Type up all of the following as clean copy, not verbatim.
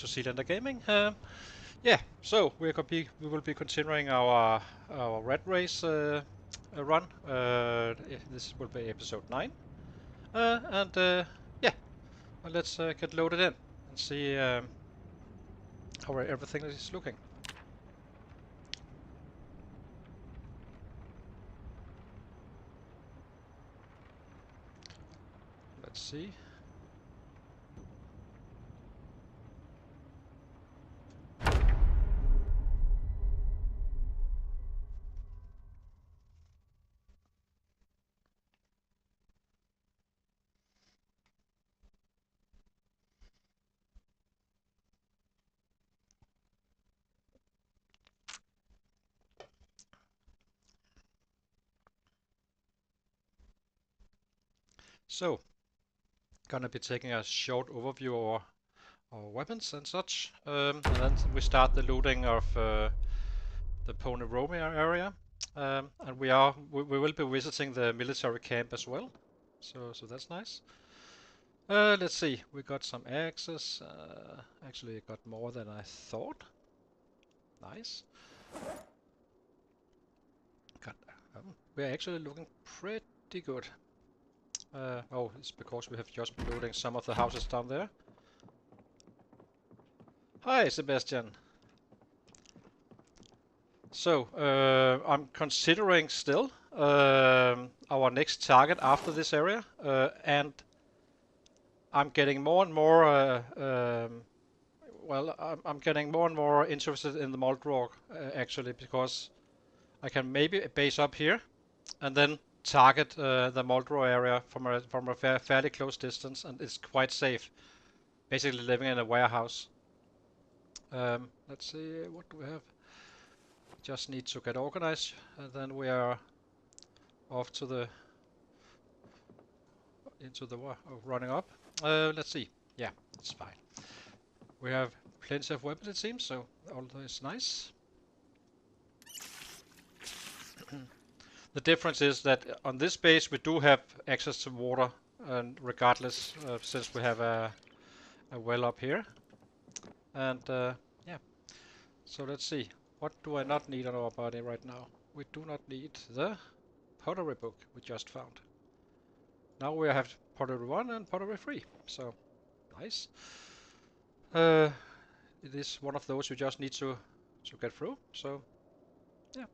to Zealander Gaming. Yeah, so we will be continuing our red race run. This will be episode 9, yeah, well, let's get loaded in and see how everything is looking. Let's see. So, gonna be taking a short overview of our weapons and such, and then we start the looting of the Pony Romo area, and we will be visiting the military camp as well. So that's nice. Let's see. We got some axes. Actually, got more than I thought. Nice. God, we're actually looking pretty good. Oh, it's because we have just been looting some of the houses down there. Hi, Sebastian. So, I'm considering still our next target after this area, and I'm getting more and more. I'm getting more and more interested in the Muldraugh actually, because I can maybe base up here and then target the Muldraugh area from a fairly close distance, and it's quite safe. Basically living in a warehouse. Let's see, what do we have? Just need to get organized, and then we are off to the running up. Let's see. Yeah, it's fine. We have plenty of weapons, it seems, so all is nice. The difference is that on this base we do have access to water, and regardless, since we have a well up here. And yeah, so let's see. What do I not need on our body right now? We do not need the pottery book we just found. Now we have pottery 1 and pottery 3, so nice. It is one of those you just need to get through, so yeah.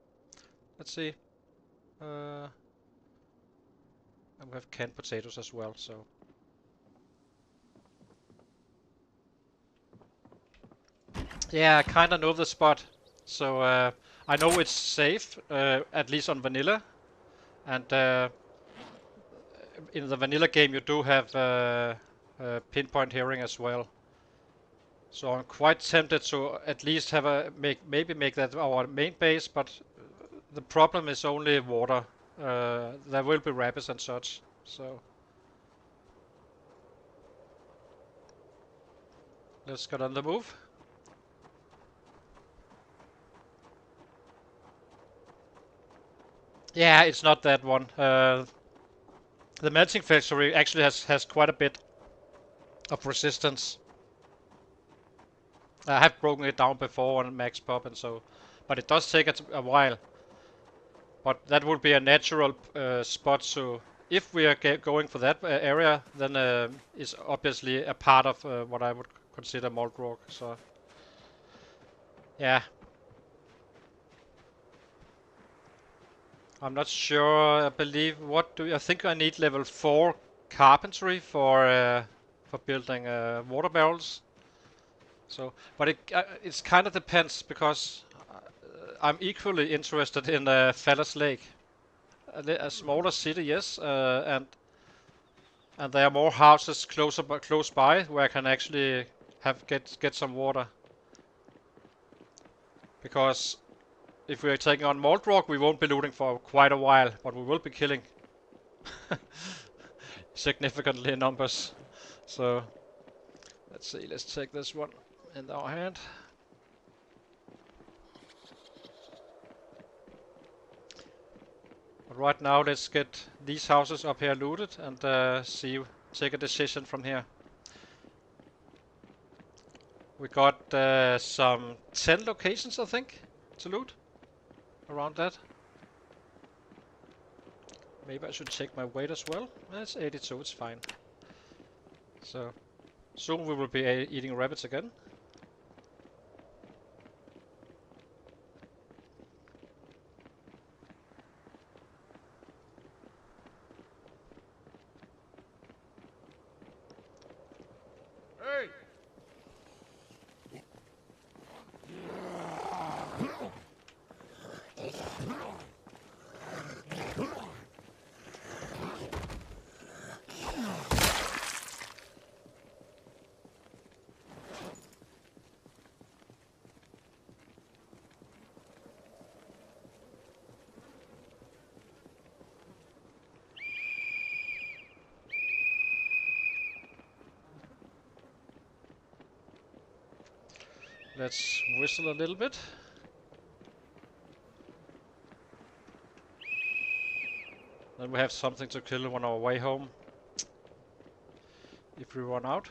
Let's see. And we have canned potatoes as well, so. Yeah, I kinda know the spot. So I know it's safe, at least on vanilla. And in the vanilla game you do have pinpoint hearing as well. So I'm quite tempted to at least have maybe make that our main base, but the problem is only water. There will be rapids and such, so let's get on the move. Yeah, it's not that one. The melting factory actually has quite a bit of resistance. I have broken it down before on max pop and so, but it does take a while. But that would be a natural spot. So if we are going for that area, then it's obviously a part of what I would consider Muldraugh. So yeah, I'm not sure. I believe I think I need level 4 carpentry for building water barrels. So, but it kind of depends, because I'm equally interested in Fallos Lake, a smaller city, yes, and there are more houses close by where I can actually get some water. Because if we are taking on Muldraugh, we won't be looting for quite a while, but we will be killing significantly in numbers. So let's see. Let's take this one in our hand. But right now, let's get these houses up here looted and take a decision from here. We got some 10 locations, I think, to loot. Around that. Maybe I should check my weight as well. That's 82, it's fine. So, soon we will be eating rabbits again. Hey! Let's whistle a little bit. Then we have something to kill on our way home. If we run out.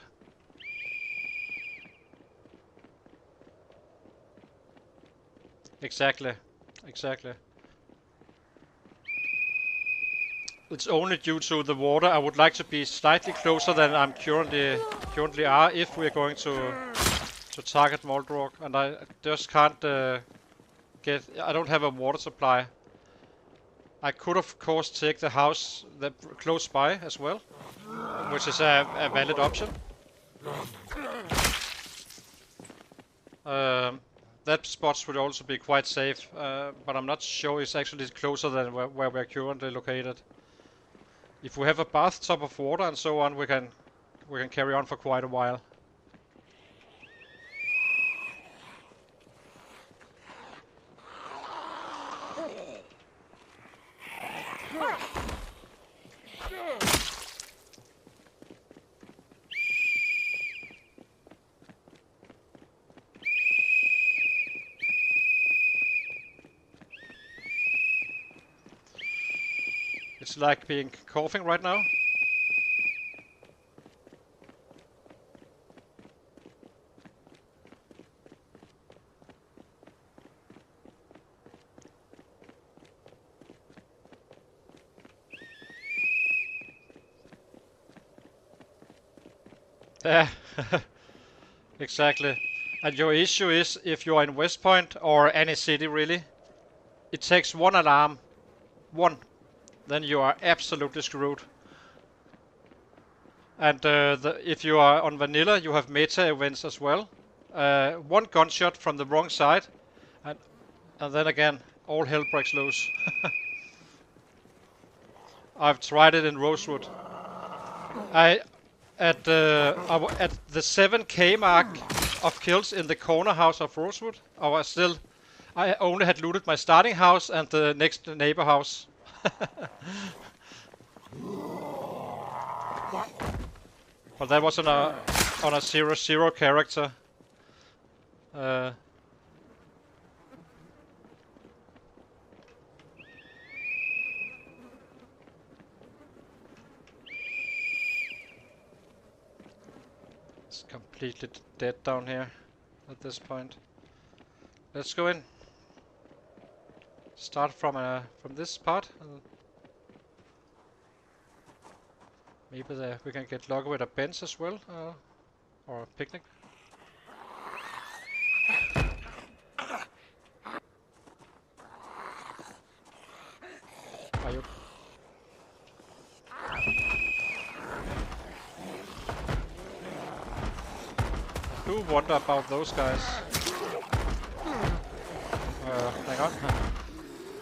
Exactly. Exactly. It's only due to the water. I would like to be slightly closer than I'm currently are if we're going to target Muldraugh, and I just can't get. I don't have a water supply. I could of course take the house that close by as well, which is a valid option. That spot would also be quite safe, but I'm not sure it's actually closer than where we're currently located. If we have a bathtub of water and so on, we can carry on for quite a while. It's like being coughing right now. Yeah, exactly. And your issue is if you are in West Point or any city really, it takes one alarm, one, then you are absolutely screwed. And if you are on vanilla, you have meta events as well. One gunshot from the wrong side, and then again, all hell breaks loose. I've tried it in Rosewood. At the 7k mark of kills in the corner house of Rosewood, I only had looted my starting house and the next neighbor house. But that was on a 0-0 character. It's completely dead down here at this point. Let's go in. Start from this part. Maybe we can get lucky with a bench as well, or a picnic. Are you? I do wonder about those guys. Hang on.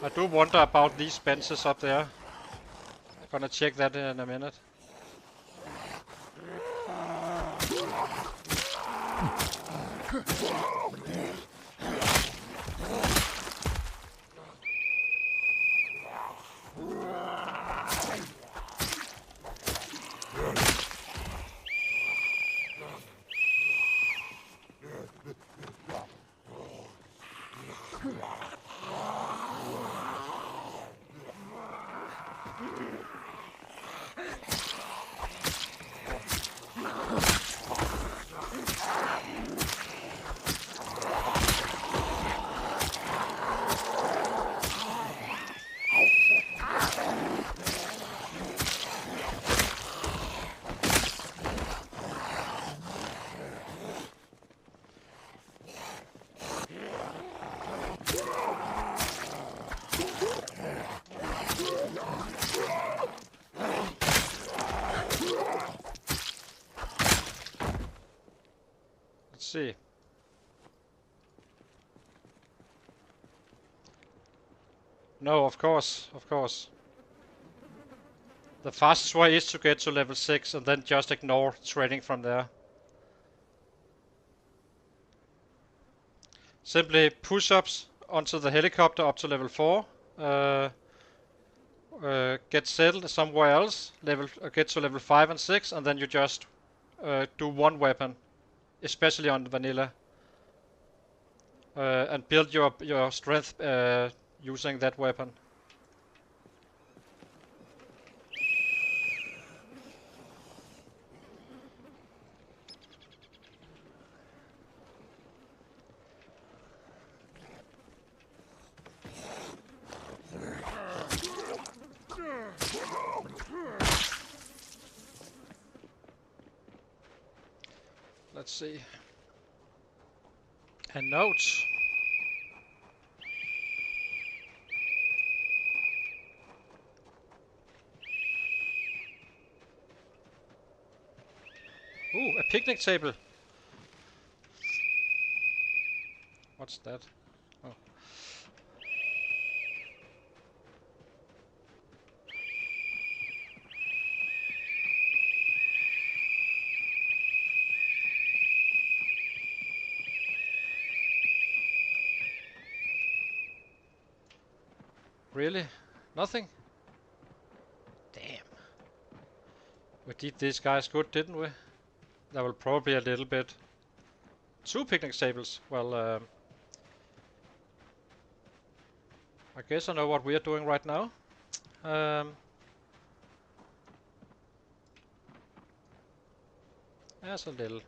I do wonder about these benches up there. I'm gonna check that in a minute. see. No, of course, of course. The fastest way is to get to level 6 and then just ignore trading from there. Simply push-ups onto the helicopter up to level 4. Get settled somewhere else, get to level 5 and 6, and then you just do one weapon, especially on vanilla, and build your strength using that weapon. Let's see. And notes. Ooh, a picnic table. What's that? Oh. Really? Nothing? Damn. We did these guys good, didn't we? There will probably be a little bit. 2 picnic tables. Well, I guess I know what we are doing right now. There's a little.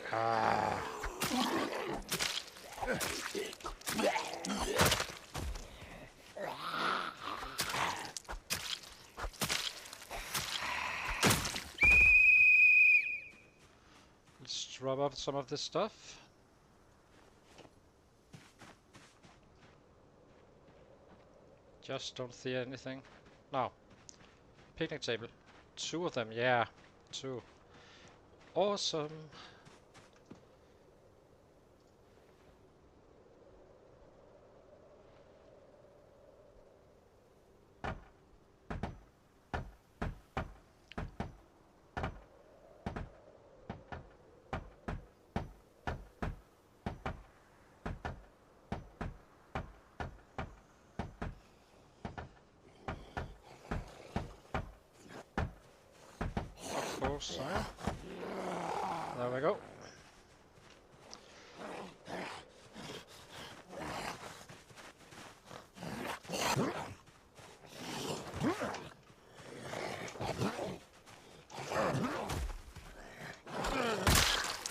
Ah. Let's drop off some of this stuff. Just don't see anything. No. Picnic table. 2 of them, yeah. 2. Awesome. Of course, there we go.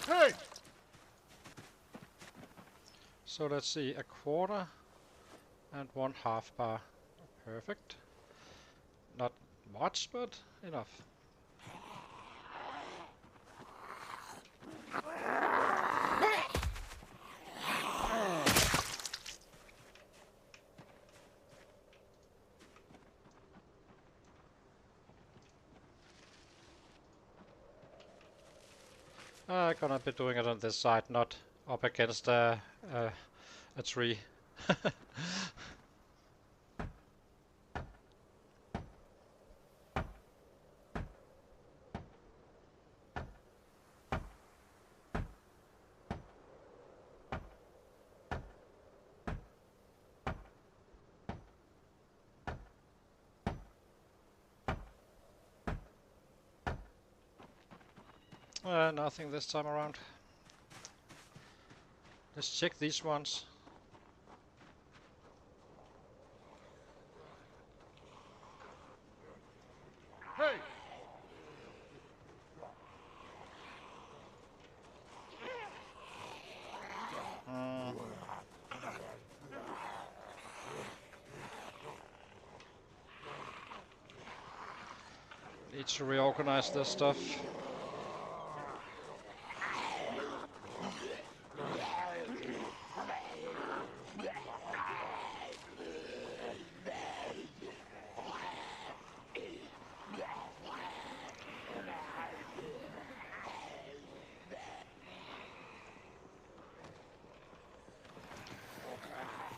Hey! So let's see, a quarter and 1/2 bar. Perfect. Not much, but enough. I'm gonna be doing it on this side, not up against a tree. Nothing this time around. Let's check these ones. Need to reorganize this stuff.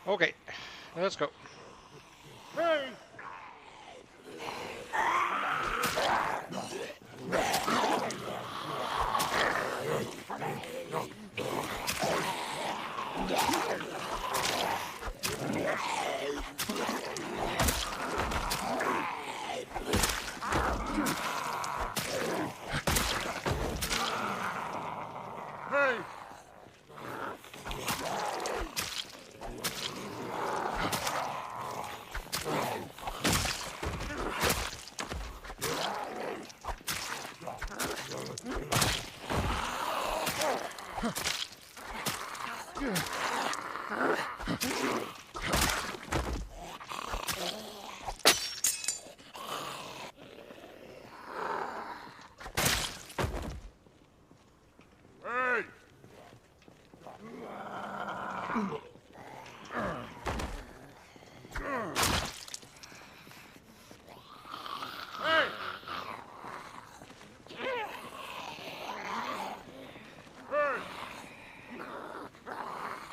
Okay, let's go. Hey! Hey! Hey! Hey! Hey!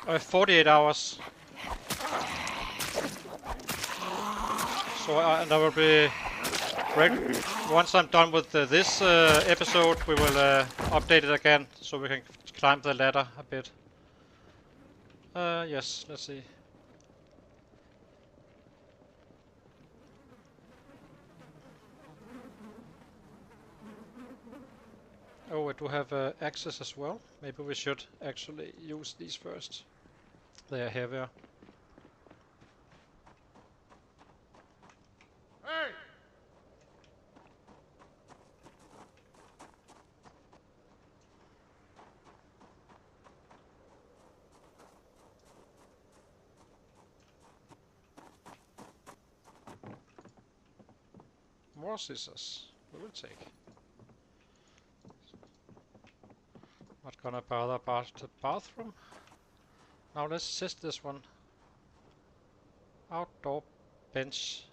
I have 48 hours. So and I will be once I'm done with this episode, we will update it again so we can climb the ladder a bit. Yes, let's see. Oh, I do have axes as well. Maybe we should actually use these first. They are heavier. Hey! More scissors. We will take. Not gonna bother about the bathroom. Now let's test this one. Outdoor bench.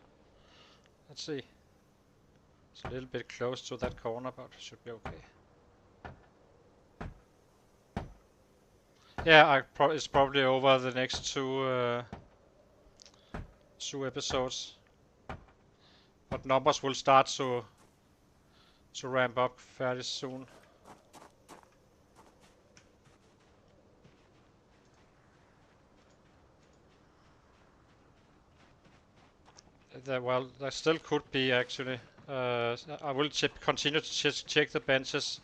Let's see. It's a little bit close to that corner, but it should be okay. Yeah, it's probably over the next two episodes. But numbers will start to ramp up fairly soon. Well, there still could be actually. I will continue to check the benches.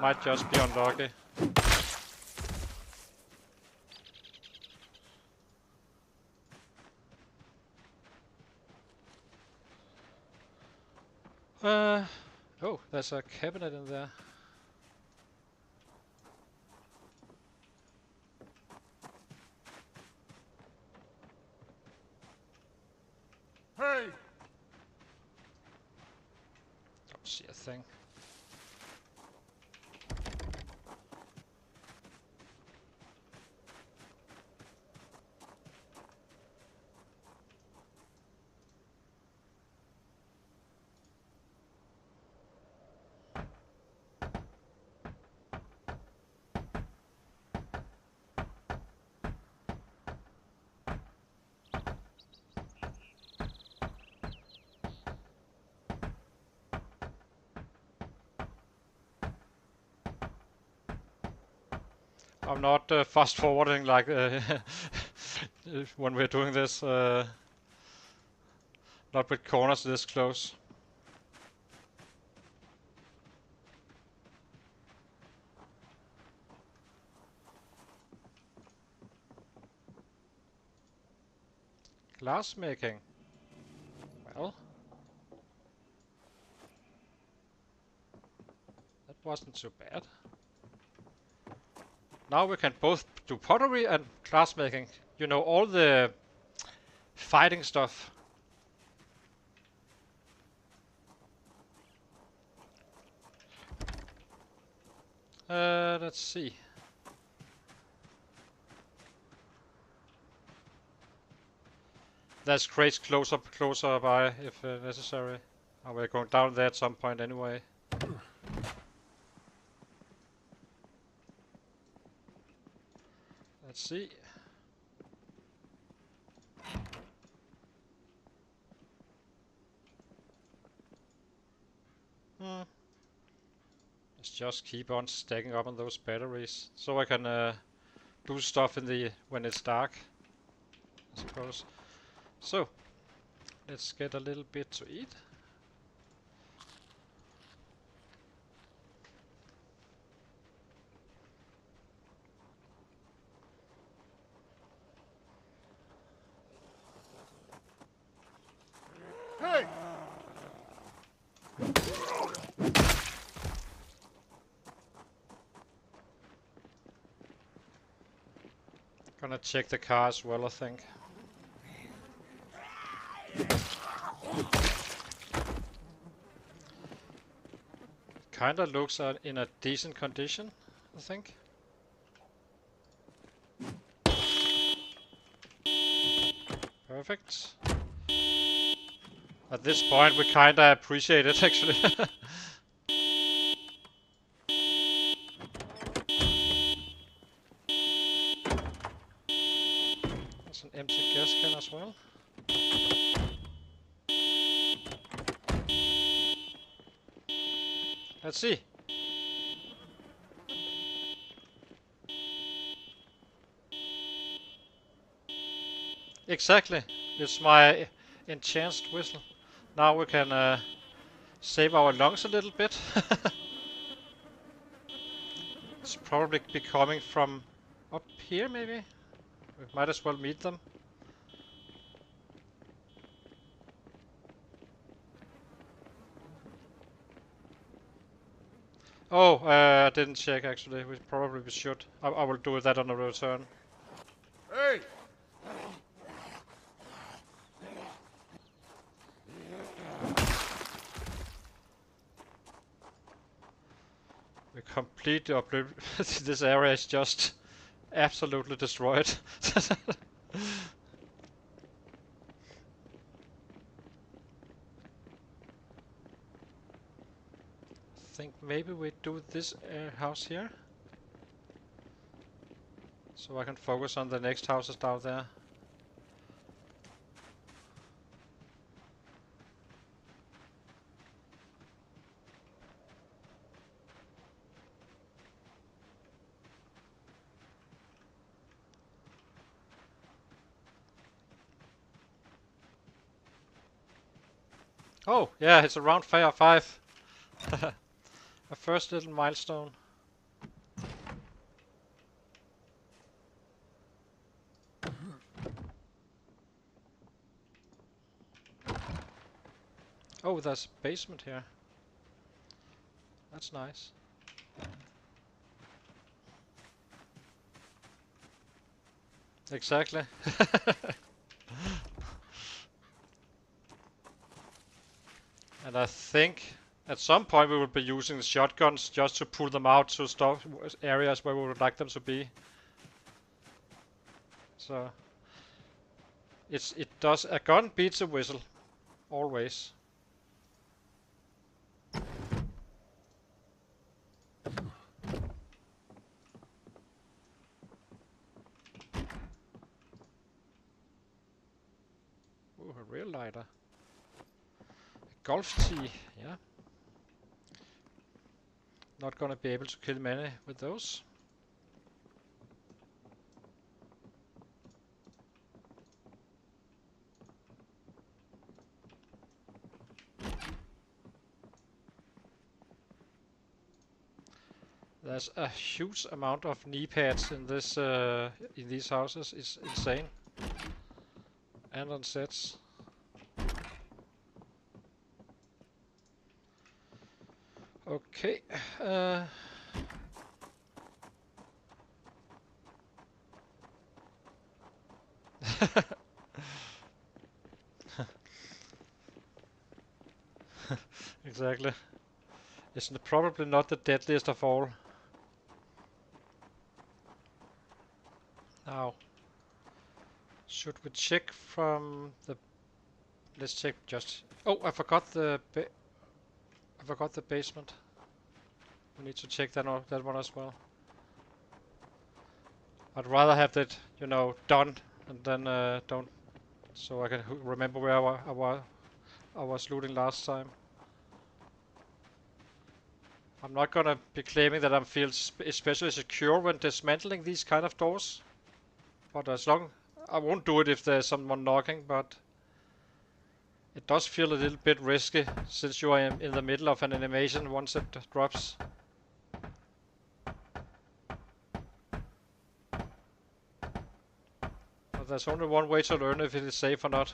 Might just be unlucky. Oh, there's a cabinet in there. Hey! Don't see a thing. I'm not fast forwarding like when we're doing this. Not with corners this close. Glass making. Well, that wasn't so bad. Now we can both do pottery and glass making. You know, all the fighting stuff. Let's see. There's crates closer by if necessary. Oh, we're going down there at some point anyway. Let's see. Let's just keep on stacking up on those batteries, so I can do stuff in the when it's dark, I suppose. So let's get a little bit to eat. Hey! Gonna check the car as well, I think. Kinda looks in a decent condition, I think. Perfect. At this point, we kinda appreciate it, actually. There's an empty gas can as well. Let's see. Exactly. It's my enchanted whistle. Now we can save our lungs a little bit. It's probably be coming from up here, maybe? We might as well meet them. Oh, I didn't check actually. We probably should. I will do that on the return. Hey! We completely this area is just absolutely destroyed. Think maybe we do this house here, so I can focus on the next houses down there. Oh, yeah, it's around fire 5. A first little milestone. Oh, there's a basement here. That's nice. Exactly. And I think at some point we will be using the shotguns just to pull them out to stop areas where we would like them to be. So it does, a gun beats a whistle, always. Ooh, a real lighter. Golf tee, yeah. Not gonna be able to kill many with those. There's a huge amount of knee pads in this in these houses. It's insane. And on sets. Okay. Exactly. It's probably not the deadliest of all. Now, should we check from the? Let's check just. Oh, I forgot the basement. We need to check that one as well. I'd rather have that, done and then don't, so I can remember where I was looting last time. I'm not gonna be claiming that I feel especially secure when dismantling these kind of doors, but as long I won't do it if there's someone knocking, but it does feel a little bit risky since you are in the middle of an animation once it drops. But there's only one way to learn if it is safe or not.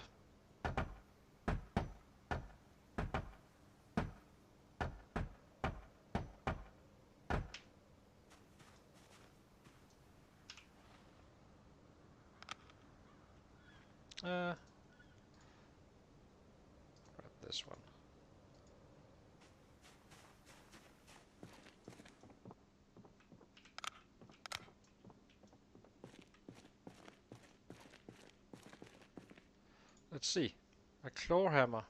Grab this one. Let's see. A claw hammer.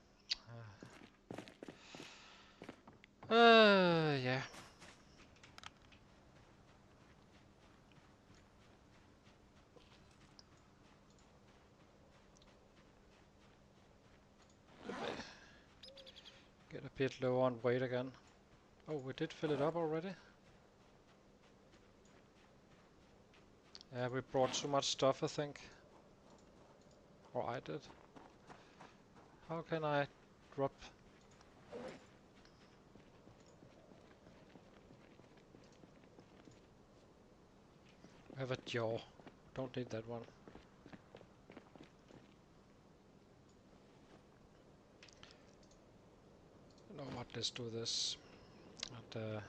Yeah. Get a bit low on weight again. Oh, we did fill it up already. Yeah, we brought too much stuff, I think. Or I did. How can I drop? I have a jaw. Don't need that one. You know what? Let's do this. And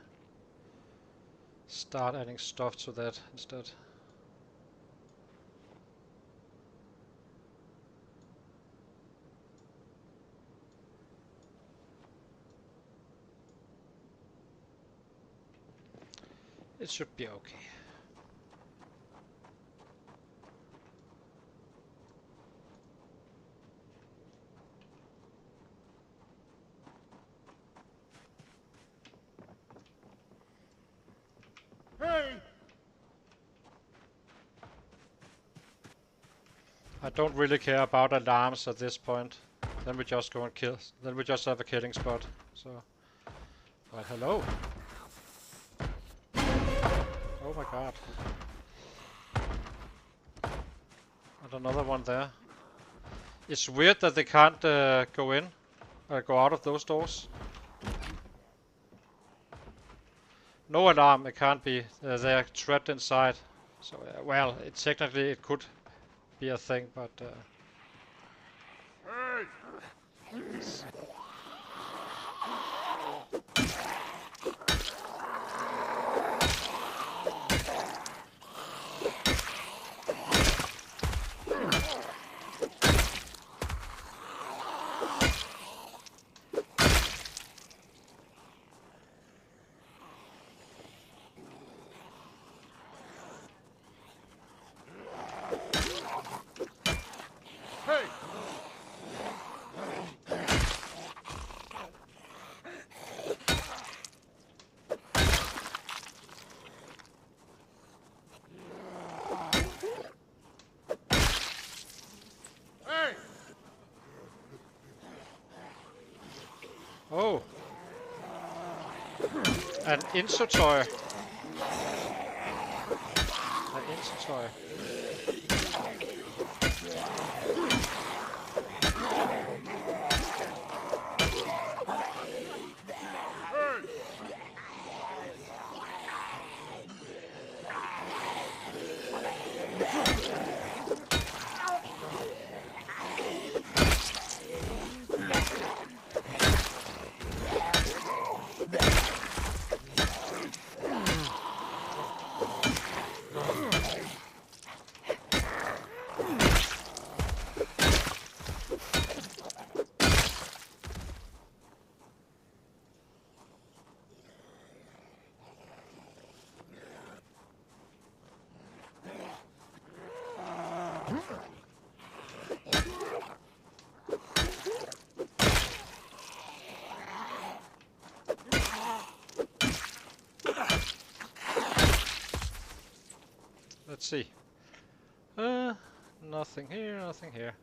start adding stuff to that instead. It should be okay. Hey! I don't really care about alarms at this point. Then we just go and kill. Then we just have a killing spot. So, well, hello. Oh my god. And another one there. It's weird that they can't go in, go out of those doors. No alarm, it can't be. They're trapped inside. So, well, technically it could be a thing, but... Hey! Hey! Hey! Oh! An insertoy. An insertoy. see. Nothing here, nothing here.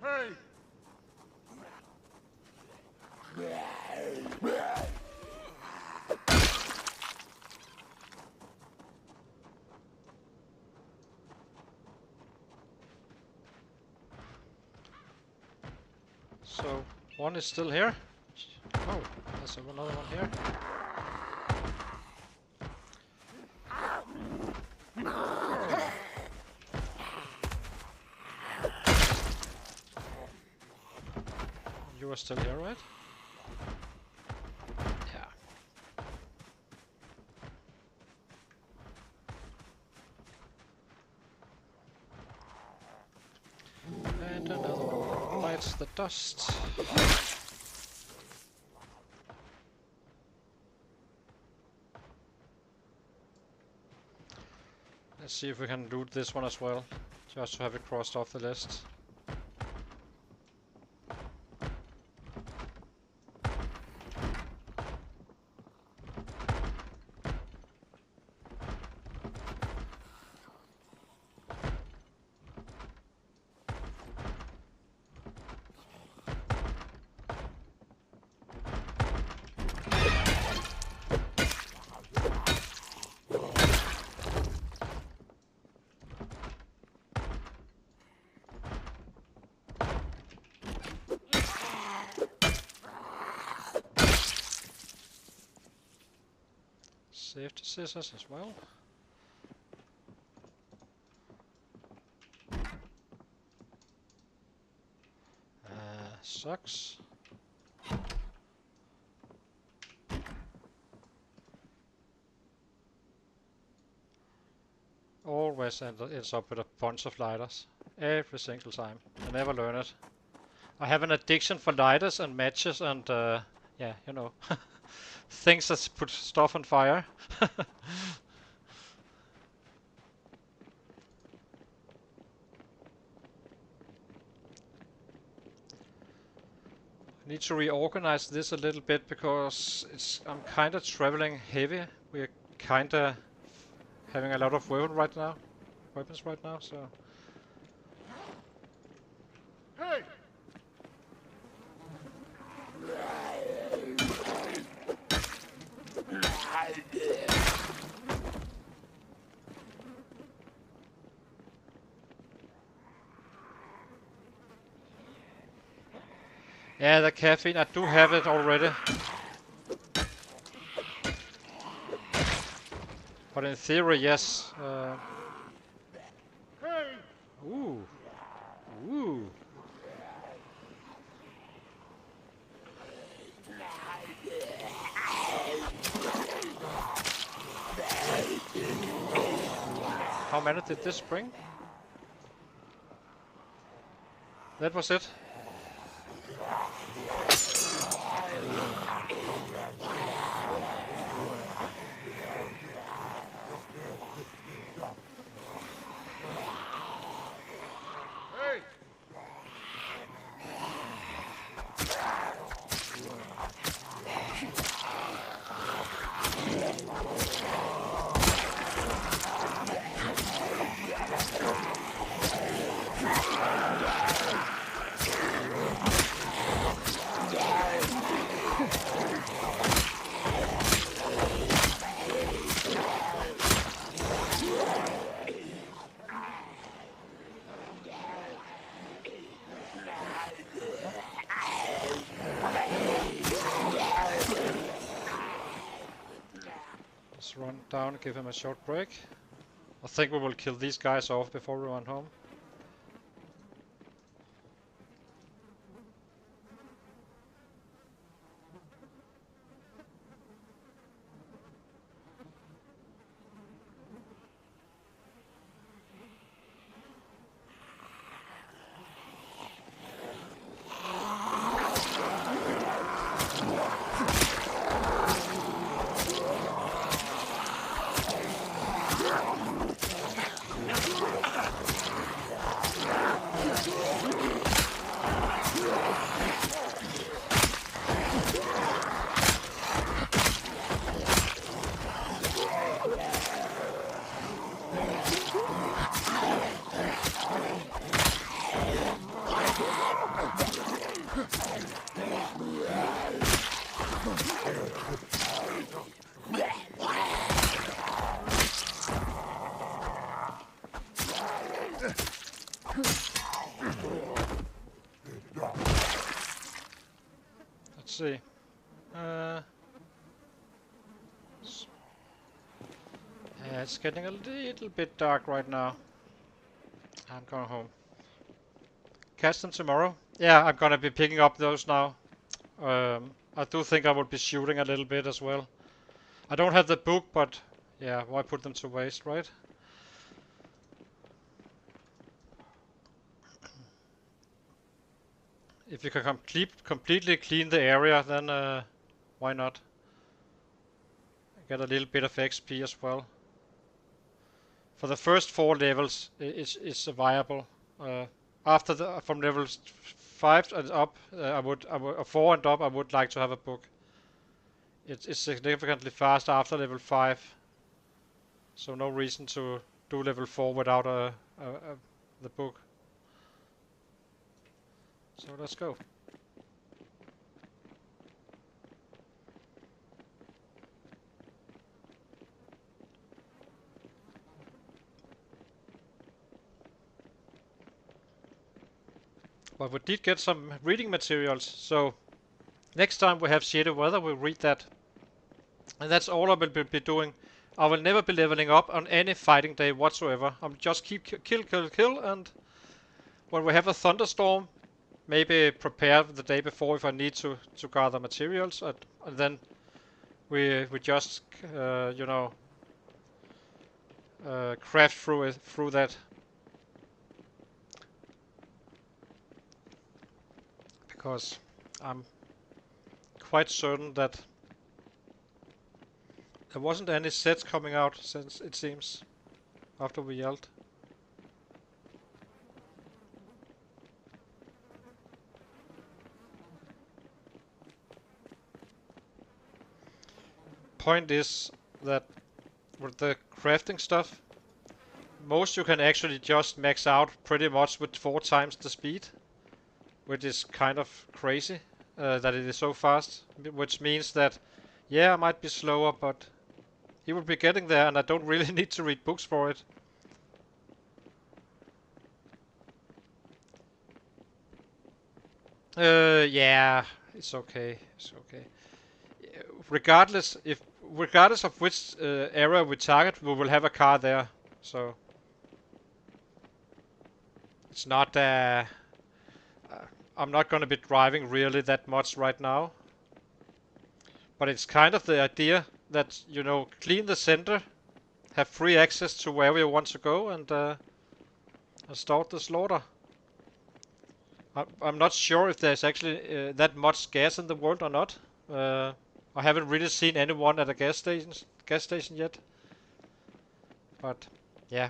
Hey! So, one is still here. Oh, there's another one here. You are still here, right? Yeah. And another one bites the dust. Let's see if we can loot this one as well, just to have it crossed off the list. Safety scissors as well. Socks. Always ends up with a bunch of lighters. Every single time. I never learn it. I have an addiction for lighters and matches and yeah, you know. Things that put stuff on fire. I need to reorganize this a little bit because I'm kind of traveling heavy. We're kind of having a lot of weapons right now, so. Hey! Yeah, the caffeine, I do have it already. But in theory, yes. Hey! Ooh. Ooh. How many did this bring? That was it. Hey! Let's run down, give him a short break. I think we will kill these guys off before we run home. Let's see. Yeah, it's getting a little bit dark right now. I'm going home. Catch them tomorrow. Yeah, I'm gonna be picking up those now. I do think I will be shooting a little bit as well. I don't have the book, but yeah, why put them to waste, right? If you can completely clean the area, then why not? Get a little bit of XP as well. For the first 4 levels, it's viable. After from levels 5 and up, I would 4 and up, I would like to have a book. It's significantly faster after level 5, so no reason to do level 4 without the book. So let's go. But we did get some reading materials, so next time we have shady weather, we'll read that. And that's all I will be doing. I will never be leveling up on any fighting day whatsoever. I'm just keep kill, and when we have a thunderstorm, maybe prepare the day before if I need to gather materials, and then we just you know, craft through that. Because I'm quite certain that there wasn't any sets coming out, since it seems, after we yelled. Point is that with the crafting stuff, most you can actually just max out pretty much with 4 times the speed, which is kind of crazy that it is so fast, which means that, yeah, I might be slower, but he will be getting there, and I don't really need to read books for it. Yeah, it's okay. It's okay. Regardless of which area we target, we will have a car there. So it's not. I'm not going to be driving really that much right now. But it's kind of the idea that, you know, clean the center, have free access to wherever you want to go, and start the slaughter. I'm not sure if there's actually that much gas in the world or not. I haven't really seen anyone at a gas station yet. But yeah.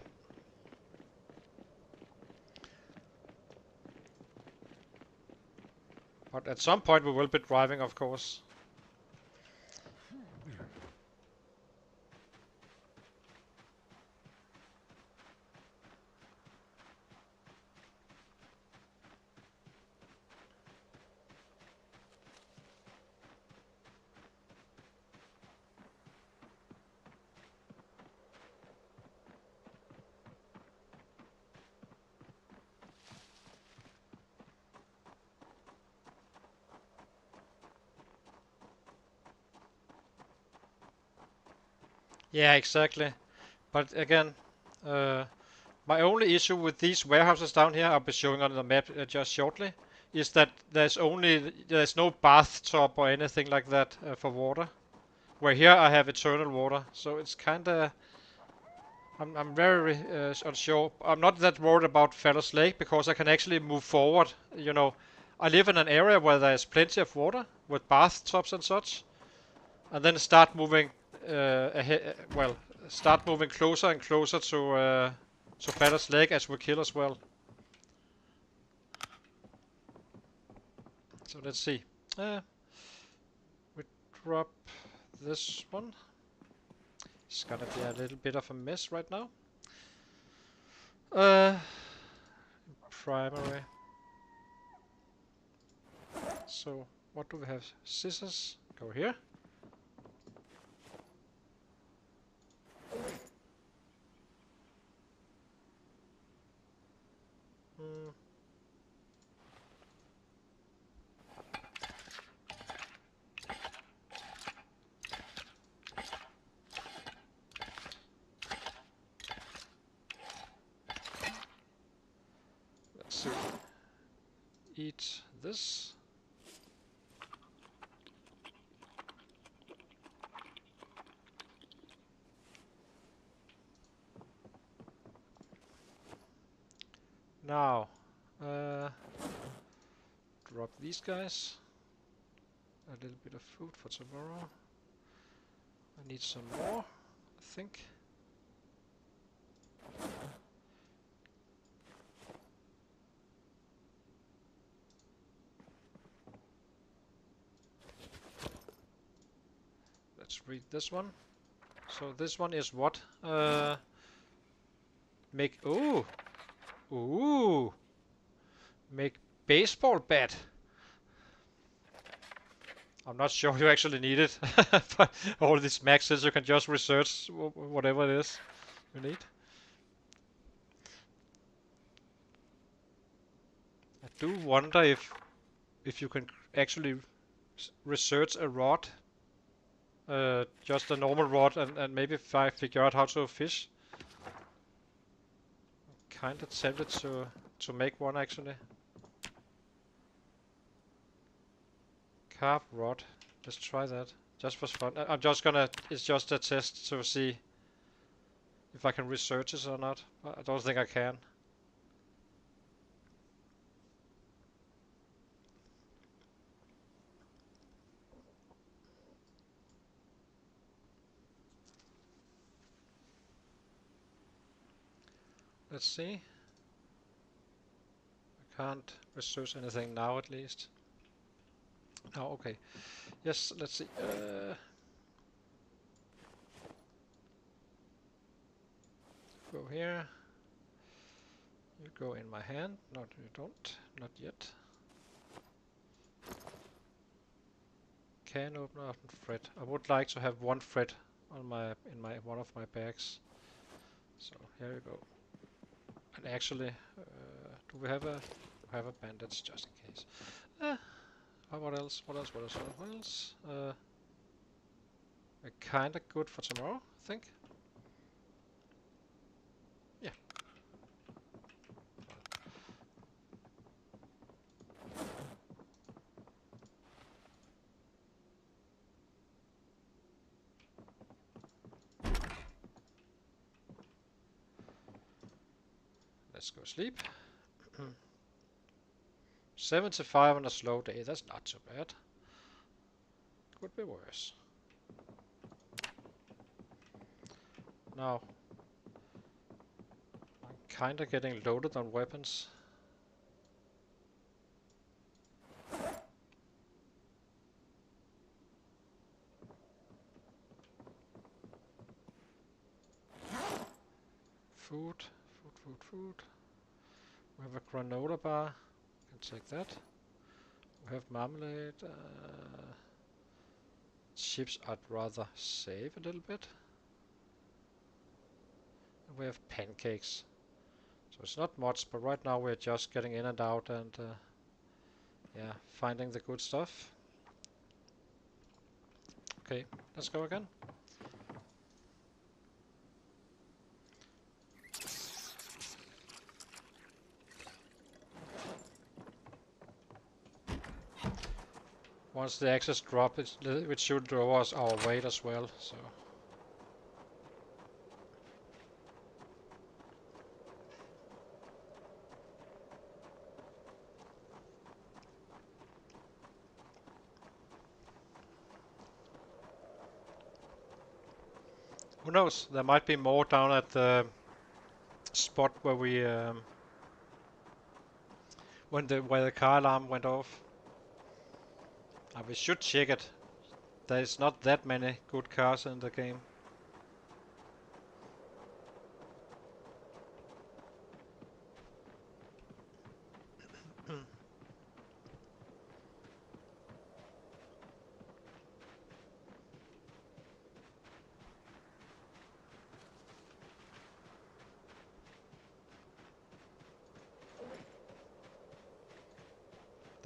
But at some point we will be driving, of course. Yeah, exactly. But again, my only issue with these warehouses down here, I'll be showing on the map just shortly, is that there's no bathtub or anything like that for water. Where here I have eternal water, so it's kinda. I'm very unsure. I'm not that worried about Fallos Lake because I can actually move forward. You know, I live in an area where there's plenty of water with bathtubs and such, and then start moving ahead. Well, start moving closer and closer to Fallos Lake as we kill as well. So let's see. We drop this one. It's gonna be a little bit of a mess right now. Primary. So what do we have? Scissors. Go here. Hmm. Let's see. Eat this. Now, drop these guys. A little bit of food for tomorrow. I need some more, I think. Let's read this one. So this one is what? Make ooh, make baseball bat. I'm not sure you actually need it, but all these maxes you can just research whatever it is you need. I do wonder if you can actually research a rod, just a normal rod, and maybe if I figure out how to fish. I'm kinda tempted to make one actually. Carve rod. Let's try that. Just for fun. I'm just gonna. It's just a test to see if I can research it or not. I don't think I can. Let's see. I can't research anything now, at least. Oh, okay. Yes, let's see. Go here. You go in my hand. No, you don't. Not yet. Can open up and thread. I would like to have one thread on in one of my bags. So here you go. And actually, do we have a bandage just in case? What else? What else? What else? What else? We're kinda good for tomorrow, I think. Yeah. Let's go sleep. 75 on a slow day. That's not too bad. Could be worse. Now, I'm kinda getting loaded on weapons. Food, food. We have a granola bar. Can take that. We have marmalade. Chips I'd rather save a little bit. And we have pancakes. So it's not much, but right now we're just getting in and out and yeah, finding the good stuff. Okay, let's go again. Once the access drop, it should draw us our weight as well, so. Who knows? There might be more down at the spot where we where the car alarm went off. We should check it. There's not that many good cars in the game.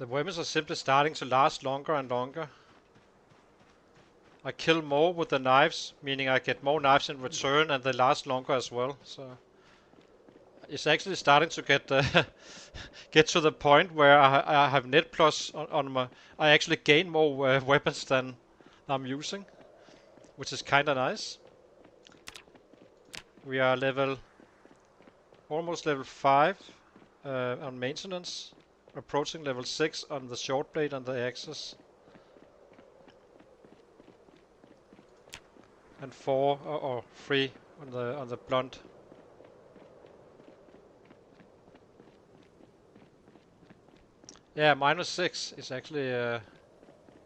The weapons are simply starting to last longer and longer. I kill more with the knives, meaning I get more knives in return, and they last longer as well. So it's actually starting to get get to the point where I have net plus on my. I actually gain more weapons than I'm using, which is kind of nice. We are almost level 5 on maintenance, approaching level 6 on the short blade and the axes, and 4 or 3 on the blunt. Yeah, -6 is actually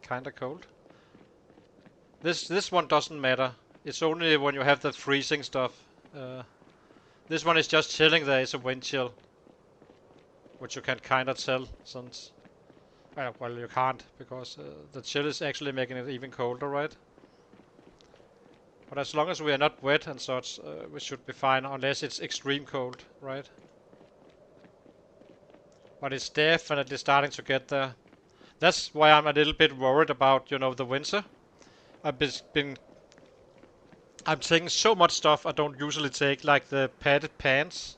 kind of cold. This one doesn't matter. It's only when you have that freezing stuff. This one is just chilling there. It's a wind chill, which you can kind of tell since. Well, you can't because the chill is actually making it even colder, right? But as long as we are not wet and such, we should be fine, unless it's extreme cold, right? But it's definitely starting to get there. That's why I'm a little bit worried about, the winter. I'm taking so much stuff I don't usually take, like the padded pants.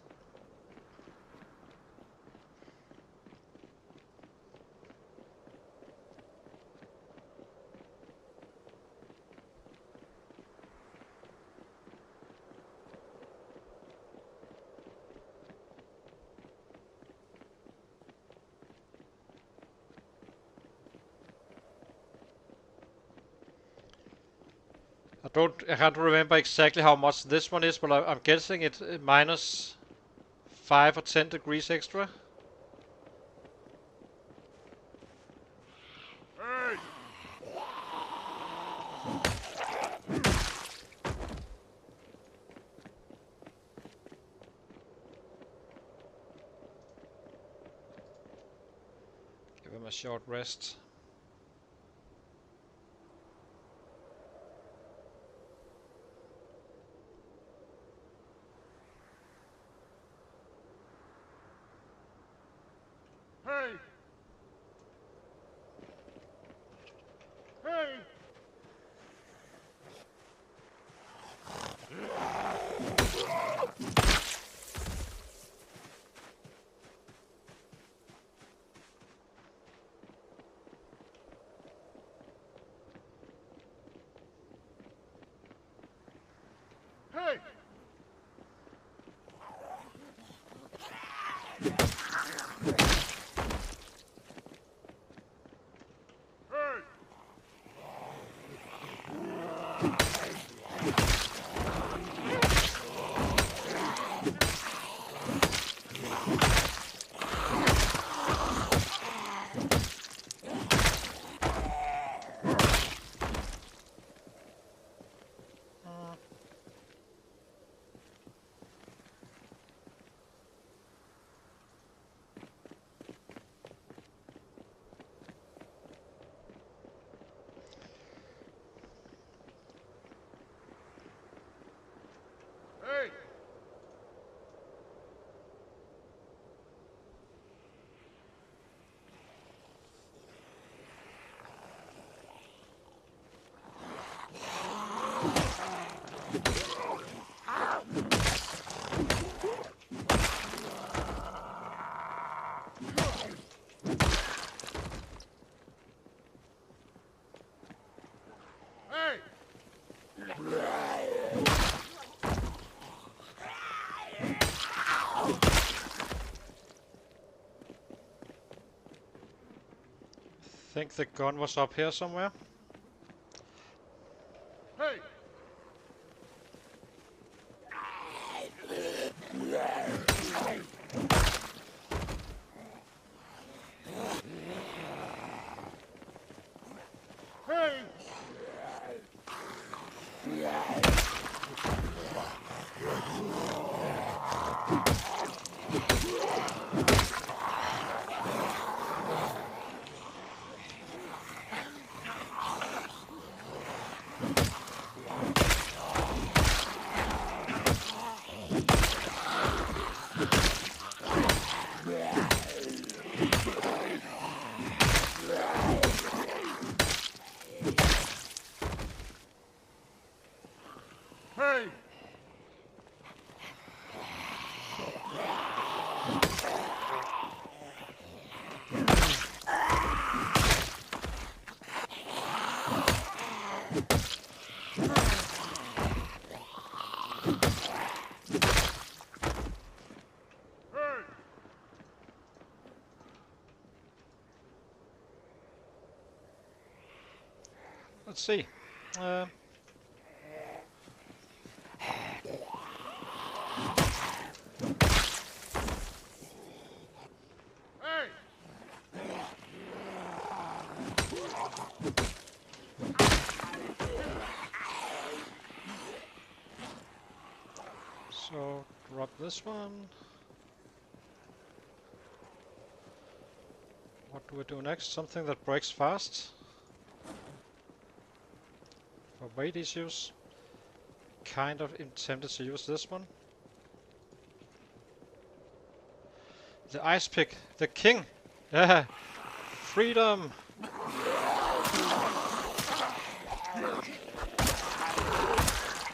I can't remember exactly how much this one is, but I'm guessing it's minus 5 or 10 degrees extra. Hey! Give him a short rest. Hey! Hey! Hey! Hey! Hey! Hey! I think the gun was up here somewhere. Hey! Hey! let's see. Uh, Hey! so drop this one. What do we do next? Something that breaks fast. For weight issues. Kind of tempted to use this one. The ice pick, the king. Yeah, freedom.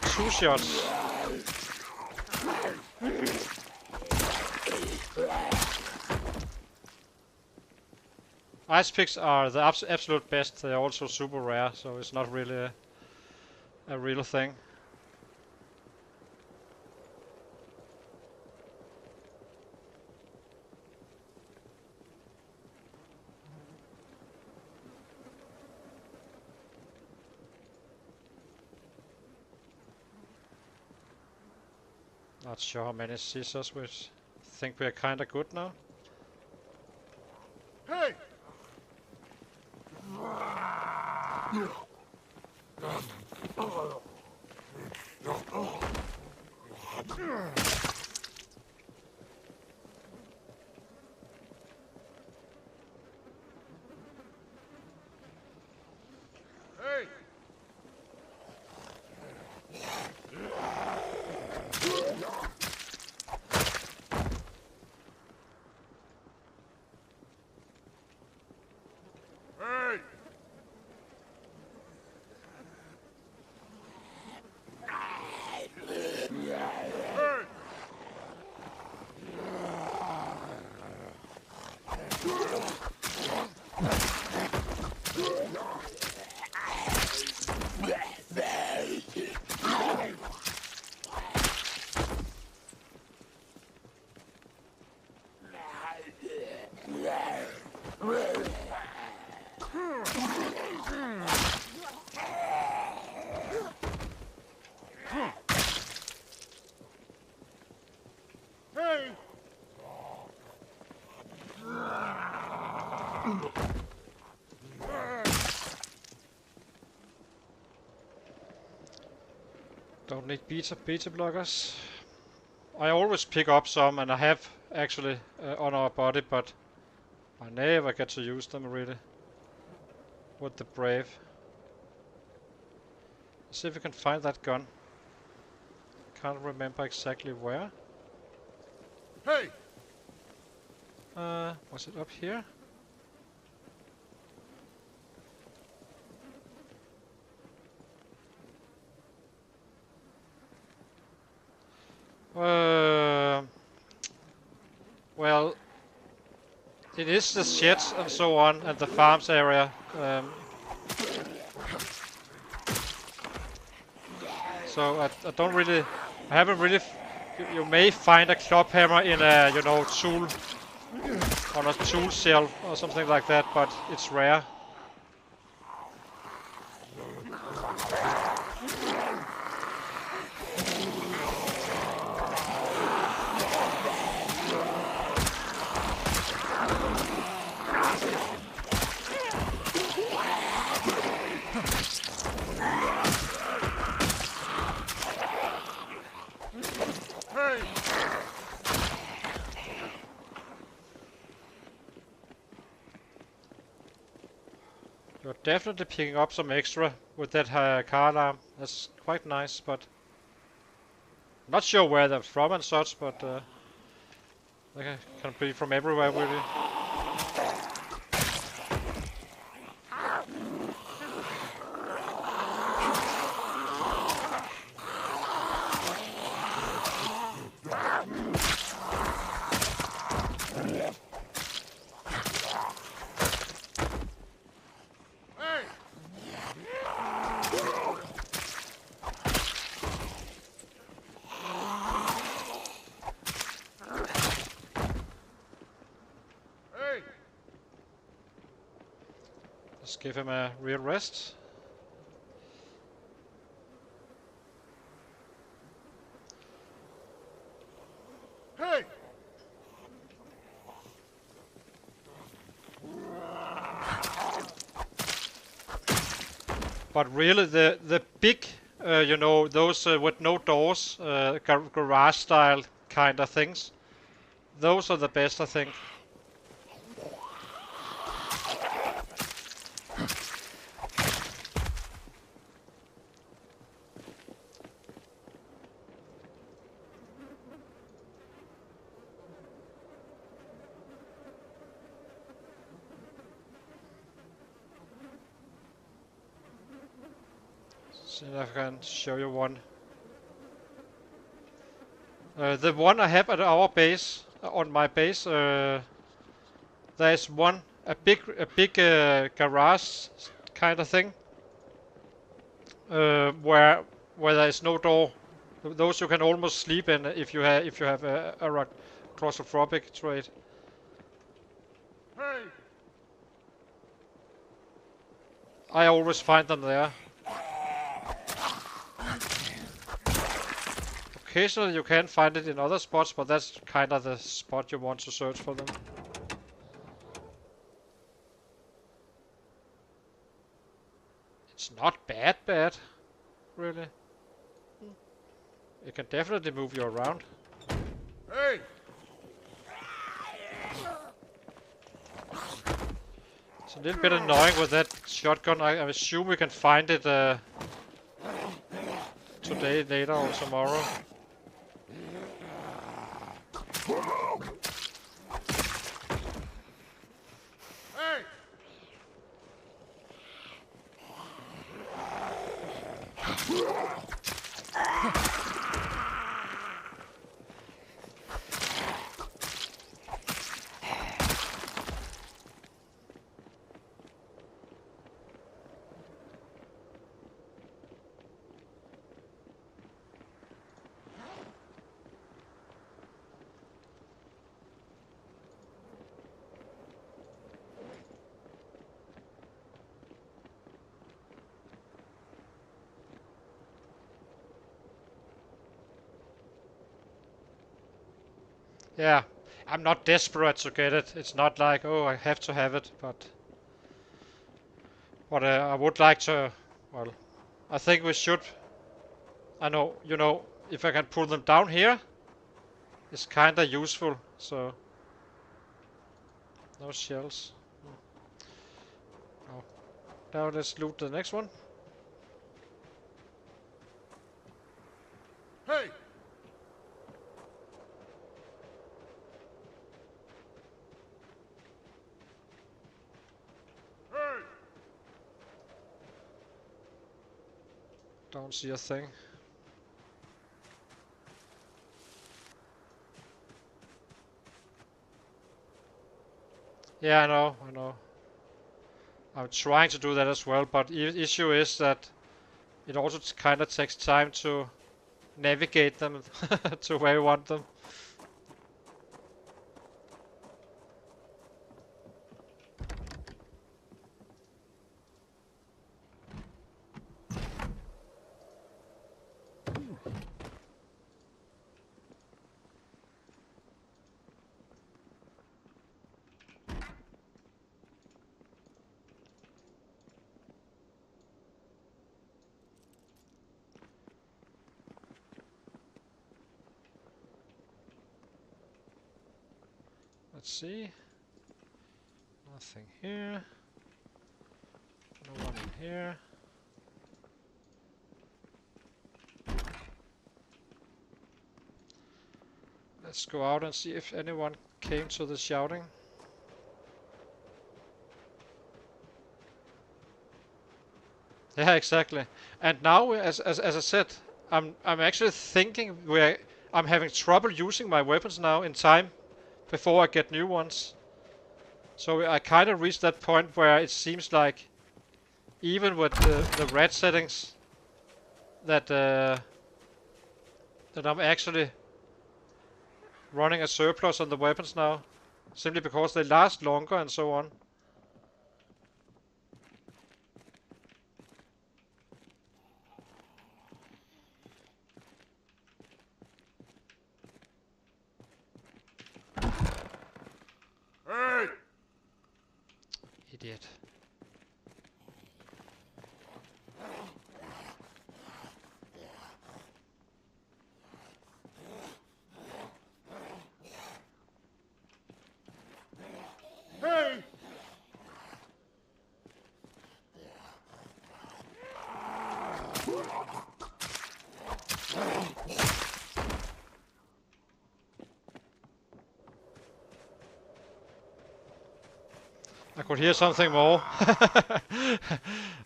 2 shots. Ice picks are the absolute best. They are also super rare, so it's not really a real thing. Not sure how many scissors we think we are kinda good now. Hey! Hey! Hey! Hey! Hey! Don't need beta blockers. I always pick up some, and I have actually on our body, but I never get to use them really. With the brave. Let's see if we can find that gun. Can't remember exactly where. Hey! Was it up here? Well, it is the sheds and so on, and the farms area. So I don't really, I haven't really. You may find a club hammer in a, tool, on a tool shelf or something like that, but it's rare. Hey! You're definitely picking up some extra with that car alarm. That's quite nice, but not sure where they're from and such, but they can be from everywhere really. Hey! Hey! Let's give him a real rest. But really, the big, you know, those with no doors, garage style kind of things, those are the best, I think. See if I can show you one. The one I have at our base, on my base, there's one, a big garage kind of thing, where there is no door. Those you can almost sleep in if you have a claustrophobic trait. Hey! I always find them there. Occasionally you can find it in other spots, but that's kind of the spot you want to search for them. It's not bad, really. It can definitely move you around. Hey! It's a little bit annoying with that shotgun. I assume we can find it today, later, or tomorrow. Hey! Yeah, I'm not desperate to get it. It's not like, oh, I have to have it, but I would like to. Well, I think we should. I know, you know, if I can pull them down here, it's kind of useful. So no shells. Oh, now let's loot the next one. Hey! Hey! Don't see a thing. Yeah, I know. I'm trying to do that as well, but issue is that it also kind of takes time to navigate them to where you want them. Let's see. Nothing here. No one in here. Let's go out and see if anyone came to the shouting. Yeah, exactly. And now, as I said, I'm actually thinking I'm having trouble using my weapons now in time before I get new ones. So I kind of reached that point where it seems like even with the red settings that I'm actually running a surplus on the weapons now, simply because they last longer and so on. Hey! Idiot. Hey! I could hear something more.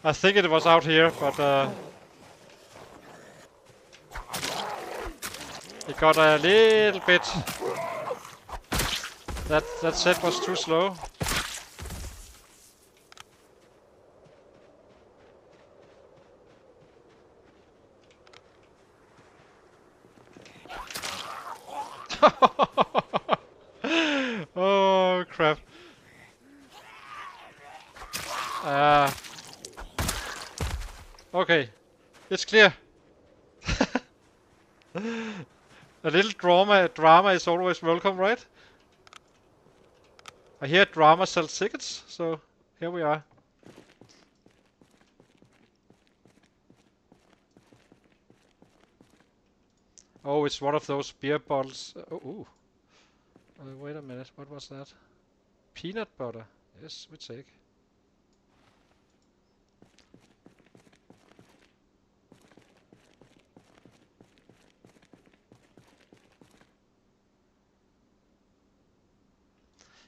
I think it was out here, but it got a little bit. That set was too slow. Oh crap. Okay, it's clear. A little drama is always welcome, right? I hear drama sells tickets, so here we are. Oh, it's one of those beer bottles. Ooh. Wait a minute, what was that? Peanut butter. Yes, we take.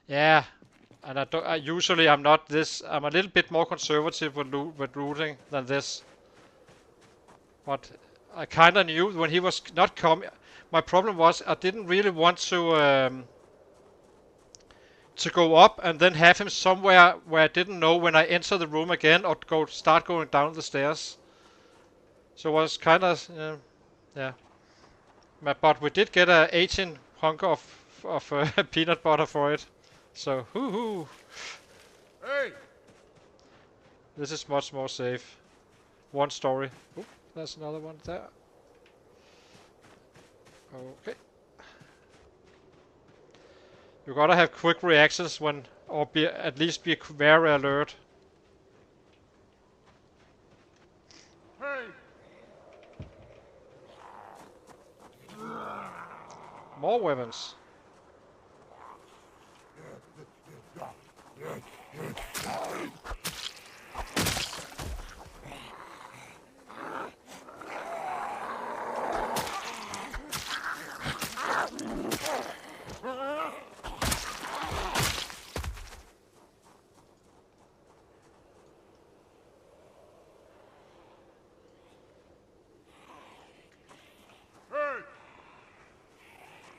Yeah, and usually I'm not this. I'm a little bit more conservative with looting than this. But I kind of knew when he was not coming. My problem was I didn't really want to go up and then have him somewhere where I didn't know when I enter the room again or start going down the stairs. So it was kind of yeah. But we did get a 18 hunk of peanut butter for it. So hoo. Hey! This is much more safe. One story. Oop, there's another one there. Okay. You gotta have quick reactions when, or at least be very alert. Hey! More weapons.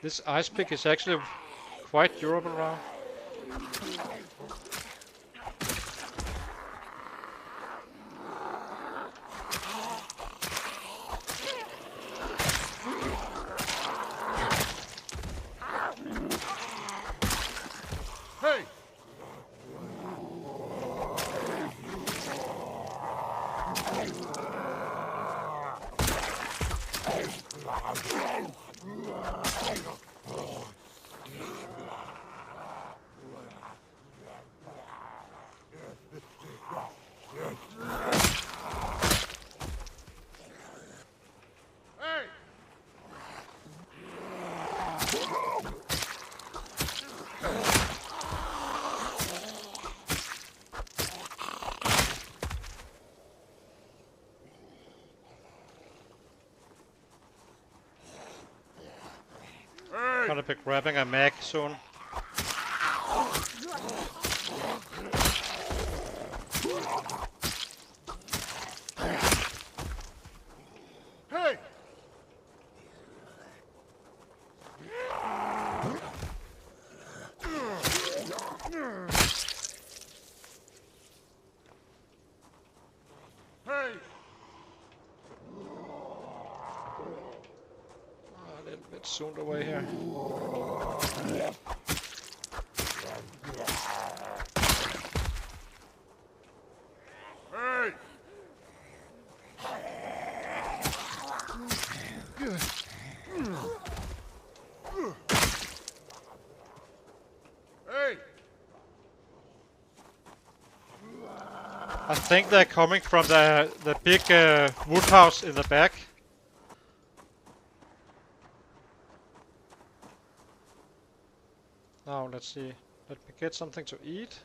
This ice pick is actually quite durable now. Hey! Gonna be grabbing a mag soon. Hey! Hey! A little bit zoomed away here. Hey! Hey! I think they're coming from the big wood house in the back. Now let's see. Let me get something to eat.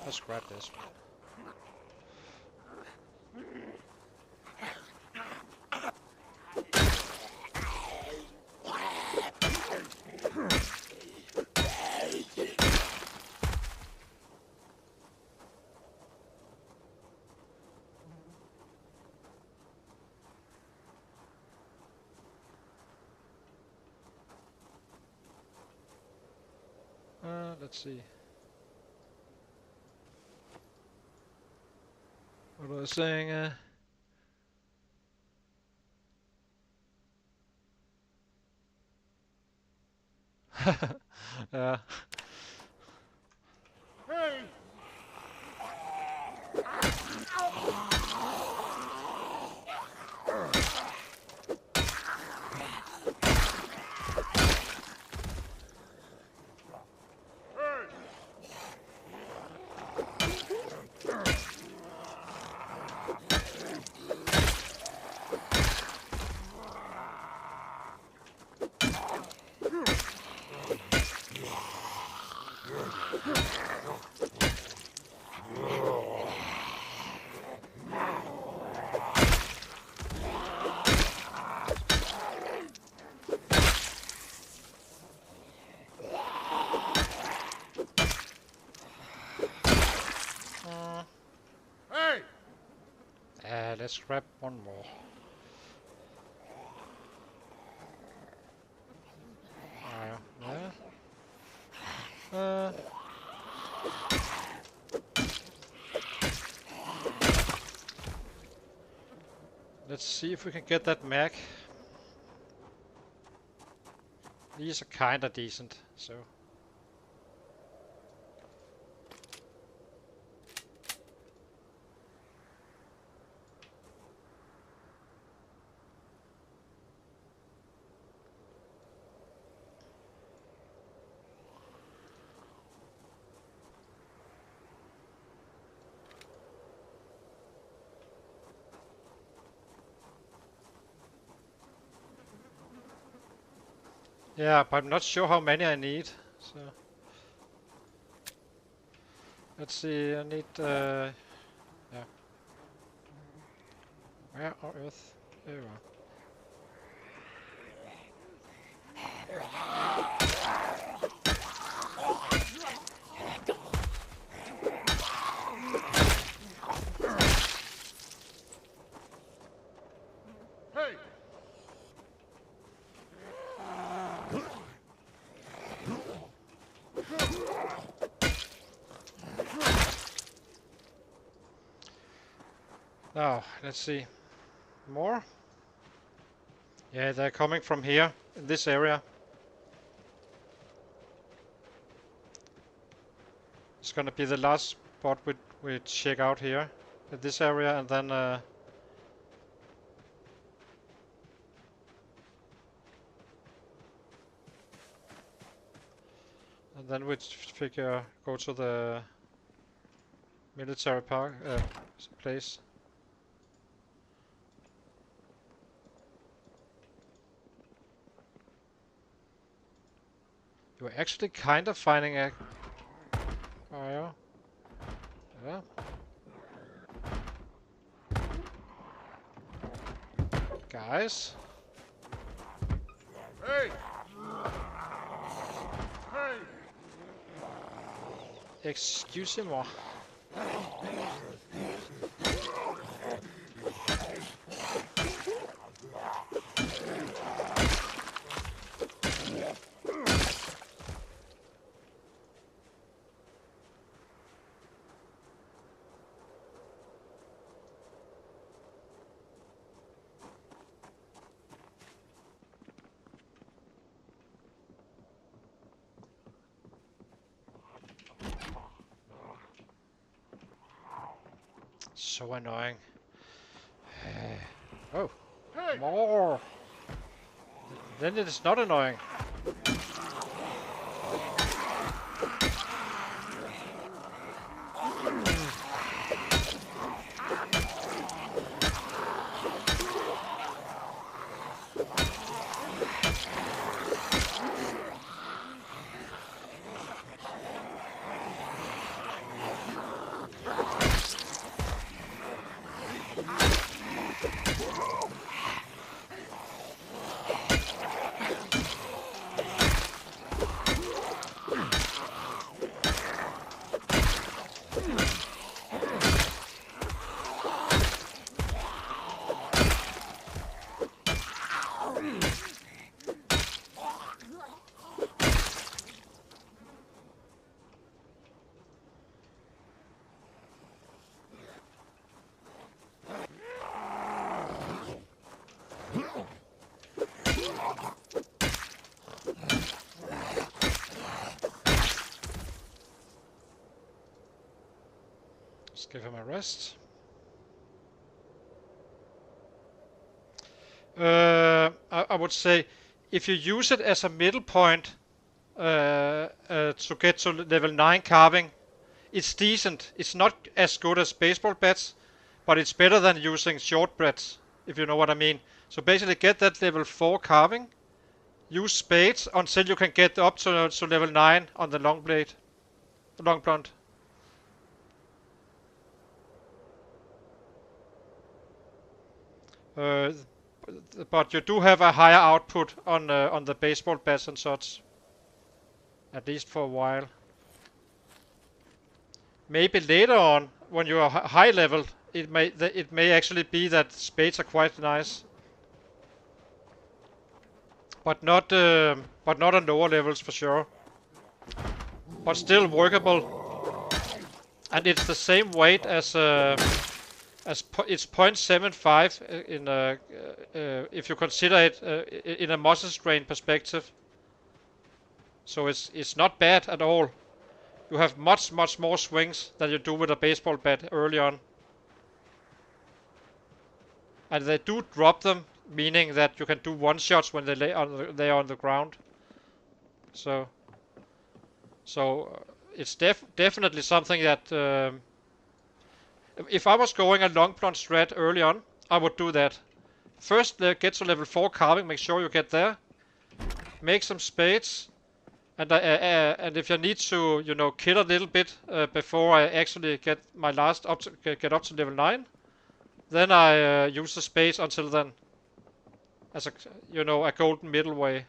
Let's grab this. Let's see. What was I saying? Yeah. Hey! Let's grab one more. Yeah. Let's see if we can get that mag. These are kinda decent, so. Yeah, but I'm not sure how many I need, so. Let's see, I need, yeah. Where on earth? There you are. Hey! Now, let's see. More? Yeah, they're coming from here, in this area. It's gonna be the last spot we check out here. In this area, and then and then we figure go to the military park place. You're actually kind of finding a... Oh, yeah. Yeah. Guys. Hey! Hey! Excusez-moi. So annoying. Oh, Hey! more. Then it is not annoying. Let's give him a rest. I would say if you use it as a middle point to get to level 9 carving, it's decent. It's not as good as baseball bats, but it's better than using short bats, if you know what I mean. So basically get that level 4 carving, use spades until you can get up to level 9 on the long blade, the long blunt. But you do have a higher output on the baseball bats and such, at least for a while. Maybe later on, when you are high level, it may actually be that spades are quite nice, but not on lower levels for sure. But still workable, and it's the same weight as it's 0.75 in if you consider it in a muscle strain perspective. So it's not bad at all. You have much more swings than you do with a baseball bat early on. And they do drop them, meaning that you can do one shots when they are on the ground. So it's definitely something that if I was going a long blunt strat early on, I would do that. First get to level 4 carving, make sure you get there. Make some spades. And if you need to, kill a little bit before I actually get my last get up to level 9, then I use the spades until then, as a golden middle way.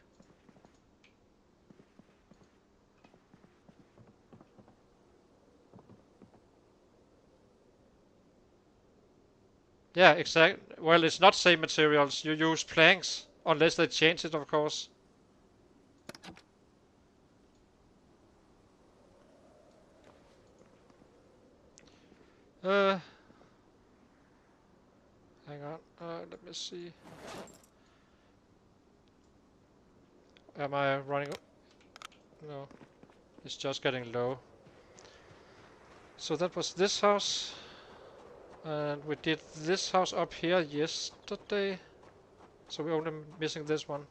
Yeah, exactly. Well, it's not same materials. You use planks, unless they change it, of course. Hang on. Let me see. Am I running? No, it's just getting low. So that was this house. And we did this house up here yesterday. So we're only missing this one.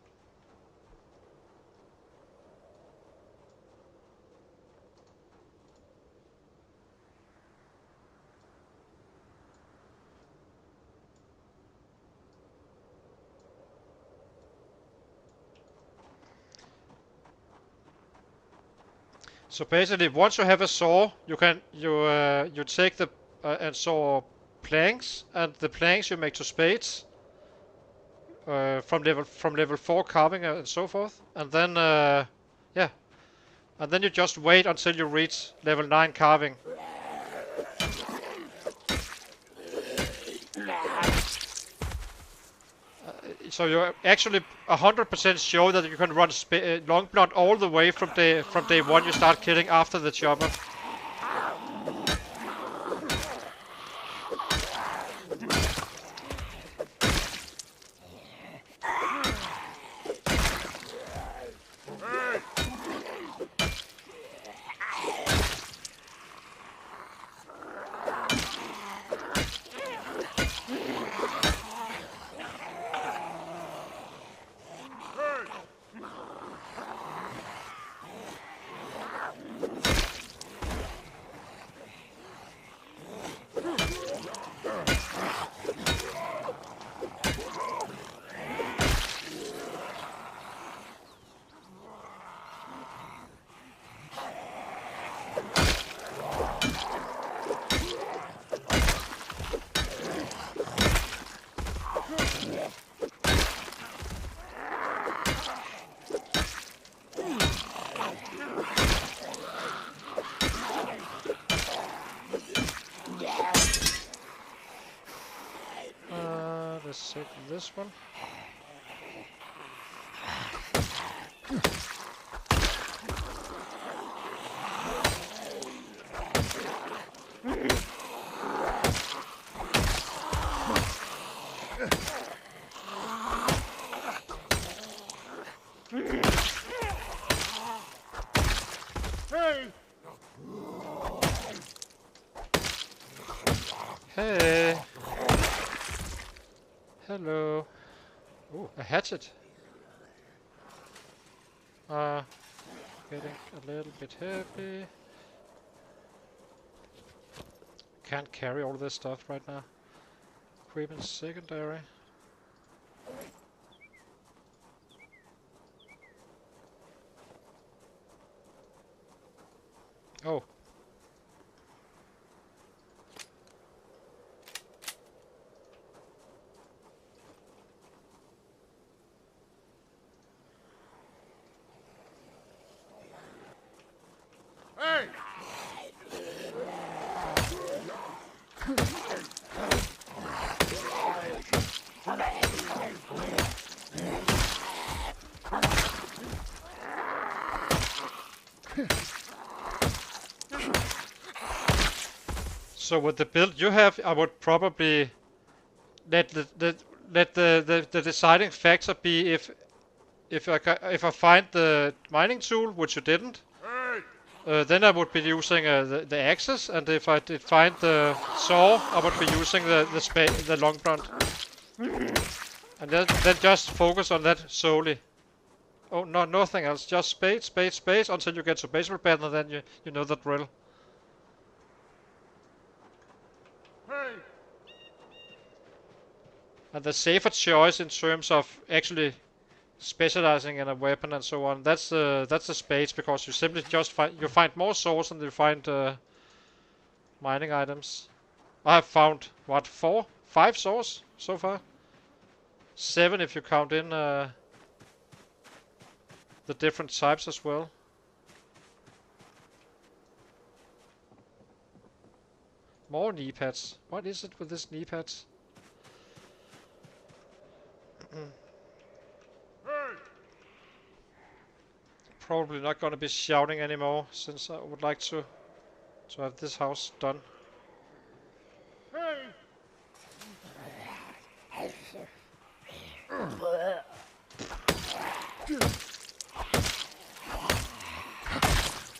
So basically, once you have a saw, you take the and saw planks, and the planks you make to spades from level 4 carving and so forth, and then yeah, and then you just wait until you reach level 9 carving. So you're actually 100% sure that you can run long blunt all the way from day 1 you start killing after the chopper. take this one. Hey! Hey! Hello. Ooh, a hatchet. Getting a little bit heavy. Can't carry all this stuff right now. Equipment secondary. Oh. Hey! So with the build you have, I would probably let the deciding factor be if I find the mining tool, which you didn't, Hey! then I would be using the axes, and if I did find the saw, I would be using the long blunt, and then just focus on that solely. Oh no, nothing else. Just spade, spade, spade until you get to baseball bat, and then you know the drill. Hey! And the safer choice in terms of actually specializing in a weapon and so on, that's the spades, because you simply just find more saws and you find mining items. I have found what, 5 saws so far. 7 if you count in the different types as well. More knee pads. What is it with this knee pads? Hey! Probably not gonna be shouting anymore, since I would like to have this house done. Hey!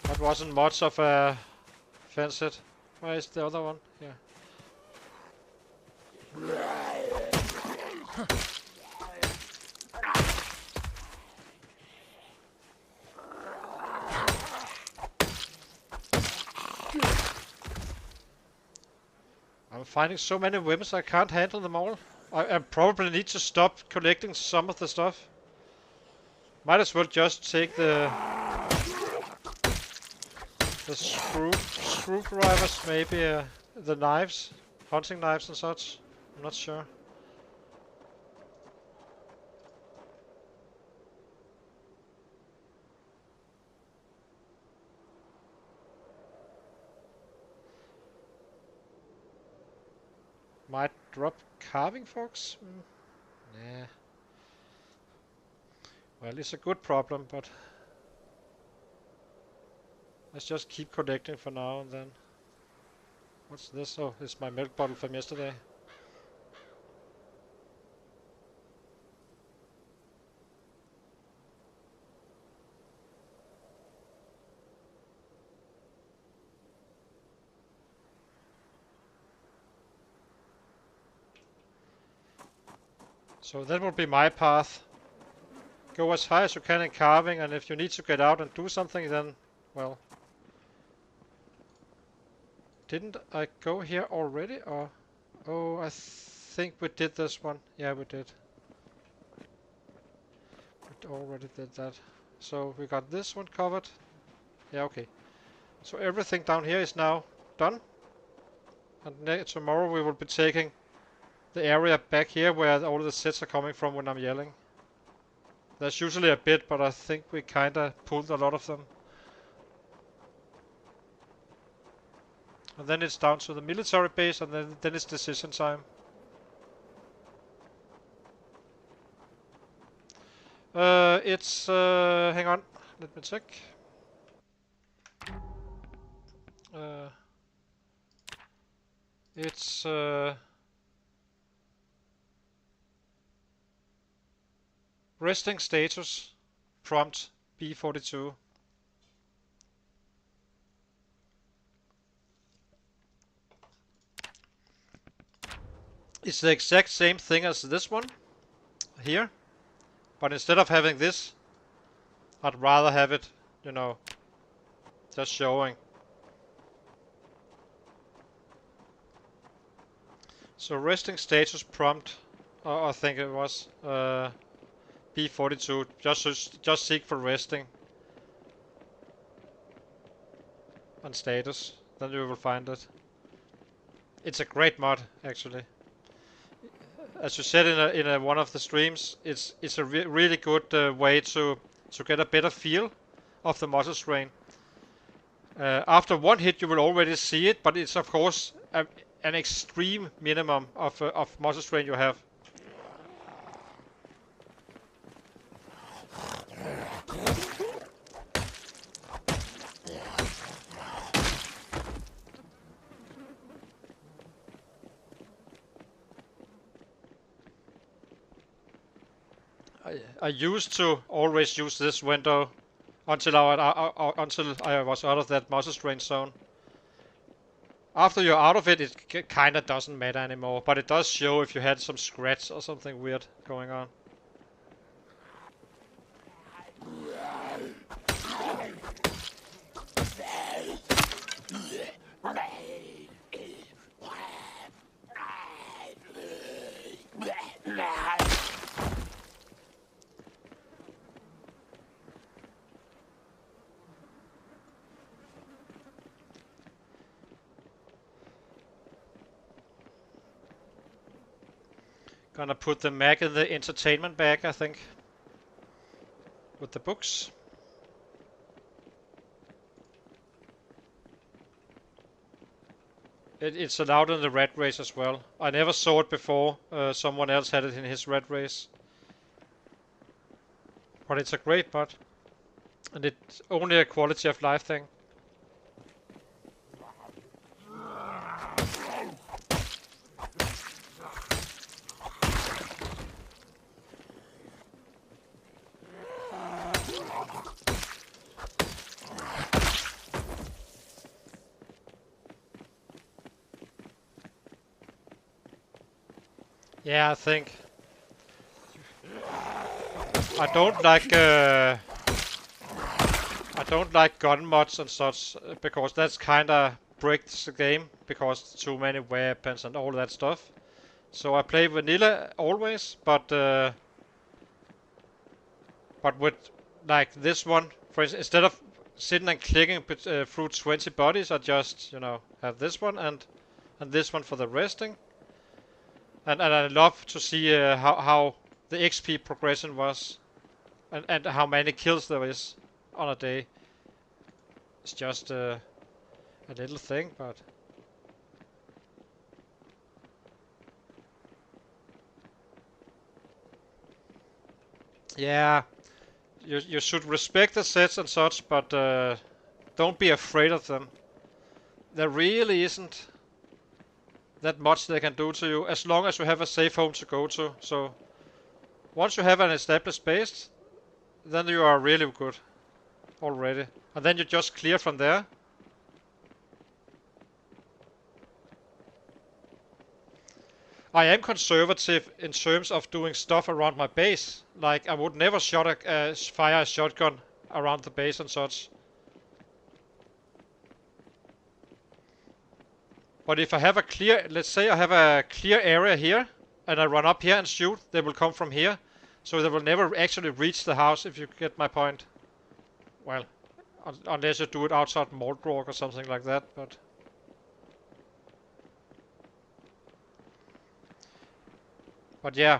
That wasn't much of a fence hit. Where is the other one? Yeah. I'm finding so many weapons I can't handle them all. I probably need to stop collecting some of the stuff. Might as well just take the screwdrivers, maybe the knives, hunting knives and such. I'm not sure. Might drop carving forks? Nah. Well, it's a good problem, but let's just keep collecting for now and then. What's this? Oh, it's my milk bottle from yesterday. So that would be my path. Go as high as you can in carving, and if you need to get out and do something, then, well. Didn't I go here already, or? Oh, I think we did this one. Yeah, we did. We already did that. So we got this one covered. Yeah, okay. So everything down here is now done. And tomorrow we will be taking the area back here where all the sets are coming from when I'm yelling. There's usually a bit, but I think we kinda pulled a lot of them. And then it's down to the military base, and then it's decision time. it's hang on, let me check. It's resting status prompt B42. It's the exact same thing as this one here, but instead of having this, I'd rather have it, you know, just showing. So resting status prompt, I think it was B42. Just seek for resting and status, then you will find it. It's a great mod, actually. As you said in one of the streams, it's a really good way to get a better feel of the muscle strain. After one hit, you will already see it, but it's of course an extreme minimum of muscle strain you have. I used to always use this window until I was out of that muscle strain zone. After you're out of it, it kinda doesn't matter anymore, but it does show if you had some scratch or something weird going on. Gonna put the Mac in the entertainment bag, I think, with the books. It's allowed in the red race as well. I never saw it before. Someone else had it in his red race. But it's a great mod. And it's only a quality of life thing. Yeah, I think I don't like gun mods and such because that's kinda breaks the game because too many weapons and all that stuff. So I play vanilla always, but with like this one, for instance, instead of sitting and clicking through 20 bodies, I just have this one and this one for the resting. And I love to see how the XP progression was, and how many kills there is on a day. It's just a little thing, but yeah, you should respect the sets and such, but don't be afraid of them. There really isn't that much they can do to you as long as you have a safe home to go to. So once you have an established base, then you are really good already, and then you just clear from there. I am conservative in terms of doing stuff around my base. Like I would never fire a shotgun around the base and such. But if I have a clear, let's say I have a clear area here, and I run up here and shoot, they will come from here. So they will never actually reach the house, if you get my point. Well, unless you do it outside Muldraugh or something like that, but... But yeah.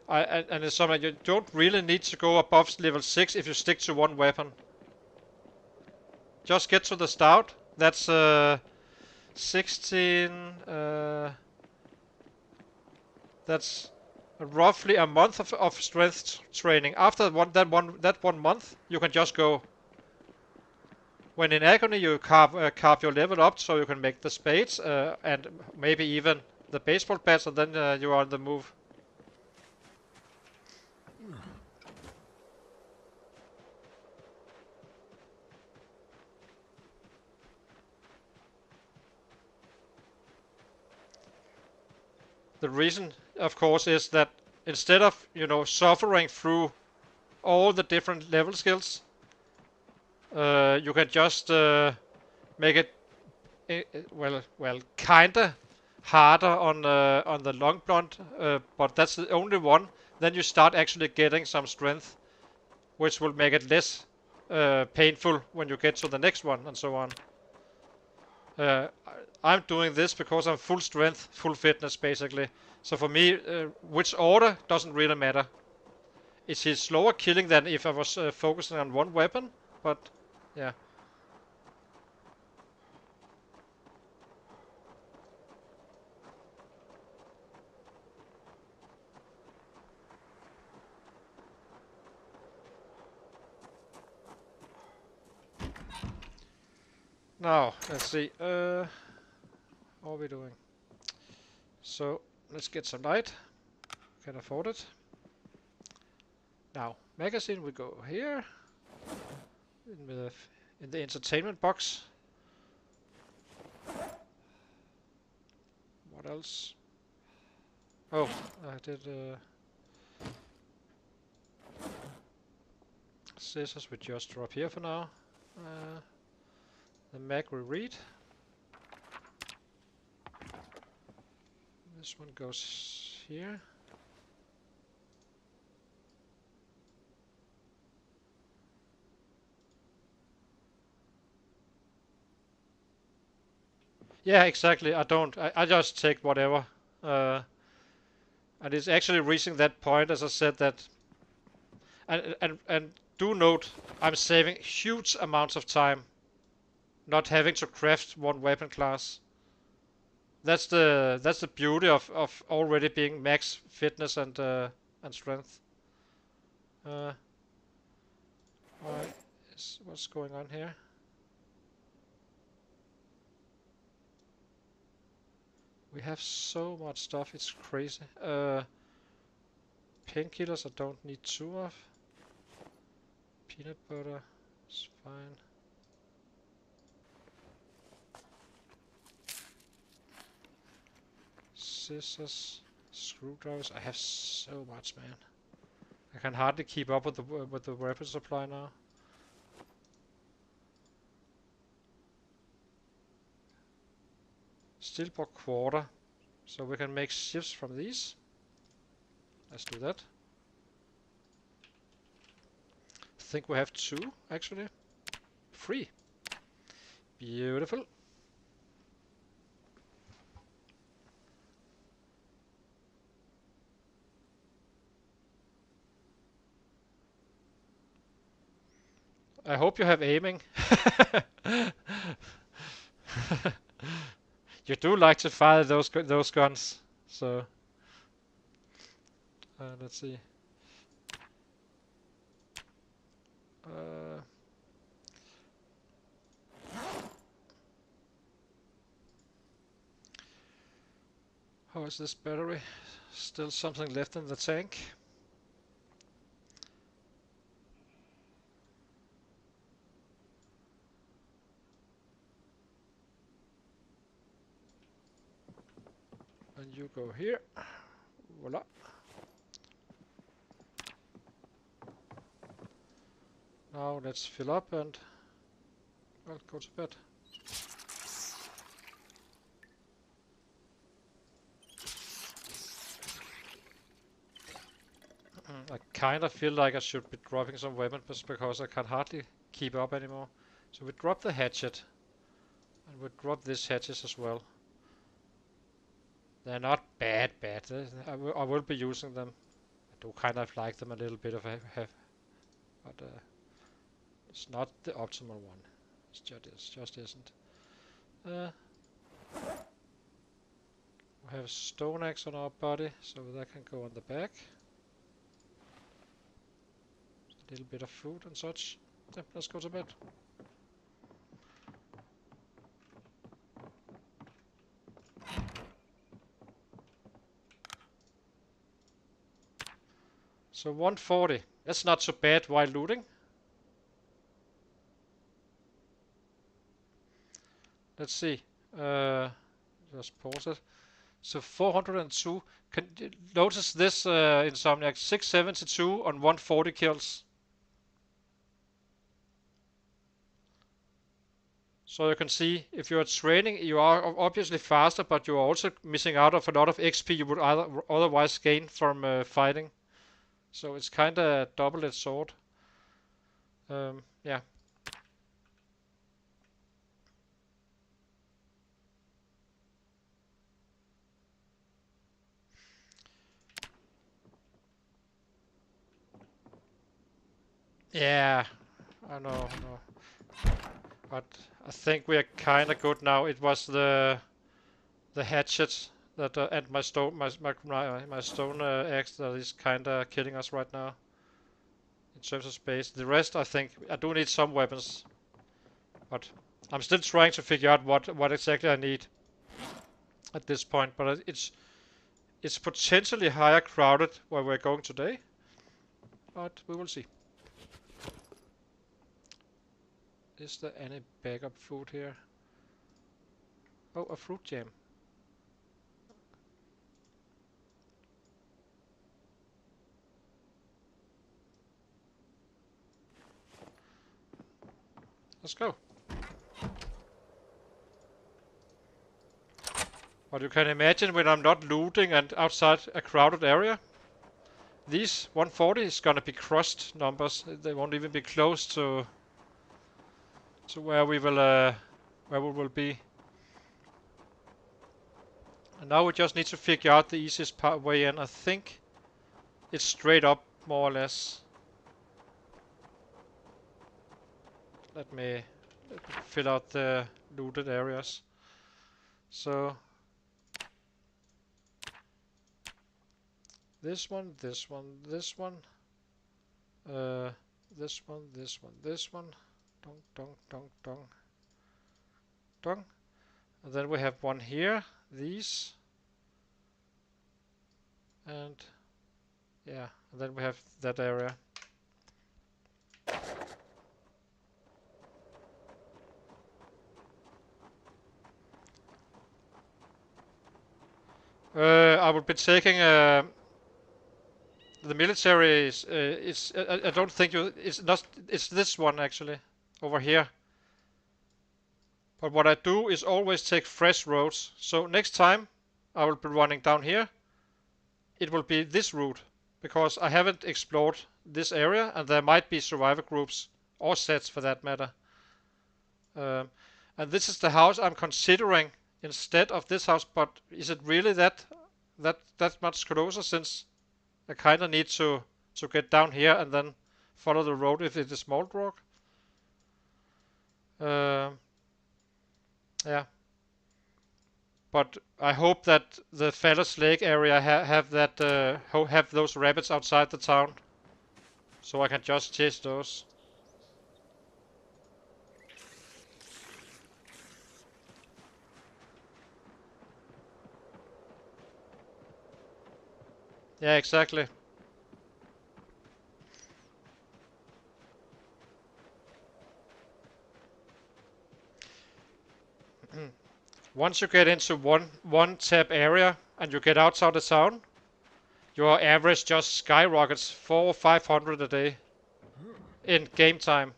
And it's something, you don't really need to go above level 6 if you stick to one weapon. Just get to the stout. That's 16... that's roughly a month of strength training. After that one month, you can just go. When in agony, you carve your level up so you can make the spades and maybe even the baseball bats, and then you are on the move. The reason, of course, is that instead of suffering through all the different level skills, you can just make it kinda harder on the long blunt, but that's the only one. Then you start actually getting some strength, which will make it less painful when you get to the next one, and so on. I'm doing this because I'm full strength, full fitness, basically. So for me, which order doesn't really matter. It's slower killing than if I was focusing on one weapon, but yeah. Now, let's see. How are we doing? So, let's get some light. Can afford it. Now, magazine, we go here. In the entertainment box. What else? Oh, I did scissors we just drop here for now. The mag we read. This one goes here. Yeah, exactly. I don't. I just take whatever. And it's actually reaching that point, as I said, that. And do note, I'm saving huge amounts of time. Not having to craft one weapon class. That's the beauty of already being max fitness and strength. What's going on here? We have so much stuff, it's crazy. Painkillers I don't need 2 of. Peanut butter is fine. Scissors, screwdrivers. I have so much, man. I can hardly keep up with the weapon supply now. Steelbook quarter, so we can make shifts from these. Let's do that. I think we have 2 actually. 3. Beautiful. I hope you have aiming. You do like to fire those guns, so let's see. How is this battery? Still something left in the tank. And you go here. Voila. Now let's fill up and well, go to bed. I kind of feel like I should be dropping some weapons because I can hardly keep up anymore. So we drop the hatchet. And we drop this hatchet as well. They're not bad. I will be using them. I do kind of like them a little bit of but it's not the optimal one. It just isn't. We have stone axe on our body, so that can go on the back. A little bit of food and such. Yeah, let's go to bed. So 140. That's not so bad while looting. Let's see. Just pause it. So 402. Can you notice this, Insomniac? 672 on 140 kills. So you can see if you are training, you are obviously faster, but you are also missing out of a lot of XP you would otherwise gain from fighting. So it's kind of a double-edged sword. Yeah. Yeah, I know. But I think we are kind of good now. It was the hatchet that and my stone axe that is kind of killing us right now in terms of space. The rest, I think, I do need some weapons, but I'm still trying to figure out what exactly I need at this point. But it's potentially higher crowded where we're going today, but we will see. Is there any backup food here? Oh, a fruit jam. Let's go. But you can imagine when I'm not looting and outside a crowded area, these 140 is gonna be crushed numbers. They won't even be close to where we will be. And now we just need to figure out the easiest way in. I think it's straight up, more or less. Let me fill out the looted areas. So this one, this one, this one, this one, this one, this one, dong, dong, dong, dong, dong. And then we have one here, these, and yeah, and then we have that area. I will be taking the military is I don't think it's this one actually over here. But what I do is always take fresh roads. So next time I will be running down here, it will be this route because I haven't explored this area and there might be survivor groups or sets for that matter. And this is the house I'm considering instead of this house, but is it really that much closer since I kind of need to get down here and then follow the road if it is Muldraugh? Yeah. But I hope that the Fallos Lake area have those rabbits outside the town, so I can just chase those. Yeah, exactly. Once you get into one tab area and you get outside the town, your average just skyrockets 400 or 500 a day in game time.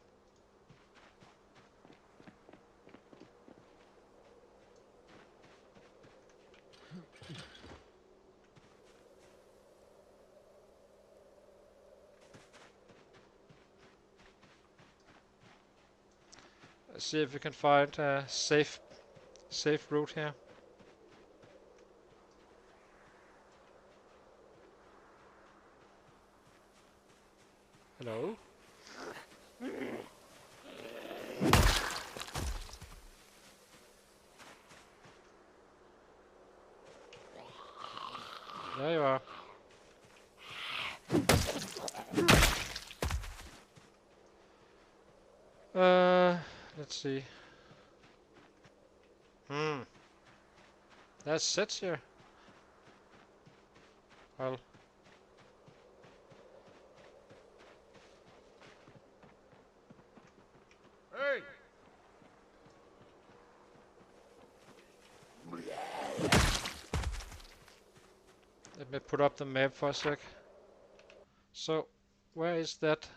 Let's see if we can find a safe route here. Hello? There you are. Let's see. There's sets here. Well. Hey! Let me put up the map for a sec. So, where is that?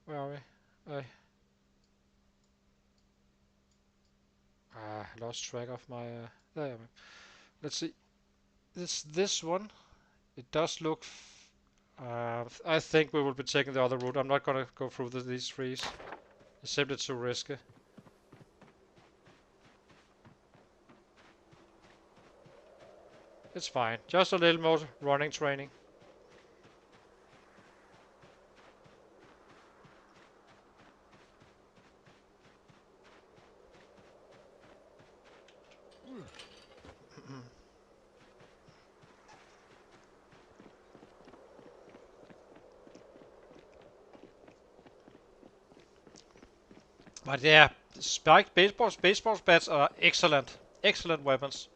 Where are we? Lost track of my. There. Let's see. This one. It does look. I think we will be taking the other route. I'm not gonna go through these trees. It's simply too risky. It's fine. Just a little more running training. But yeah, spiked baseball bats are excellent. Excellent weapons.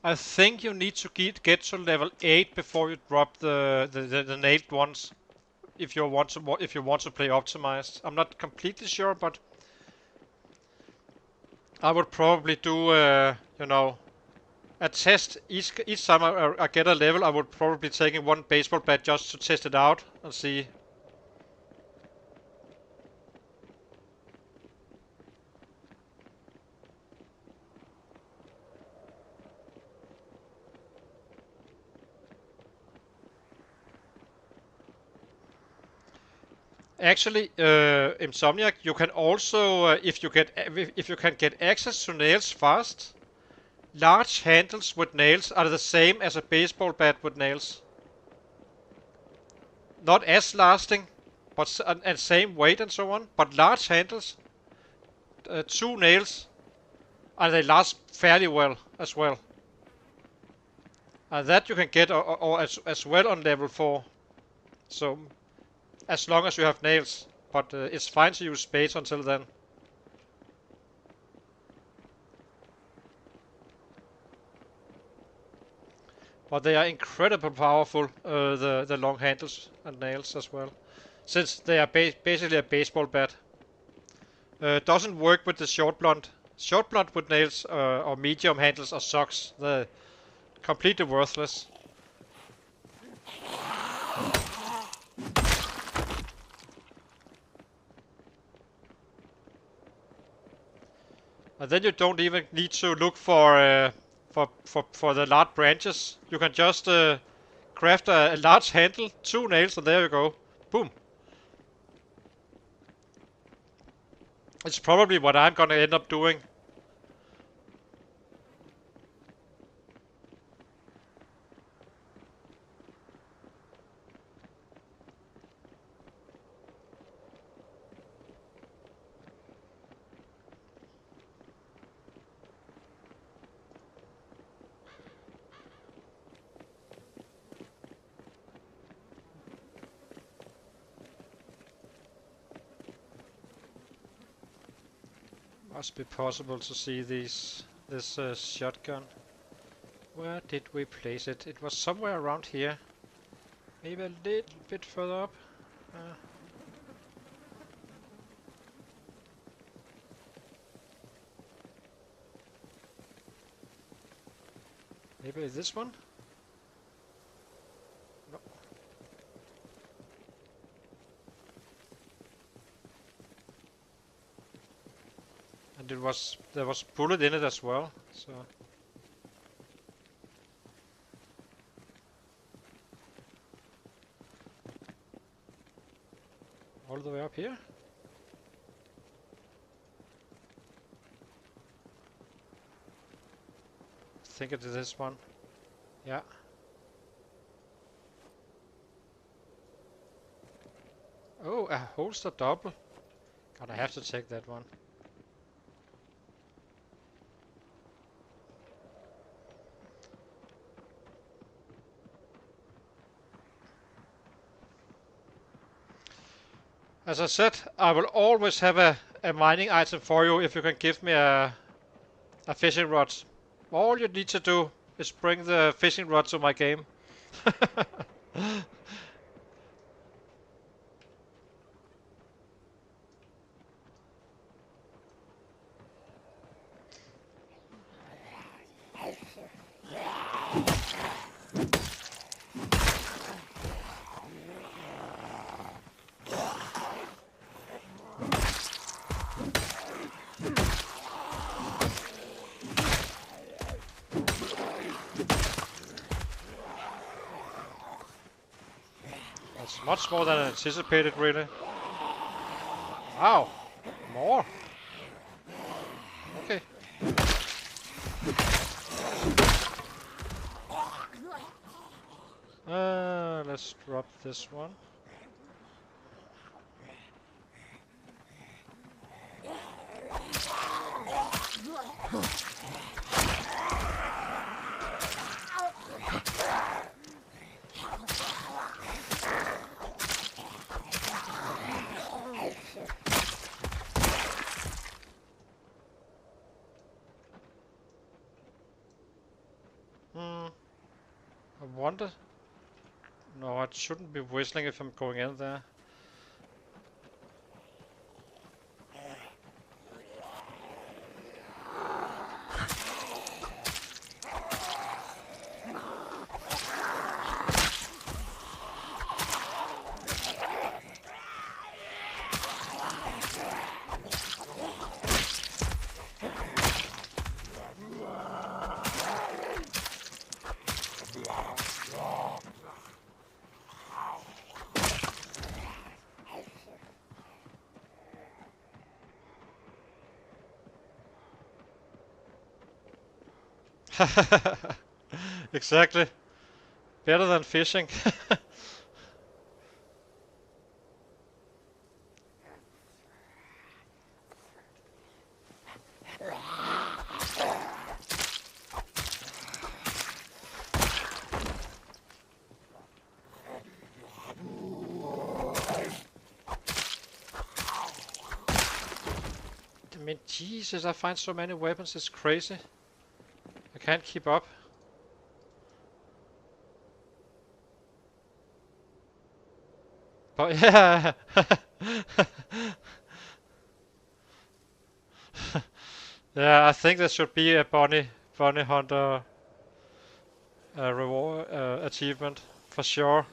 I think you need to get to level 8 before you drop the nailed ones. If you want to play optimized. I'm not completely sure, but I would probably do you know, a test each time I get a level. I would probably be taking one baseball bat just to test it out and see. Actually, Insomniac, you can also, if you can get access to nails fast, large handles with nails are the same as a baseball bat with nails. Not as lasting, but and same weight and so on. But large handles, 2 nails, and they last fairly well as well. And that you can get or as well on level 4. So as long as you have nails, but it's fine to use spades until then. But they are incredibly powerful, the long handles and nails as well, since they are basically a baseball bat. Doesn't work with the short blunt. Short blunt with nails or medium handles or socks. They're completely worthless. And then you don't even need to look for the large branches. You can just craft a large handle, 2 nails, and there you go. Boom. It's probably what I'm gonna end up doing. Must be possible to see this shotgun. Where did we place it? It was somewhere around here. Maybe a little bit further up. Maybe this one? No. And there was bullet in it as well, so. All the way up here? I think it is this one. Yeah. Oh, a holster double. God, I have to take that one. As I said, I will always have a mining item for you if you can give me a fishing rod. All you need to do is bring the fishing rod to my game. That's much more than I anticipated, really. Wow, more. Okay. Let's drop this one. I wonder. No, I shouldn't be whistling if I'm going in there. Exactly. Better than fishing. I mean, Jesus, I find so many weapons, it's crazy. I can't keep up. But yeah. Yeah, I think there should be a bunny hunter reward achievement for sure.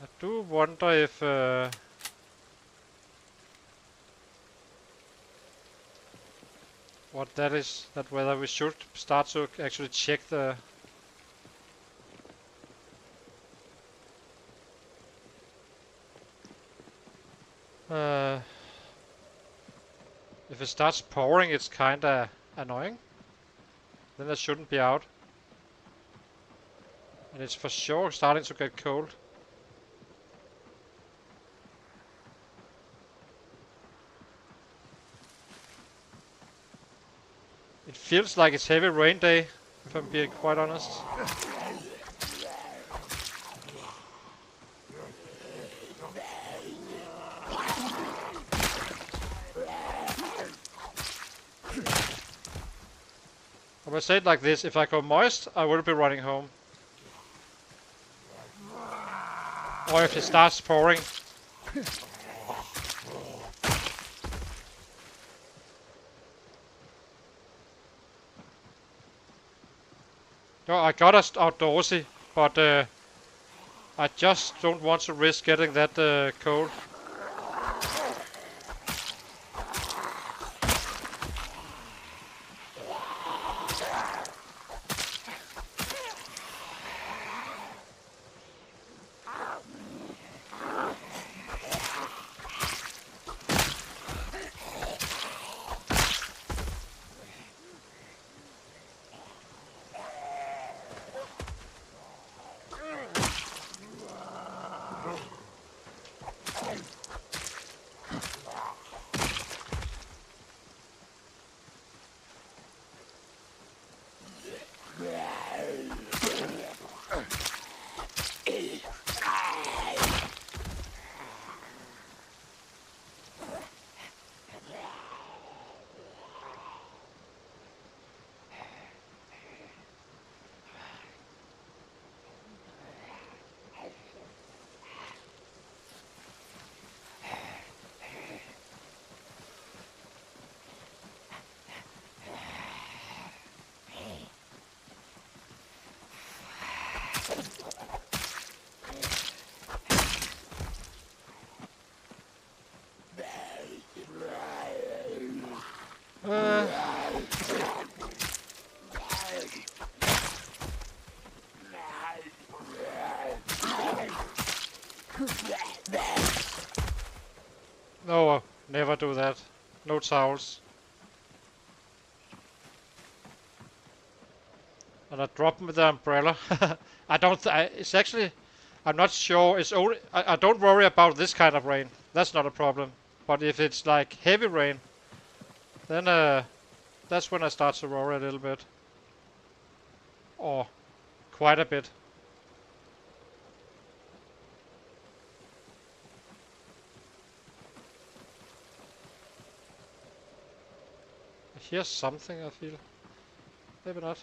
I do wonder if what that is, that whether we should start to actually check the if it starts pouring, it's kinda annoying. Then it shouldn't be out. And it's for sure starting to get cold. It feels like it's heavy rain day, if I'm being quite honest. I would say it like this, if I go moist, I will be running home. Or if it starts pouring. No, I got us outdoorsy, but I just don't want to risk getting that cold. No, never do that. No towels. And I drop with the umbrella. I don't. It's actually. I'm not sure. It's only. I don't worry about this kind of rain. That's not a problem. But if it's like heavy rain, then that's when I start to worry a little bit. Or quite a bit. I hear something. I feel. Maybe not.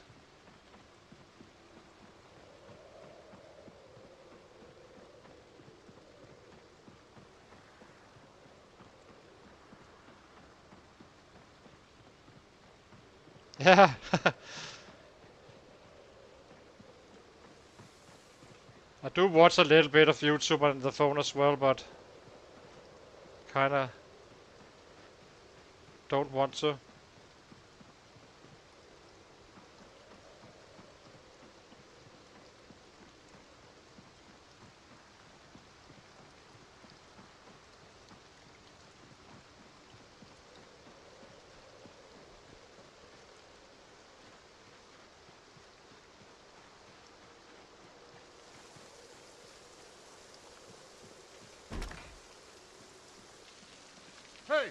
Yeah. I do watch a little bit of YouTube on the phone as well, but kinda don't want to. Hey!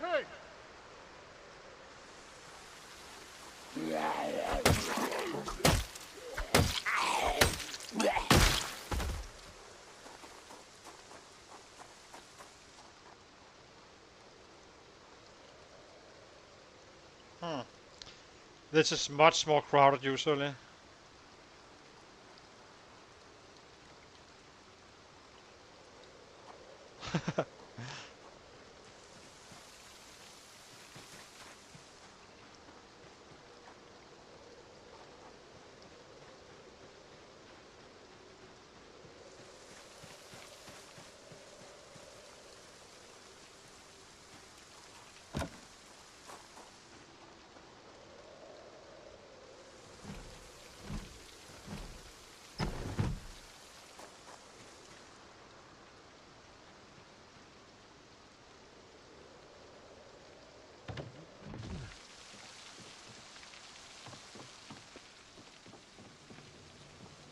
Hey! This is much more crowded usually.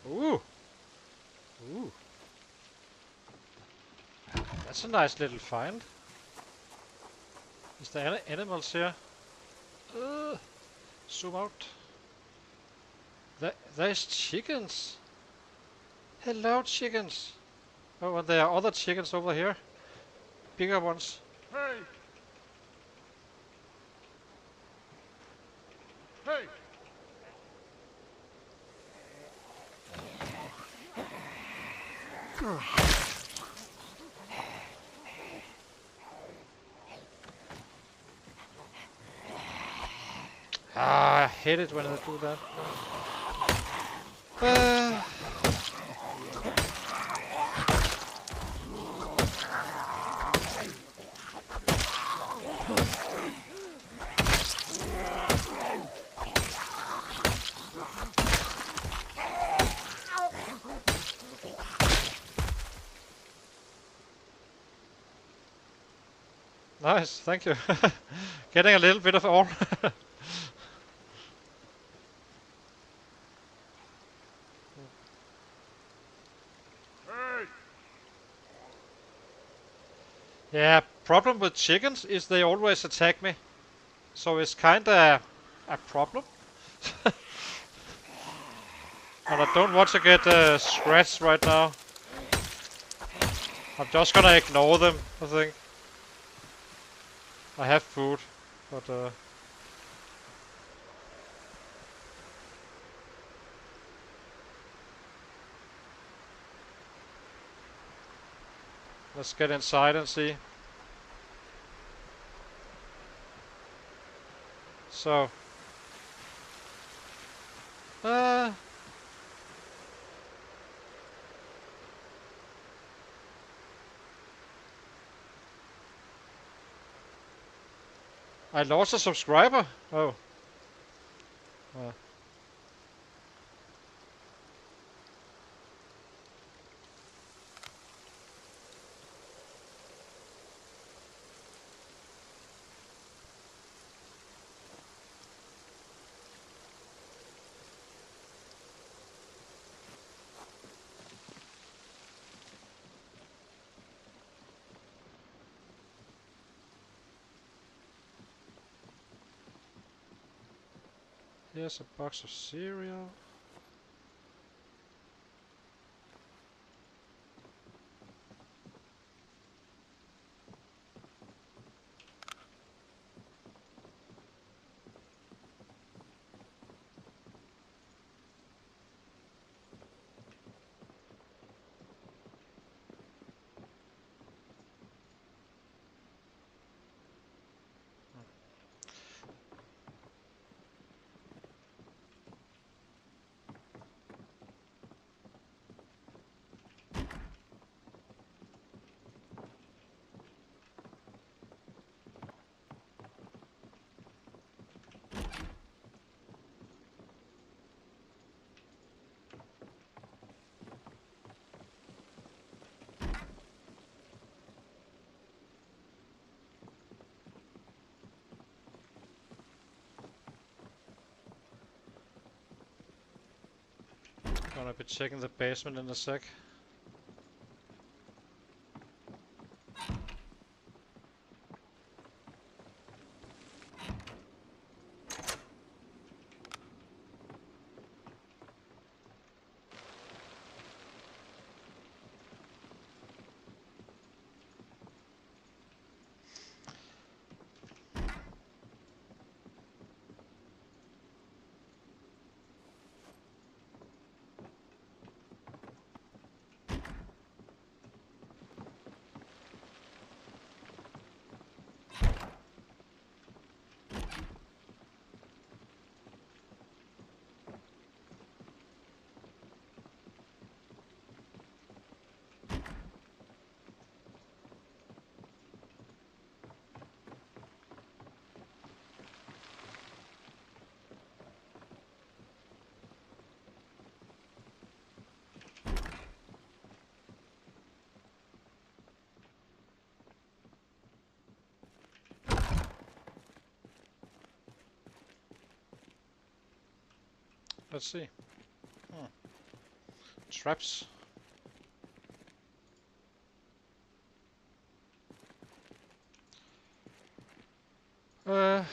Ooh. Ooh. That's a nice little find. Is there any animals here? Zoom out. There's chickens. Hello, chickens. Oh, and there are other chickens over here. Bigger ones. Hey! Hey! Ah, I hate it when they do that. Uh, Nice, thank you. Getting a little bit of ore. Hey! Yeah, problem with chickens is they always attack me. So it's kinda a problem. And I don't want to get scratched right now. I'm just gonna ignore them, I think. I have food, but let's get inside and see. So, uh, I lost a subscriber. Oh, uh, here's a box of cereal. Gonna be checking the basement in a sec. Let's see. Hmm. Traps. Uh,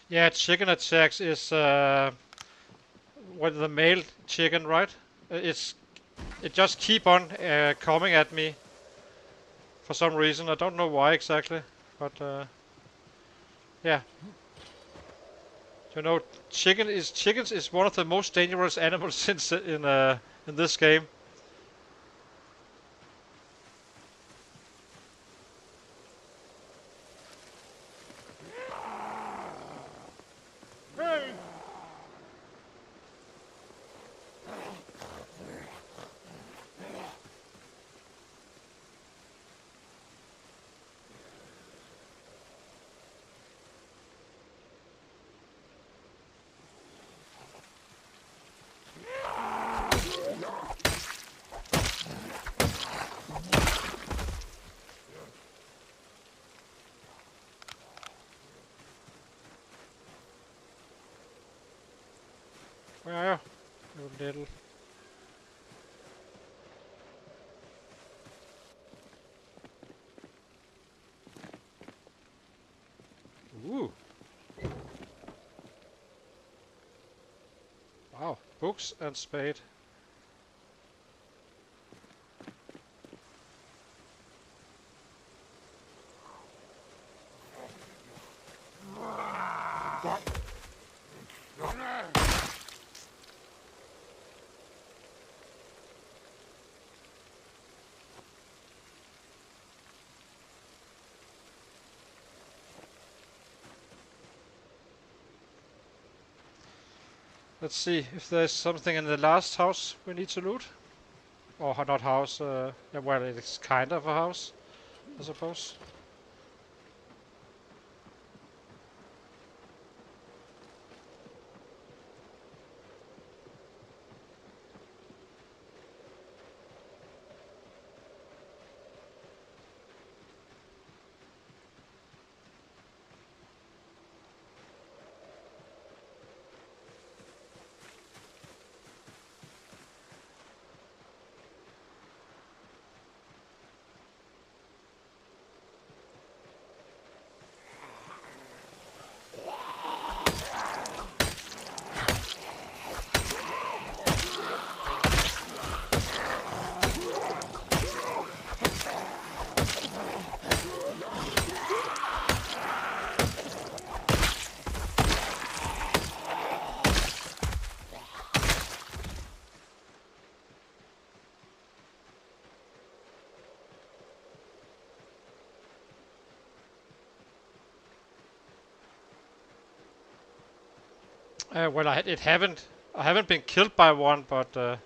yeah, chicken attacks is with the male chicken, right? It just keep on coming at me for some reason. I don't know why exactly, but yeah. You know, chickens is one of the most dangerous animals in this game. Hey! Where are you? You little... Ooh. Wow. Books and spade. Let's see if there's something in the last house we need to loot. Or not house, yeah, well, it's kind of a house, I suppose. Well, I haven't been killed by one, but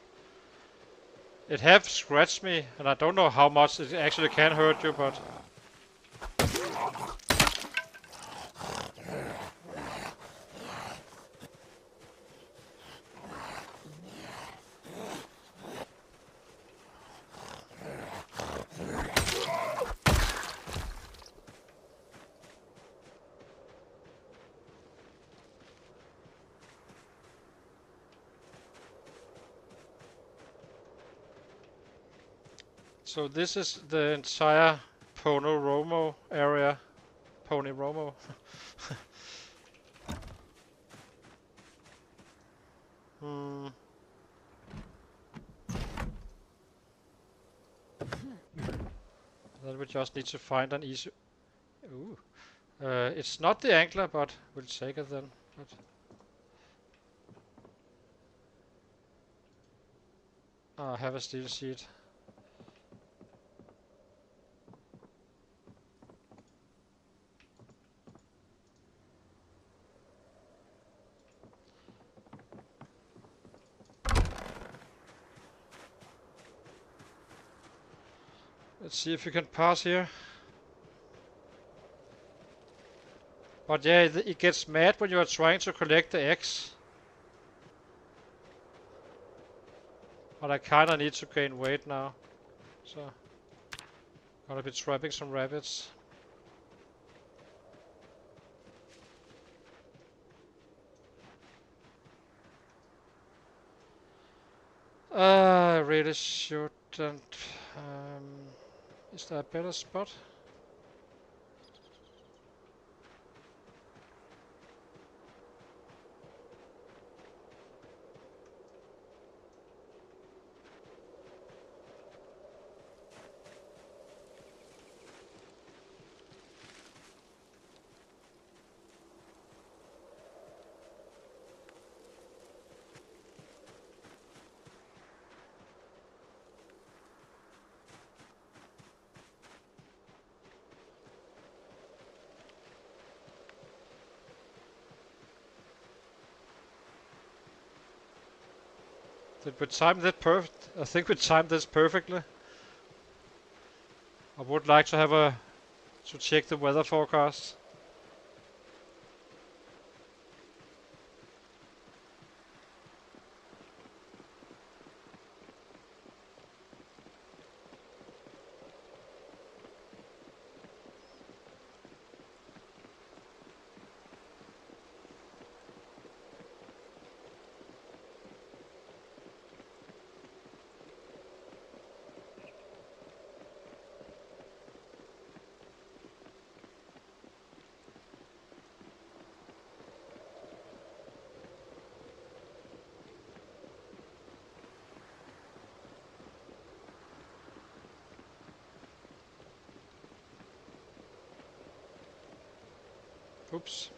it have scratched me, and I don't know how much it actually can hurt you, but... So this is the entire Pony Romo area. Pony Romo. Hmm. Then we just need to find an easy... Ooh. It's not the angler, but we'll take it then. But I have a steel sheet. Let's see if we can pass here. But yeah, it gets mad when you are trying to collect the eggs. But I kinda need to gain weight now. So, gonna be trapping some rabbits. I really shouldn't. Is there a better spot? Did we time that perfect? I think we timed this perfectly. I would like to have to check the weather forecast. Oops.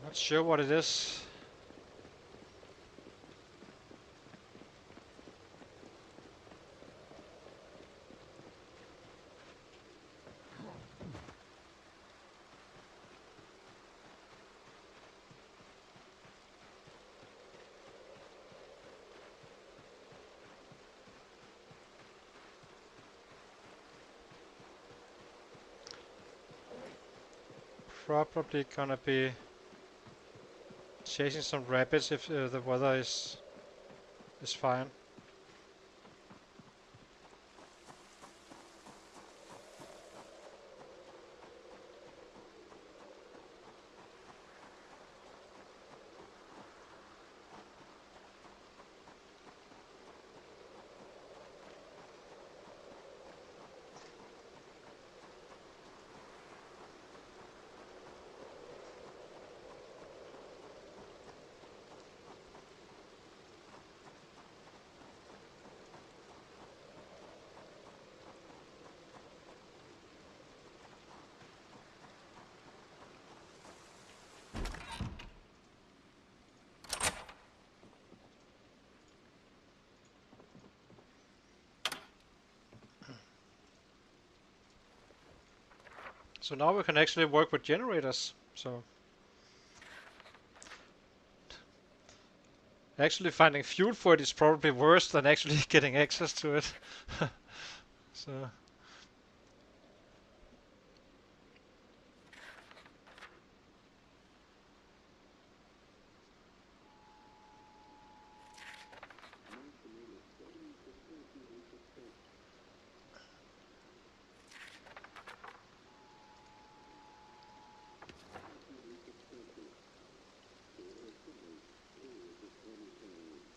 Not sure what it is. Probably gonna be chasing some rabbits if the weather is fine. So now we can actually work with generators. So actually finding fuel for it is probably worse than actually getting access to it. So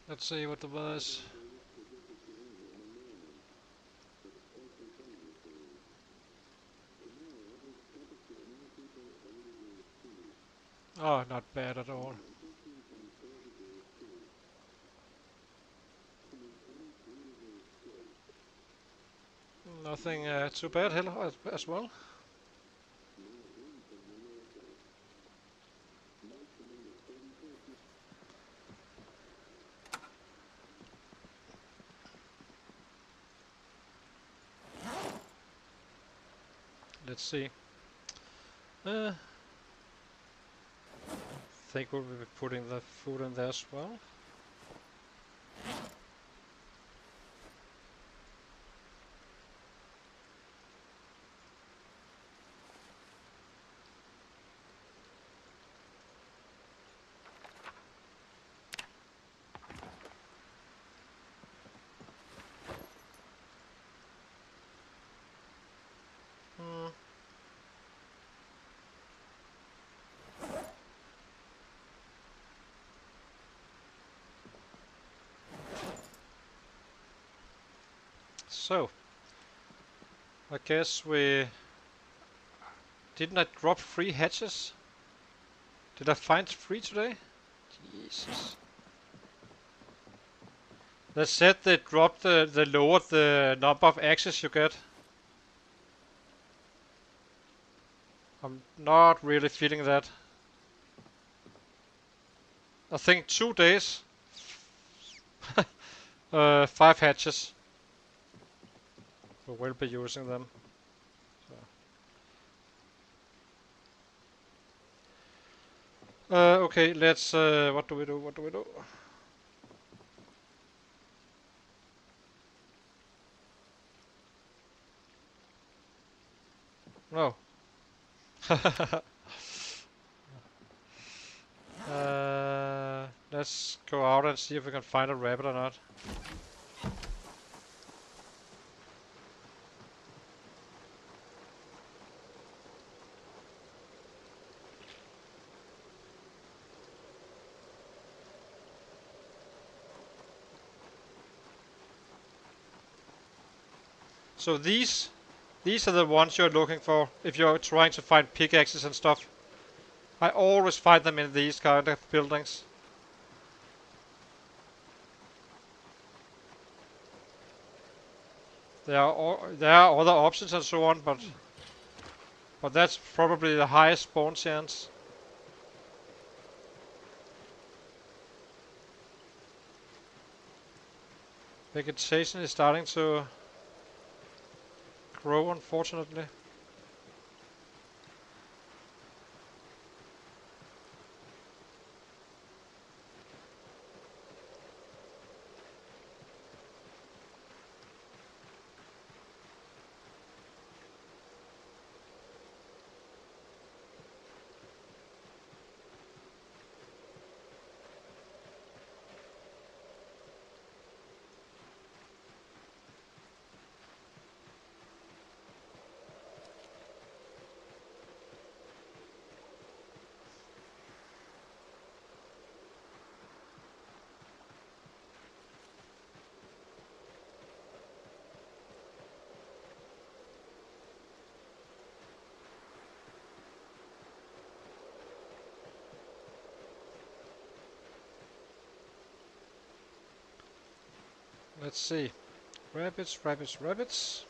let's see what the weather is. Oh, not bad at all. Nothing too bad as well. Let's see. I think we'll be putting the food in there as well. So, I guess we... Didn't I drop 3 hatches? Did I find 3 today? Jesus. They said they dropped they lowered the number of axes you get. I'm not really feeling that. I think 2 days. 5 hatches. We will be using them. Okay, let's... what do we do? What do we do? No. Let's go out and see if we can find a rabbit or not. So these are the ones you're looking for if you're trying to find pickaxes and stuff. I always find them in these kind of buildings. there are other options and so on, but that's probably the highest spawn chance. Vegetation is starting to grow, unfortunately. Let's see. Rabbits, rabbits, rabbits.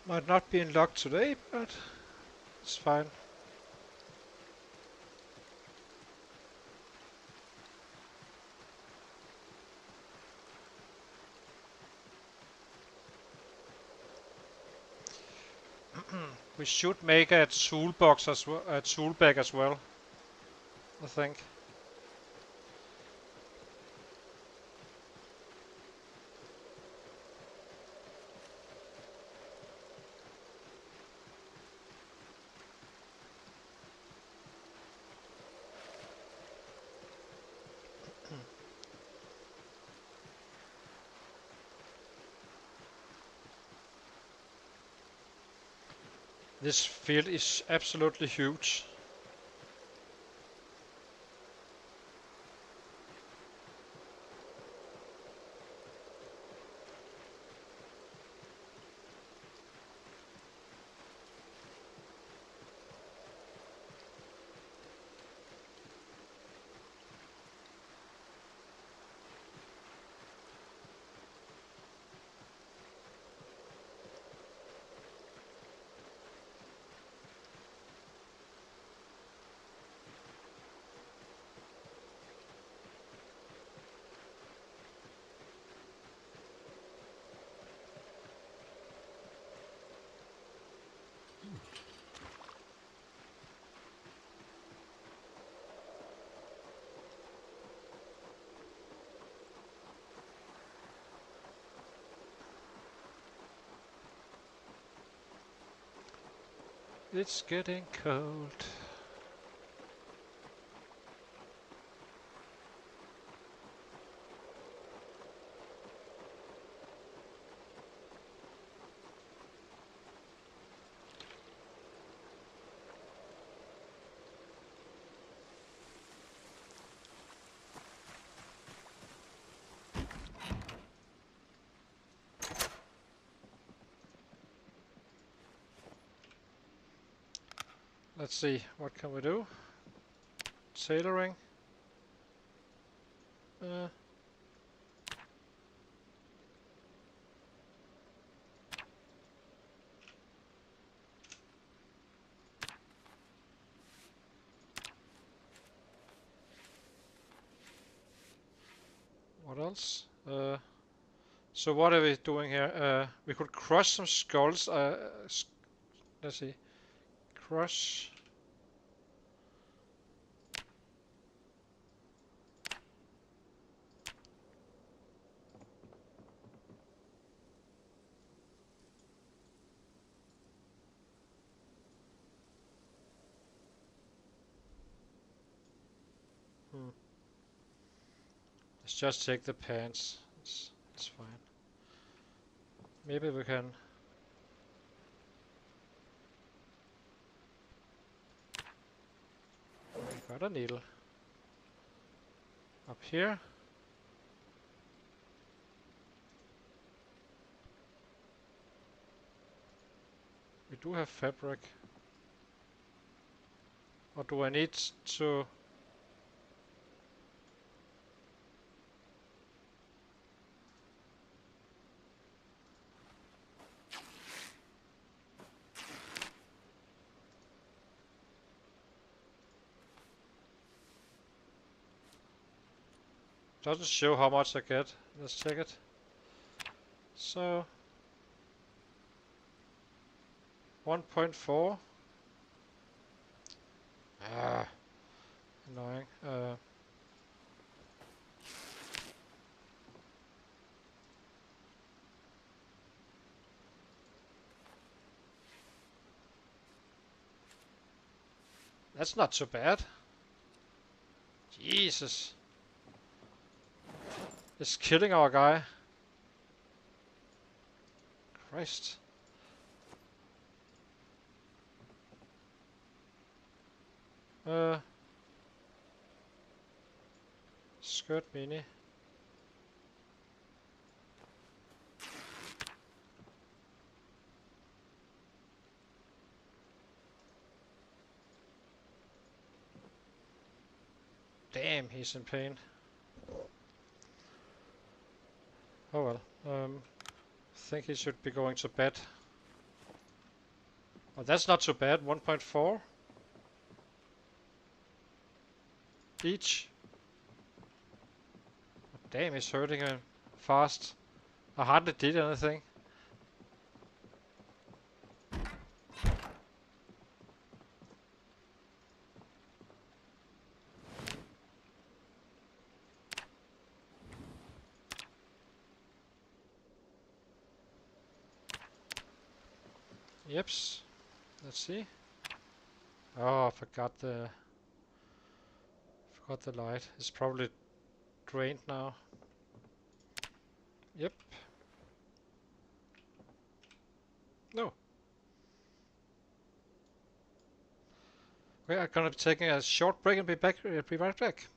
Might not be unlocked today, but it's fine. We should make a toolbox as well, a tool bag as well, I think. This field is absolutely huge. It's getting cold. Let's see, what can we do? Tailoring. What else? So what are we doing here? We could crush some skulls. Let's see. Crush. Let's just take the pants. It's fine. Maybe we can. Got a needle. Up here. We do have fabric. Or do I need to... Doesn't show how much I get. Let's check it. So 1.4. Ah, annoying. That's not so bad. Jesus. It's killing our guy. Christ. Skirt mini. Damn, he's in pain. Oh well. Think he should be going to bed. Oh, that's not too bad. 1.4 each. Oh, damn, he's hurting him fast. I hardly did anything. Yeps. Let's see. Oh, I forgot the light. It's probably drained now. Yep. No. We are gonna be taking a short break and be back. Be right back.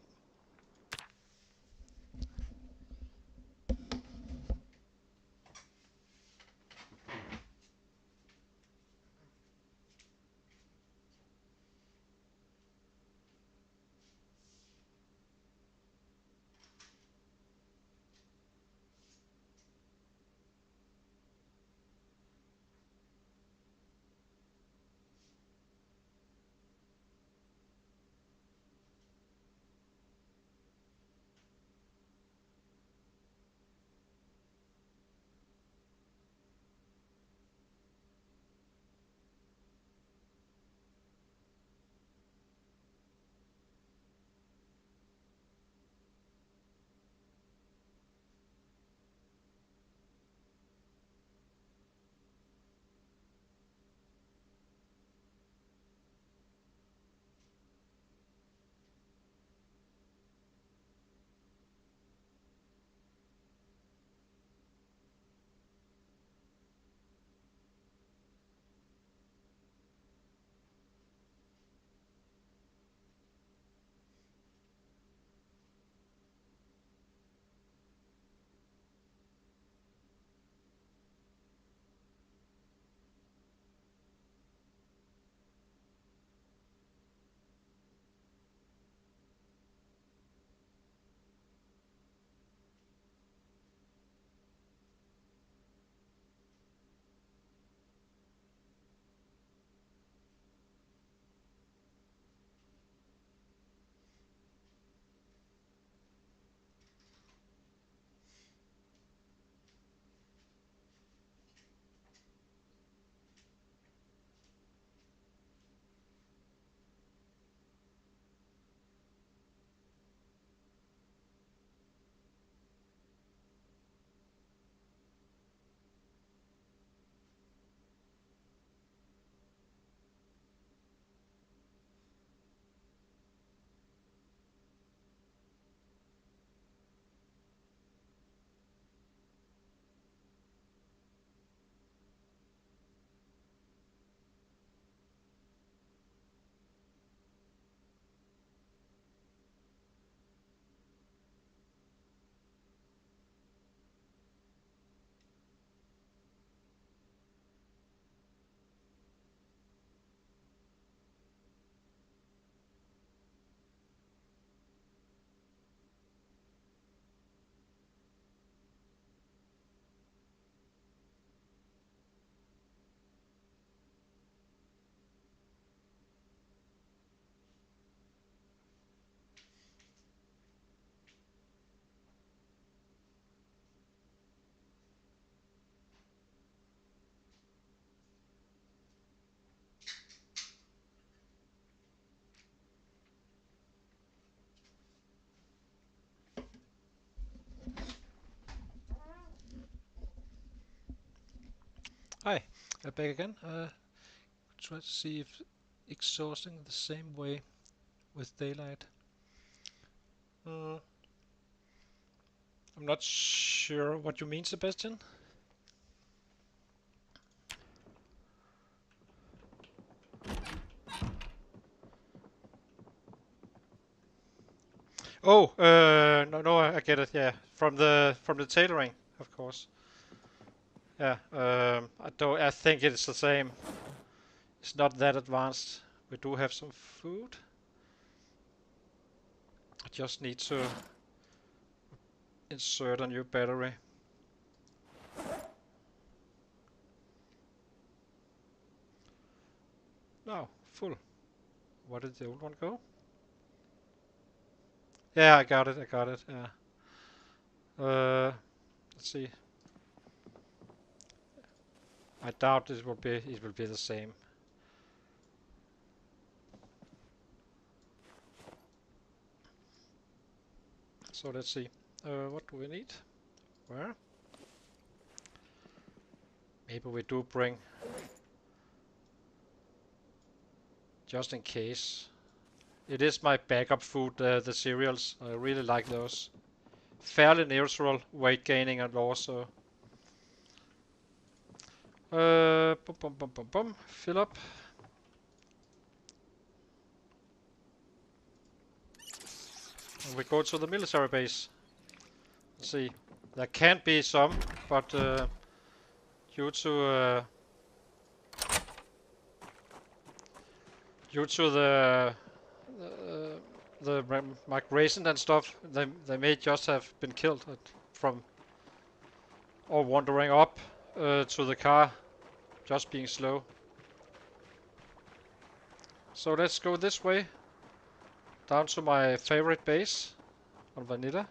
Hi, back again. Try to see if exhausting the same way with daylight. I'm not sure what you mean, Sebastian. Oh, no, I get it. Yeah, from the tailoring, of course. Yeah, I don't. I think it's the same. It's not that advanced. We do have some food. I just need to insert a new battery. No, full. Where did the old one go? Yeah, I got it. I got it. Yeah. Let's see. I doubt it will be the same. So let's see. What do we need? Where? Maybe we do bring, just in case. It is my backup food, the cereals. I really like those. Fairly neutral weight gaining and also. Bum, bum, bum, bum, bum. Fill up. And we go to the military base. Let's see. There can be some, but due to uh, due to the migration and stuff, they may just have been killed from or wandering up to the car, just being slow. So let's go this way, down to my favorite base on Vanilla.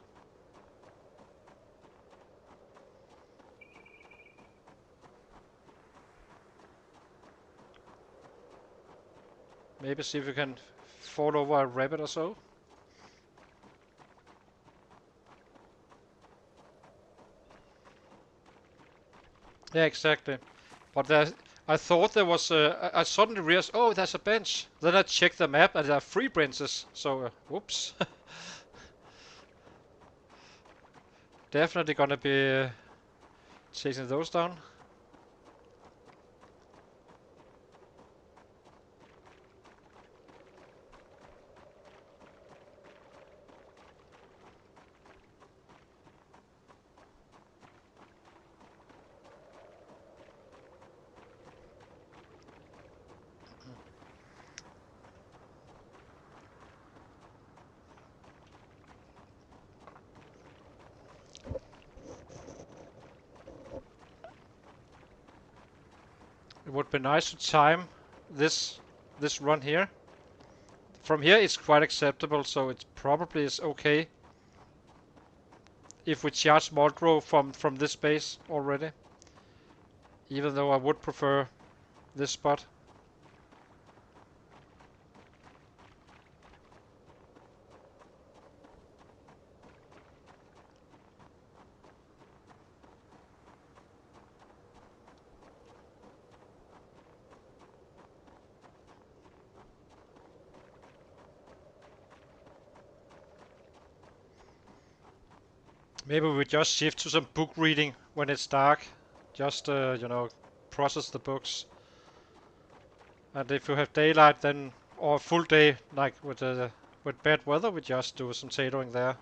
Maybe see if we can fall over a rabbit or so. Yeah, exactly. But I thought there was I suddenly realized, oh, there's a bench. Then I checked the map and there are 3 benches. So, whoops. Definitely gonna be chasing those down. It would be nice to time this run here. From here it's quite acceptable, so it probably is okay if we charge Muldraugh from this base already. Even though I would prefer this spot. Maybe we just shift to some book reading when it's dark. Just, process the books. And if you have daylight, then, or full day, like with bad weather, we just do some tailoring there.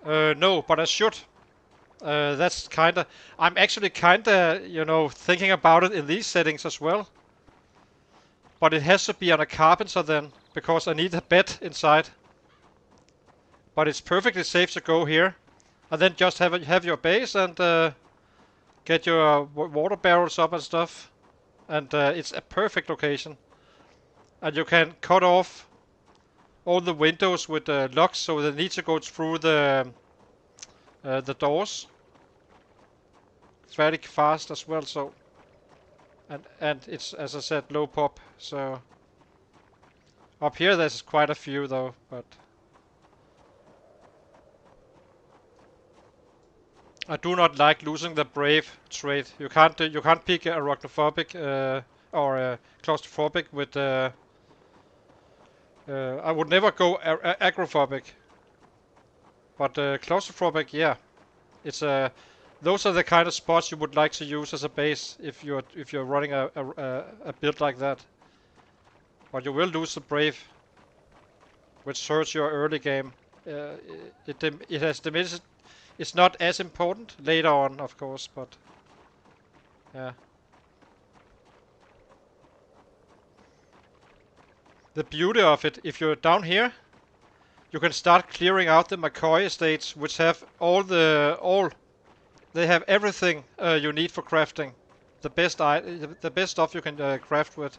No, but I should. That's kinda. I'm actually kinda, thinking about it in these settings as well. But it has to be on a carpenter then, because I need a bed inside. But it's perfectly safe to go here, and then just have your base and get your water barrels up and stuff. And it's a perfect location. And you can cut off all the windows with locks, so they need to go through the doors fairly fast as well. So and it's, as I said, low pop. So up here there's quite a few though, but I do not like losing the brave trait. You can't pick arachnophobic or claustrophobic with. I would never go agrophobic, but claustrophobic, yeah, it's those are the kind of spots you would like to use as a base if you're running a build like that. But you will lose the brave, which hurts your early game. It has diminished. It's not as important later on, of course, but yeah. The beauty of it, if you're down here, you can start clearing out the McCoy estates, which have they have everything you need for crafting. The best stuff you can craft with.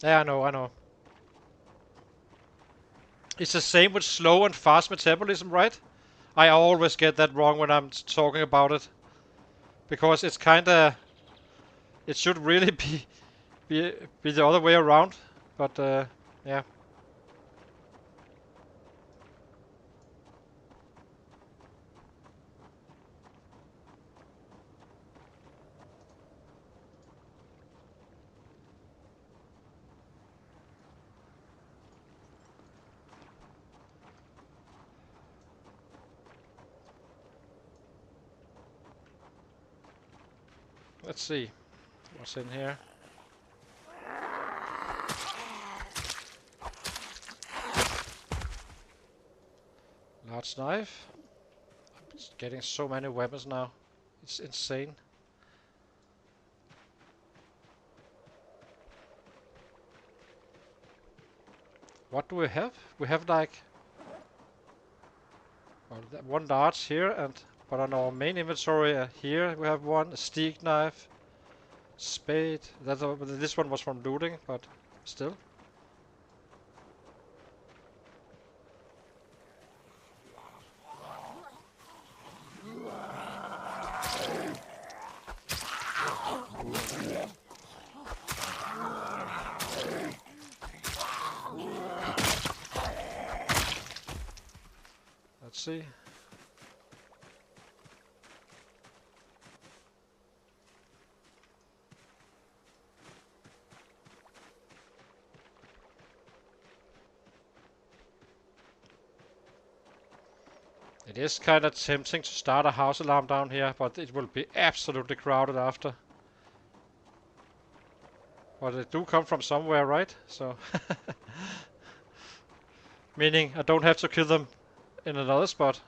Yeah, I know. It's the same with slow and fast metabolism, right? I always get that wrong when I'm talking about it. Because it's kinda... It should really be, be the other way around. But, yeah. Let's see what's in here. Large knife. I'm just getting so many weapons now. It's insane. What do we have? We have like one large here, but on our main inventory here we have one steak knife, spade. This one was from looting, but still. Let's see. It is kind of tempting to start a house alarm down here, but it will be absolutely crowded after. But they do come from somewhere, right? So, meaning I don't have to kill them in another spot.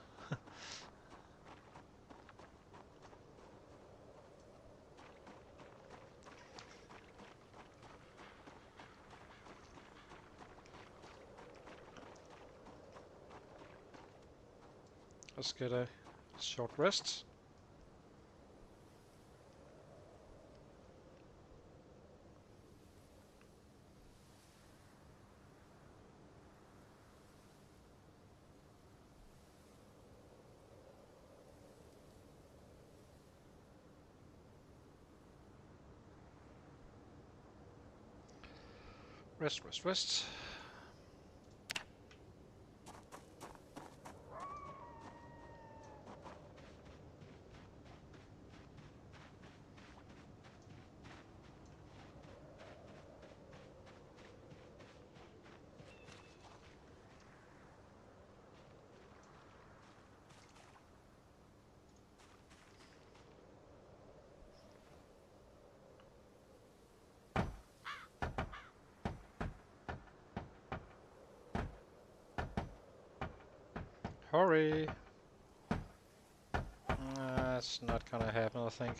Let's get a short rest. Rest. Hurry! It's not gonna happen, I think.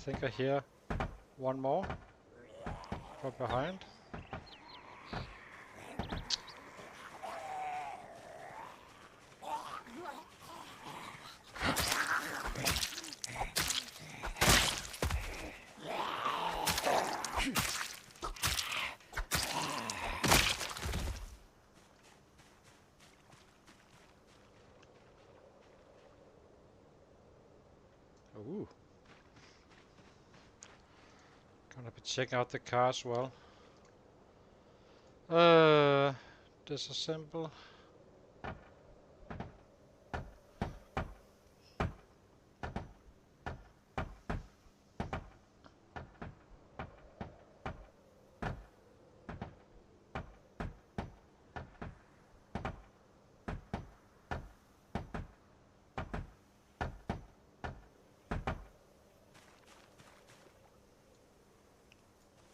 think I hear one more from behind. Ooh. Gonna be checking out the car as well. Disassemble.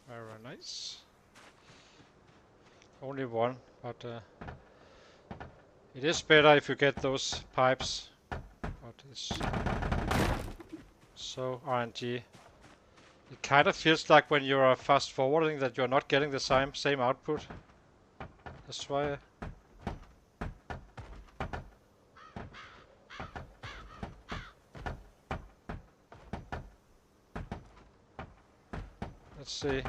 Very nice. Only one, but it is better if you get those pipes. But it's so RNG. It kind of feels like when you're fast forwarding that you're not getting the same output. That's why. Let's see.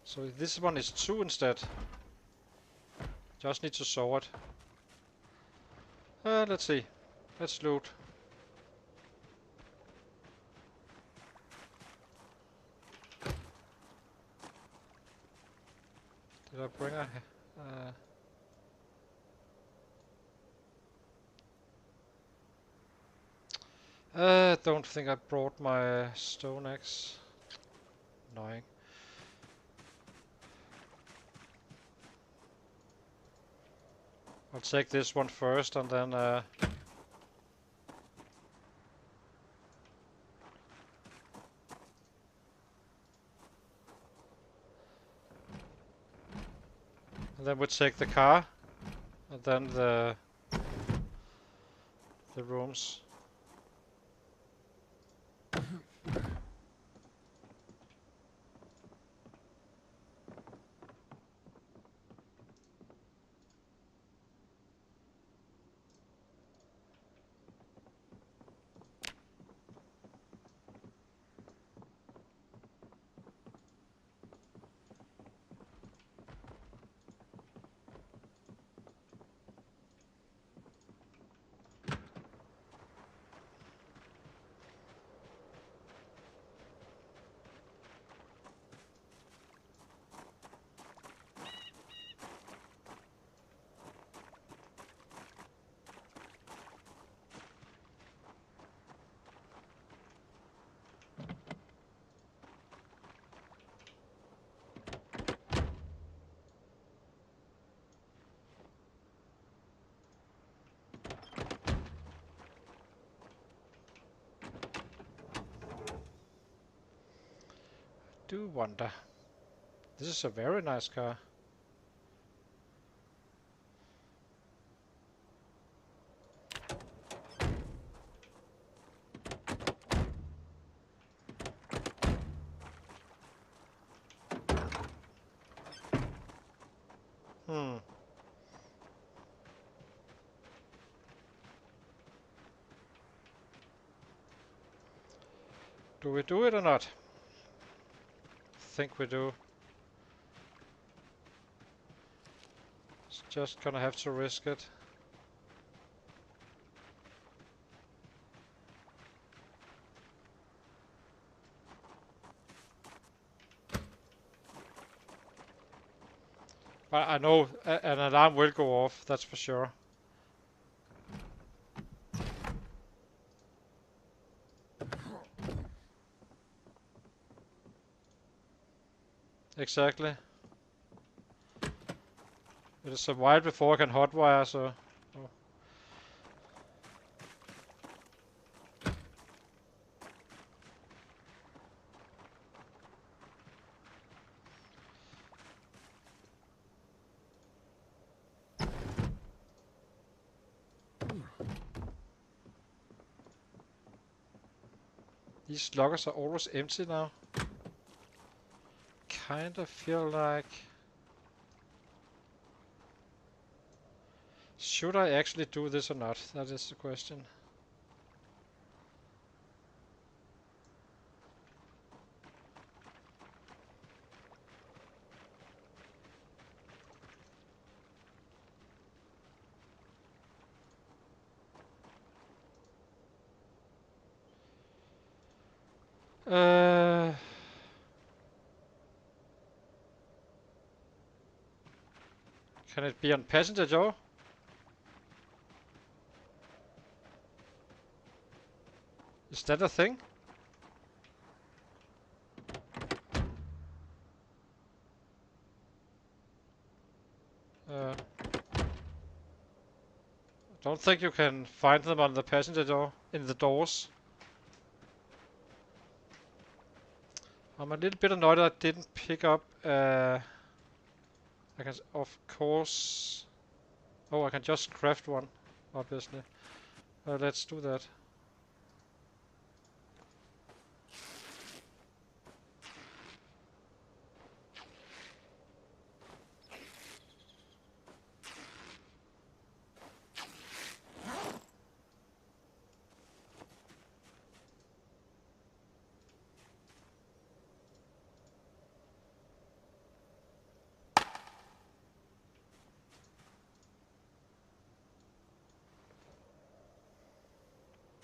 So this one is 2 instead. Just need to saw it. Let's see. Let's loot. Did I bring a... don't think I brought my stone axe. Annoying. I'll take this one first and then we'll take the car and then the rooms. Do wonder. This is a very nice car. Do we do it or not? Think we do. It's just gonna have to risk it. But I know an alarm will go off, that's for sure. Exactly. It is a while before I can hotwire, so... Oh. These lockers are always empty now. Kind of feel like... Should I actually do this or not? That is the question. Can it be on passenger door? Is that a thing? Don't think you can find them on the passenger door, in the doors. I'm a little bit annoyed I didn't pick up, I can, of course... Oh, I can just craft one, obviously. Let's do that.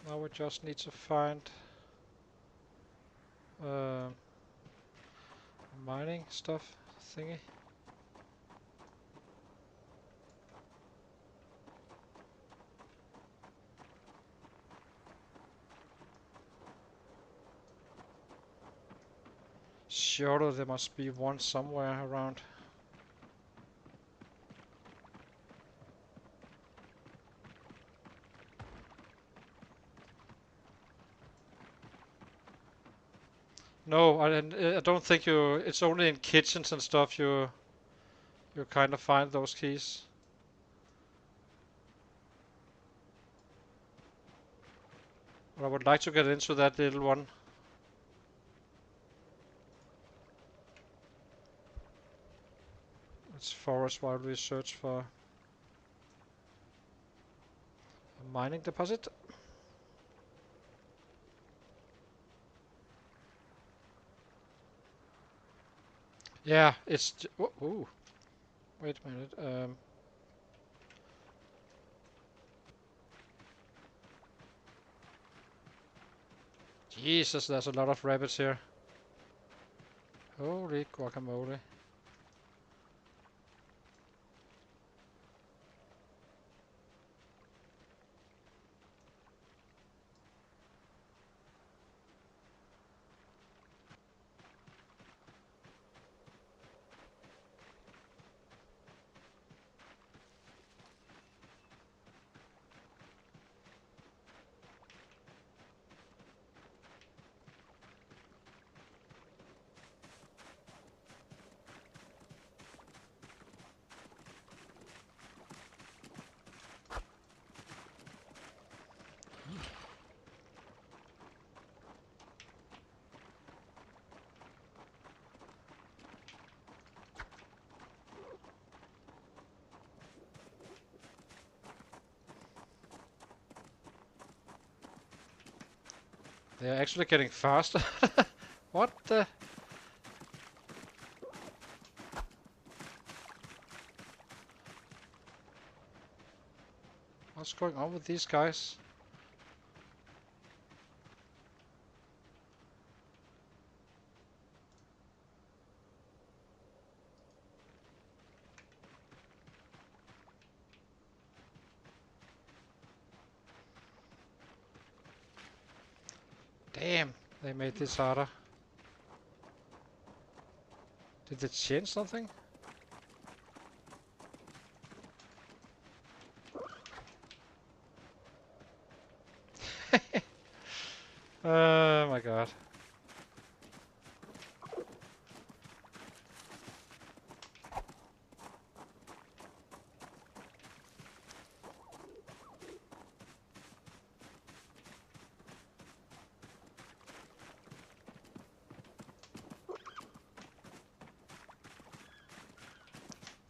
Now we just need to find mining stuff thingy. Surely there must be one somewhere around. No, I don't think you. It's only in kitchens and stuff you kind of find those keys. But I would like to get into that little one. Let's forest while we search for a mining deposit. Yeah, it's. Ooh, wait a minute. Jesus, there's a lot of rabbits here. Holy guacamole. They're actually getting faster. What the? What's going on with these guys? Damn, they made this harder. Did they change something? Oh my god.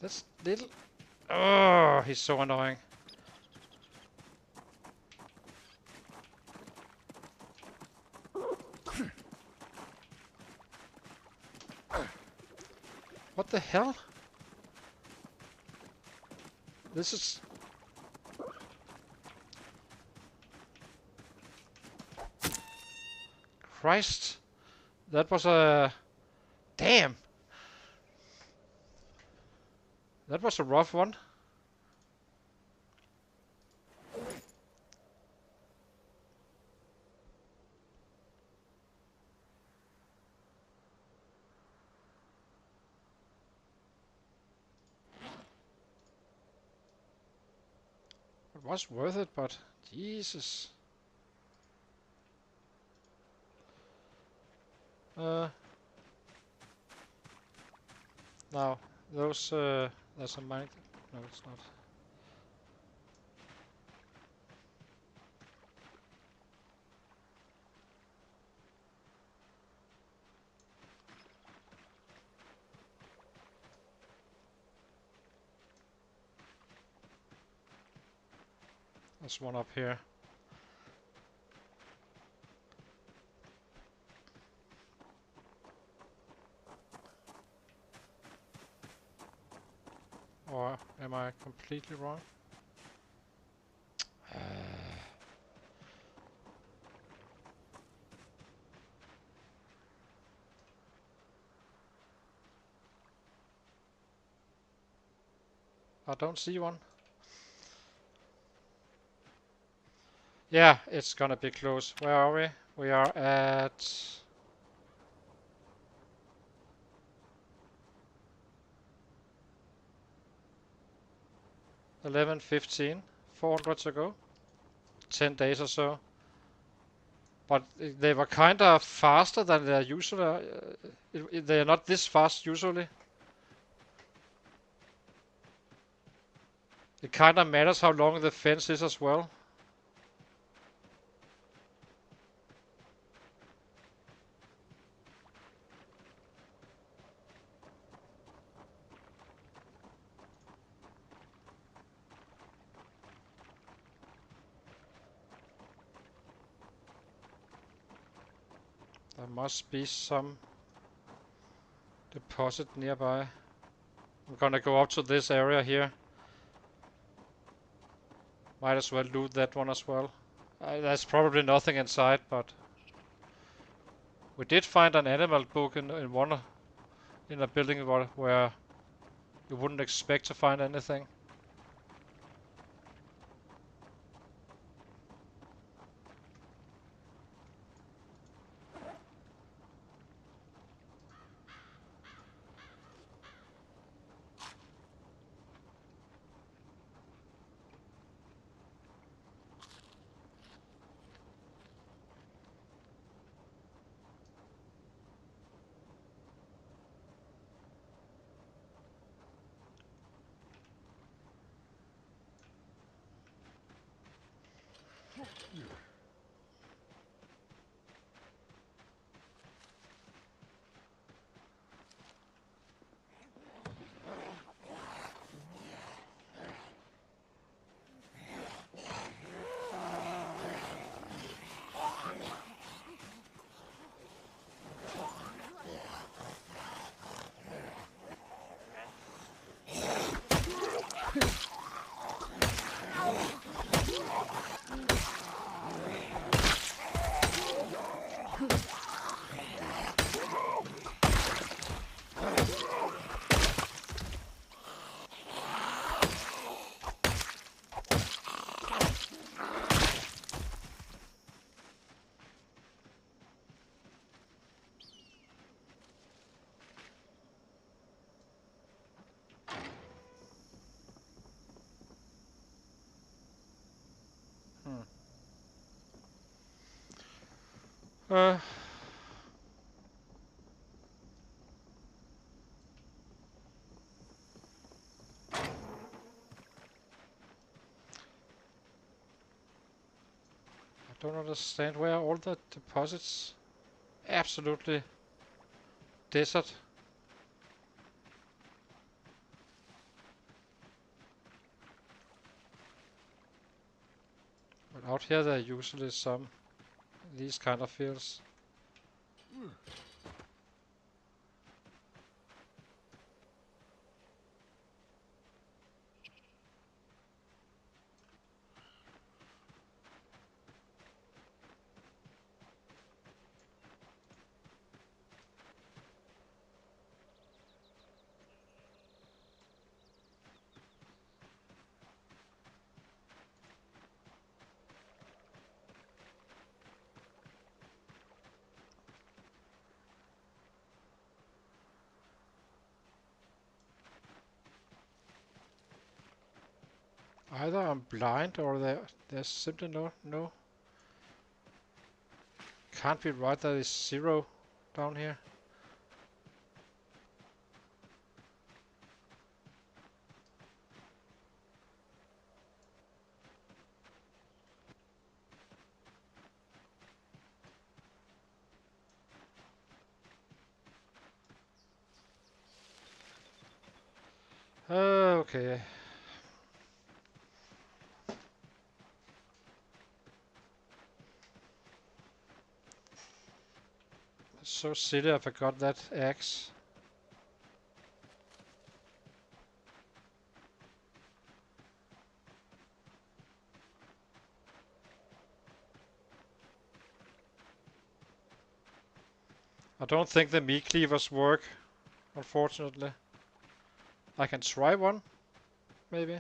This little... Oh, he's so annoying. What the hell? This is... Christ. That was a... Damn! That was a rough one. It was worth it, but... Jesus. Now, those... There's a mine... No, it's not. There's one up here. Or am I completely wrong? I don't see one. Yeah, it's gonna be close. Where are we? We are at... 11:15. 400 to go. 10 days or so. But they were kind of faster than they're usually. They're not this fast usually. It kind of matters how long the fence is as well. There must be some deposit nearby. I'm gonna go up to this area here. Might as well loot that one as well. There's probably nothing inside, but we did find an animal book in a building where you wouldn't expect to find anything. I don't understand where all the deposits. Absolutely desert. Out here there are usually some these kind of fields. Either I'm blind or there's simply no. Can't be right, there is 0 down here. Okay. So silly I forgot that axe. I don't think the meat cleavers work, unfortunately. I can try one, maybe.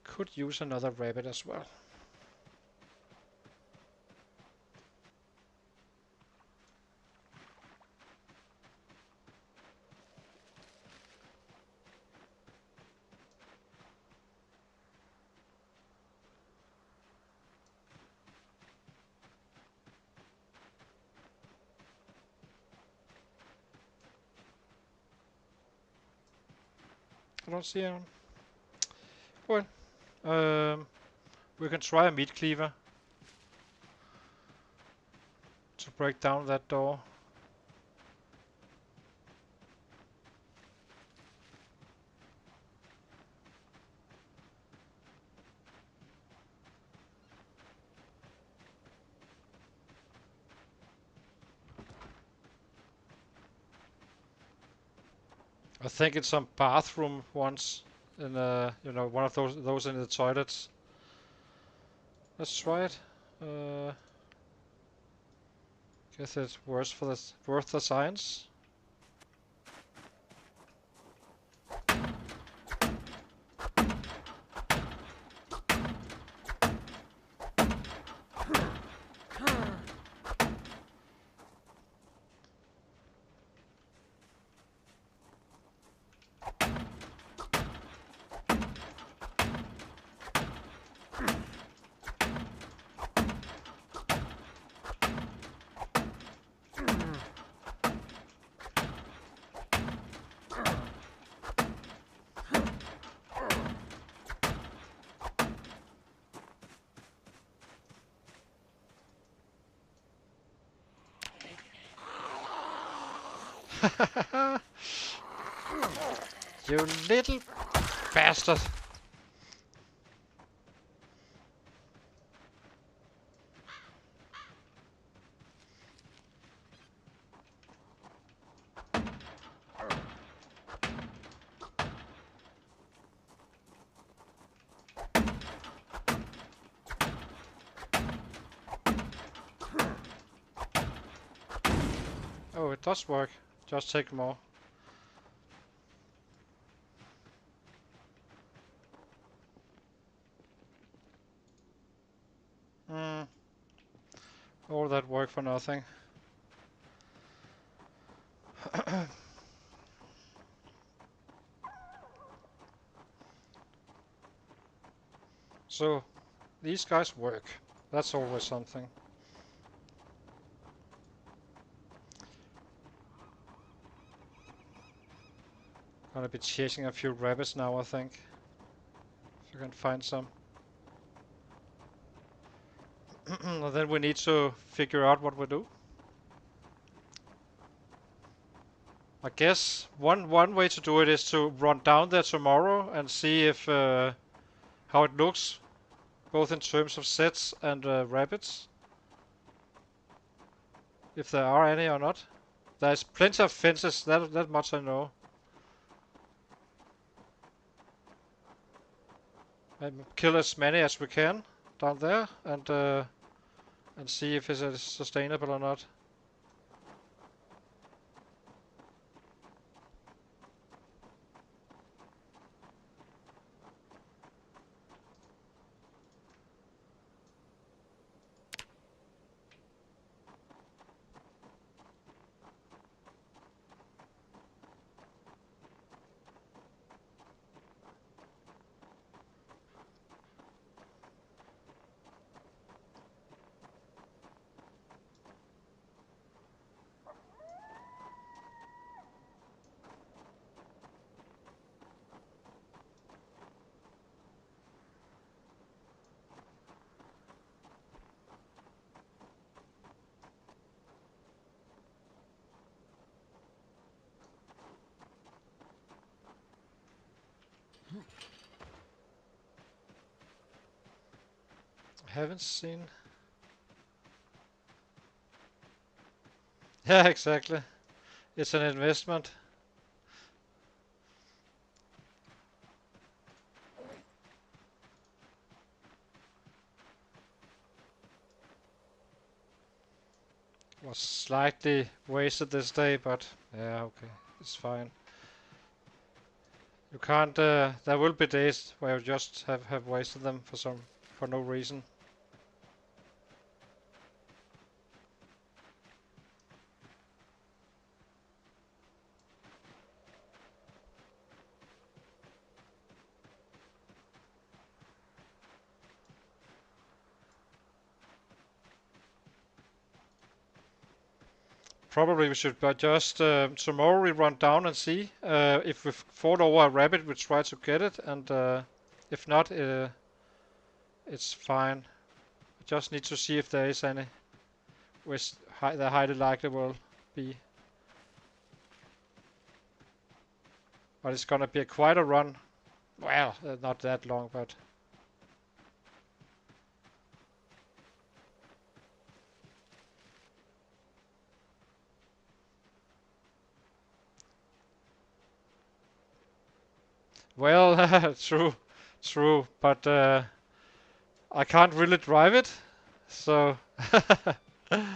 Could use another rabbit as well. I don't see anyone. Well, we can try a meat cleaver to break down that door. I think it's some bathroom ones in one of those in the toilets. Let's try it. Guess it's worth the science. You little bastard! Oh, it does work. Just take more. All that work for nothing. So these guys work. That's always something. Gonna be chasing a few rabbits now, I think. If you can find some. And then we need to figure out what we do. I guess one way to do it is to run down there tomorrow and see if how it looks, both in terms of sets and rabbits, if there are any or not. There's plenty of fences. That much I know. And kill as many as we can down there and see if it is sustainable or not. Haven't seen. Yeah, exactly. It's an investment. Was slightly wasted this day, but yeah, okay, it's fine. You can't. There will be days where you just have wasted them for no reason. Probably we should, but just tomorrow we run down and see if we fall over a rabbit. We try to get it, and if not, it's fine. I just need to see if there is any, which there highly likely will be. But it's gonna be quite a run. Well, not that long, but. Well, true, but I can't really drive it, so. I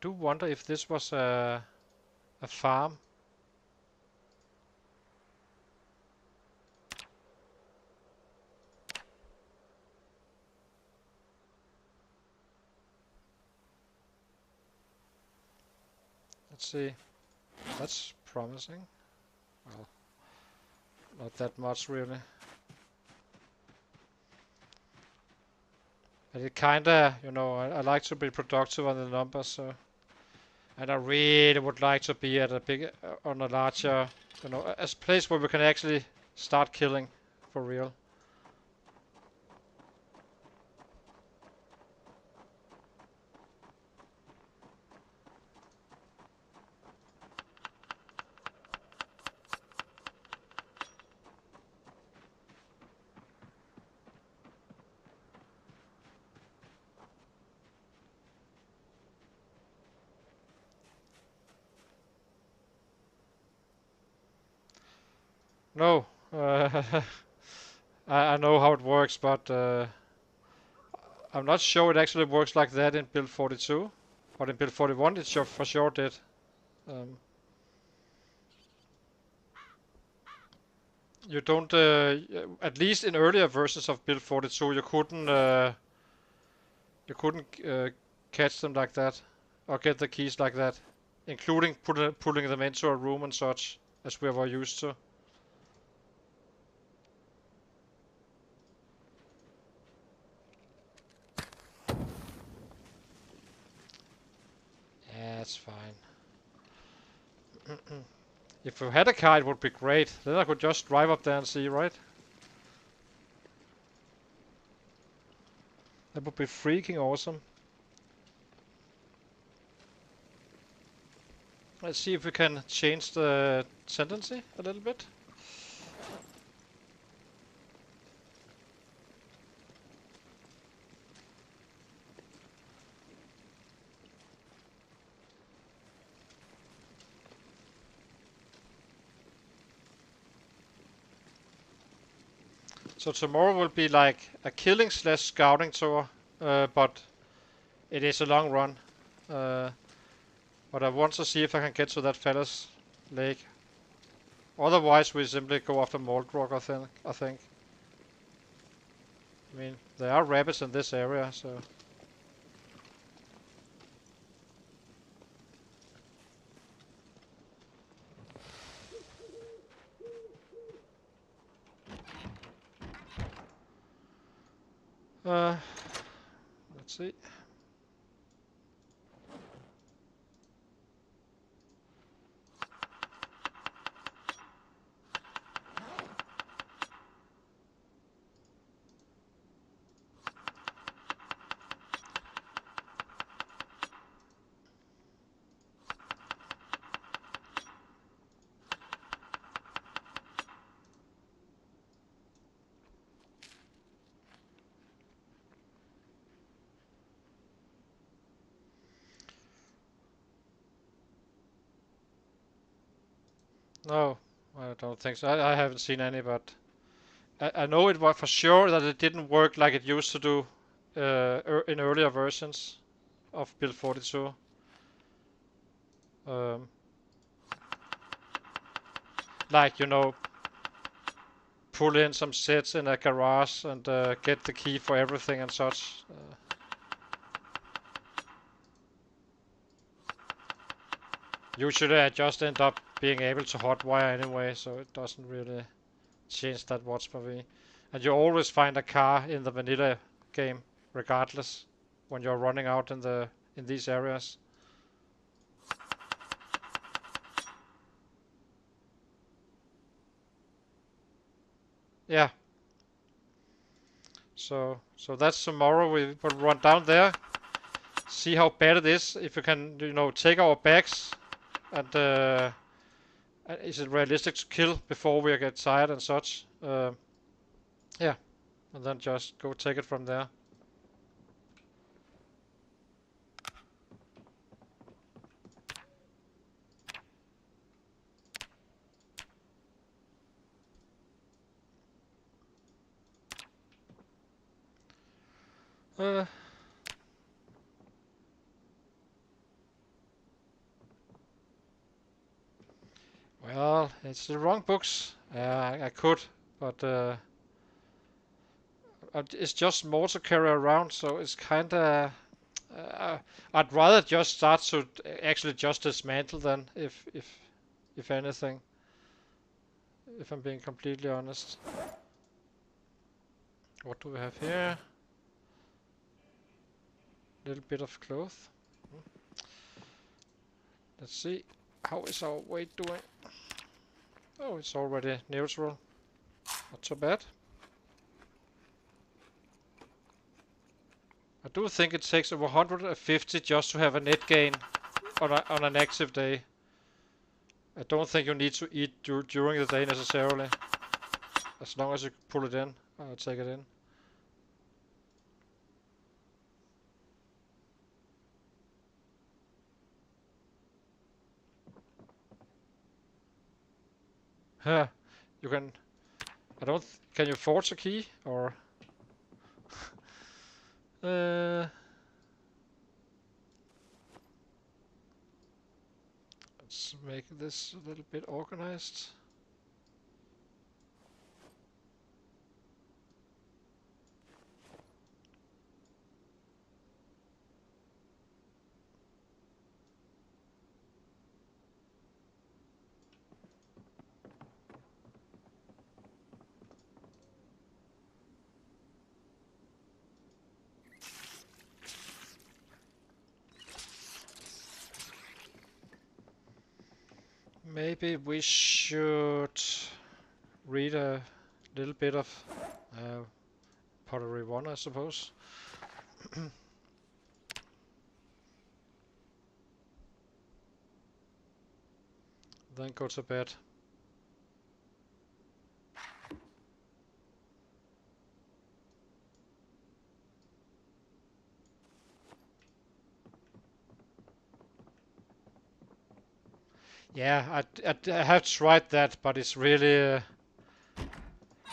do wonder if this was a farm. Let's see. That's promising. Well, not that much really. But it kinda, I like to be productive on the numbers, so. And I really would like to be at on a larger, a place where we can actually start killing for real. No, I know how it works, but I'm not sure it actually works like that in build 42. But in build 41 it for sure did. You don't, at least in earlier versions of Build 42, you couldn't catch them like that, or get the keys like that, including pulling them into a room and such, as we were used to. Yeah, it's fine. If we had a car, it would be great. Then I could just drive up there and see, right? That would be freaking awesome. Let's see if we can change the tendency a little bit. So tomorrow will be like a killing slash scouting tour, but it is a long run. Uh, but I want to see if I can get to that Fallos Lake. Otherwise, we simply go after Muldraugh, I think. I mean, there are rabbits in this area, so. Let's see. No, I don't think so. I haven't seen any, but I know it was for sure that it didn't work like it used to do in earlier versions of Build 42. Um, like, pull in some sets in a garage and get the key for everything and such. Usually I just end up being able to hotwire anyway, so it doesn't really change that much for me. And you always find a car in the vanilla game, regardless, when you're running out in these areas. Yeah. So that's tomorrow. We will run down there, see how bad it is. If we can, take our bags, and is it realistic to kill before we get tired and such? Yeah, and then just go take it from there. Uh, well, it's the wrong books. I could, but it's just more to carry around, so it's kinda. I'd rather just start to actually just dismantle then, if anything, if I'm being completely honest. What do we have here? A little bit of cloth. Let's see. How is our weight doing? Oh, it's already neutral. Not so bad. I do think it takes over 150 just to have a net gain on an active day. I don't think you need to eat during the day necessarily. As long as you pull it in, I'll take it in. Huh. You can. I don't. Can you forge a key or? uh, let's make this a little bit organized. Maybe we should read a little bit of Pottery 1, I suppose. Then go to bed. Yeah, I have tried that, but it's really...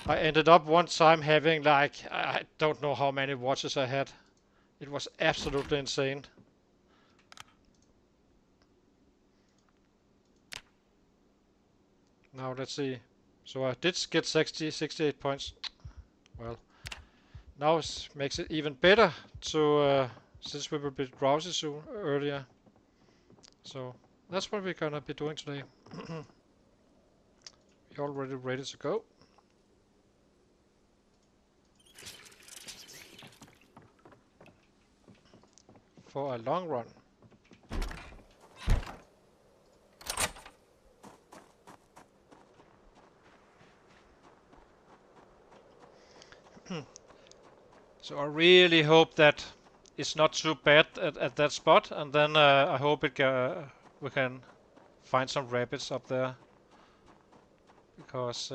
I ended up one time having like, I don't know how many watches I had. It was absolutely insane. Now let's see. So I did get 68 points. Well, now it makes it even better to, since we were a bit drowsy soon earlier. So that's what we're gonna be doing today. We're already ready to go. For a long run. So I really hope that it's not too bad at that spot, and then I hope we can find some rabbits up there, because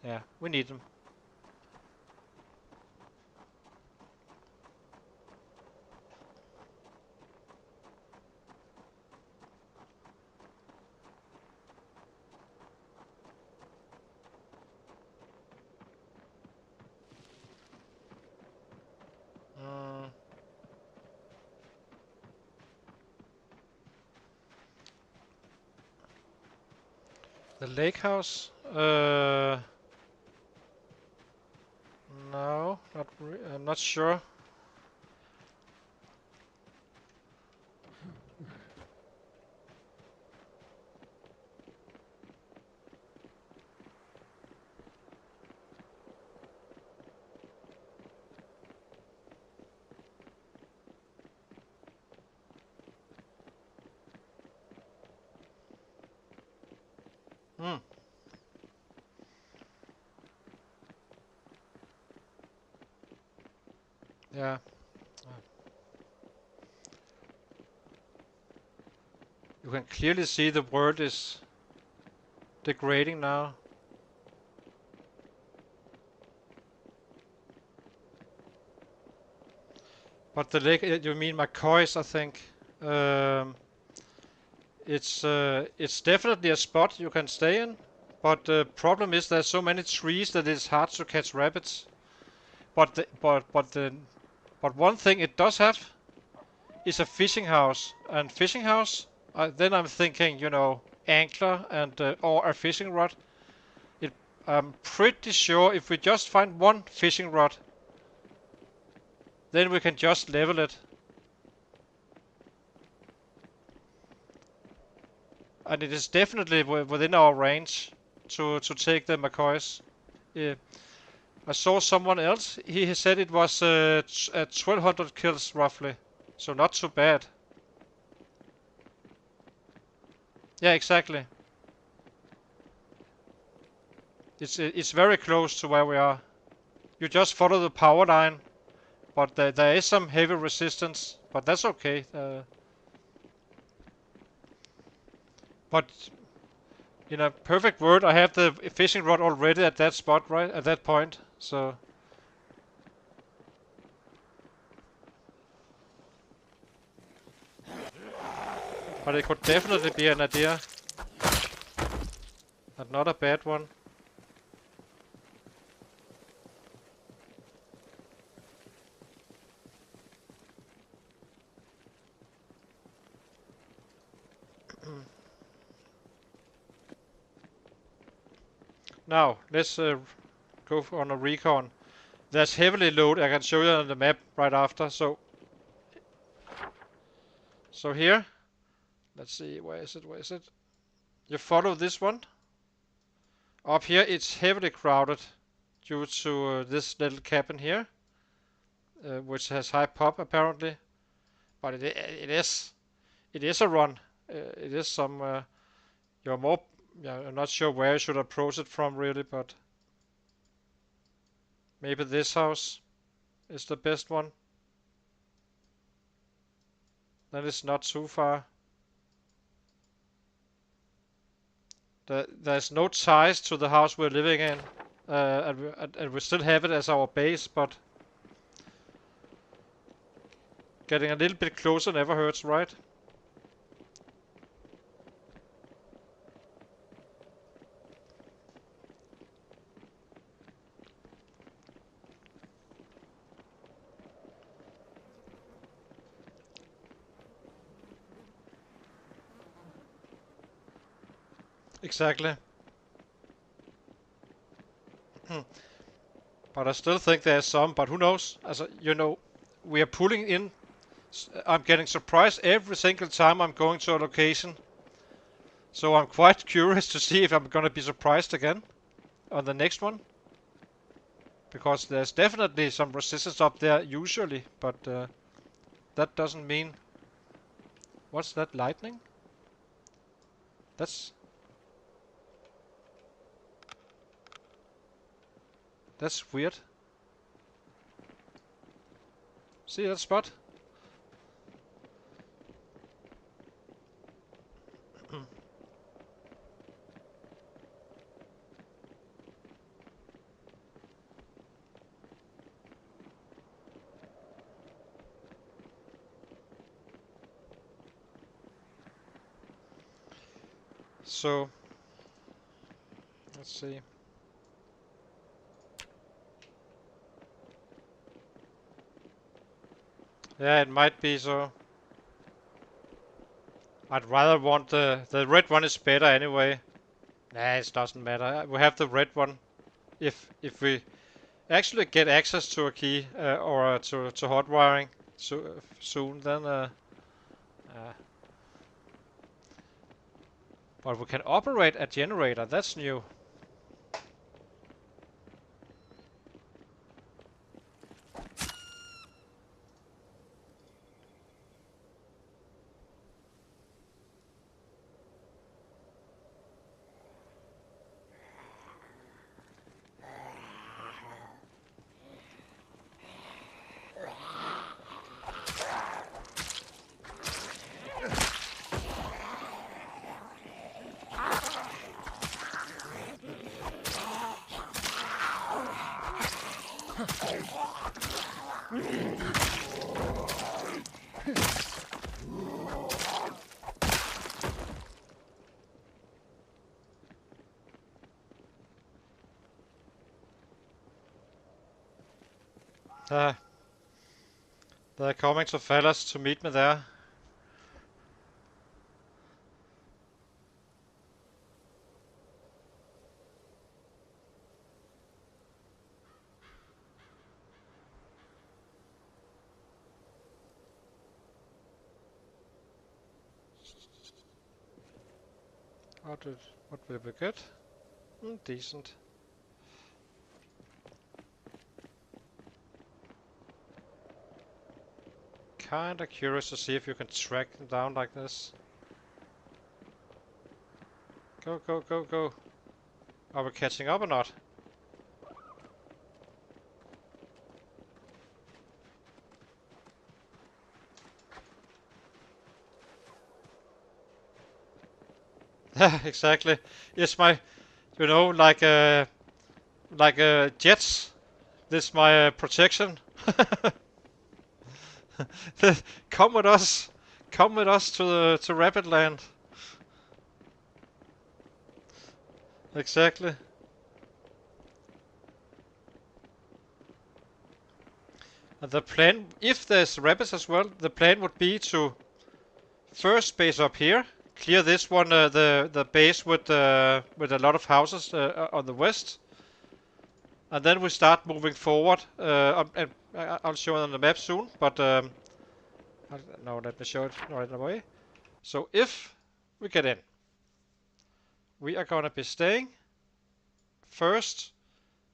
yeah, we need them. Mm, the lake house? No, I'm not sure. Hmm. Yeah. You can clearly see the world is degrading now. But the lake, you mean McCoy's, I think. Um, it's definitely a spot you can stay in, but the problem is there's so many trees that it's hard to catch rabbits. But one thing it does have is a fishing house, and fishing house. Then I'm thinking, angler and or a fishing rod. It, I'm pretty sure if we just find one fishing rod, then we can just level it. And it is definitely within our range to take the McCoys. Yeah. I saw someone else. He said it was at 1200 kills roughly, so not too bad. Yeah, exactly. It's very close to where we are. You just follow the power line, but there is some heavy resistance, but that's okay. But in a perfect world, I have the fishing rod already at that spot, right at that point. So. But it could definitely be an idea. And not a bad one. Now, let's go on a recon. There's heavily loaded. I can show you on the map right after. So here, let's see, where is it? Where is it? You follow this one. Up here, it's heavily crowded due to this little cabin here, which has high pop apparently. But it is a run. It is some You're more. Yeah, I'm not sure where I should approach it from really, but maybe this house is the best one. Then it's not too far. There's no ties to the house we're living in, and we still have it as our base, but getting a little bit closer never hurts, right? Exactly. But I still think there's some, but who knows? As you know, we are pulling in. I'm getting surprised every single time I'm going to a location. So I'm quite curious to see if I'm gonna be surprised again on the next one. Because there's definitely some resistance up there usually, but that doesn't mean... What's that, lightning? That's weird. See that spot? So, let's see. Yeah, it might be so. I'd rather want the red one is better anyway. Nah, it doesn't matter. We have the red one. If we actually get access to a key or to hot wiring soon, then but we can operate a generator. That's new. They're coming to Fallos to meet me there. What will we get? Decent. Kinda curious to see if you can track them down like this. Go, go, go, go. Are we catching up or not? Exactly. It's my, you know, like jets. This is my protection. Come with us. Come with us to Rapid Land. Exactly. And the plan, if there's rapids as well, the plan would be to first base up here, clear this one, the base with a lot of houses on the west, and then we start moving forward. And I'll show it on the map soon, but no, let me show it right away. So if we get in, we are gonna be staying first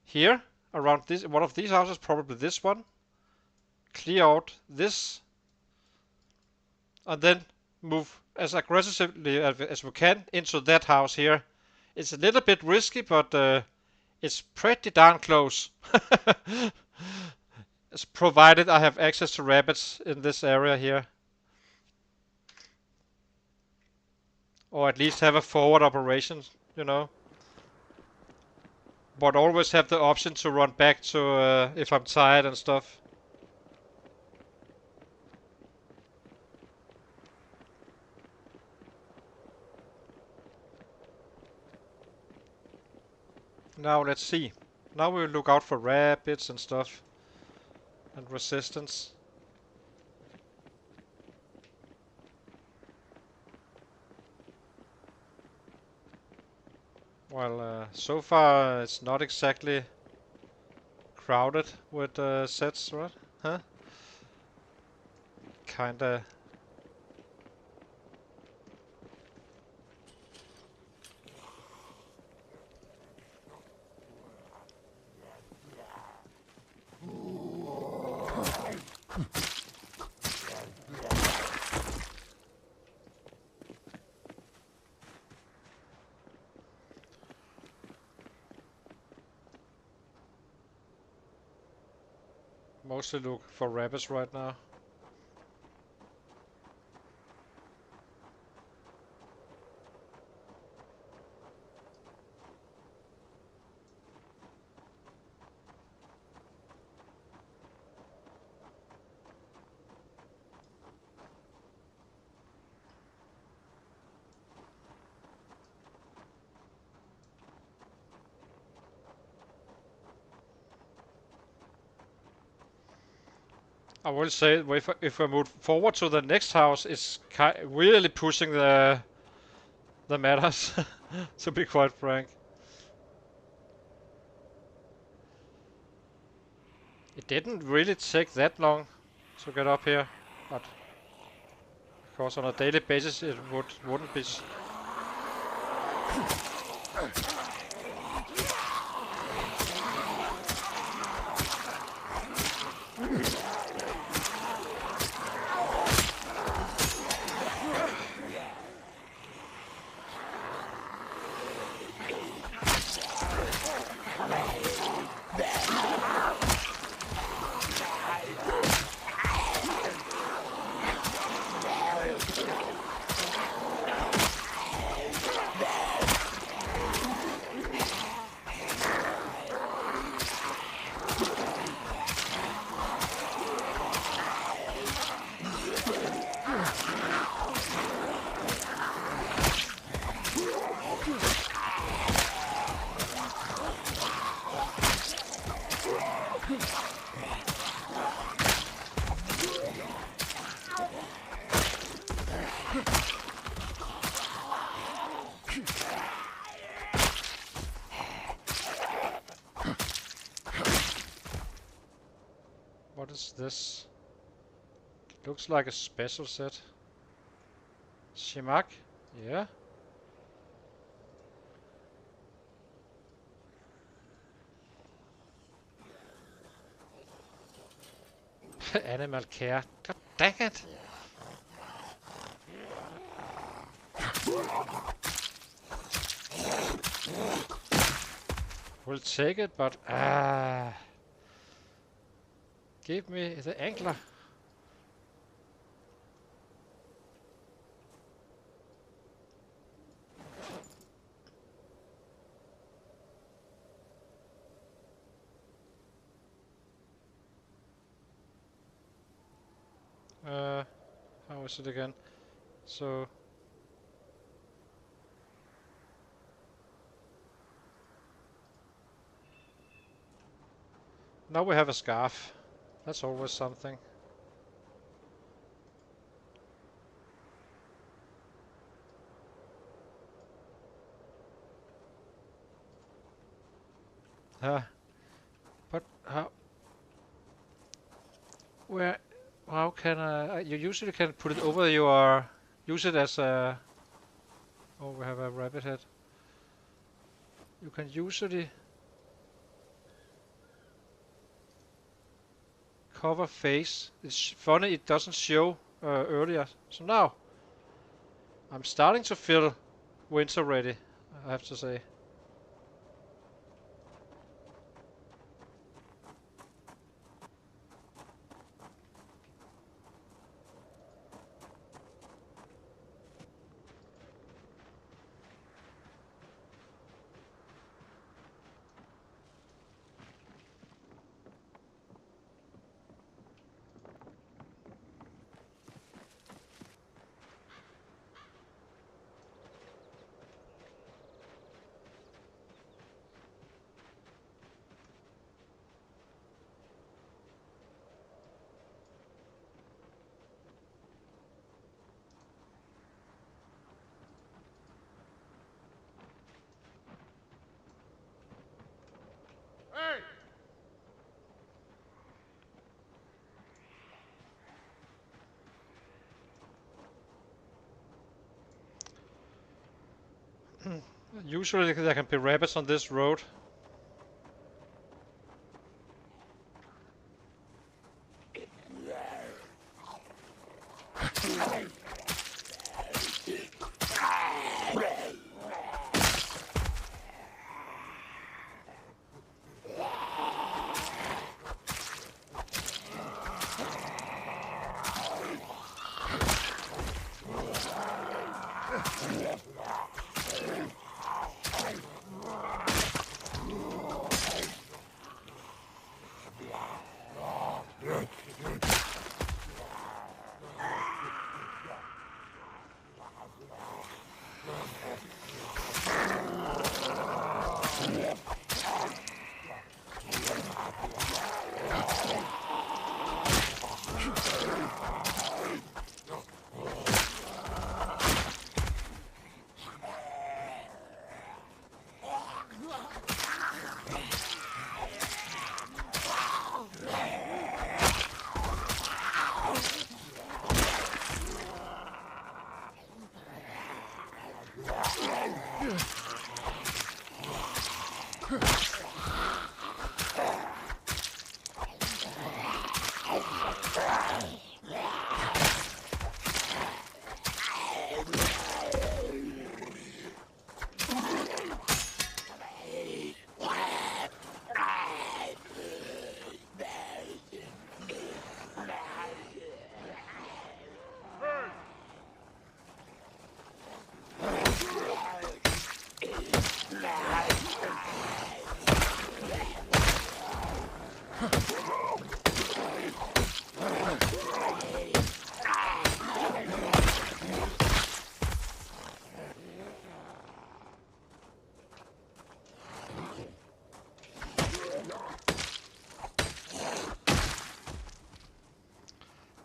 here around this one of these houses, probably this one. Clear out this, and then move as aggressively as we can into that house here. It's a little bit risky, but it's pretty darn close. It's provided I have access to rabbits in this area here. Or at least have a forward operation, you know. But always have the option to run back to if I'm tired and stuff. Now let's see. Now we'll look out for rabbits and stuff. And resistance. Well, so far it's not exactly crowded with sets, right? Huh? Kinda. Mostly look for rabbits right now. I will say if I move forward to the next house, it's really pushing the matters, to be quite frank. It didn't really take that long to get up here, but of course on a daily basis it wouldn't be. What is this? Looks like a special set. Shimak? Yeah. Animal care. God dang it! We'll take it, but give me the angler. How is it again? So now we have a scarf. That's always something. But how? Where? How can you usually can put it over your? Use it as a. Oh, we have a rabbit head. You can usually cover face. It's funny it doesn't show earlier. So now I'm starting to feel winter ready, I have to say. Hey! Usually there can be rabbits on this road.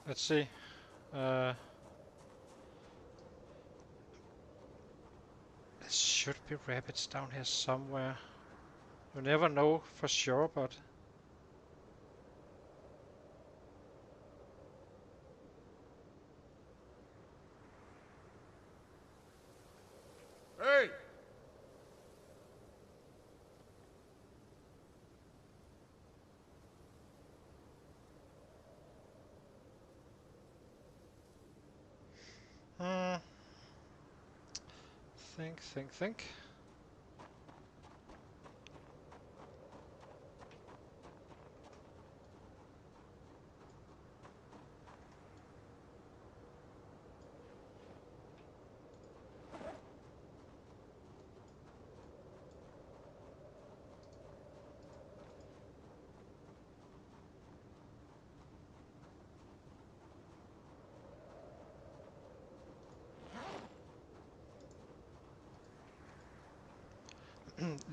Let's see. There should be rabbits down here somewhere. You never know for sure, but... Hey! Think.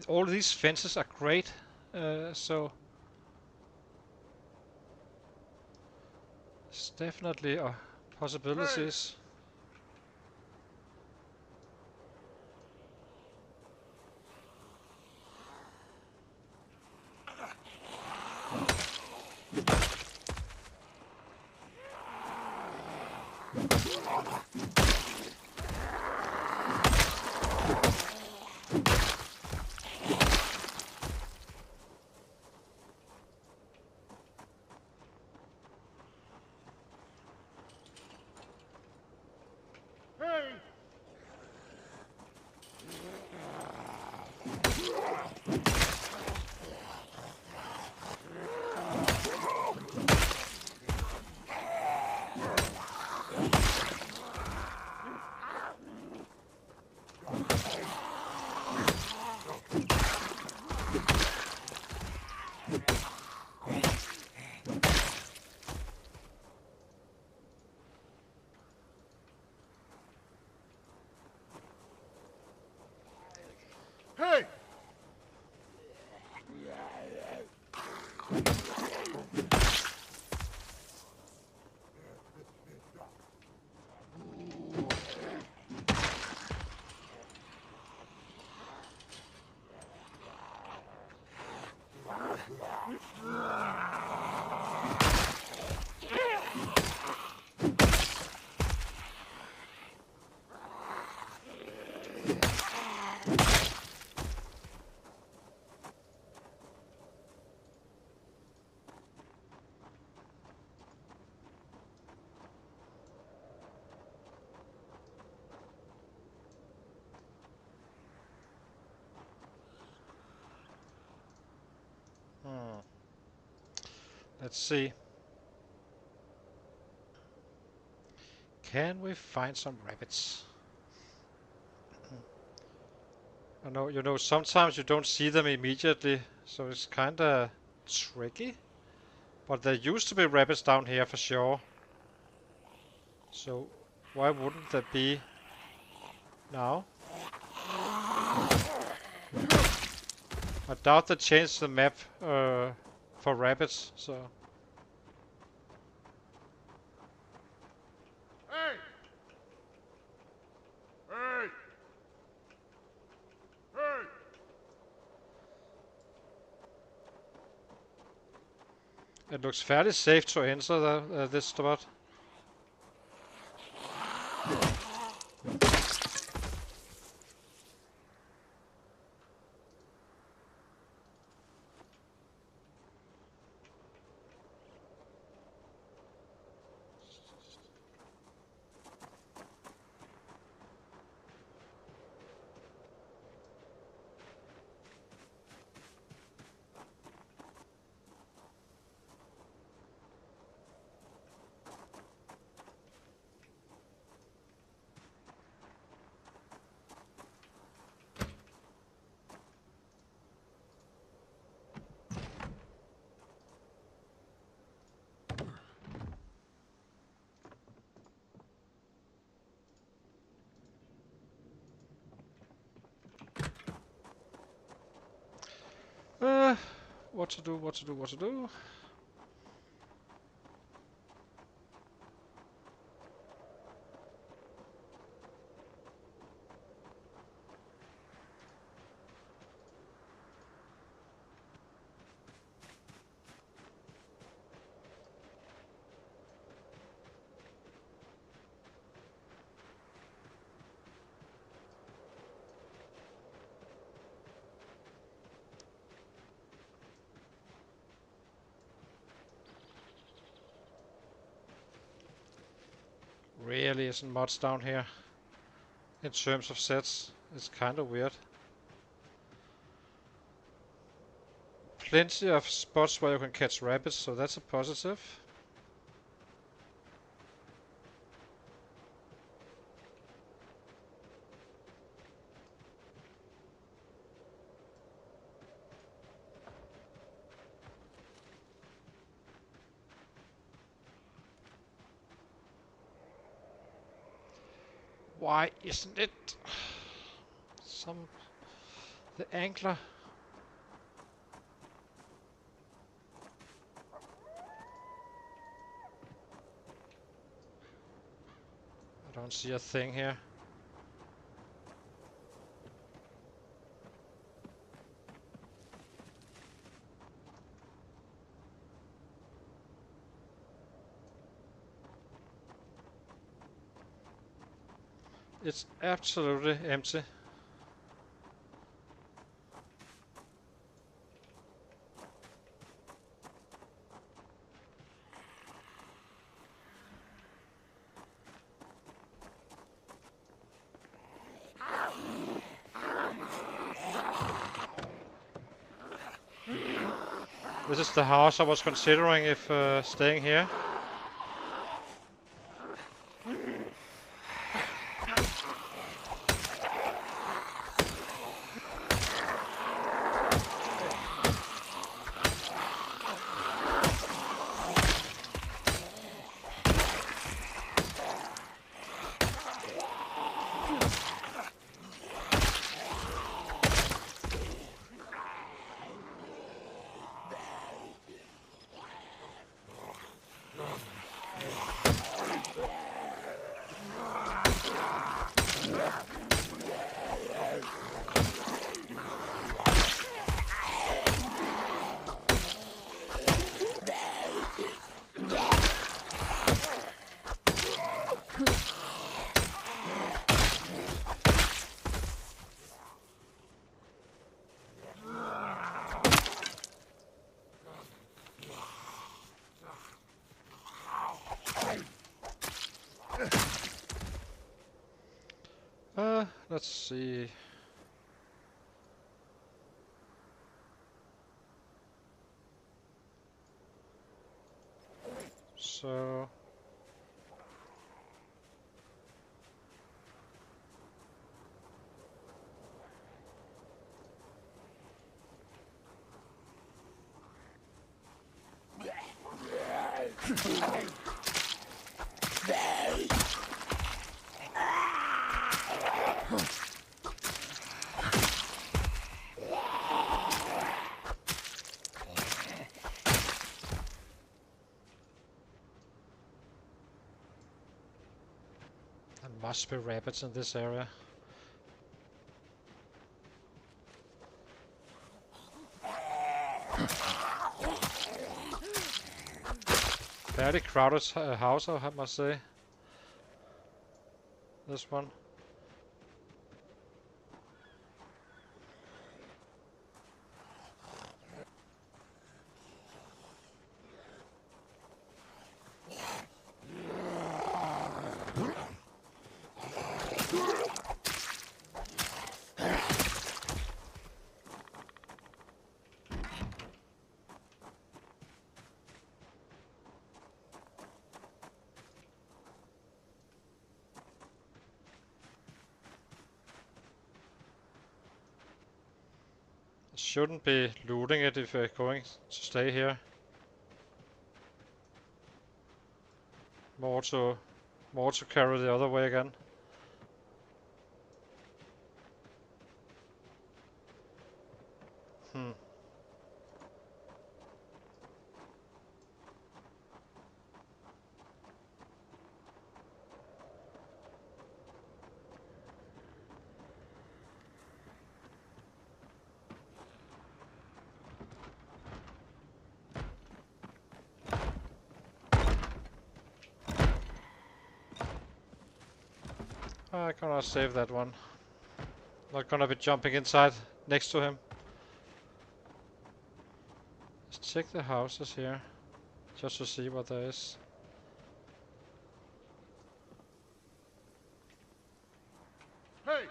All these fences are great, so it's definitely possibilities. Hey! Let's see. Can we find some rabbits? I know, you know, sometimes you don't see them immediately, so it's kinda tricky. But there used to be rabbits down here for sure. So why wouldn't there be now? I doubt they changed the map for rabbits, so... Hey! Hey! Hey! It looks fairly safe to enter this spot. What to do, what to do, what to do? Really isn't much down here. In terms of sets, it's kinda weird. Plenty of spots where you can catch rabbits, so that's a positive. Why isn't it? The angler. I don't see a thing here. It's absolutely empty. This is the house I was considering if staying here. Let's see. There must be rabbits in this area. Fairly crowded house, I must say. This one. Shouldn't be looting it if we're going to stay here. More to carry the other way again. I cannot save that one. Not gonna be jumping inside next to him. Let's check the houses here, just to see what there is. Hey!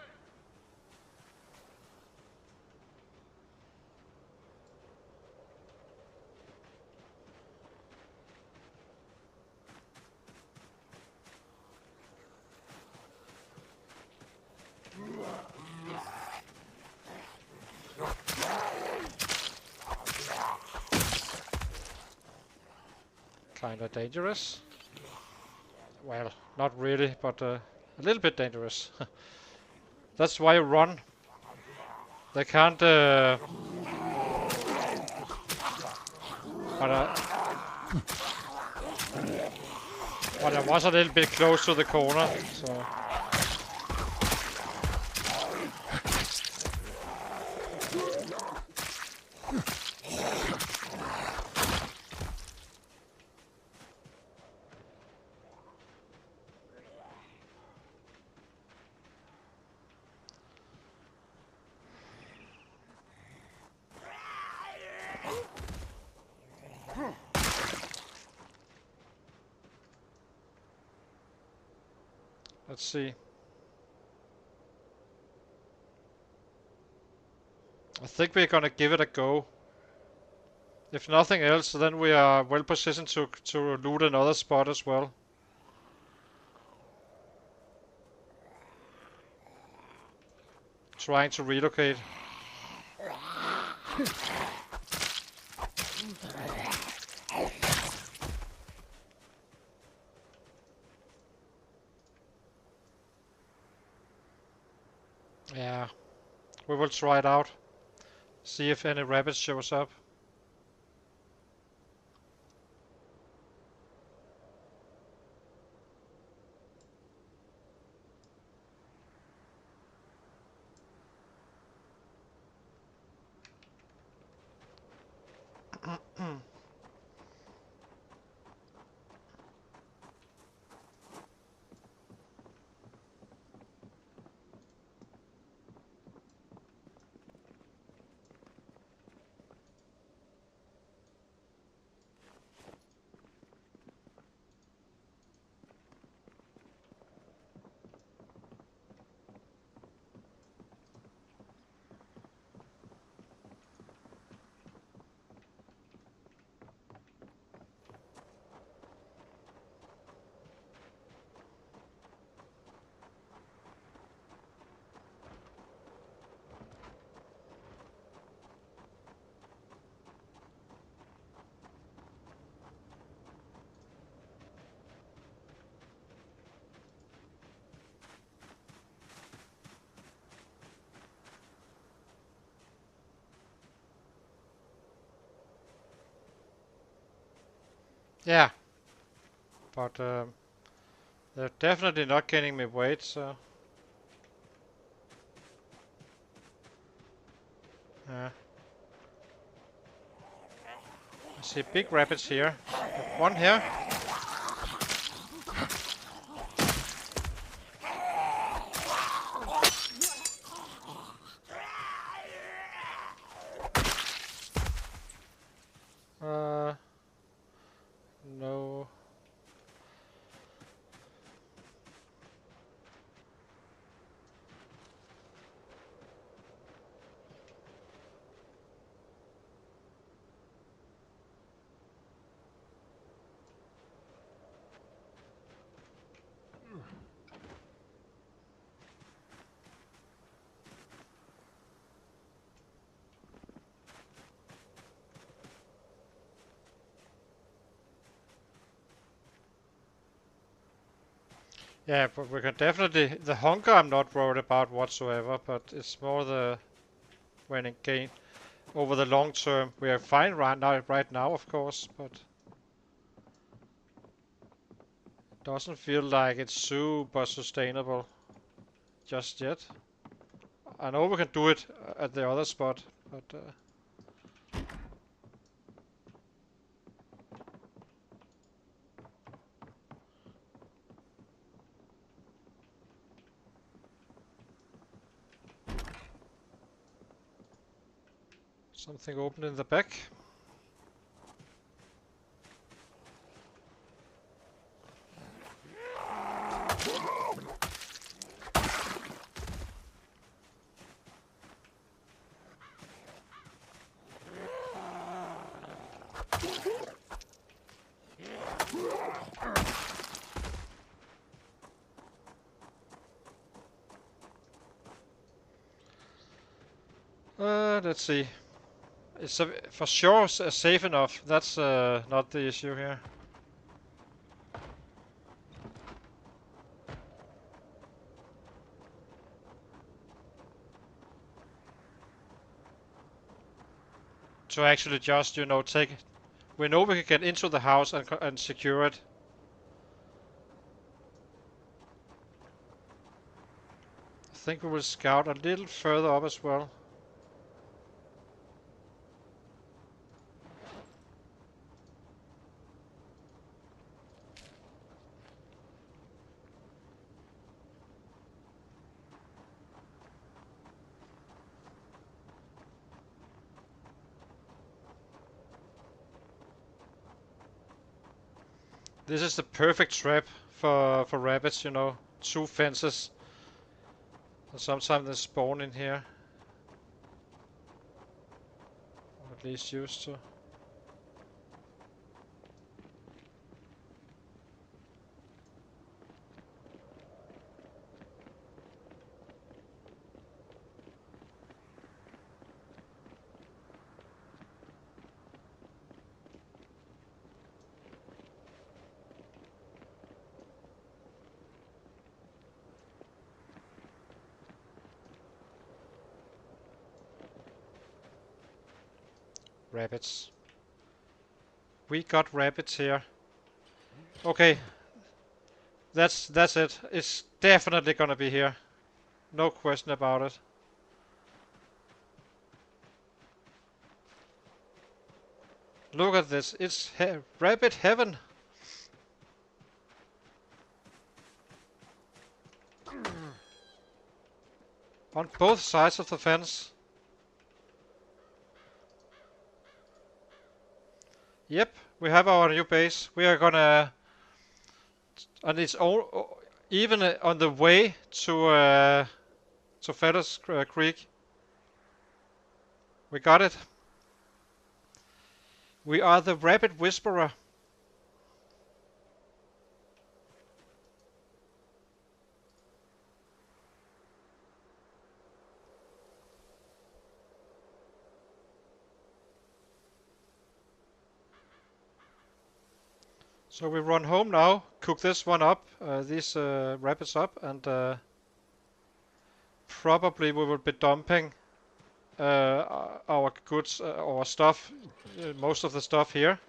Kinda dangerous. Well, not really, but a little bit dangerous. That's why you run. They can't. But I was a little bit close to the corner, so. Let's see. I think we're gonna give it a go. If nothing else, then we are well positioned to loot another spot as well. Trying to relocate. Yeah, we will try it out. See if any rabbits shows up. Yeah, but they're definitely not gaining me weight, so yeah. I see big rabbits here. One here. No. Yeah, but we can definitely. The hunger I'm not worried about whatsoever, but it's more the when it gain over the long term. We are fine right now, of course, but it doesn't feel like it's super sustainable just yet. I know we can do it at the other spot, but something open in the back. Let's see. It's for sure safe enough. That's not the issue here. To actually just, take it. We know we can get into the house and secure it. I think we will scout a little further up as well. This is the perfect trap for rabbits, 2 fences. And sometimes they spawn in here. Or at least used to. Rabbits. We got rabbits here. Okay, that's it. It's definitely gonna be here. No question about it. Look at this. It's rabbit heaven. On both sides of the fence. Yep, we have our new base. We are gonna, and it's all even on the way to Fallos Creek. We got it. We are the Rabbit Whisperer. So we run home now, cook this one up, these rabbits up, and probably we will be dumping our goods, our stuff, most of the stuff here.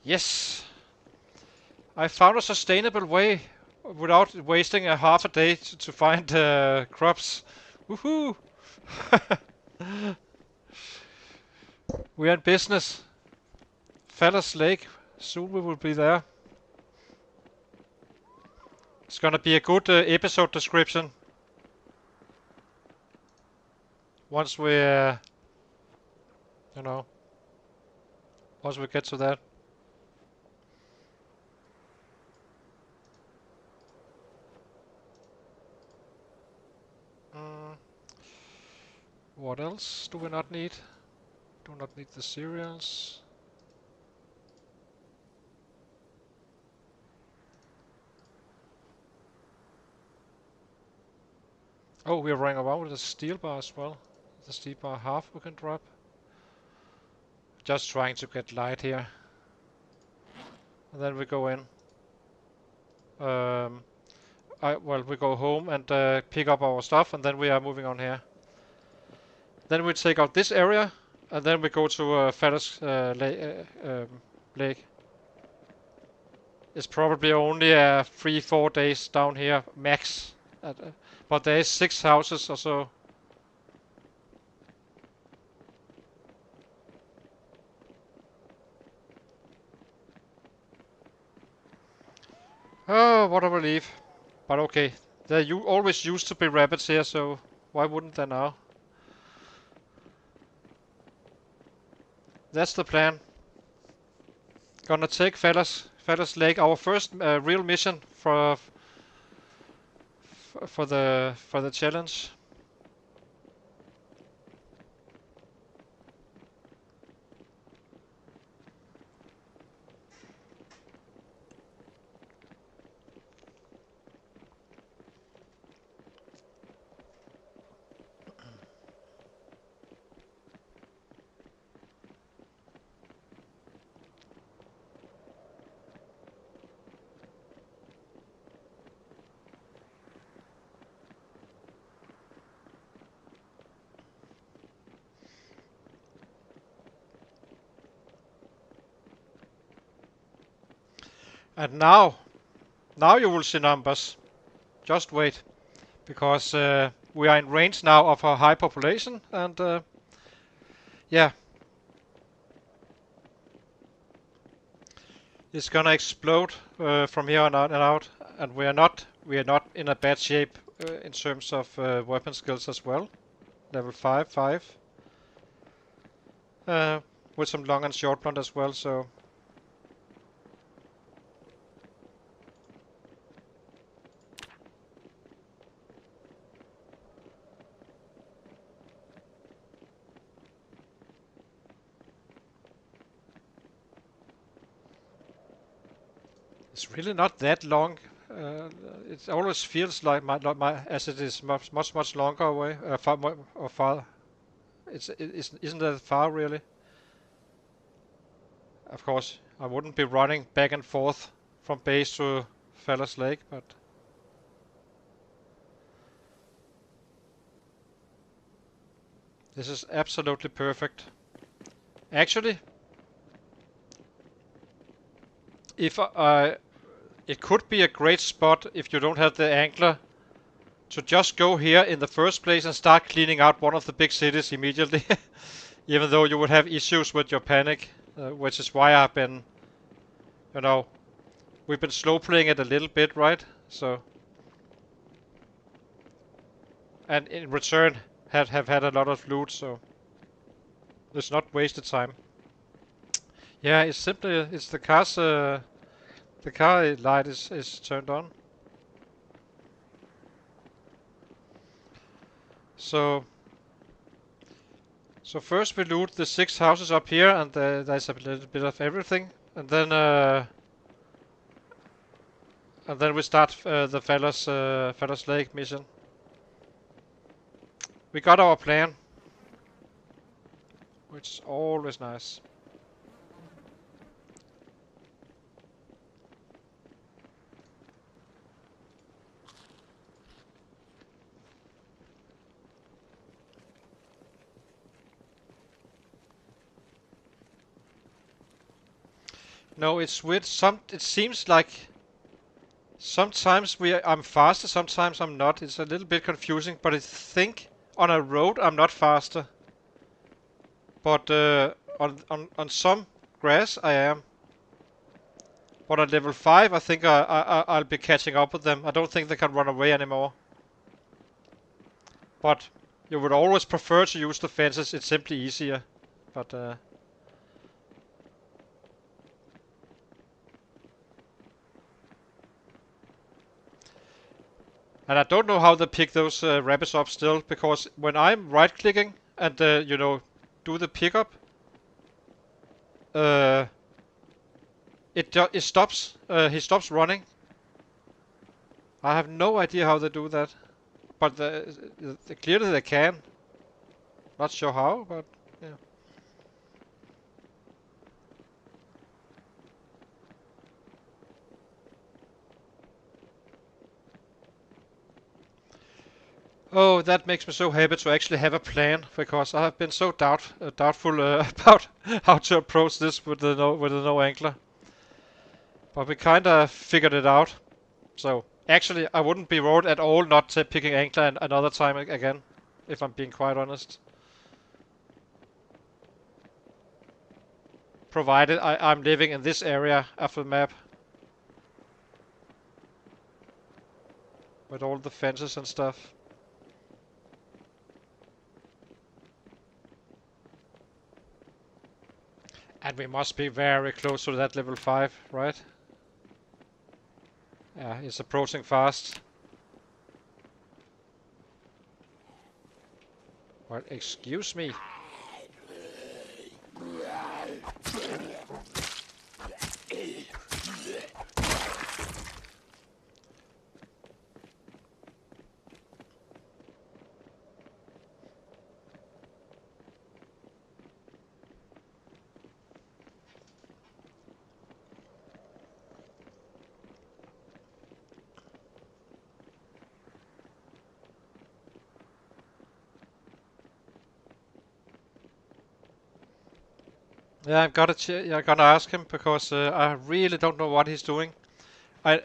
Yes! I found a sustainable way without wasting a half a day to find crops. Woohoo! We're in business. Fallos Lake. Soon we will be there. It's gonna be a good episode description. Once we, you know, once we get to that. What else do we not need? Do not need the cereals. Oh, we're running around with a steel bar as well. The steel bar half we can drop. Just trying to get light here. And then we go in. Well, we go home and pick up our stuff, and then we are moving on here. Then we take out this area, and then we go to Fallos Lake. It's probably only 3-4 days down here max, but there is 6 houses or so. Oh, what a relief! But okay, there always used to be rabbits here, so why wouldn't there now? That's the plan. Gonna take Fallos Lake, our first real mission for the challenge. And now you will see numbers. Just wait, because we are in range now of a high population, and yeah, it's gonna explode from here on out, and we are not in a bad shape in terms of weapon skills as well. Level 5, with some long and short blunt as well. So. It's really not that long. It always feels like as it is much longer away, far. Isn't that far really? Of course, I wouldn't be running back and forth from base to Fallos Lake, but this is absolutely perfect. Actually, if it could be a great spot if you don't have the angler to just go here in the first place and start cleaning out one of the big cities immediately. Even though you would have issues with your panic, which is why I've been, we've been slow playing it a little bit, right? So, and in return have had a lot of loot, so it's not wasted time. Yeah, it's simply it's the car light is turned on. So first we loot the 6 houses up here, and there's a little bit of everything, and then we start the Fallos Lake mission. We got our plan, which is always nice. No, it's weird. It seems like sometimes I'm faster, sometimes I'm not. It's a little bit confusing, but I think on a road I'm not faster. But on some grass I am. But on level 5 I think I'll be catching up with them. I don't think they can run away anymore. But you would always prefer to use the fences, it's simply easier. But and I don't know how they pick those rabbits up still, because when I'm right clicking and you know, do the pickup, it stops. He stops running. I have no idea how they do that, but clearly they can. Not sure how, but yeah. Oh, that makes me so happy to actually have a plan, because I have been so doubtful about how to approach this with the no angler. But we kinda figured it out. So actually, I wouldn't be worried at all not picking angler another time again, if I'm being quite honest. Provided I'm living in this area of the map with all the fences and stuff. And we must be very close to that level 5, right? Yeah, it's approaching fast. Well, excuse me. Yeah, I'm gonna ask him, because I really don't know what he's doing. Well,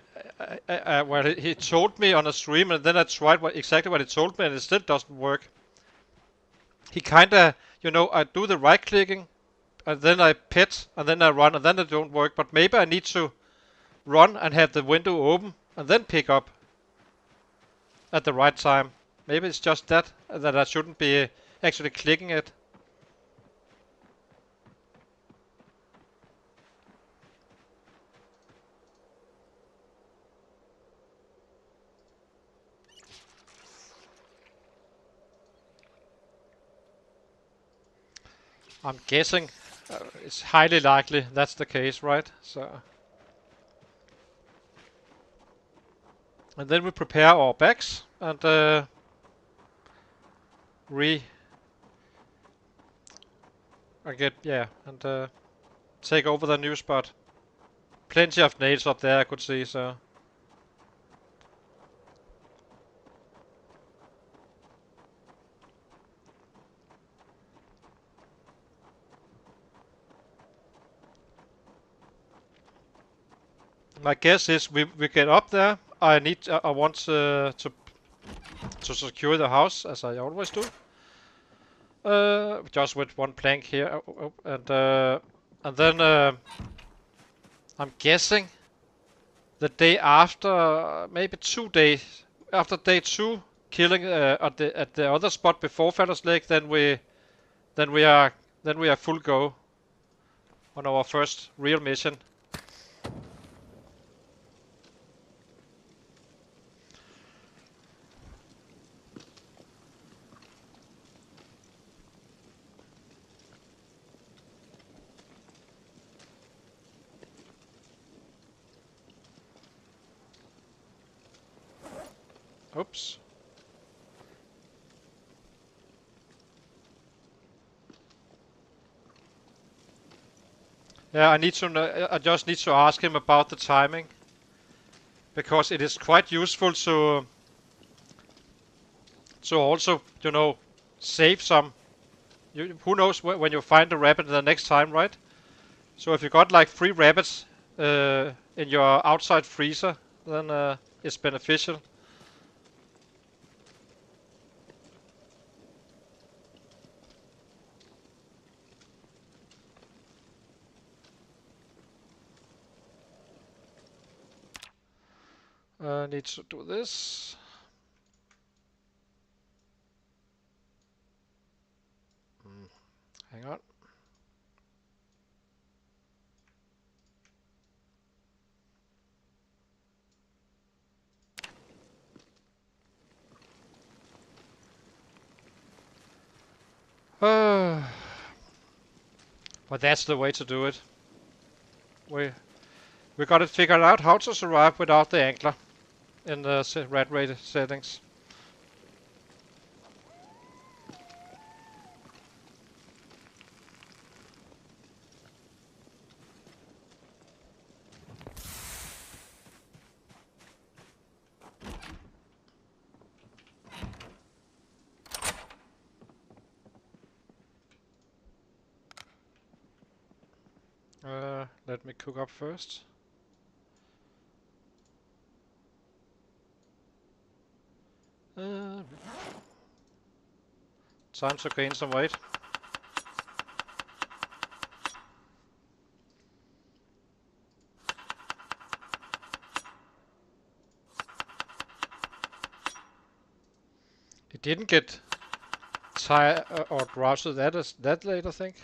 he told me on a stream, and then I tried exactly what he told me, and it still doesn't work. He kinda, you know, I do the right clicking, and then I pet, and then I run, and then it don't work. But maybe I need to run and have the window open, and then pick up at the right time. Maybe it's just that I shouldn't be actually clicking it. I'm guessing it's highly likely that's the case, right? So, and then we prepare our bags and take over the new spot. Plenty of nades up there, I could see. So. My guess is we get up there. I want to secure the house, as I always do. Just with one plank here, and then I'm guessing the day after, maybe 2 days after day 2, killing at the other spot before Fallos Lake, then we are full go on our first real mission. Oops. Yeah, I just need to ask him about the timing, because it is quite useful to also, you know, save some. Who knows when you find the rabbit the next time, right? So if you got like 3 rabbits in your outside freezer, then it's beneficial. Need to do this. Hang on. But that's the way to do it. We got it figured out how to survive without the angler in the rat rate settings. Let me cook up first. Time to gain some weight. He didn't get tired or drowsy that late, I think.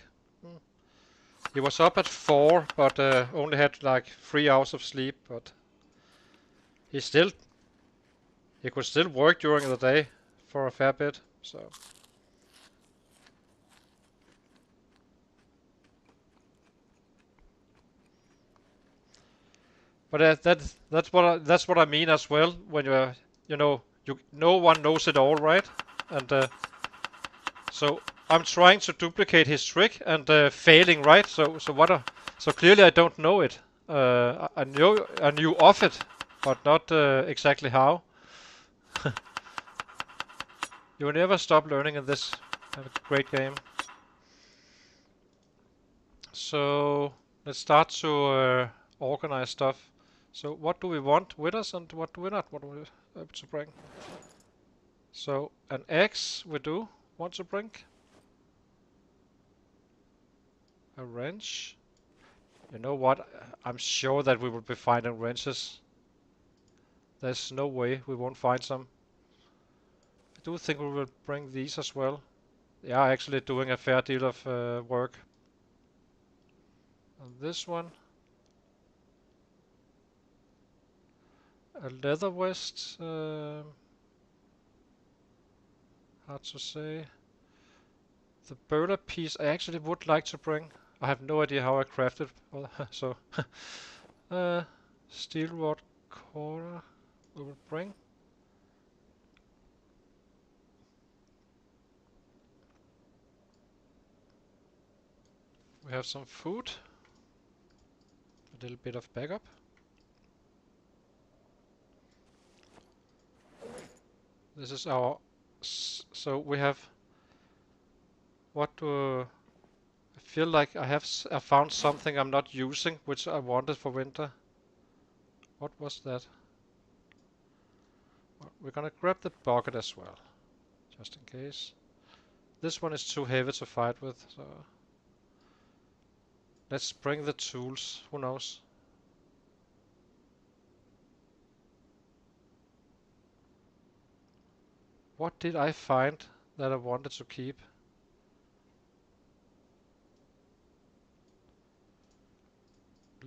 He was up at 4, but only had like 3 hours of sleep. But he could still work during the day for a fair bit. So. But that's what I mean as well. When no one knows it all, right? And so I'm trying to duplicate his trick and failing, right? So clearly I don't know it. I knew of it, but not exactly how. You will never stop learning in this great game. So let's start to organize stuff. So what do we want with us and what do we not want to bring? So an axe we do want to bring. A wrench. You know what? I'm sure that we will be finding wrenches. There's no way we won't find some. I do think we will bring these as well. They are actually doing a fair deal of work. And this one. A leather vest. Hard to say. The burlap piece I actually would like to bring. I have no idea how I crafted. So, steel rod core we will bring. We have some food. A little bit of backup. This is our. So we have. What do I feel like I found something I'm not using, which I wanted for winter. What was that? Well, we're gonna grab the bucket as well, just in case. This one is too heavy to fight with, so let's bring the tools. Who knows? What did I find that I wanted to keep?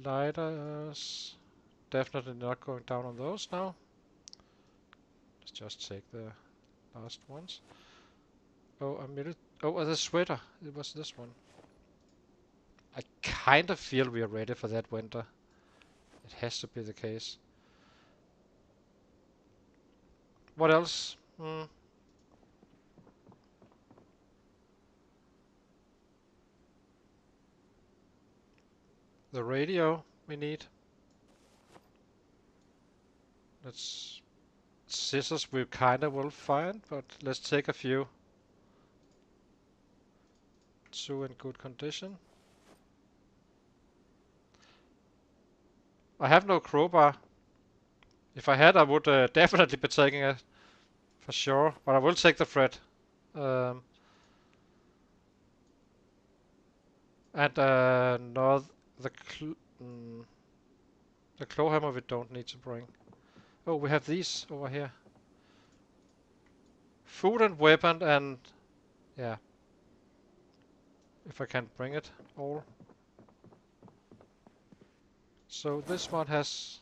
Lighters. Definitely not going down on those now. Let's just take the last ones. Oh, the sweater. It was this one. I kind of feel we are ready for that winter. It has to be the case. What else? The radio we need. Scissors we kinda will find, but let's take a few. 2 in good condition. I have no crowbar. If I had, I would definitely be taking it for sure. But I will take the thread. Um, and no, the the claw hammer we don't need to bring. Oh, we have these over here. Food and weapon and yeah. If I can bring it all. So this one has.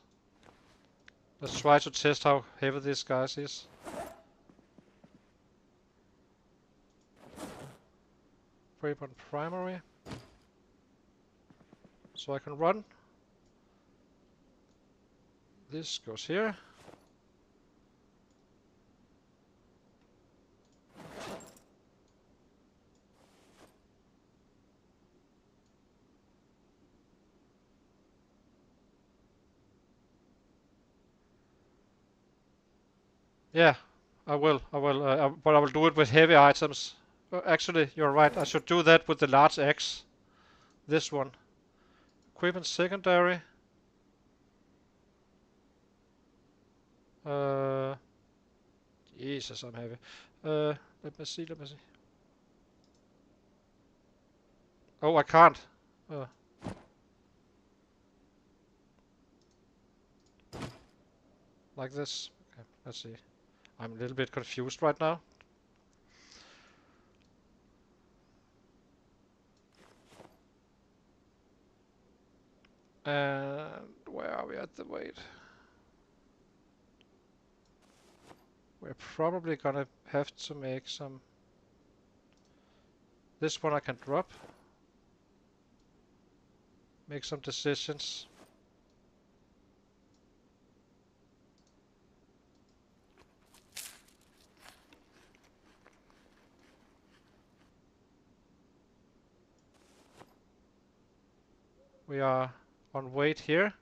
Let's try to test how heavy this guy is. Brave on primary. So I can run. This goes here. Yeah, I will. But I will do it with heavy items. Actually, you're right. I should do that with the large axe. This one. Equipment secondary. Uh, Jesus, I'm heavy. Let me see. Oh, I can't. Uh, like this. Okay, let's see. I'm a little bit confused right now. And where are we at the weight? We're probably gonna have to make some. This one I can drop. Make some decisions. We are on weight here.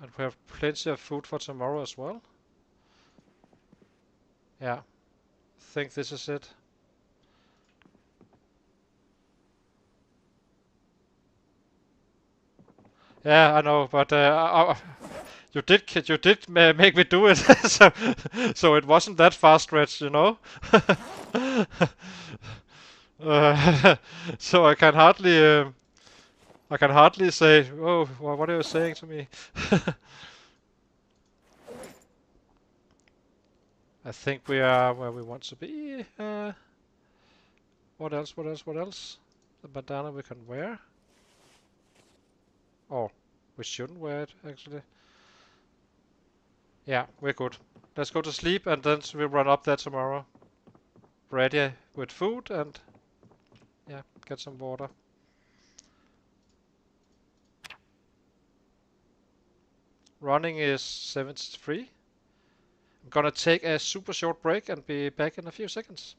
And we have plenty of food for tomorrow as well. Yeah, I think this is it. Yeah, I know, but you did make me do it, so it wasn't that far stretched, you know. So I can hardly say, oh, what are you saying to me? I think we are where we want to be. What else? The bandana we can wear. Oh, we shouldn't wear it actually. Yeah, we're good. Let's go to sleep and then we'll run up there tomorrow. Ready with food and yeah, get some water. Running is 73. I'm gonna take a super short break and be back in a few seconds.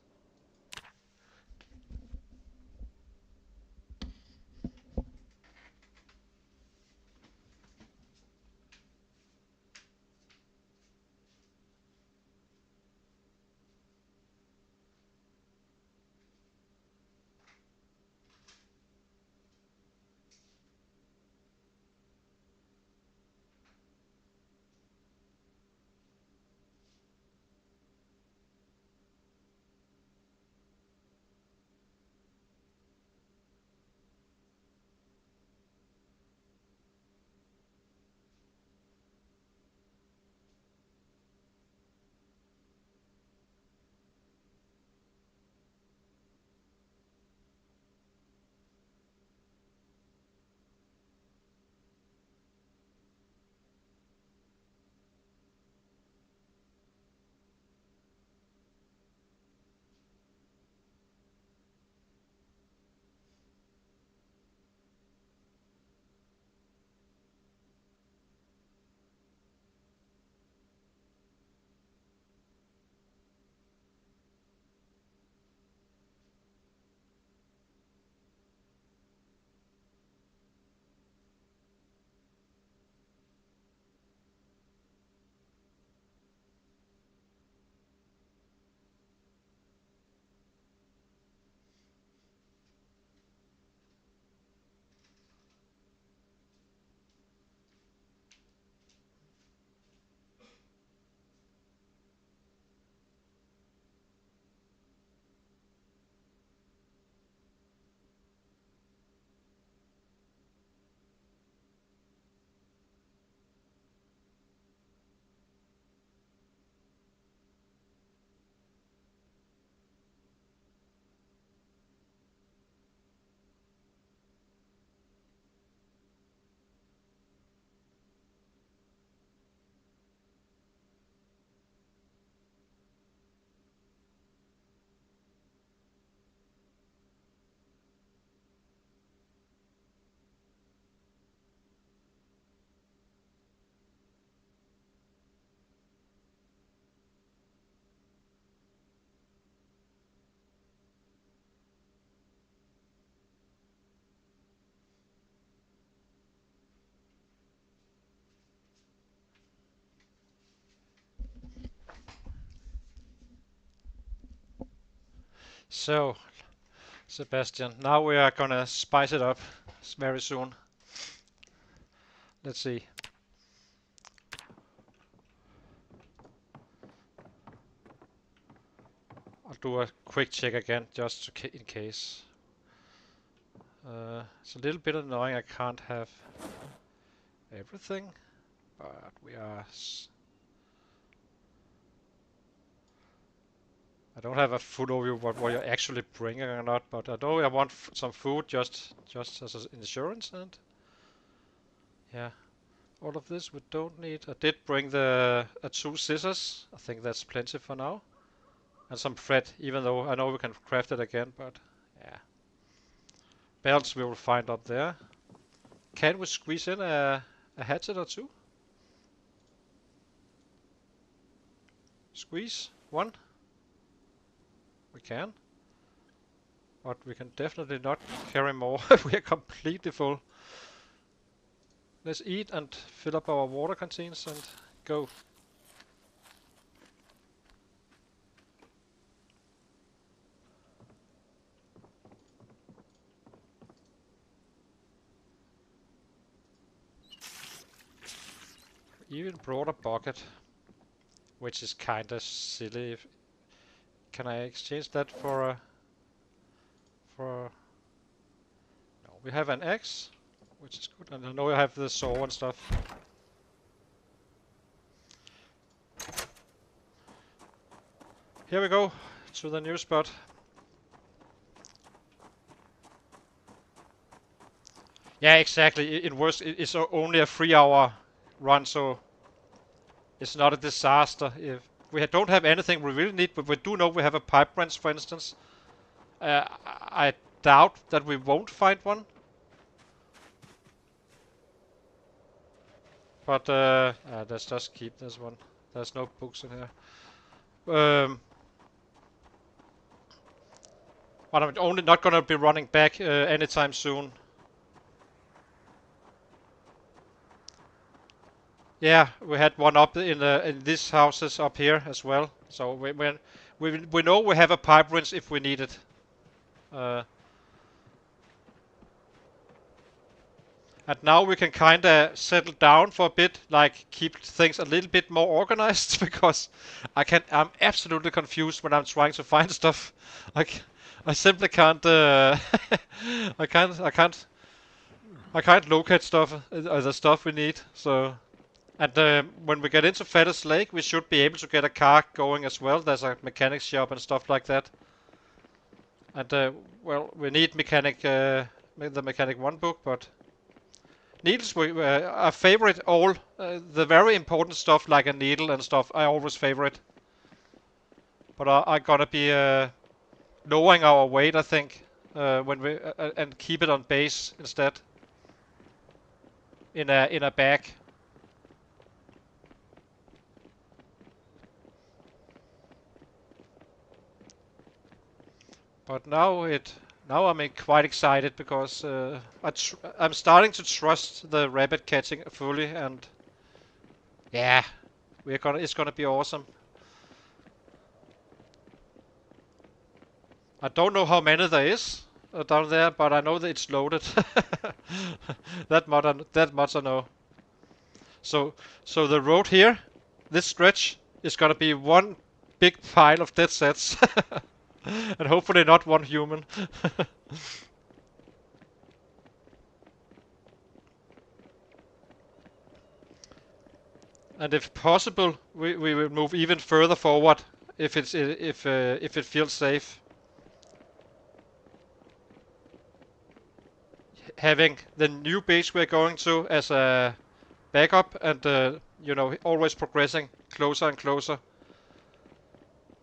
So, Sebastian, now we are gonna spice it up very soon. Let's see. I'll do a quick check again, just in case. It's a little bit annoying I can't have everything, but we are... I don't have a full overview of what you're actually bringing or not, but I know I want some food just as an insurance, and yeah, all of this we don't need. I did bring the 2 scissors. I think that's plenty for now, and some thread, even though I know we can craft it again, but yeah. Belts we will find up there. Can we squeeze in a hatchet or 2? Squeeze 1. We can. But we can definitely not carry more. We are completely full. Let's eat and fill up our water canteens and go. Even brought a bucket, which is kinda silly. Can I exchange that for a... No, we have an axe, which is good, and I know I have the saw and stuff. Here we go, to the new spot. Yeah, exactly. In worst, it's only a 3-hour run, so it's not a disaster. If we don't have anything we really need, but we do know we have a pipe wrench, for instance. I doubt that we won't find one. But let's just keep this one. There's no books in here. But I'm only not gonna be running back anytime soon. Yeah, we had one up in these houses up here as well. So we know we have a pipe wrench if we need it. And now we can kinda settle down for a bit, like keep things a little bit more organized because I'm absolutely confused when I'm trying to find stuff. Like I simply can't I can't locate stuff, the stuff we need. So and when we get into Fallos Lake, we should be able to get a car going as well. There's a mechanic shop and stuff like that. And well, we need the Mechanic 1 book, but needles are favorite all. The very important stuff like a needle and stuff, I always favorite. But I gotta be lowering our weight, I think, when we and keep it on base instead. In a bag. But now I'm quite excited because I'm starting to trust the rabbit catching fully, and yeah, it's gonna be awesome. I don't know how many there is down there, but I know that it's loaded. that much I know. So the road here, this stretch, is gonna be one big pile of dead sets. And hopefully not one human. And if possible, we will move even further forward if it feels safe. Having the new base we're going to as a backup, and you know, always progressing closer and closer.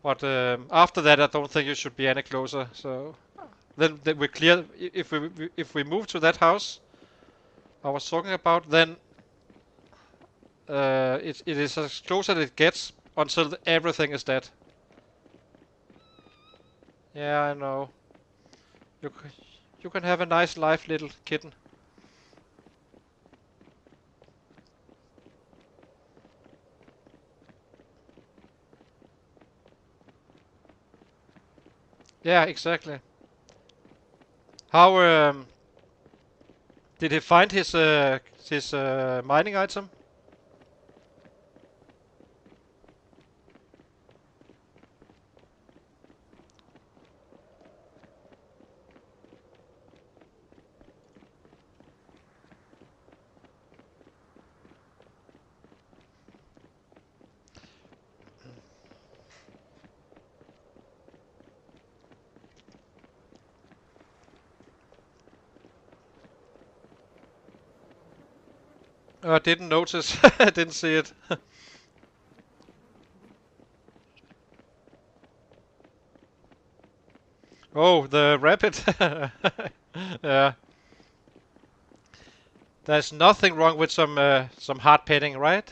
But after that, I don't think you should be any closer. So then we're clear. If we move to that house I was talking about, then it is as close as it gets until everything is dead. Yeah, I know. You you can have a nice life, little kitten. Yeah, exactly. How did he find his mining item? I didn't notice. I didn't see it. Oh, the rabbit. Yeah. There's nothing wrong with some hard petting, right?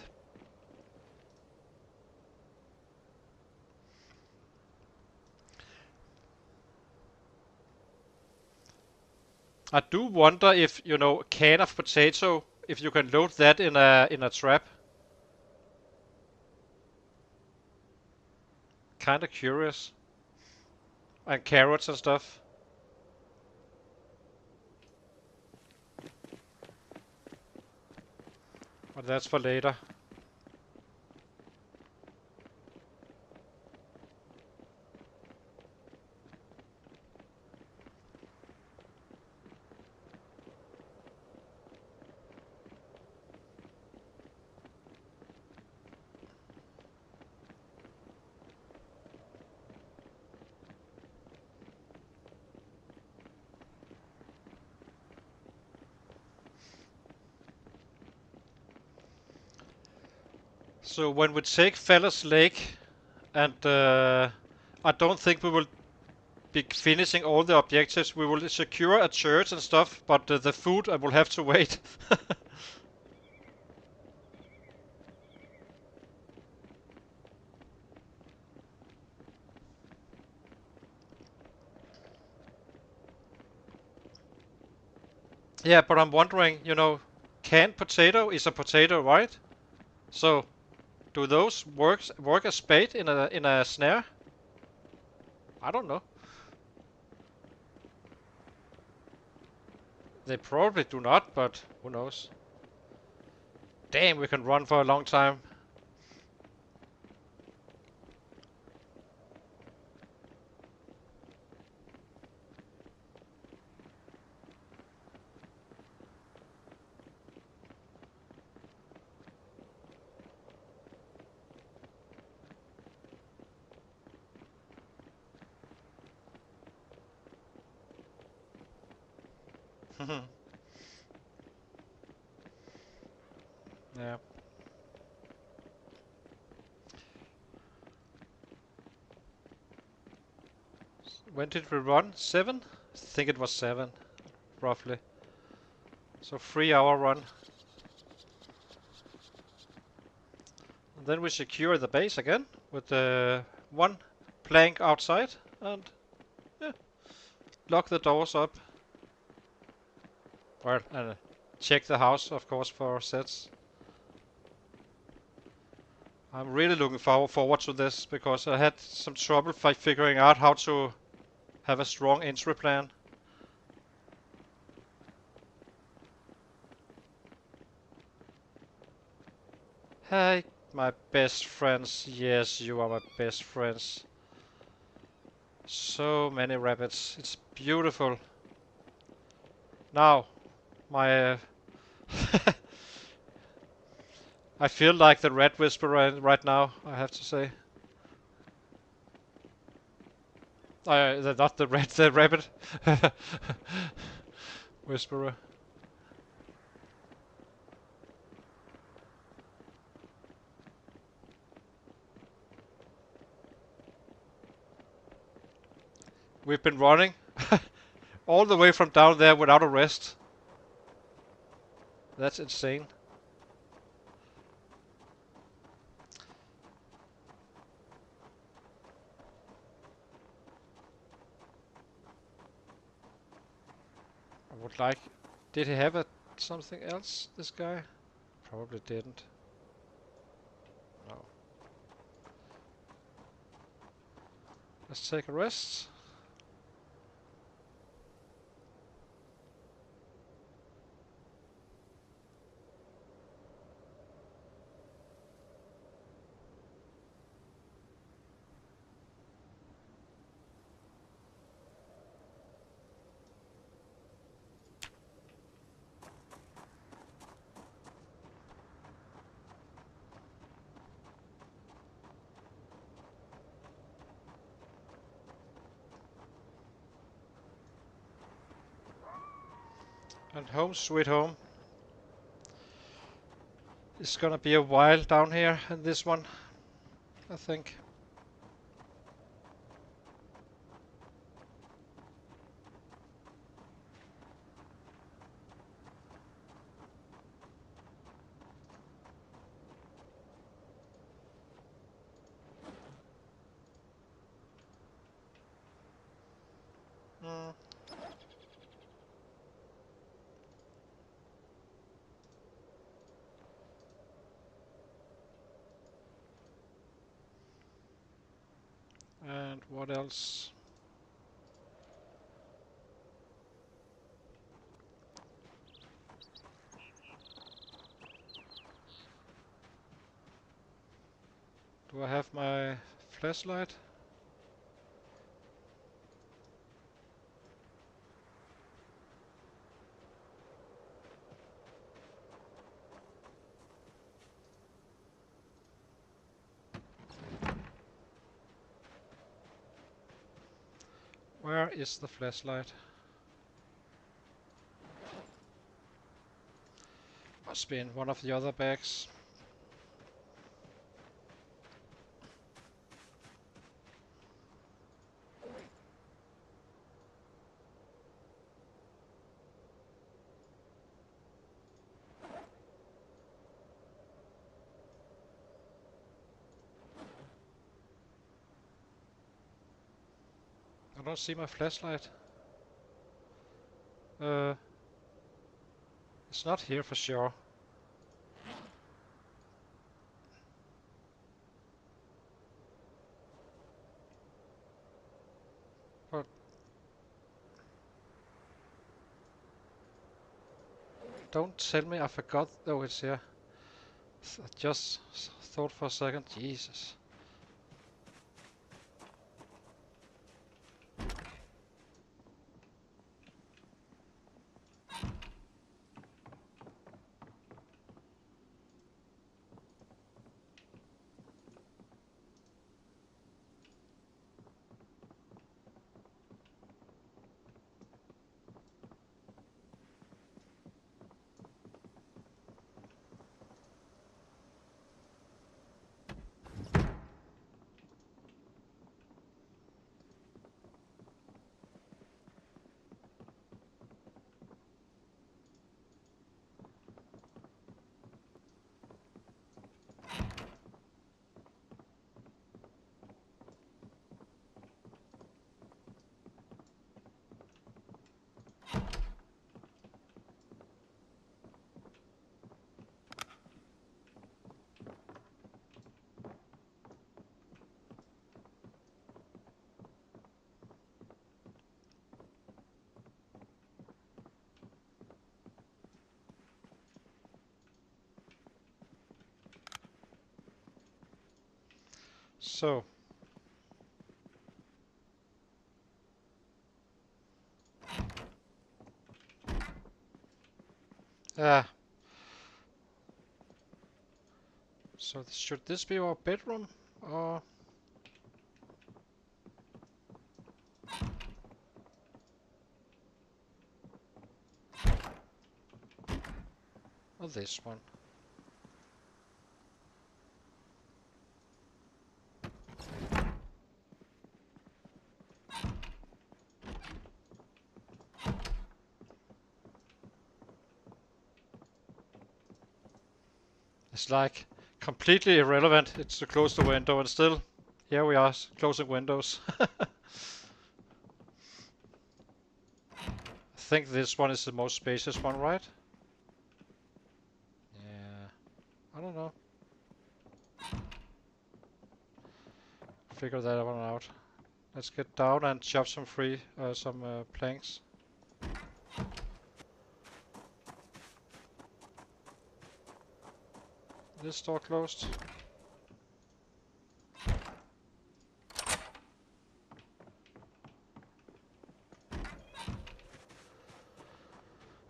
I do wonder if, you know, a can of potato, if you can load that in a trap. Kind of curious. And carrots and stuff. But that's for later. So when we take Fallos Lake, and I don't think we will be finishing all the objectives. We will secure a church and stuff, but the food I will have to wait. Yeah, but I'm wondering, you know, canned potato is a potato, right? So do those work as bait in a snare? I don't know. They probably do not, but who knows? Damn, we can run for a long time. Yeah. When did we run? 7? I think it was 7, roughly. So 3 hour run. And then we secure the base again with one plank outside and yeah, lock the doors up. Well, and check the house, of course, for sets. I'm really looking forward to this because I had some trouble figuring out how to have a strong entry plan. Hey, my best friends. Yes, you are my best friends. So many rabbits. It's beautiful. Now, my I feel like the red whisperer right now, I have to say. Not the red, the rabbit whisperer. We've been running all the way from down there without a rest. That's insane. I would like... Did he have something else, this guy? Probably didn't. No. Let's take a rest. And home sweet home. It's gonna be a while down here in this one, I think. Mm. And what else? Do I have my flashlight? Where is the flashlight? Must be in one of the other bags. I don't see my flashlight. It's not here for sure. But don't tell me I forgot. Oh, it's here. I just thought for a second. Jesus. So. Ah. So should this be our bedroom? Or this one? It's like completely irrelevant. It's to close the window, and still, here we are closing windows. I think this one is the most spacious one, right? Yeah. I don't know. Figure that one out. Let's get down and chop some planks. This door closed.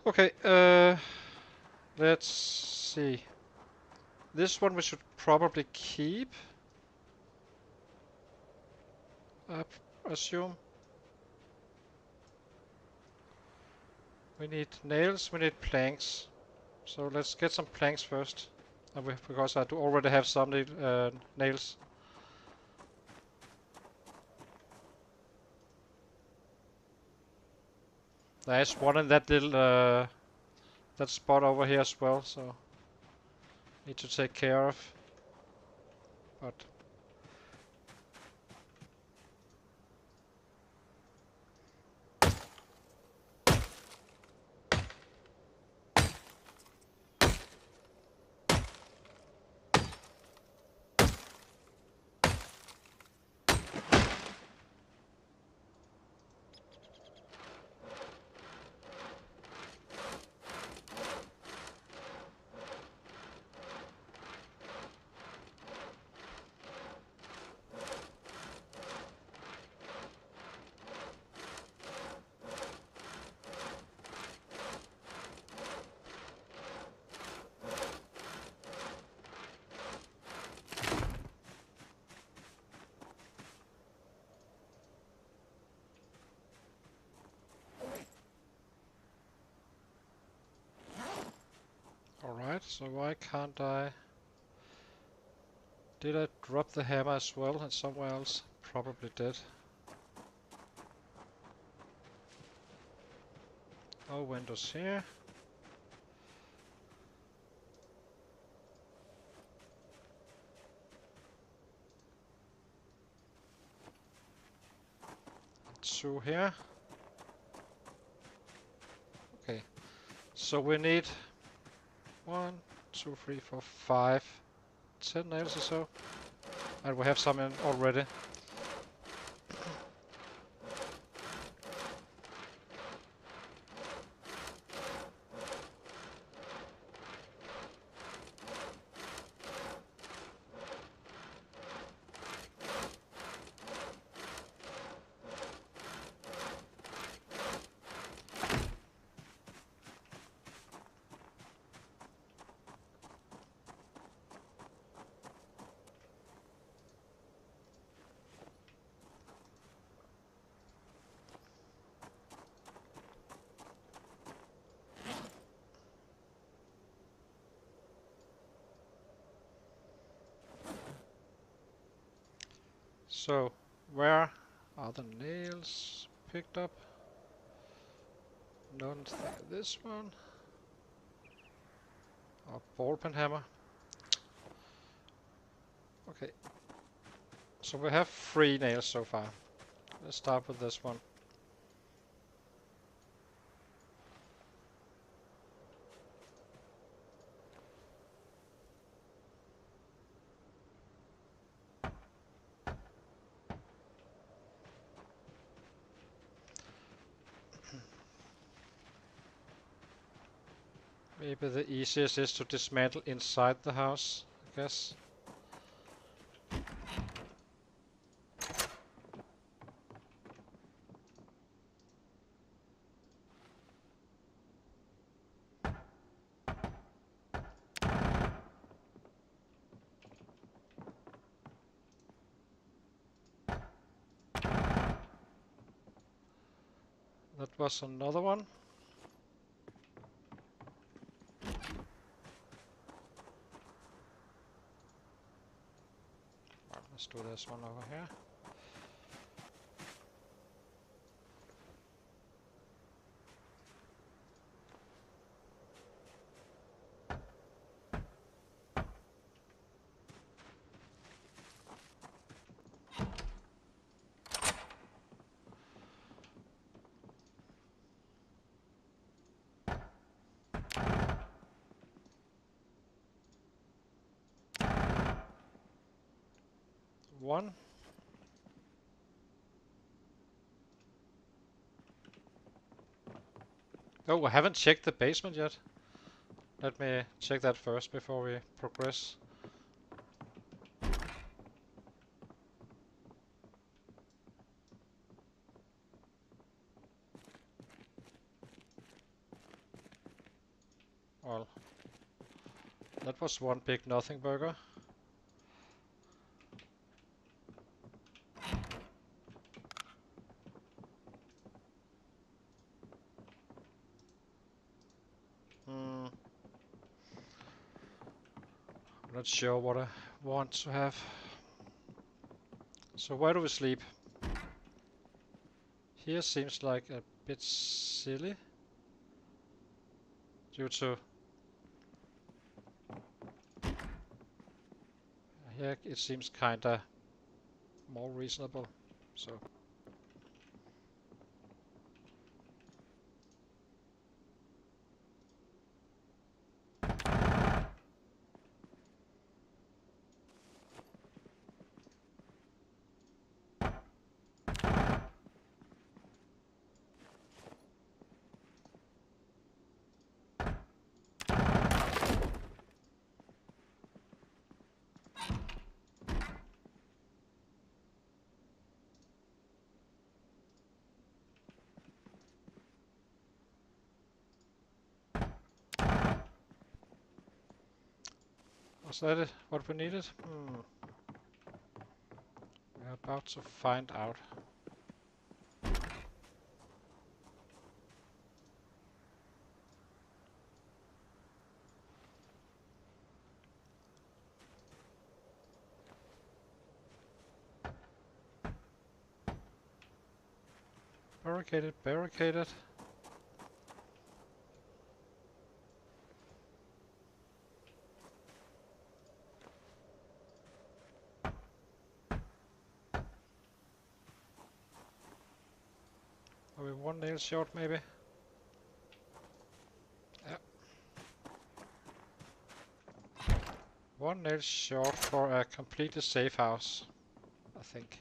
Okay, let's see. This one we should probably keep, I assume. We need nails, we need planks. So let's get some planks first. Because I do already have some nails. There's one in that little that spot over here as well, so need to take care of. But alright, so why can't I? Did I drop the hammer as well and somewhere else? Probably did. No windows here. Two here. Okay, so we need 1, 2, 3, 4, 5, 10 nails or so. And we have some in already. So, where are the nails picked up? None. This one. A ball pen hammer. Okay. So we have 3 nails so far. Let's start with this one. Maybe the easiest is to dismantle inside the house, I guess. That was another one. Well, let's do this one over here. One. Oh, I haven't checked the basement yet. Let me check that first before we progress. Well, that was one big nothing burger. not sure what I want to have. So where do we sleep? Here seems like a bit silly. Due to... Here it seems kinda more reasonable. So... Was that it? What we needed? We're about to find out. Barricaded, barricaded. Are we one nail short, maybe? Yeah. One nail short for a completely safe house, I think.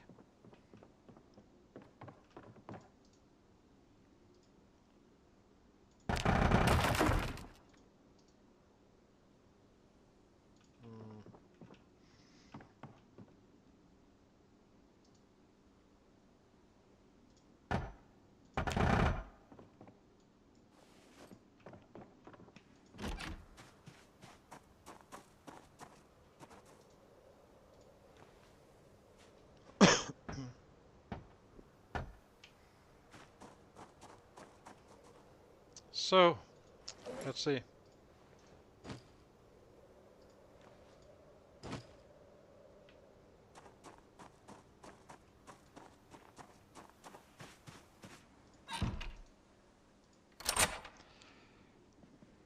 So, let's see.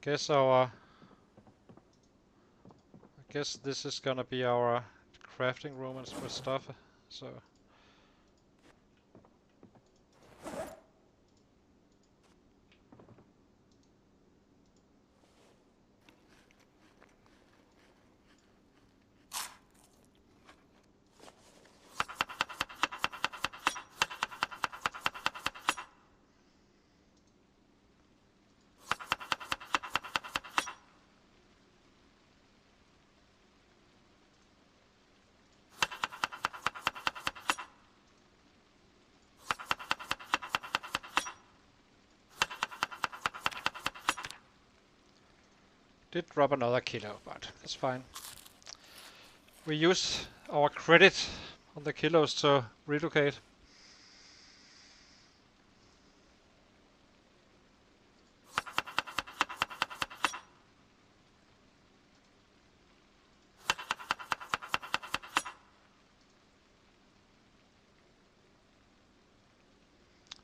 I guess this is gonna be our crafting room and with stuff. So. Did drop another kilo, but that's fine. We use our credit on the kilos to relocate.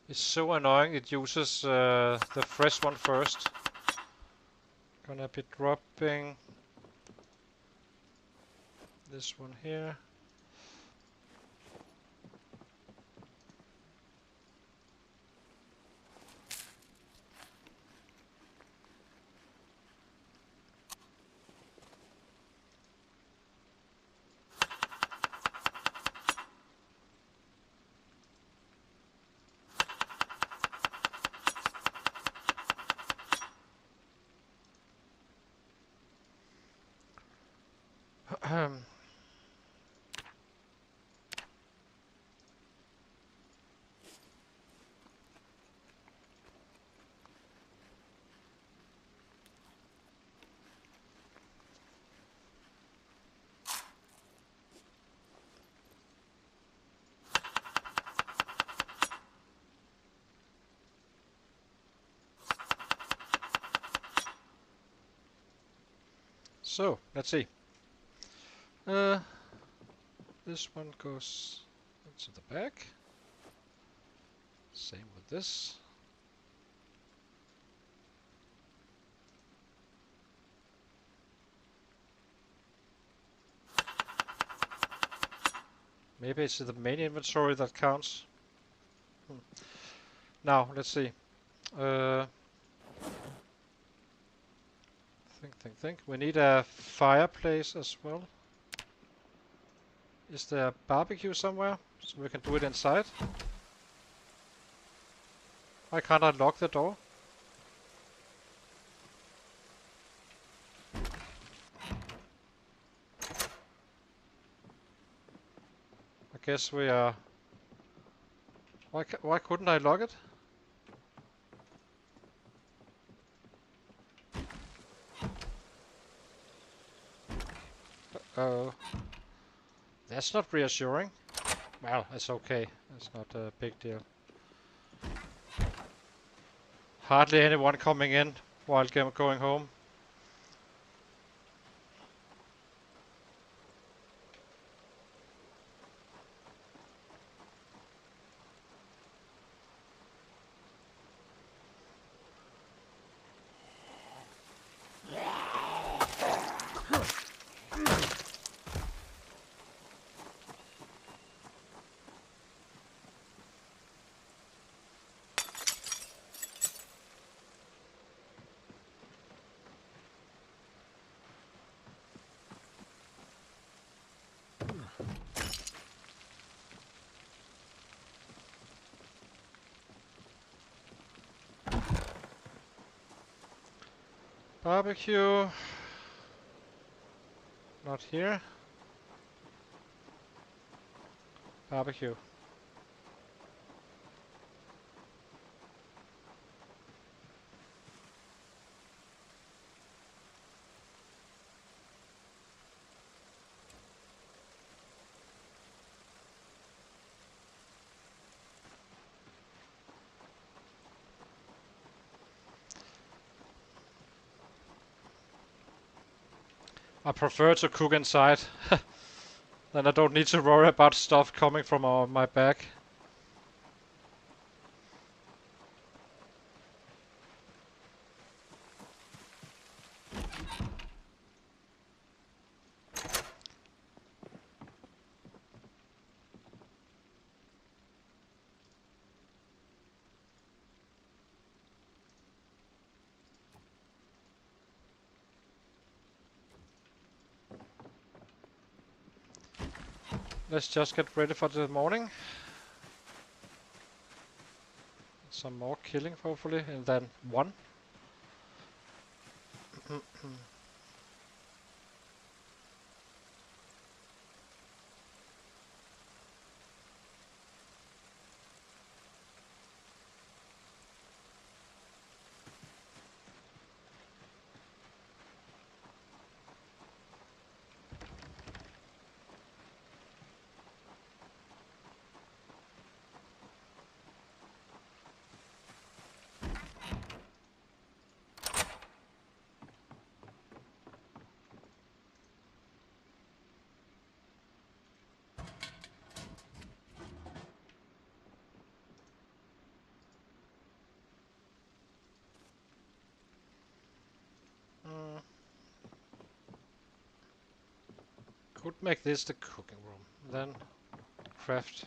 It's so annoying it uses the fresh one first. Gonna be dropping this one here. So, let's see. Uh, this one goes into the back. Same with this. Maybe it's the main inventory that counts. Now, let's see. Think. We need a fireplace as well. Is there a barbecue somewhere? So we can do it inside? Why can't I lock the door? I guess we are... Why couldn't I lock it? Uh-oh. That's not reassuring. Well, it's okay. It's not a big deal. Hardly anyone coming in while going home. Barbecue. Not here. Barbecue. I prefer to cook inside. Then I don't need to worry about stuff coming from my back. Let's just get ready for the morning. Some more killing, hopefully, and then one. Could make this the cooking room, then craft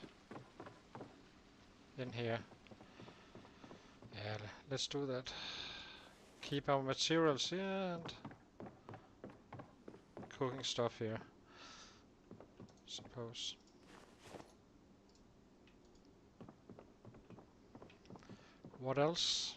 in here. Yeah, let's do that. Keep our materials here and cooking stuff here. Suppose. What else?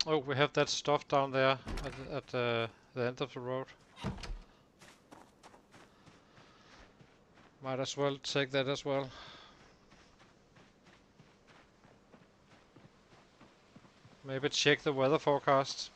Oh, we have that stuff down there at the end of the road. Might as well take that as well. Maybe check the weather forecast.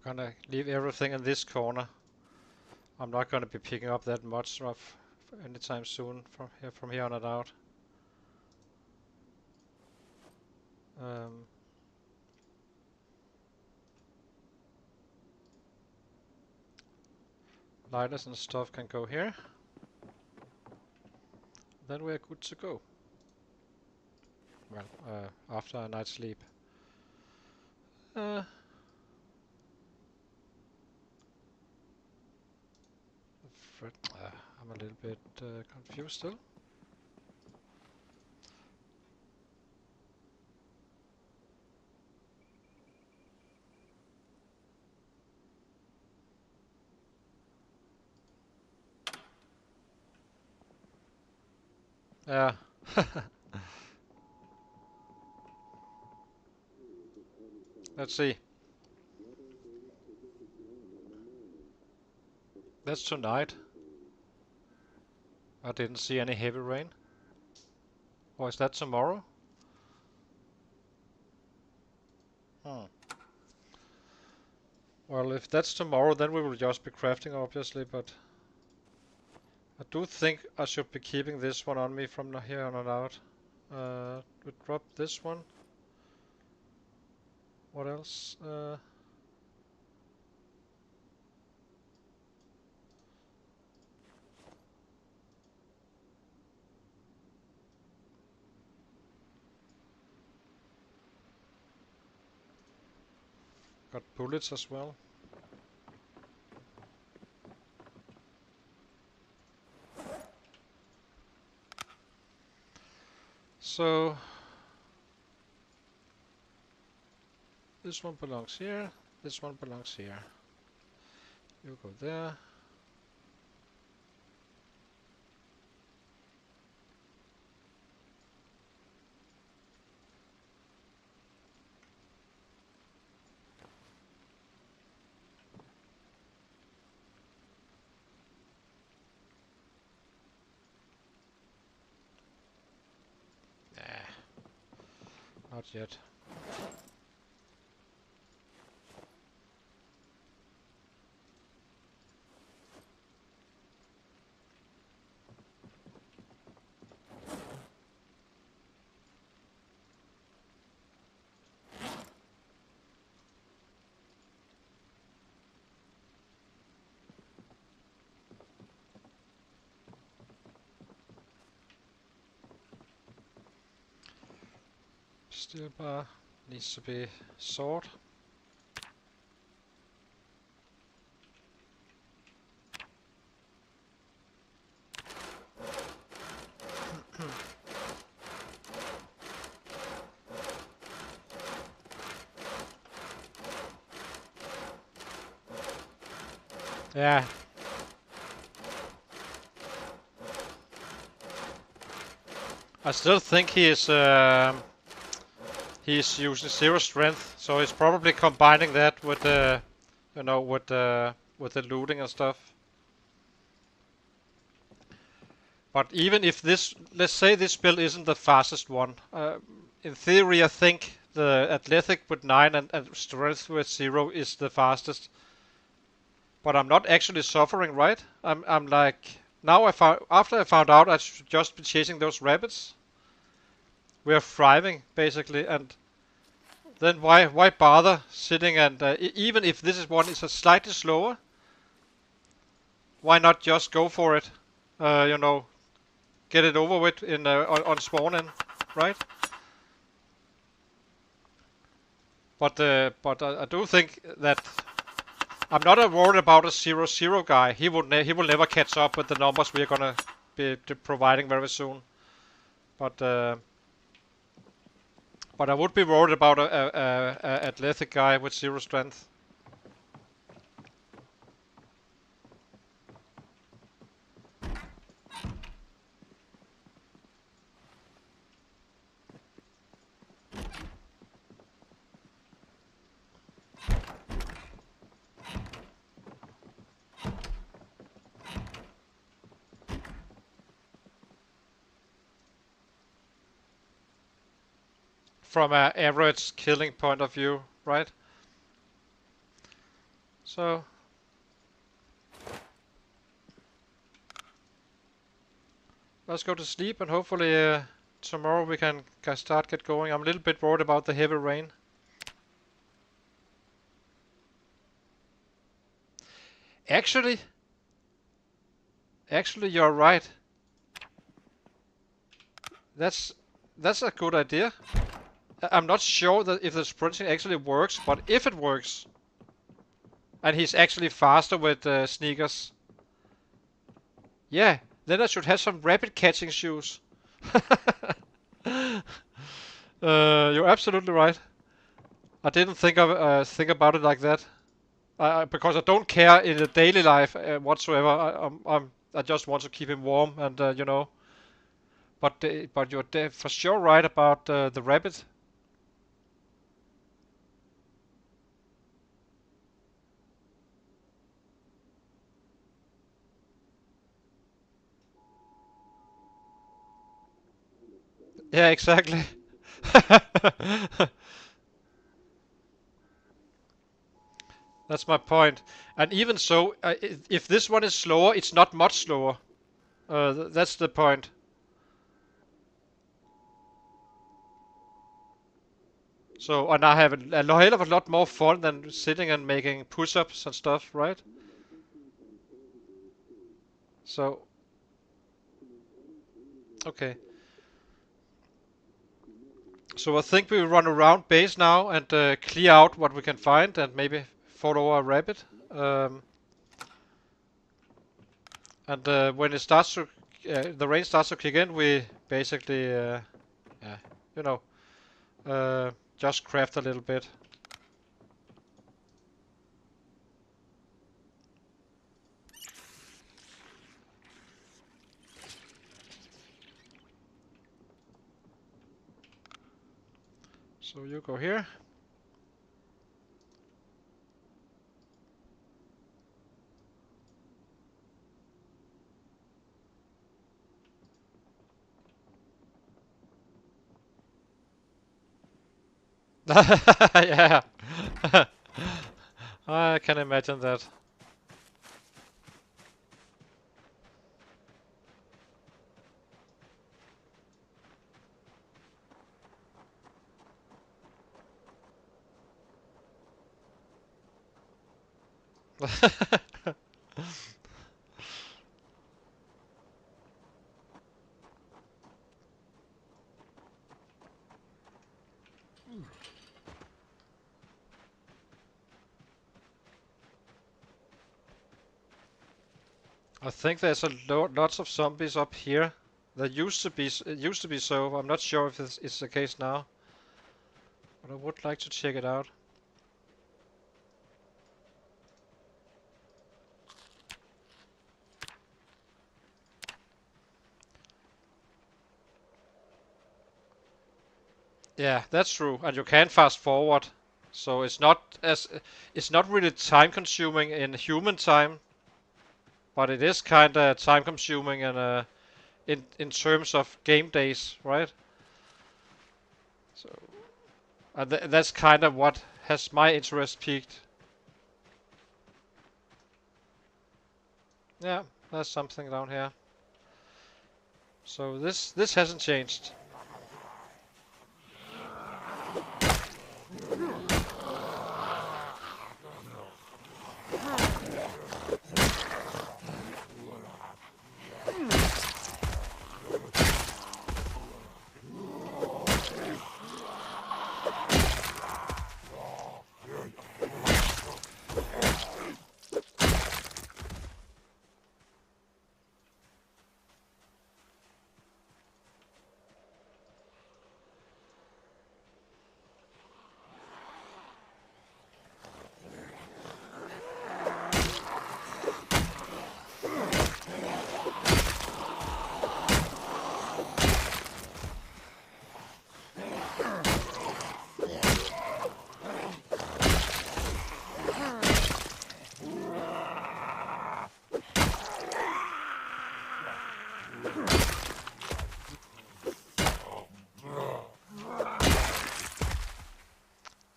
I'm gonna leave everything in this corner. I'm not gonna be picking up that much stuff anytime soon from here on and out. Lighters and stuff can go here. Then we're good to go. Well, after a night's sleep. I'm a little bit confused still. Yeah. Let's see. That's tonight. I didn't see any heavy rain. Or is that tomorrow? Hmm. Well, if that's tomorrow, then we will just be crafting, obviously, but I do think I should be keeping this one on me from here on and out. We drop this one. What else? Got bullets as well. So this one belongs here. This one belongs here. You go there. Nah, not yet. Steel bar needs to be sawed. Yeah. I still think he's using 0 strength, so he's probably combining that with the, you know, with the looting and stuff. But even if this, let's say this build isn't the fastest one, in theory I think the athletic with 9 and strength with 0 is the fastest. But I'm not actually suffering, right? I'm like, now after I found out I should just be chasing those rabbits. We are thriving basically, and then why bother sitting and even if this is one is a slightly slower, why not just go for it? You know, get it over with in on spawn in, right? But I do think that I'm not worried about a 0-0 guy. He will never catch up with the numbers we're gonna be providing very soon. But I would be worried about a athletic guy with 0 strength. From an average killing point of view, right? So let's go to sleep and hopefully tomorrow we can start get going. I'm a little bit worried about the heavy rain. Actually, you're right. That's a good idea. I'm not sure that if the sprinting actually works, but if it works, and he's actually faster with sneakers, yeah, then I should have some rapid catching shoes. You're absolutely right. I didn't think about it like that. Because I don't care in the daily life whatsoever. I just want to keep him warm and you know. But you're for sure right about the rabbit. Yeah, exactly. That's my point. And even so, if this one is slower, it's not much slower. That's the point. So, and I have a hell of a lot more fun than sitting and making push-ups and stuff, right? So, okay. So I think we will run around base now and clear out what we can find and maybe follow a rabbit. And when it starts to, the rain starts to kick in, we basically, yeah, you know, just craft a little bit. So you go here. Yeah. I can imagine that. I think there's lots of zombies up here. There used to be, it used to be so. I'm not sure if it's the case now, but I would like to check it out. Yeah, that's true, and you can fast forward, so it's not really time consuming in human time, but it is kind of time consuming in terms of game days, right? So that's kind of what has my interest peaked. Yeah, there's something down here. So this hasn't changed.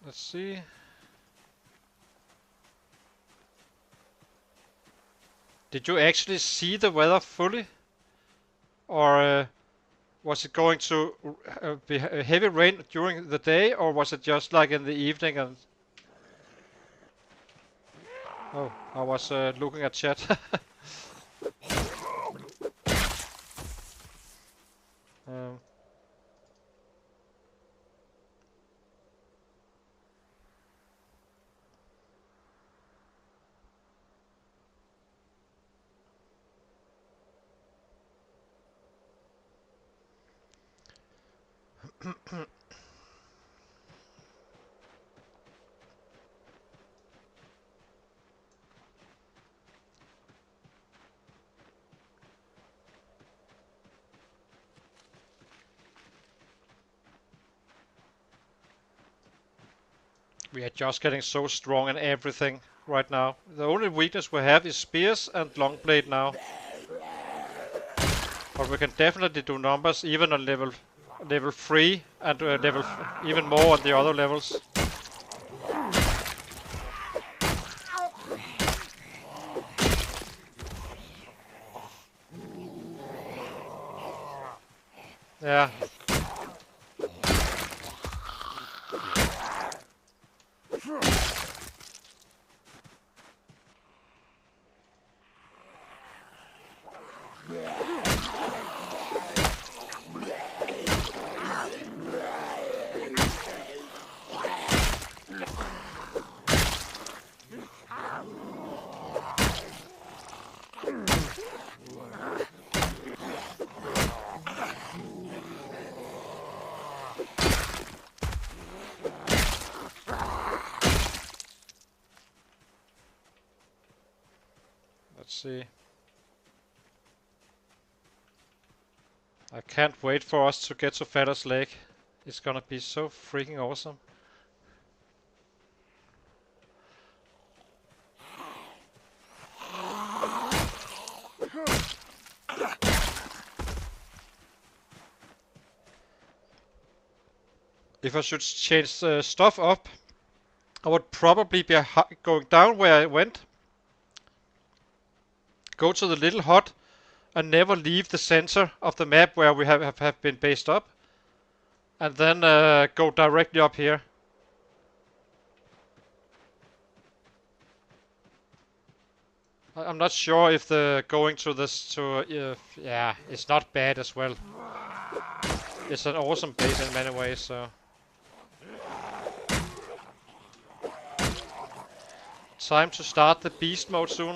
Let's see. Did you actually see the weather fully? Or was it going to be heavy rain during the day, or was it just like in the evening? And oh, I was looking at chat. um, we are just getting so strong in everything right now. The only weakness we have is spears and long blade now. But we can definitely do numbers even on level 3 and even more on the other levels. Yeah. Let's see. I can't wait for us to get to Fallos Lake. It's gonna be so freaking awesome. If I should change stuff up, I would probably be going down where I went, go to the little hut, and never leave the center of the map where we have been based up, and then go directly up here. I'm not sure if the going to this yeah, it's not bad as well. It's an awesome base in many ways, so time to start the beast mode soon.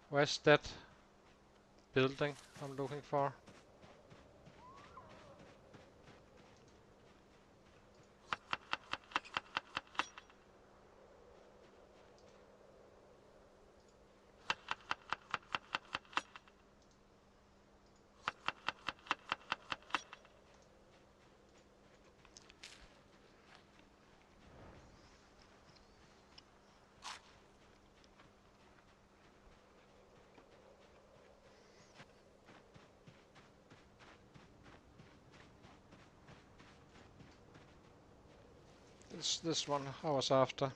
Where's that building I'm looking for? It's this one I was after.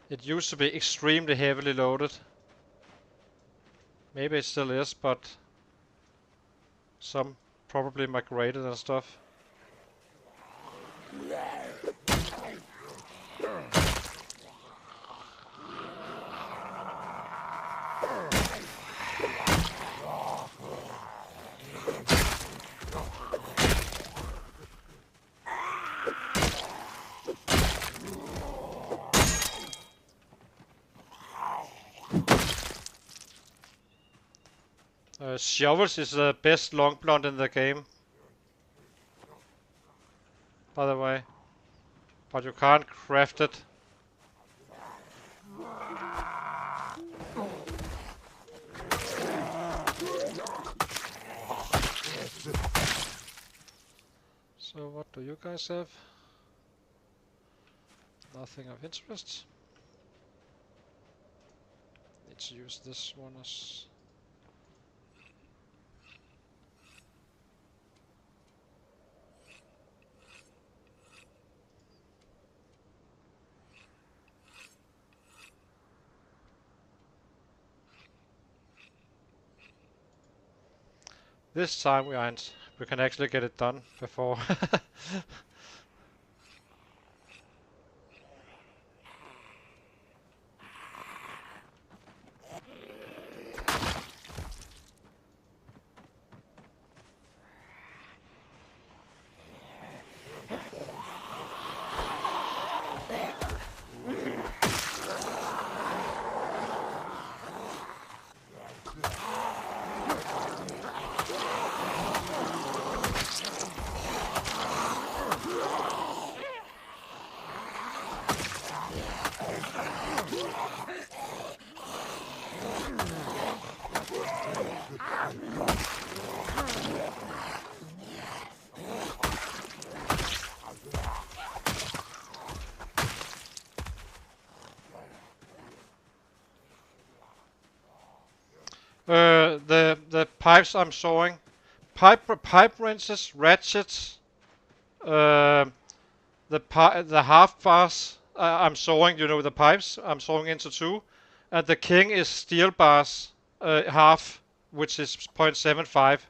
It used to be extremely heavily loaded. Maybe it still is, but some probably migrated and stuff. Shovels is the best long blunt in the game, by the way, but you can't craft it. So what do you guys have? Nothing of interest. Need to use this one as... This time we can actually get it done before. The pipes I'm sawing, pipe wrenches, ratchets, the half bars I'm sawing. You know the pipes I'm sawing into two, and the king is steel bars half, which is 0.75.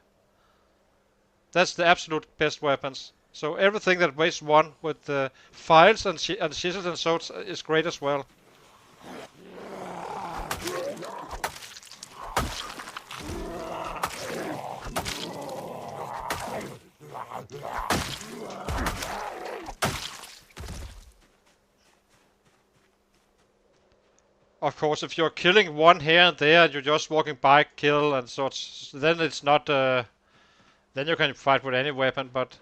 That's the absolute best weapons. So everything that weighs one with the files and chisels and swords is great as well. Of course, if you're killing one here and there, and you're just walking by, kill and such, then it's not. Then you can fight with any weapon, but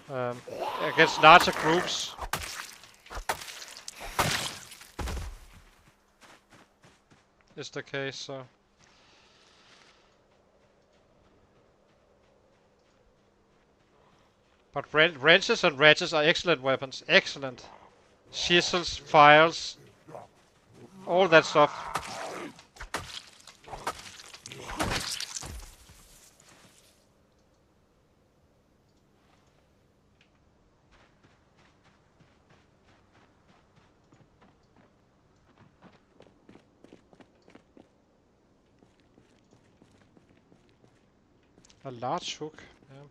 against larger groups, is the case. So. But wrenches and ratchets are excellent weapons. Excellent. Chisels, files, all that stuff. A large hook. Yeah.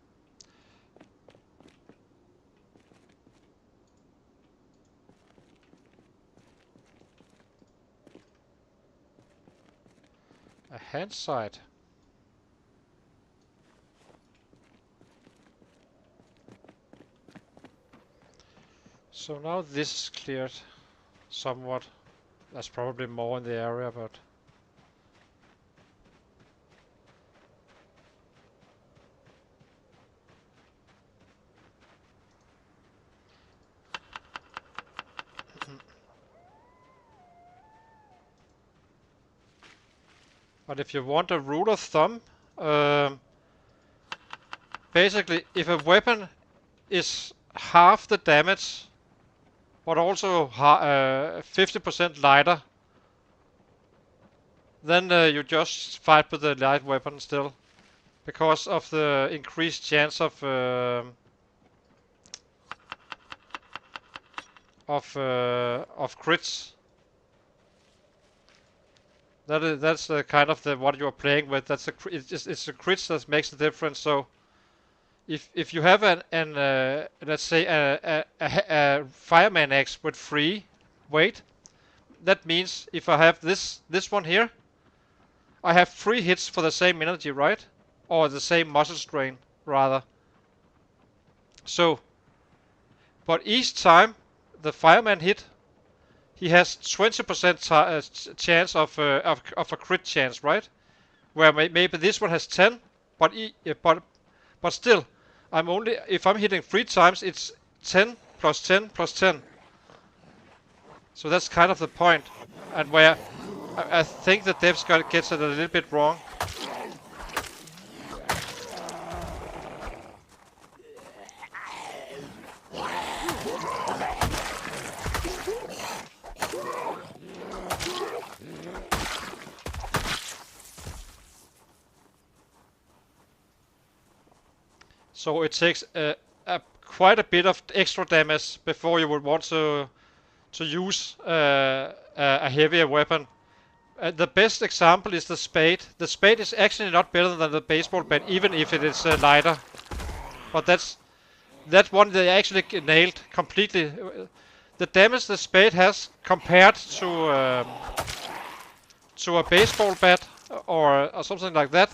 A hand sight. So now this is cleared somewhat. There's probably more in the area, but if you want a rule of thumb, basically if a weapon is half the damage but also 50% lighter, then you just fight with the light weapon still, because of the increased chance of crits. That's kind of what you're playing with. That's it's the crits that makes the difference. So if you have an let's say a fireman axe with 3 weight, that means if I have this one here, I have 3 hits for the same energy, right? Or the same muscle strain, rather. So, but each time the fireman hit, he has 20% chance of a crit chance, right? Where maybe this one has 10, but still, if I'm hitting 3 times, it's 10 plus 10 plus 10. So that's kind of the point, and where I think the devs gets it a little bit wrong. So it takes quite a bit of extra damage before you would want to use a heavier weapon. The best example is the spade. The spade is actually not better than the baseball bat, even if it is lighter. But that one they actually nailed completely. The damage the spade has compared to a baseball bat or something like that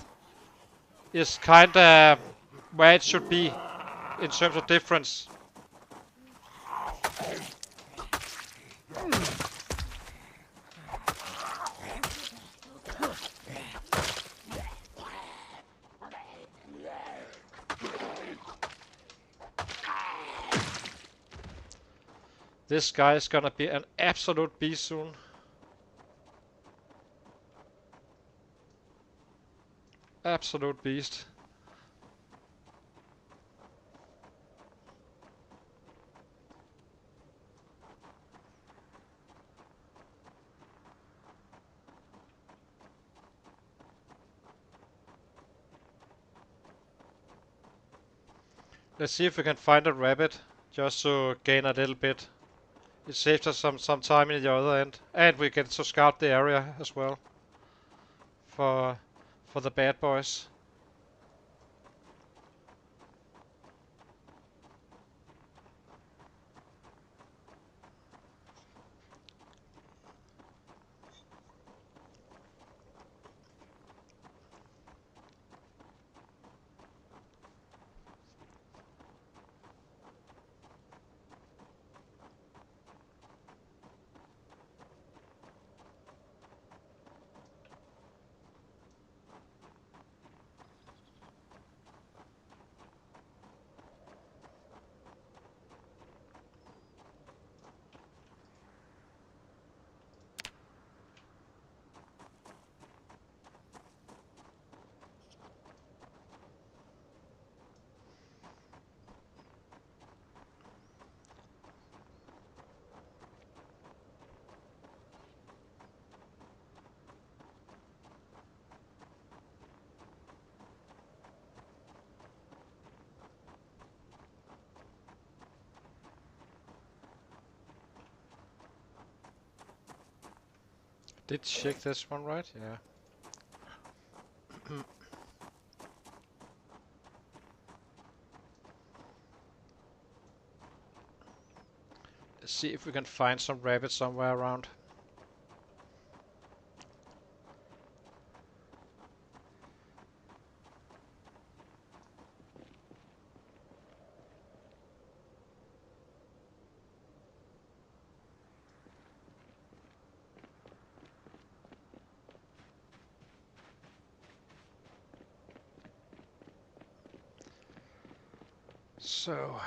is kind of where it should be in terms of difference. This guy is gonna be an absolute beast soon. Absolute beast. Let's see if we can find a rabbit, just to gain a little bit. It saves us some time in the other end, and we get to scout the area as well for the bad boys. Did check this one right? Yeah. Let's see if we can find some rabbits somewhere around. So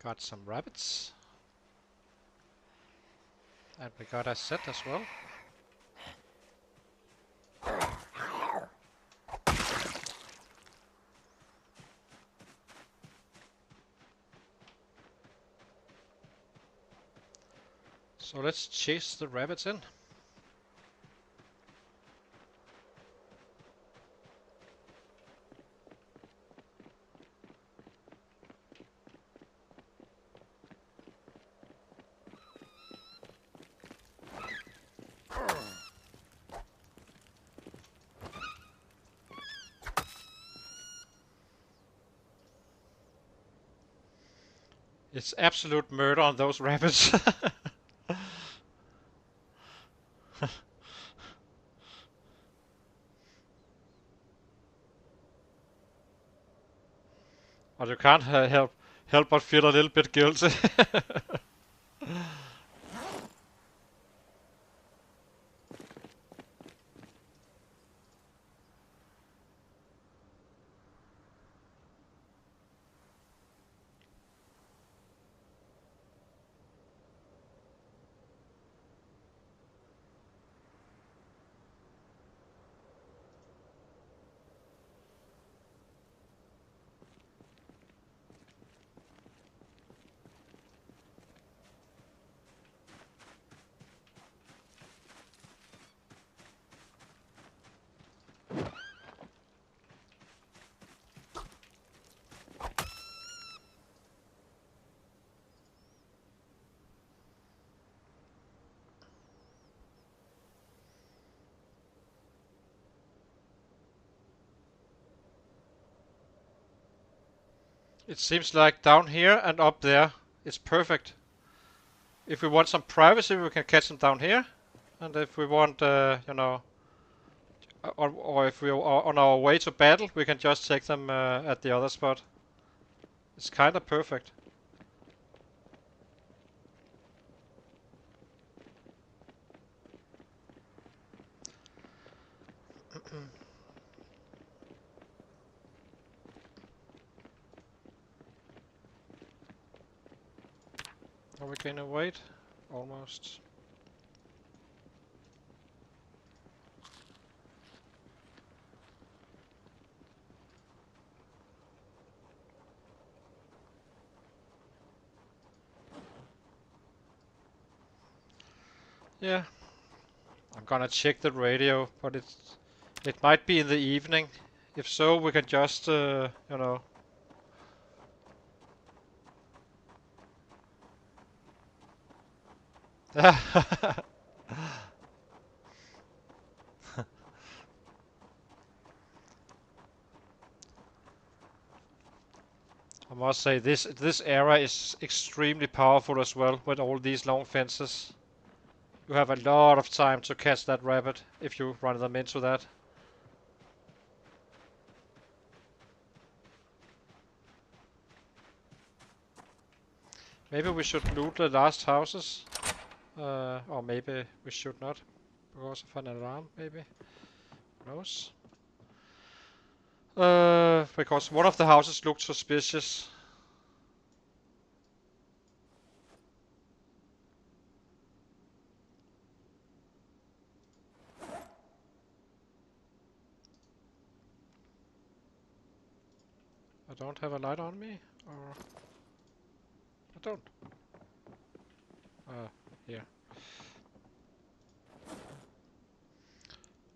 got some rabbits. And we got a set as well. So let's chase the rabbits in. It's absolute murder on those rabbits. But you can't help but feel a little bit guilty. It seems like down here and up there, it's perfect. If we want some privacy, we can catch them down here. And if we want, you know, or if we are on our way to battle, we can just take them at the other spot. It's kind of perfect. Are we gonna wait? Almost. Yeah. I'm gonna check the radio, but it might be in the evening. If so, we can just, you know. I must say this area is extremely powerful as well with all these long fences. You have a lot of time to catch that rabbit if you run them into that. Maybe we should loot the last houses. Or maybe we should not. Because of an alarm, maybe. Who knows? Because one of the houses looked suspicious. I don't have a light on me, or I don't. Here.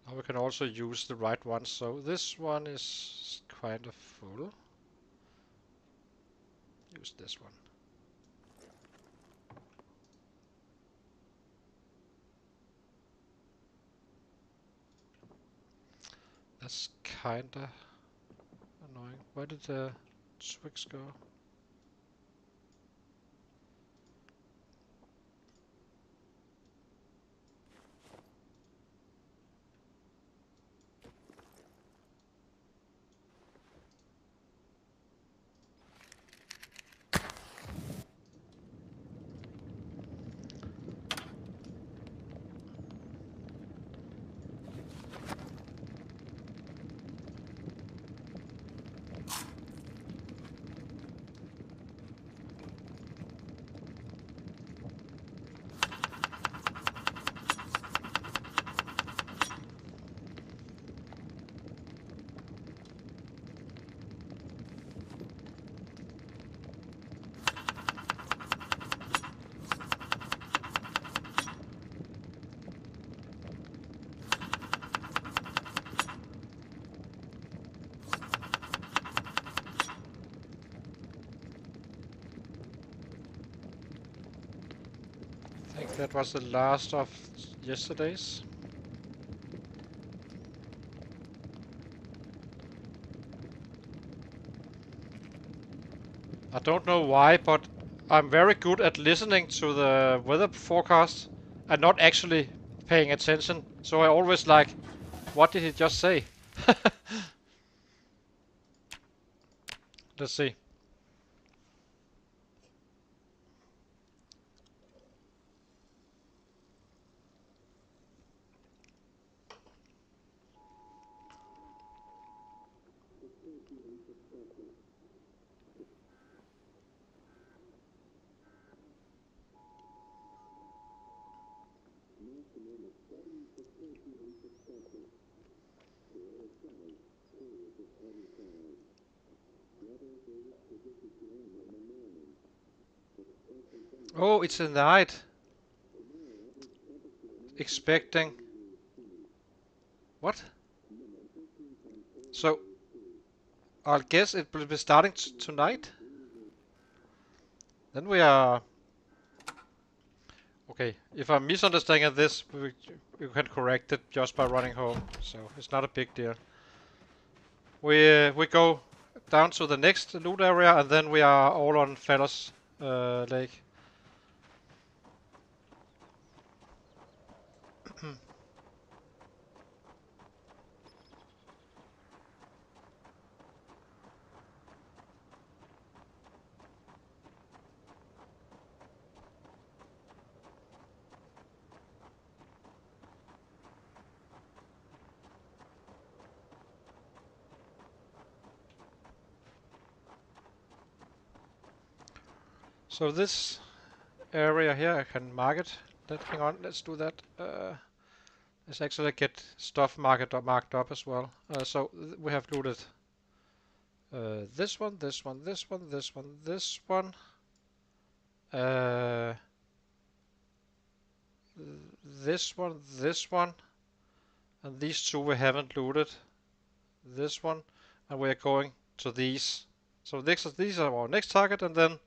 Now we can also use the right one. So this one is kind of full. Use this one. That's kinda annoying. Where did the twigs go? I think that was the last of yesterday's. I don't know why, but I'm very good at listening to the weather forecast and not actually paying attention. So I always like, what did he just say? Let's see. Oh, it's a night. Expecting. What? So, I'll guess it will be starting tonight. Then we are... Okay, if I'm misunderstanding this, we can correct it just by running home. So, it's not a big deal. We go down to the next loot area, and then we are all on Fallos Lake. So this area here, I can mark it. Hang on, let's do that. Let's actually get stuff marked up as well. So we have looted this one, this one, this one, this one, this one. This one, and these two we haven't looted. This one, and we are going to these. So these are our next target, and then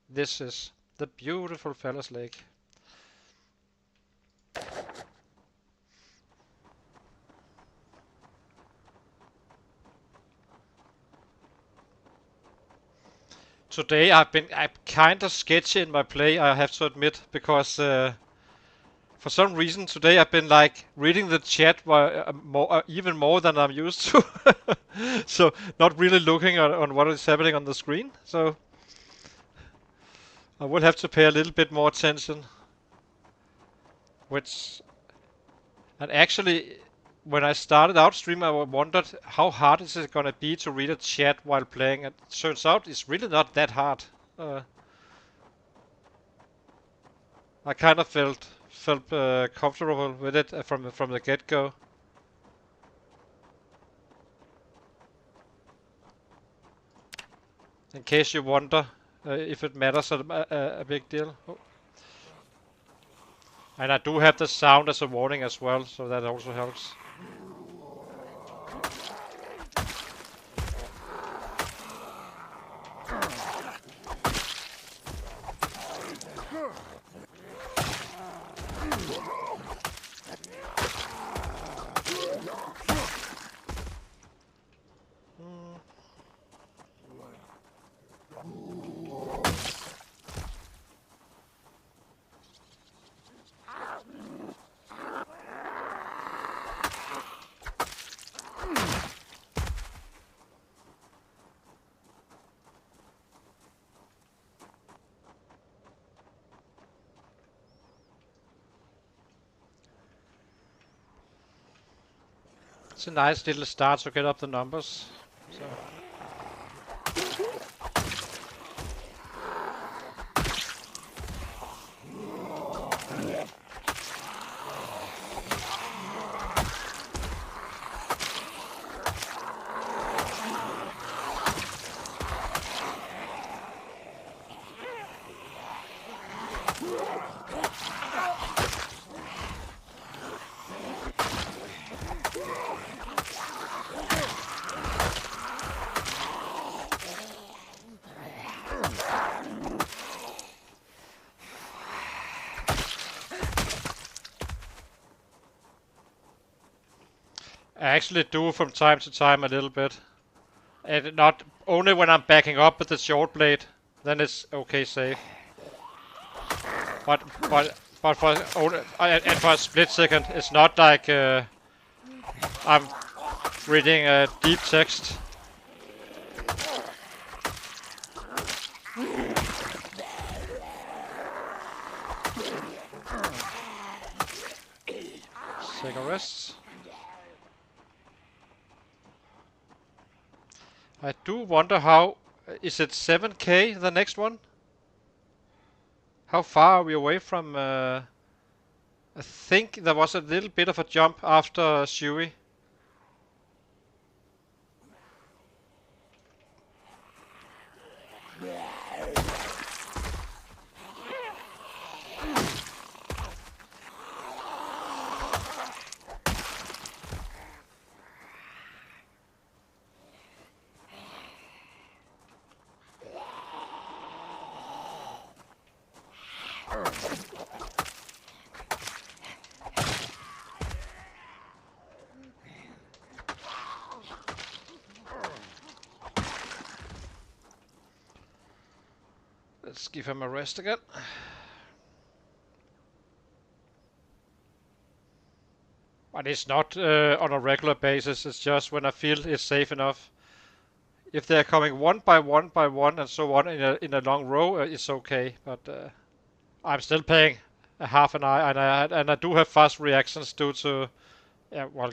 this is the beautiful Fallos Lake. Today I'm kind of sketchy in my play, I have to admit, because for some reason today I've been like reading the chat even more than I'm used to. So not really looking on what is happening on the screen. So I will have to pay a little bit more attention. And actually, when I started out stream, I wondered how hard is it gonna be to read a chat while playing. It turns out it's really not that hard. I kind of felt comfortable with it from the get-go. In case you wonder if it matters a big deal. Oh. And I do have the sound as a warning as well, so that also helps. It's a nice little start to get up the numbers. So. I actually do from time to time a little bit. And not only when I'm backing up with the short blade, then it's okay safe. But for only, and for a split second, it's not like I'm reading deep text. Second rest. I do wonder how... Is it 7k, the next one? How far are we away from... I think there was a little bit of a jump after Shui. Let's give him a rest again. But it's not on a regular basis, it's just when I feel it's safe enough. If they're coming one by one and so on in a long row, it's okay. But I'm still paying a half an eye, and I do have fast reactions due to... Yeah, well,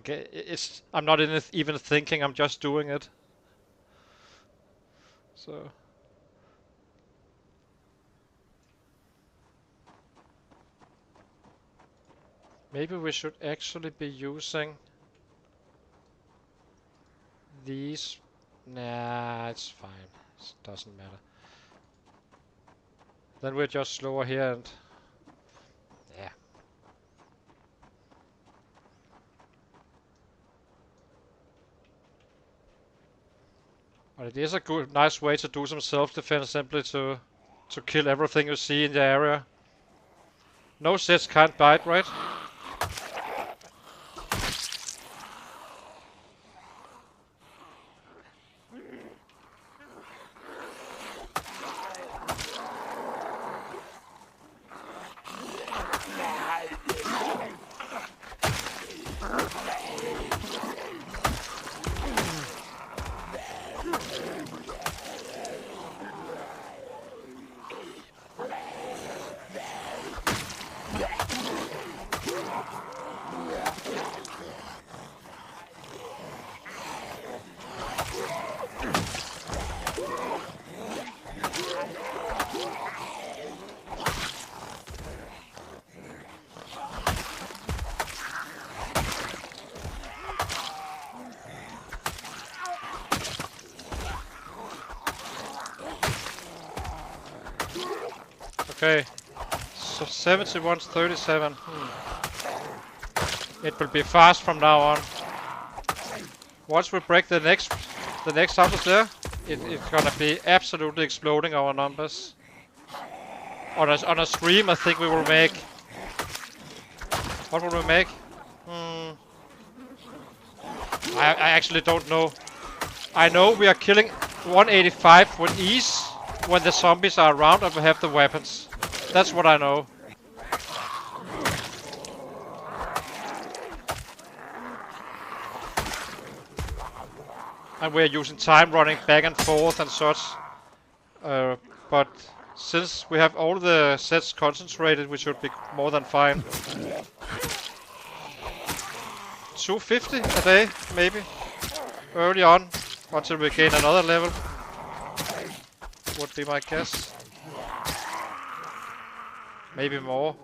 I'm not even thinking, I'm just doing it. So... Maybe we should actually be using these. Nah, it's fine. It doesn't matter. Then we're just slower here and... Yeah. But it is a good, nice way to do some self-defense, simply to kill everything you see in the area. No sets can't bite, right? Okay. So 71, 37. It will be fast from now on. Once we break the next houses there, it's gonna be absolutely exploding our numbers. On a stream, I think we will make. What will we make? I actually don't know. I know we are killing 185 with ease when the zombies are around and we have the weapons. That's what I know. And we're using time running back and forth and such. But since we have all the sets concentrated, we should be more than fine. 250 a day, maybe. Early on, until we gain another level. Would be my guess. Maybe more.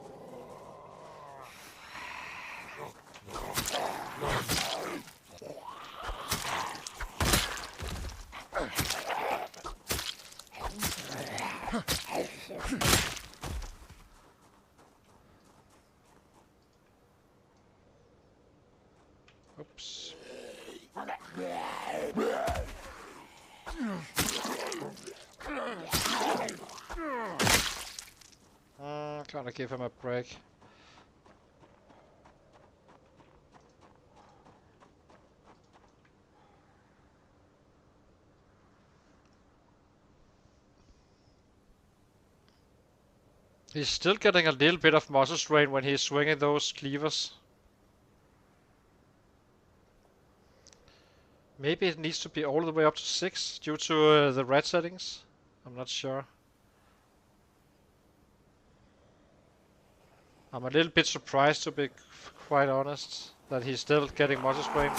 Oops. Gonna give him a break. He's still getting a little bit of muscle strain when he's swinging those cleavers. Maybe it needs to be all the way up to 6 due to the red settings. I'm not sure. I'm a little bit surprised, to be quite honest, that he's still getting muscle strain.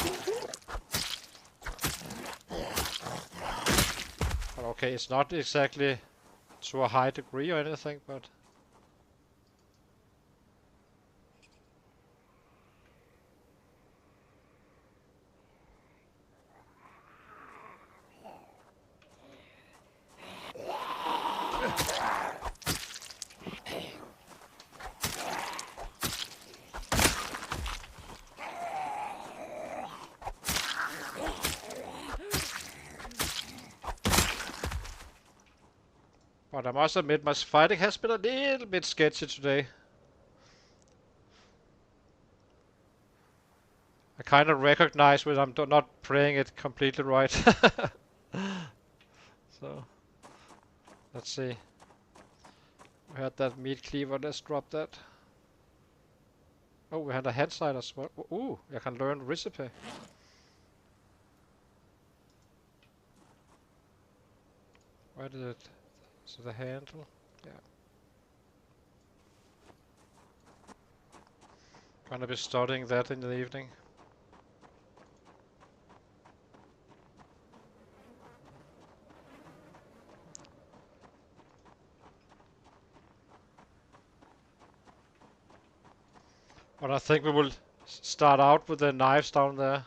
But okay, it's not exactly to a high degree or anything, but... But I must admit, my fighting has been a little bit sketchy today. I kind of recognize when I'm not playing it completely right. So, let's see. We had that meat cleaver, let's drop that. Oh, we had a hand side as well. Ooh, I can learn recipe. Where did it... So the handle, yeah. Gonna be studying that in the evening. But I think we will start out with the knives down there.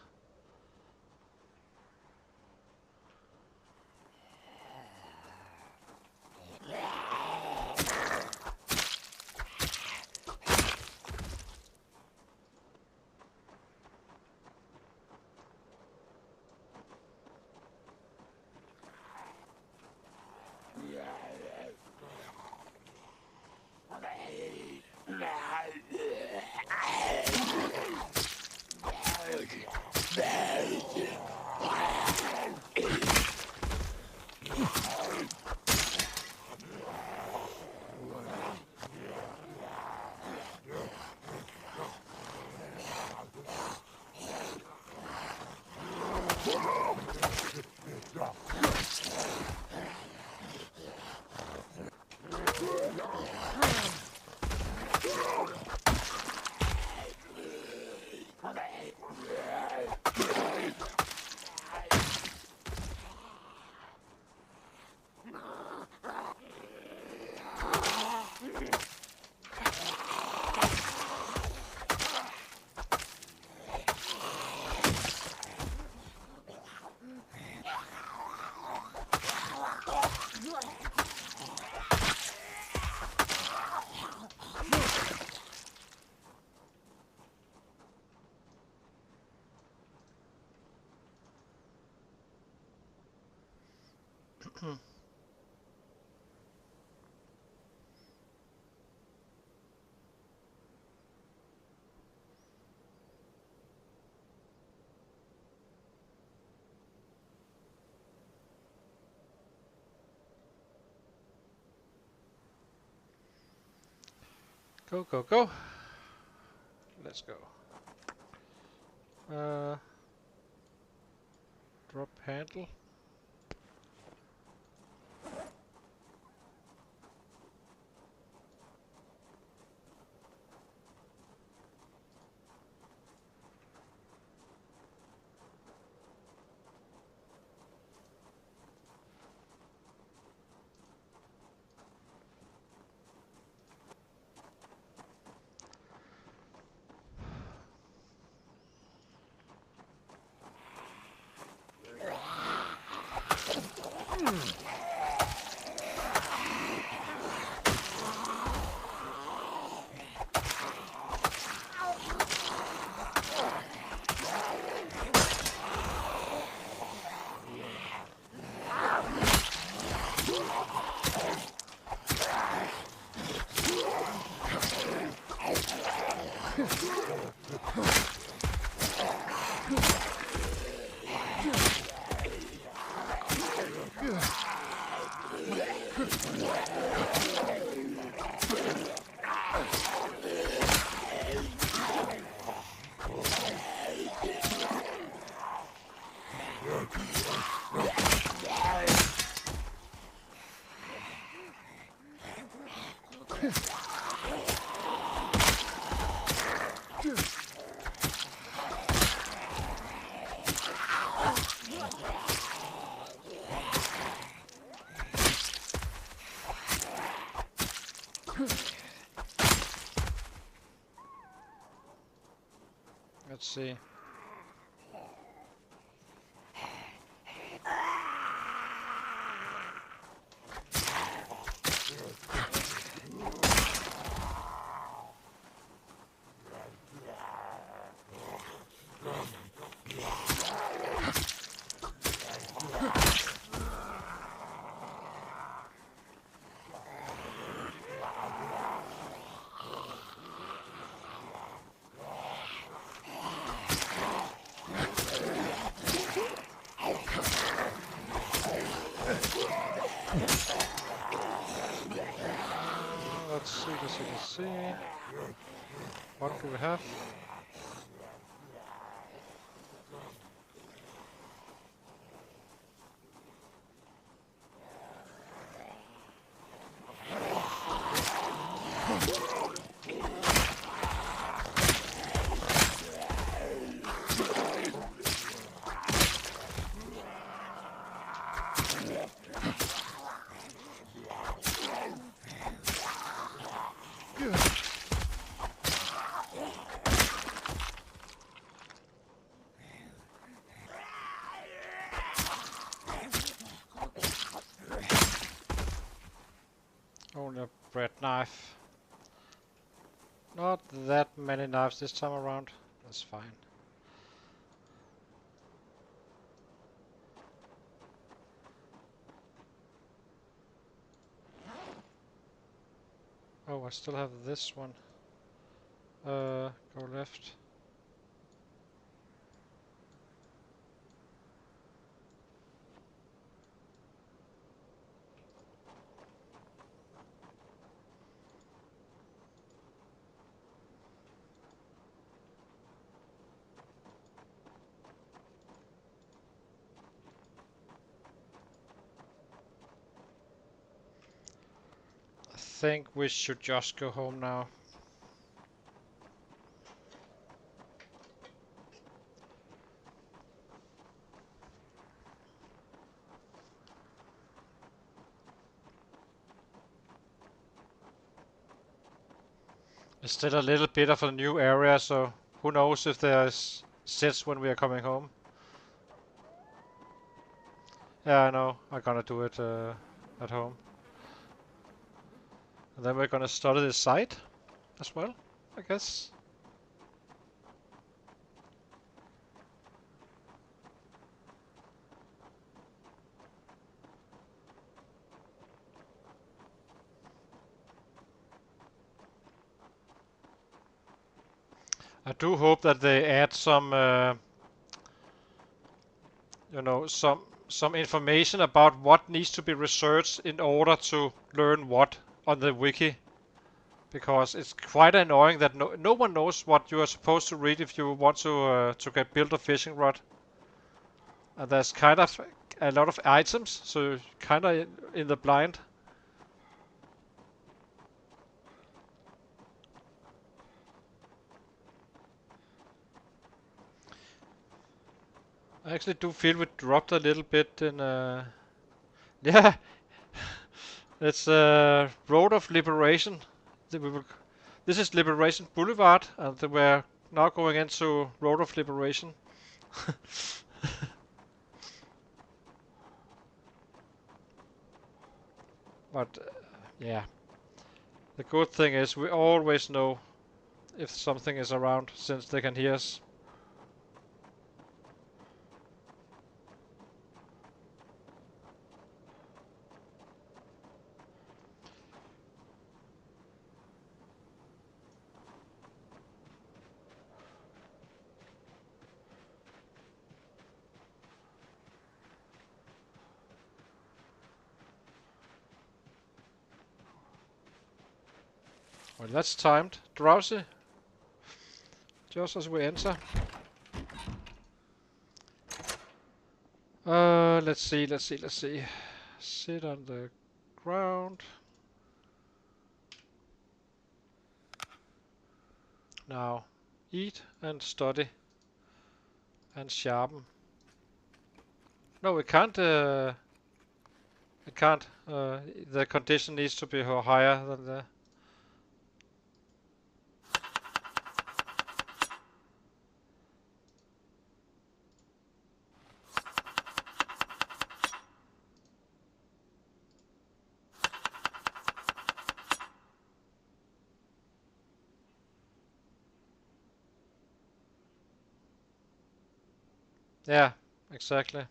Go, go, go. Let's go. Drop handle. Let's see. Let's see. What do we have? Only a bread knife. Not that many knives this time around. That's fine. Oh, I still have this one. Go left. I think we should just go home now. It's still a little bit of a new area, so who knows if there's sets when we are coming home. Yeah, I know. I'm gonna do it at home. And then we're gonna study this site as well, I guess. I do hope that they add some, you know, some information about what needs to be researched in order to learn what on the wiki, because it's quite annoying that no one knows what you are supposed to read if you want to get build a fishing rod. And there's kind of a lot of items, so you're kind of in the blind. I actually do feel we dropped a little bit in. Yeah, it's Road of Liberation. This is Liberation Boulevard, and we're now going into Road of Liberation. But yeah, the good thing is we always know if something is around, since they can hear us. Well, that's timed. Drowsy. Just as we enter. Let's see. Sit on the ground. Now, eat and study and sharpen. No, we can't. We can't. The condition needs to be higher than the. Yeah, exactly.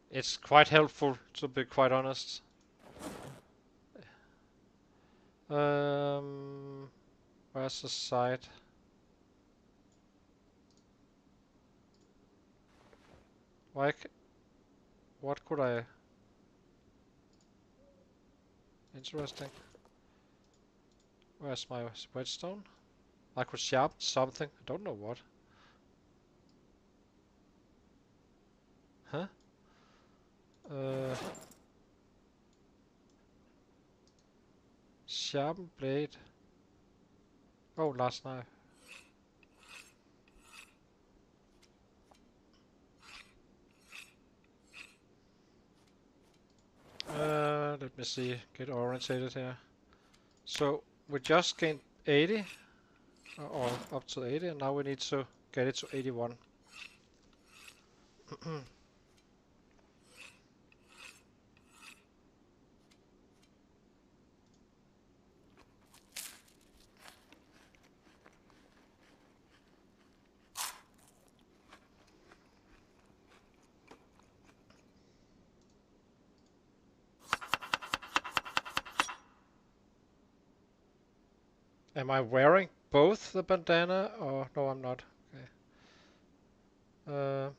It's quite helpful, to be quite honest. Where's the site? Why? What could I? Interesting. Where's my whetstone? I could sharpen something. I don't know what. Huh? Sharpen blade. Oh, last knife. Let me see. Get orientated here. So we just gained 80, or up to 80, and now we need to get it to 81. Am I wearing both the bandana, or no? I'm not. Okay.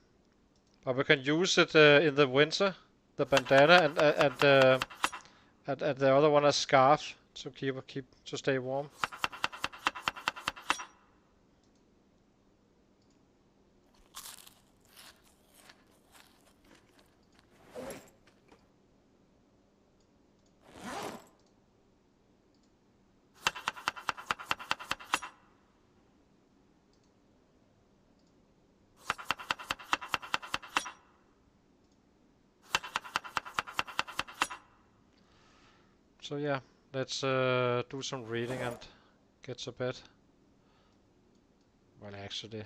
But we can use it in the winter, the bandana, and the other one as scarf to keep to stay warm. So yeah, let's do some reading and get to bed. Well, actually,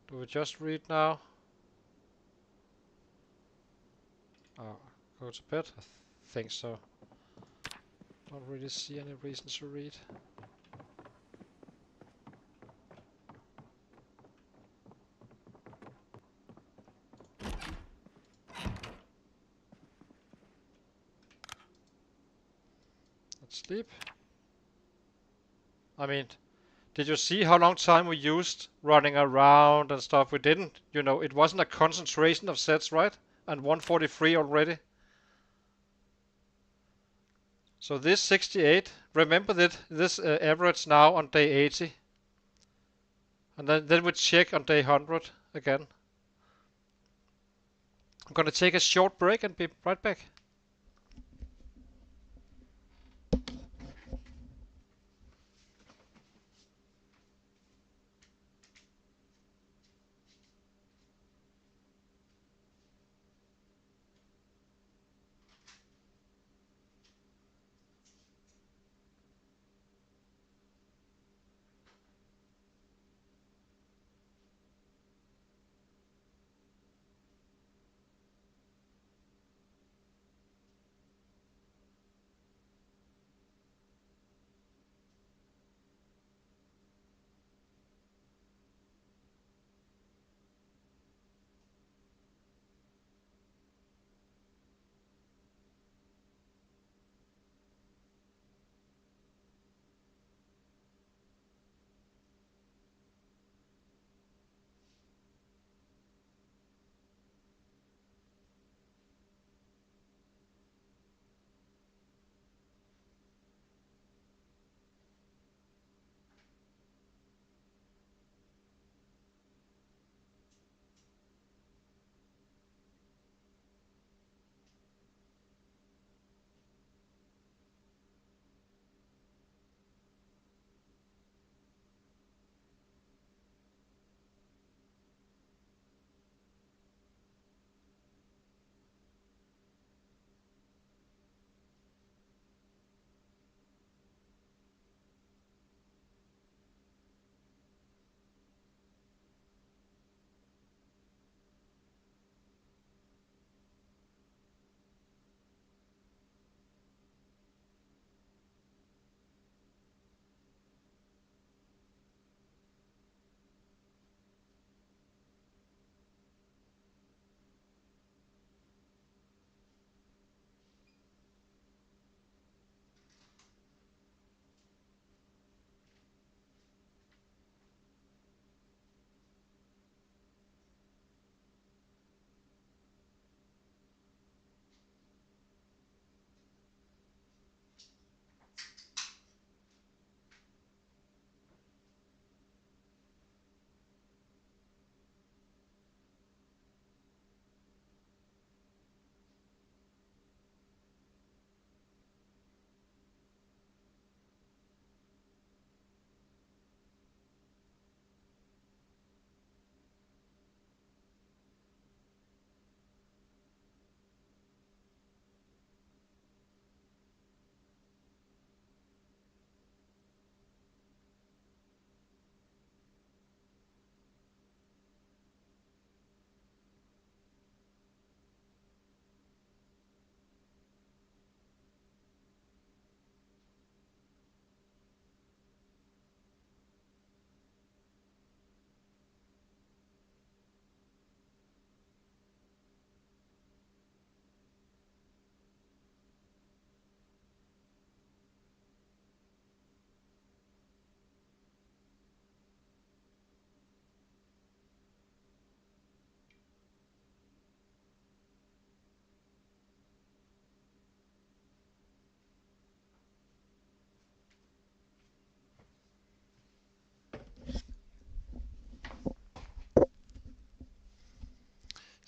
do we just read now? Oh, go to bed? I think so. Don't really see any reason to read. Let's sleep. I mean, Did you see how long time we used running around and stuff? We didn't, it wasn't a concentration of sets, right? And 143 already. So this 68, remember that this average now on day 80. And then we check on day 100 again. I'm gonna take a short break and be right back.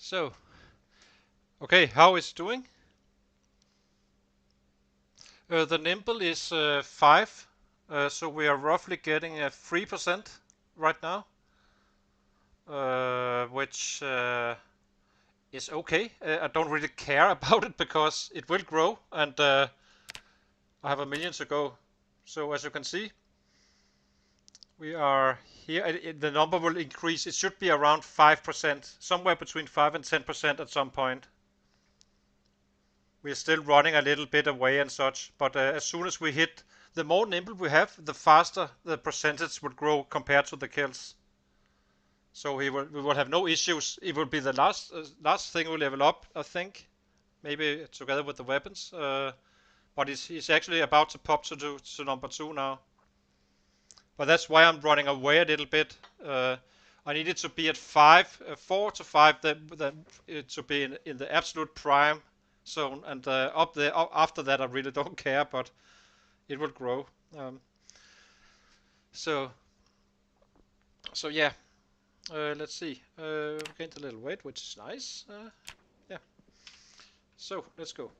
So, okay, how is it doing? The nimble is 5, so we are roughly getting 3% right now, which is okay. I don't really care about it because it will grow, and I have a million to go. So as you can see, we are here. The number will increase. It should be around 5%, somewhere between 5 and 10% at some point. We're still running a little bit away and such, but as soon as we hit, the more nimble we have, the faster the percentage would grow compared to the kills. So we will have no issues. It will be the last thing we level up, I think, maybe together with the weapons. But he's actually about to pop to number 2 now. But that's why I'm running away a little bit. I need it to be at 4 to 5, it to be in the absolute prime zone, and up there after that I really don't care, but it will grow. So yeah, let's see. We gained a little weight, which is nice. Yeah. So let's go.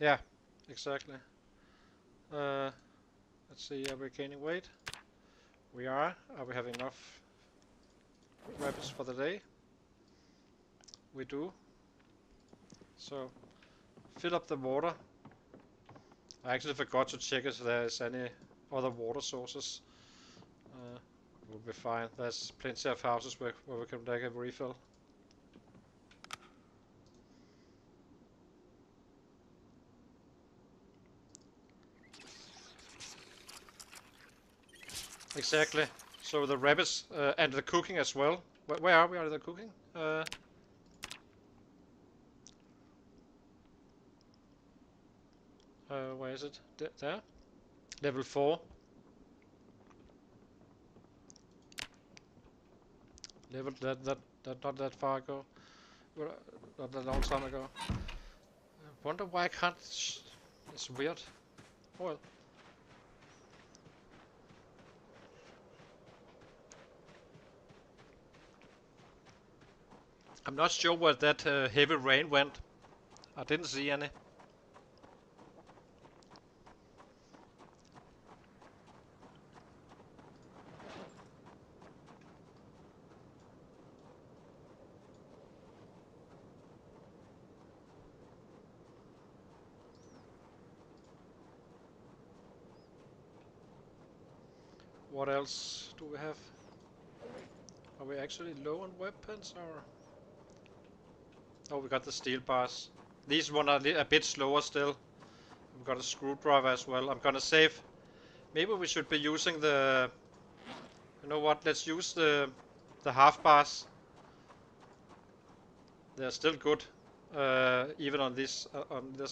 Yeah, exactly. Let's see. Are we gaining weight? We are. Are we having enough rabbits for the day? We do. So fill up the water. I actually forgot to check if there's any other water sources. We'll be fine. There's plenty of houses where we can take a refill. Exactly. So the rabbits and the cooking as well. Where are we? Are the cooking? Where is it? There. Level 4. Level that not that far ago. Not a long time ago. I wonder why I can't. It's weird. Well. I'm not sure where that heavy rain went. I didn't see any. What else do we have? Are we actually low on weapons or? Oh, we got the steel bars. These one are a bit slower still. We've got a screwdriver as well. I'm gonna save. Maybe we should be using the. You know what? Let's use the half bars. They're still good, even on this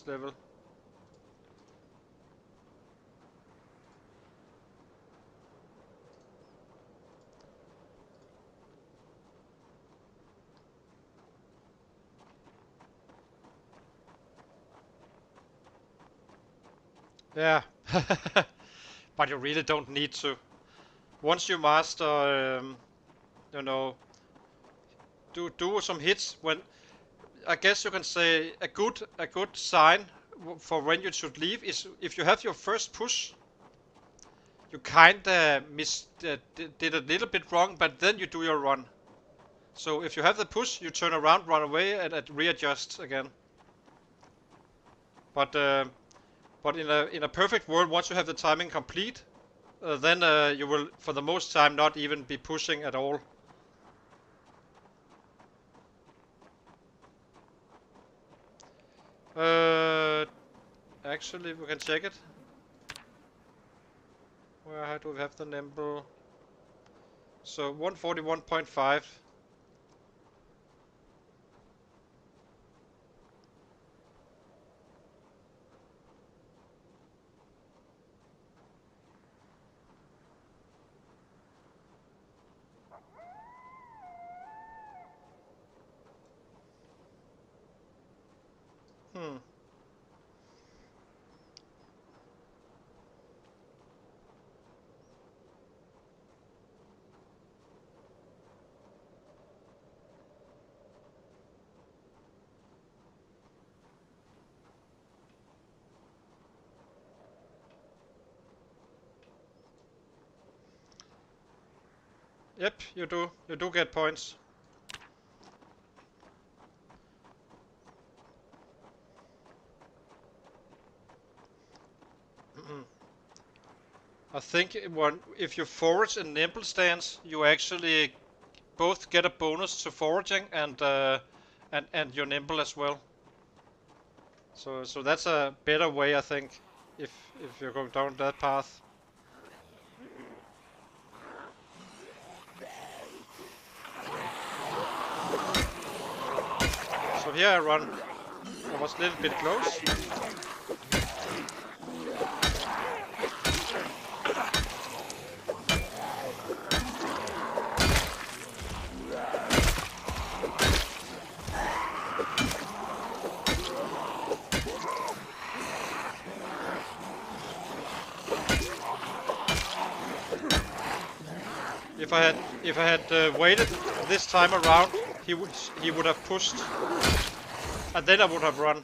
level. Yeah, but you really don't need to. Once you master, you know, do some hits. When I guess you can say a good sign for when you should leave is if you have your first push. You kinda did a little bit wrong, but then you do your run. So if you have the push, you turn around, run away, and readjust again. But in a perfect world, once you have the timing complete, then you will, for the most time, not even be pushing at all. Actually, we can check it. Where do we have the nimble? So 141.5. Hmm. Yep, you do. You do get points. I think if you forage in nimble stance, you actually both get a bonus to foraging and your nimble as well. So that's a better way, I think. if you're going down that path. So here I run. I was a little bit close. If I had waited this time around, he would have pushed, and then I would have run.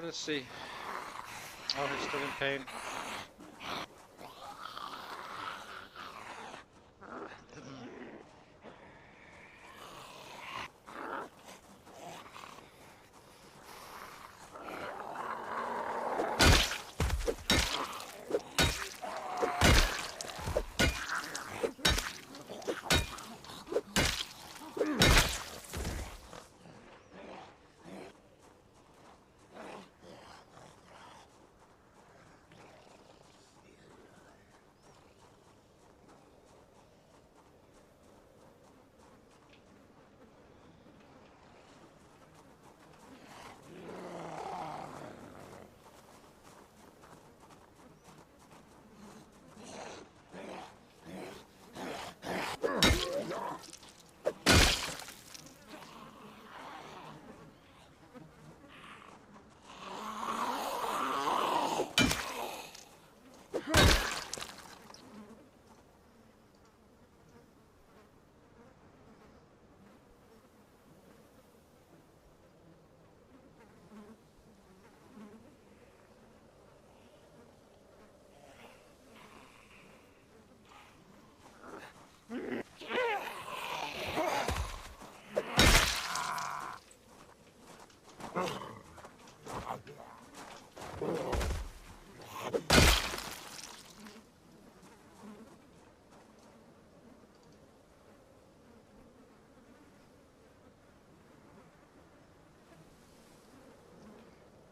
Let's see. Oh, he's still in pain.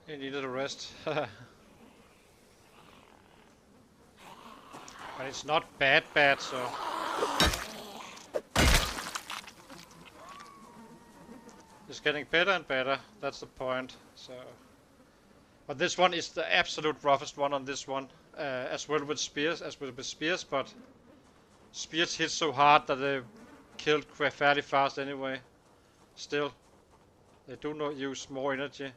He needed a rest. But it's not bad, so... It's getting better and better, that's the point, so... But this one is the absolute roughest one on this one, as well with spears, but... Spears hit so hard that they killed fairly fast anyway. Still, they do not use more energy.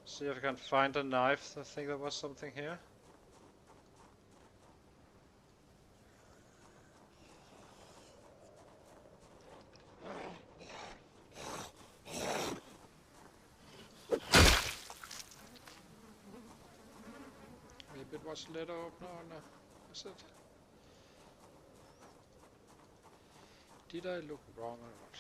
See if I can find a knife. I think there was something here. Maybe it was letter opener or no? Is it? Did I look wrong or what?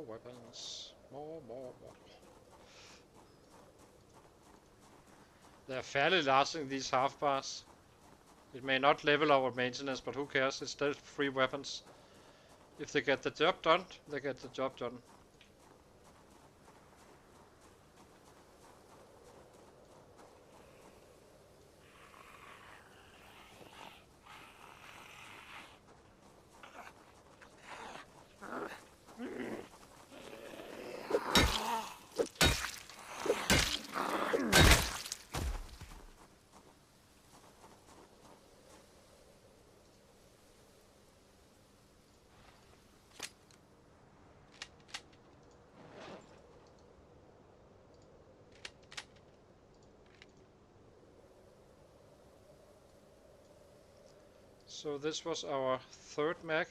More weapons. More. They're fairly lasting, these half bars. It may not level our maintenance, but who cares? It's still free weapons. If they get the job done, they get the job done. So this was our third mag.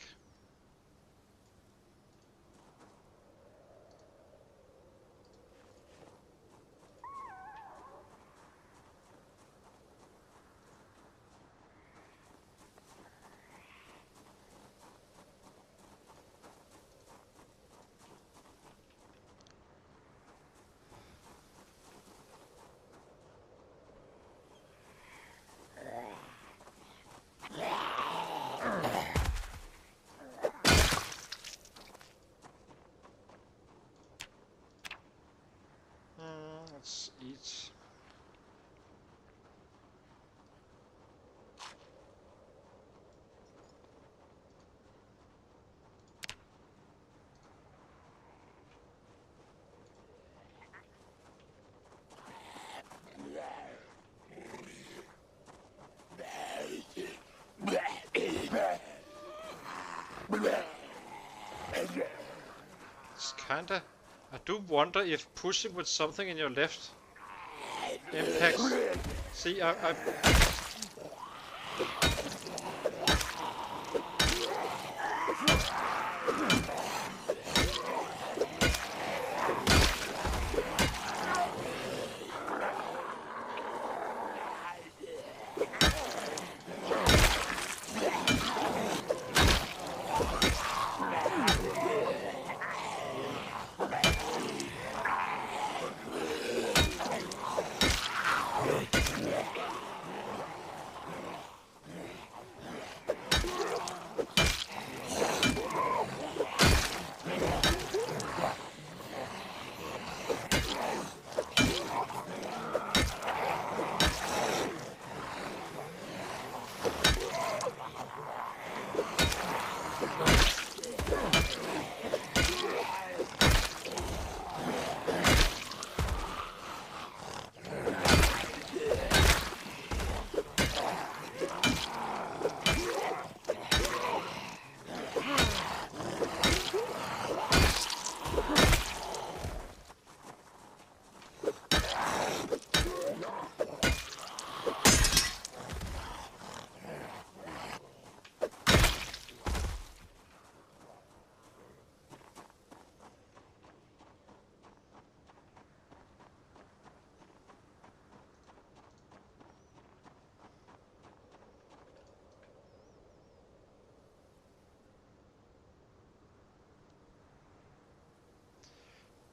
Let's eat. It's kinda... I do wonder if pushing with something in your left impacts... See, I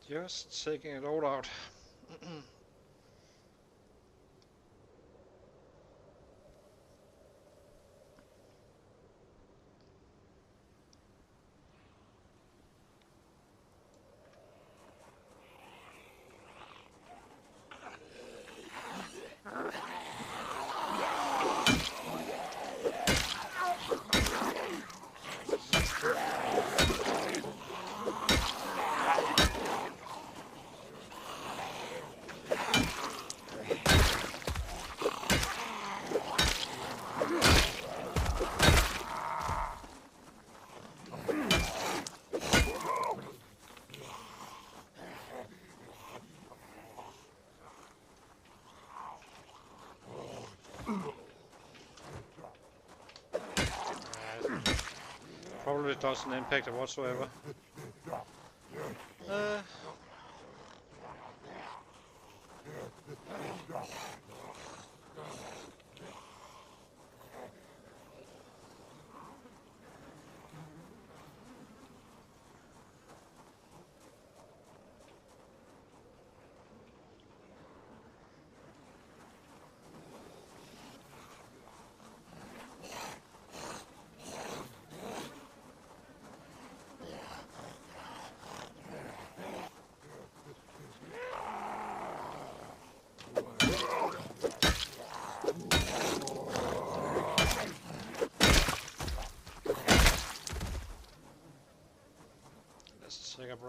just taking it all out. Probably doesn't impact it whatsoever.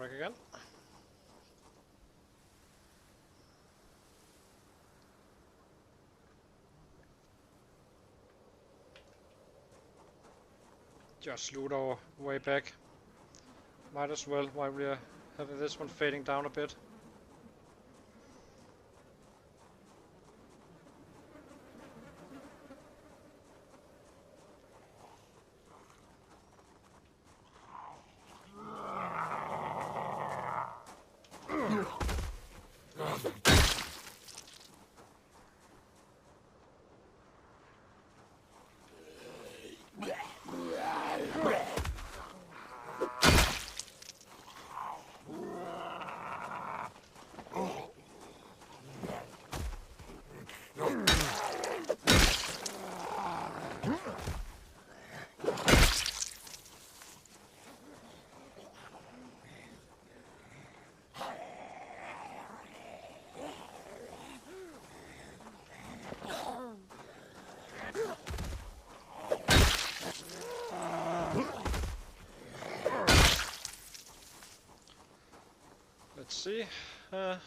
Wreck again. Just loot our way back. Might as well while we're having this one fading down a bit. Let's see. The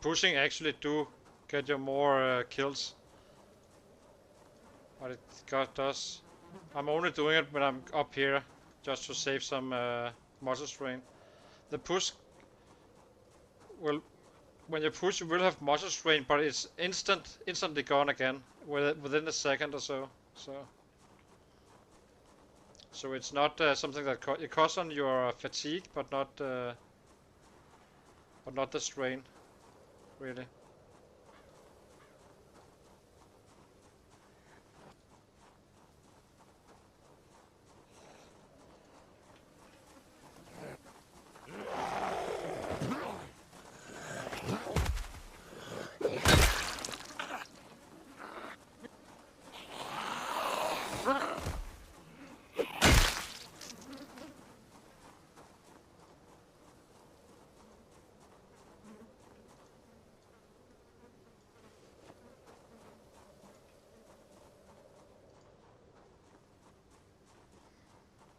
pushing actually do get you more kills, but it does. I'm only doing it when I'm up here, just to save some muscle strain. The push will, when you push, you will have muscle strain, but it's instantly gone again within a second or so. So it's not something that it costs on your fatigue, but not the strain, really.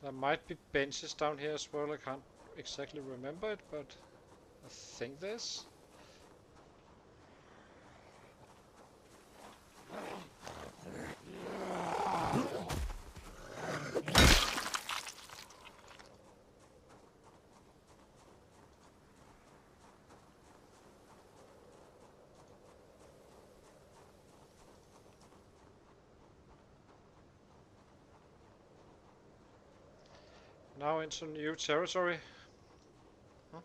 There might be benches down here as well. I can't exactly remember it, but I think this. Now into new territory. Huh?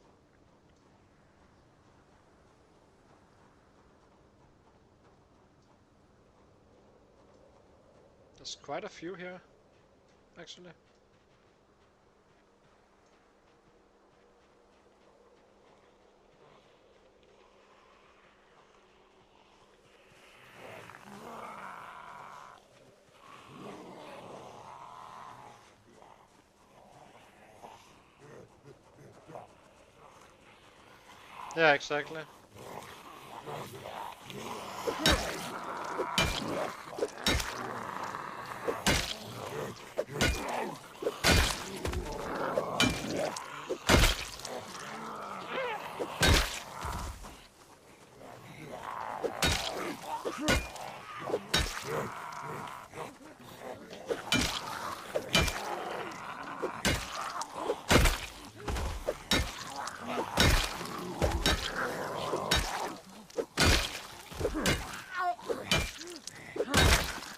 There's quite a few here, actually. Yeah, exactly.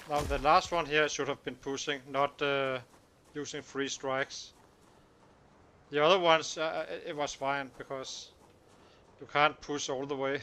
Now the last one here should have been pushing, not using 3 strikes. The other ones, it was fine, because you can't push all the way.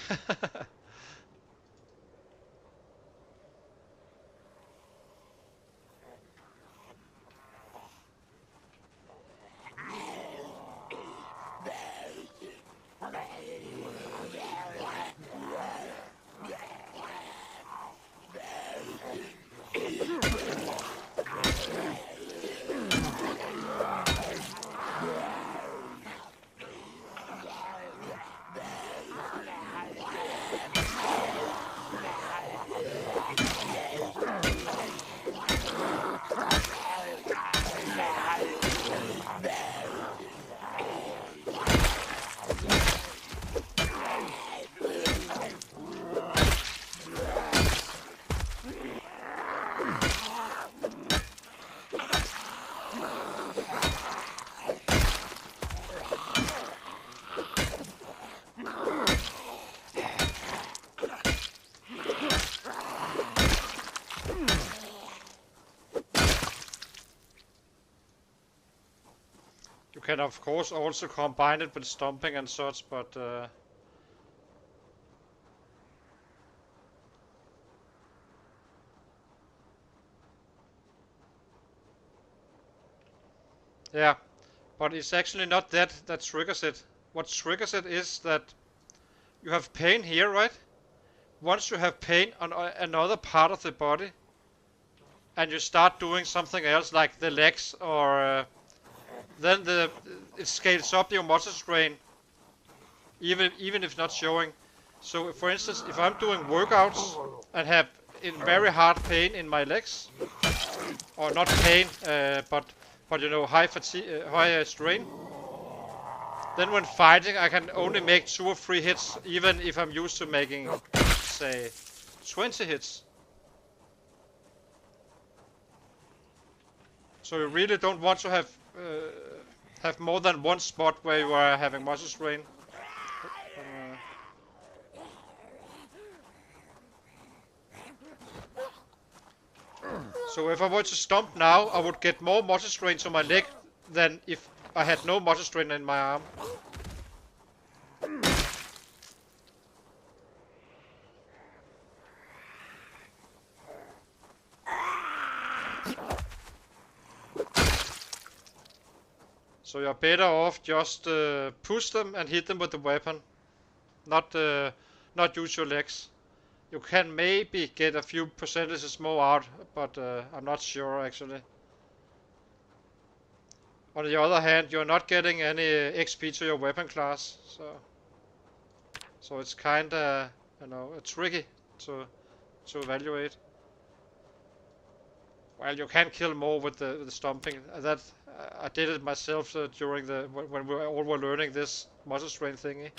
can of course also combine it with stomping and such, but yeah, but it's actually not that triggers it. What triggers it is that you have pain here, right? Once you have pain on another part of the body, and you start doing something else like the legs, or then it scales up your muscle strain, even if not showing. So, for instance, if I'm doing workouts and have very hard pain in my legs, or not pain, but you know, high fatigue, high strain, then when fighting I can only make 2 or 3 hits, even if I'm used to making, say, 20 hits. So you really don't want to have more than one spot where you are having muscle strain. So if I were to stomp now, I would get more muscle strain to my leg than if I had no muscle strain in my arm. So you're better off just push them and hit them with the weapon, not use your legs. You can maybe get a few percentages more out, but I'm not sure actually. On the other hand, you're not getting any XP to your weapon class, so it's kinda, you know, tricky to evaluate. Well, you can kill more with the stomping. That I did it myself during when we all were learning this muscle strain thingy.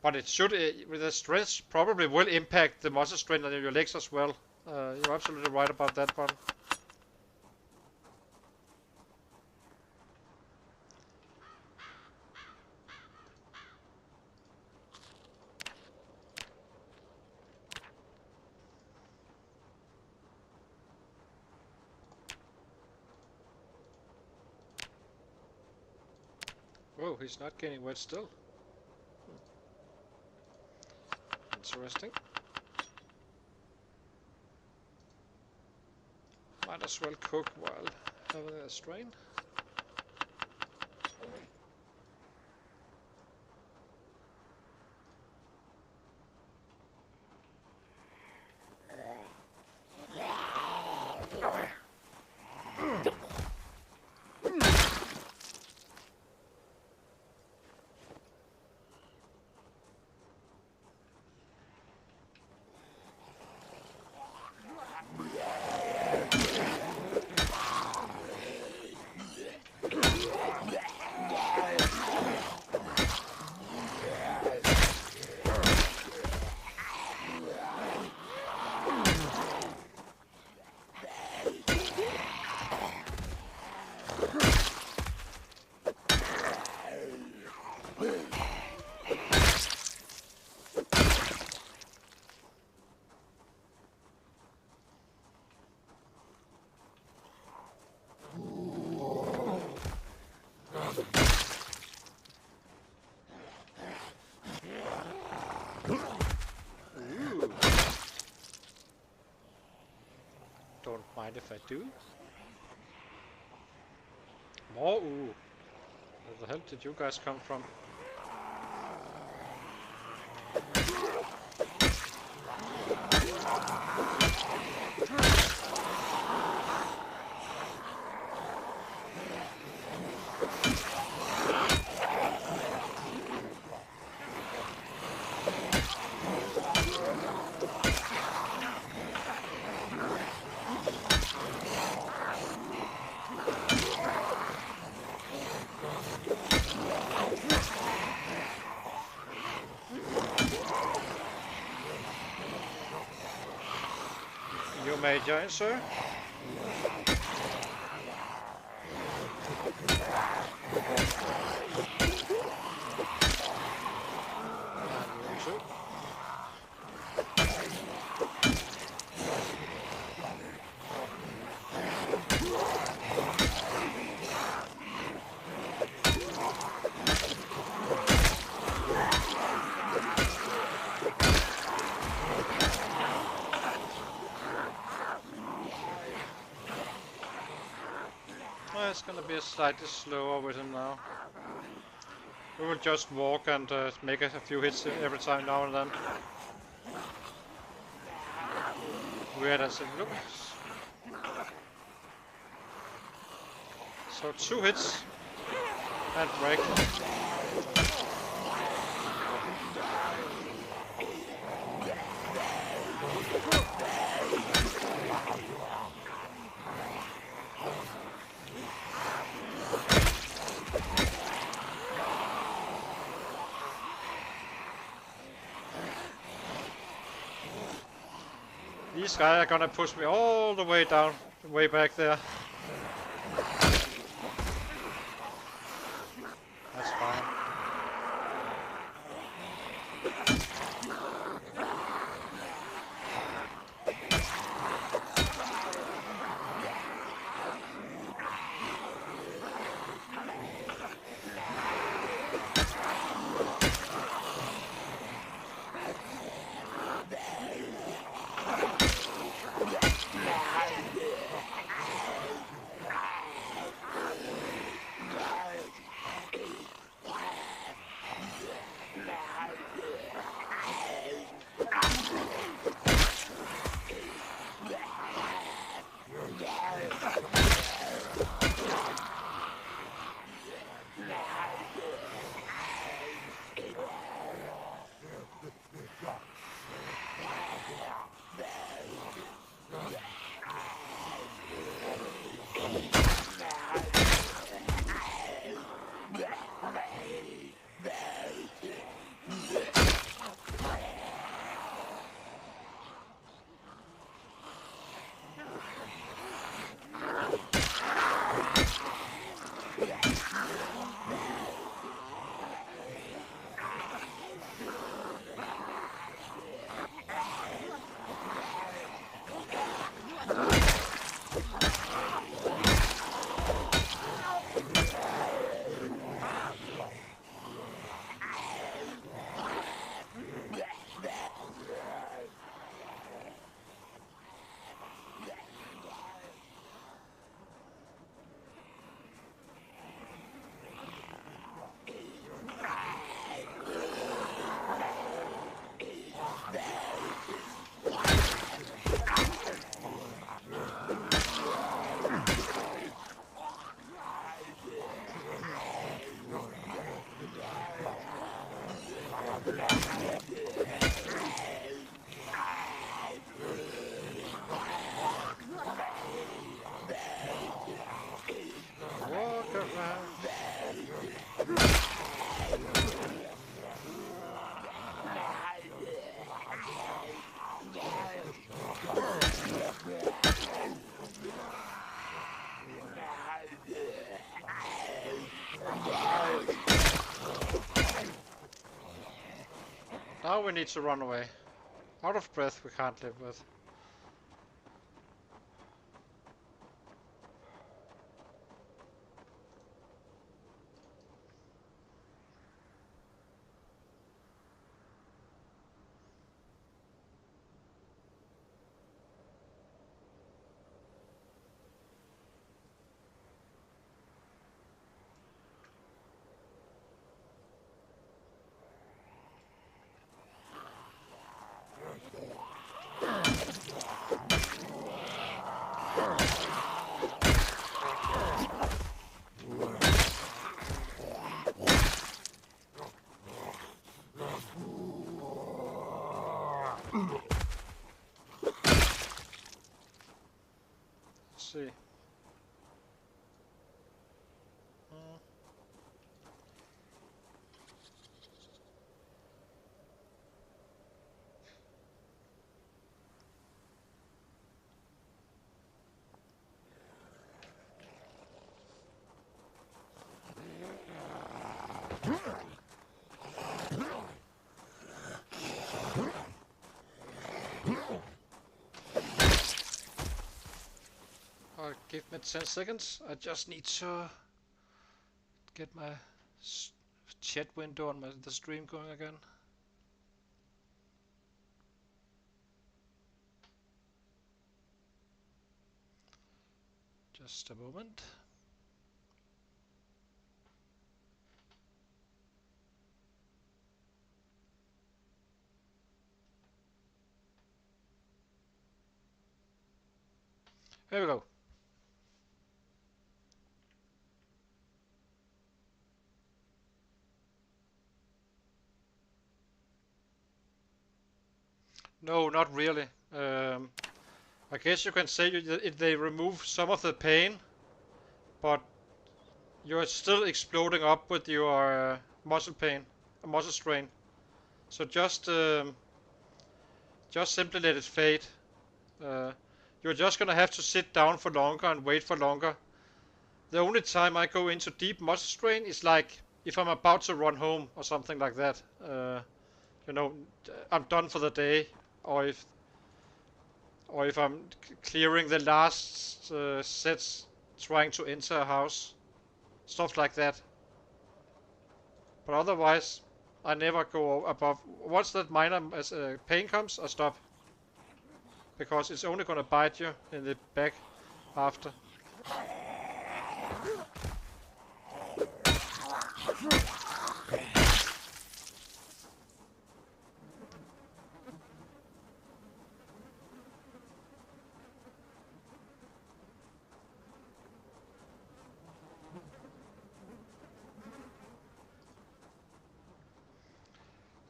But it should, with the strength, probably will impact the muscle strength on your legs as well. You're absolutely right about that one. Oh, he's not gaining weight still. Interesting. Might as well cook while having a strain. Don't mind if I do. More ooh. Where the hell did you guys come from? You may join, sir. slightly slower with him now. We will just walk and make a few hits every time now and then. Weird as it looks. So 2 hits and break. These guys are gonna push me all the way down, way back there. That's fine. Walk around. Now we need to run away. Out of breath we can't live with. See. Give me 10 seconds. I just need to get my chat window on the stream going again. Just a moment. Here we go. No, not really. I guess you can say they remove some of the pain, but you're still exploding up with your muscle pain, muscle strain. So just simply let it fade. Uh, you're just gonna have to sit down for longer and wait for longer. The only time I go into deep muscle strain is like if I'm about to run home or something like that. You know, I'm done for the day, or if I'm clearing the last sets trying to enter a house, stuff like that. But otherwise, I never go above. Once that minor pain comes, I stop. Because it's only gonna bite you in the back after.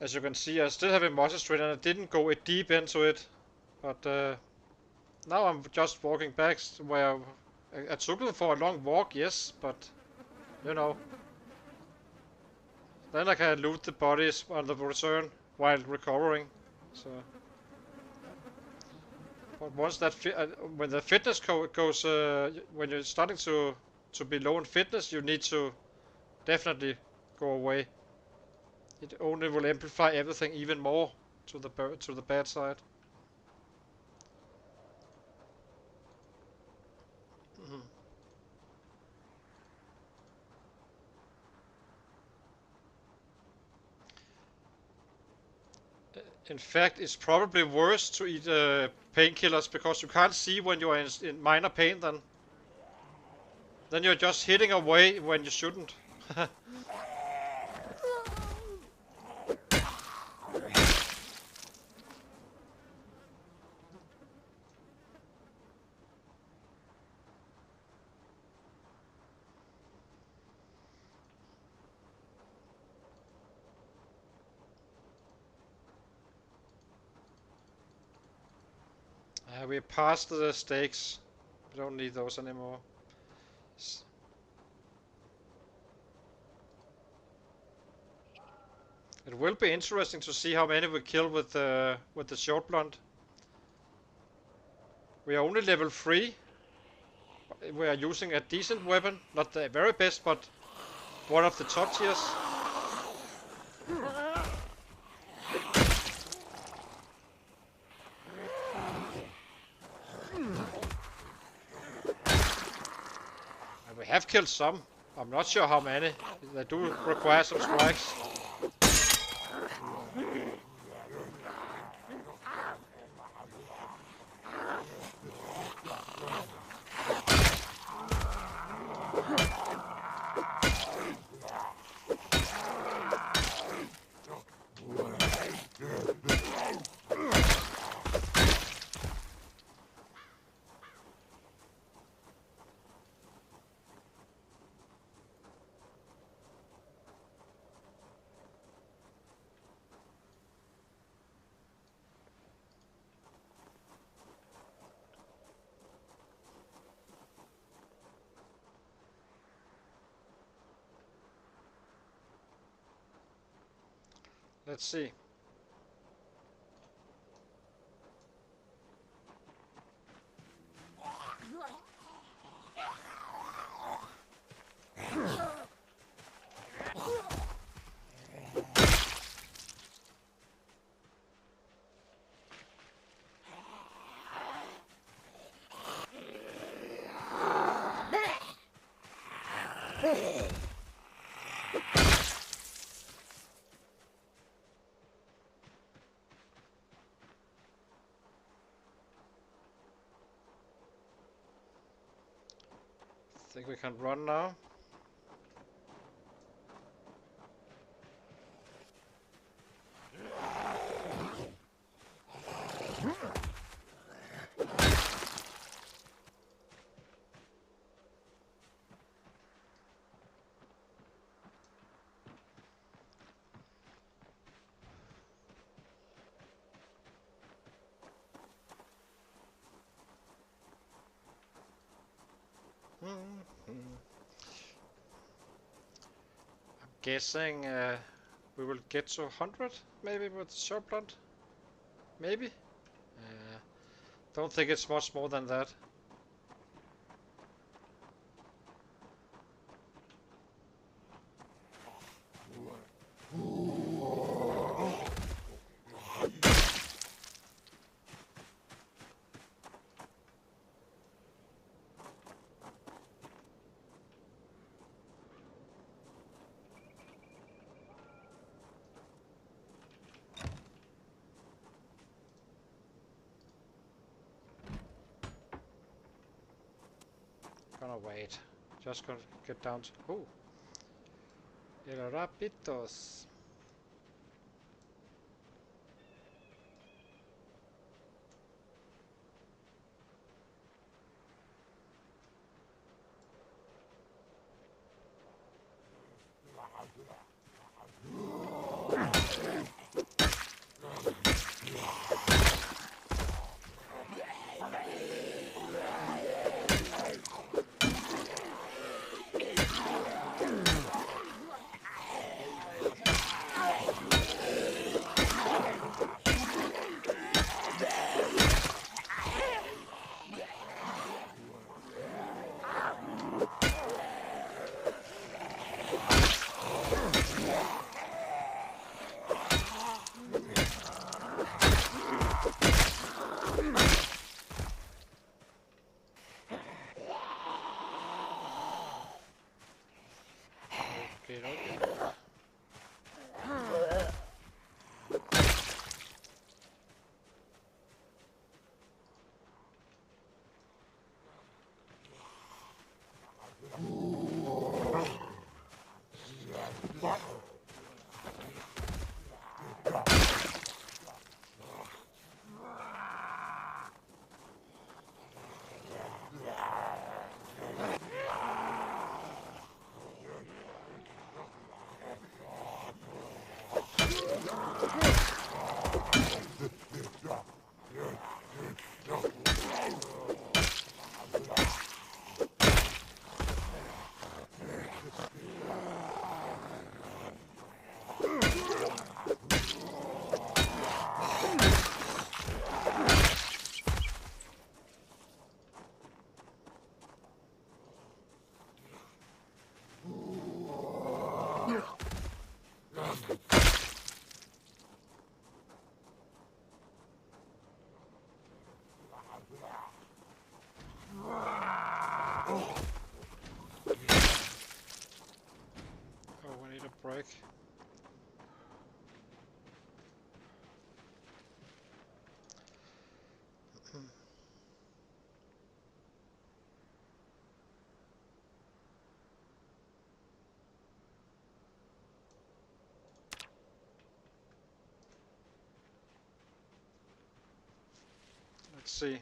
As you can see, I still have a muscle strain and I didn't go deep into it. But now I'm just walking back where I took them for a long walk, yes, but you know, then I can loot the bodies on the return while recovering. So, but once that when the fitness goes, when you're starting to be low in fitness, you need to definitely go away. It only will amplify everything even more to the bad side. Mhm. In fact, it's probably worse to eat painkillers because you can't see when you're in minor pain. Then you're just hitting away when you shouldn't. We're past the stakes. We don't need those anymore. It will be interesting to see how many we kill with the short blunt. We are only level 3. We are using a decent weapon, not the very best, but one of the top tiers. And we have killed some. I'm not sure how many. They do require some strikes. Let's see. I think we can run now. guessing we will get to 100 maybe with short blunt. Maybe. Don't think it's much more than that. Gonna wait. Just gonna get down to... Oh! El Rapitos. Break. Let's see.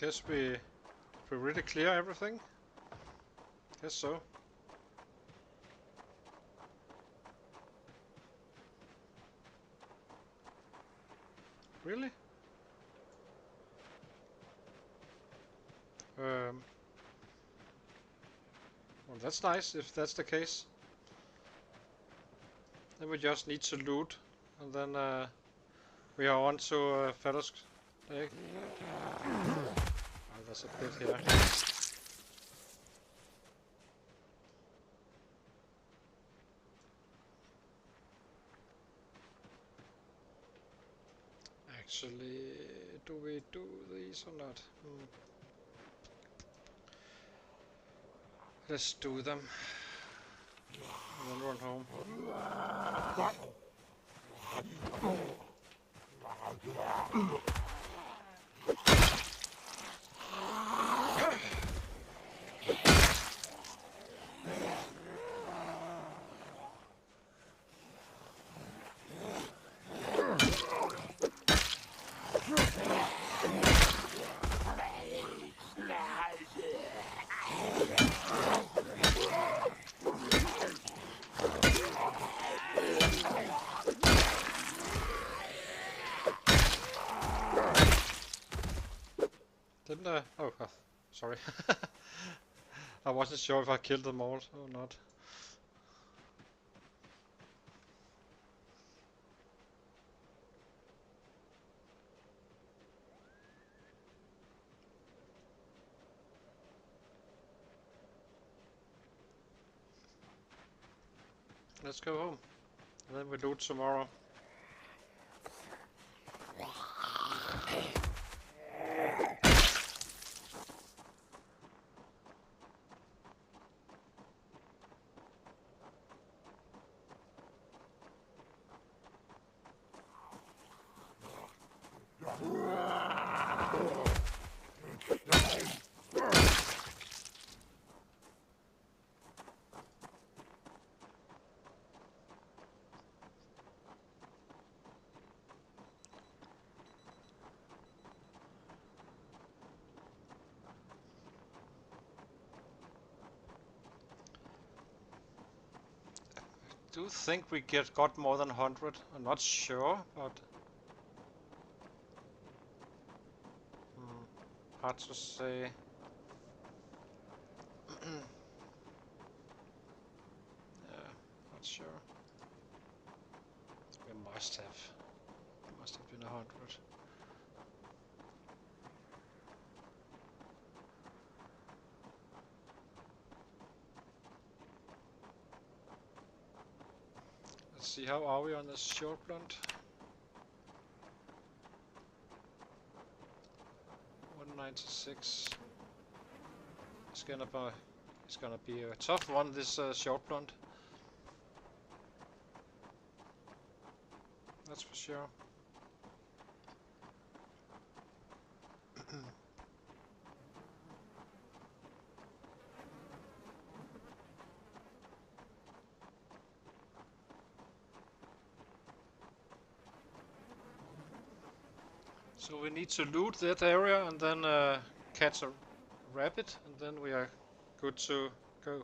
Guess we really clear everything. Guess so. Really? Well, that's nice if that's the case. Then we just need to loot, and then we are on to Fallos Lake. Oh, there's a pit here. Actually, do we do these or not? Let's do them. And then run home. sorry. I wasn't sure if I killed them all or not. Let's go home. And then we loot tomorrow. I do think we got more than 100. I'm not sure, but hard to say. Yeah, not sure. We must have been 100. Let's see, how are we on this short blunt? 196. It's gonna be a tough one, this short blunt. That's for sure. So we need to loot that area and then catch a rabbit, and then we are good to go.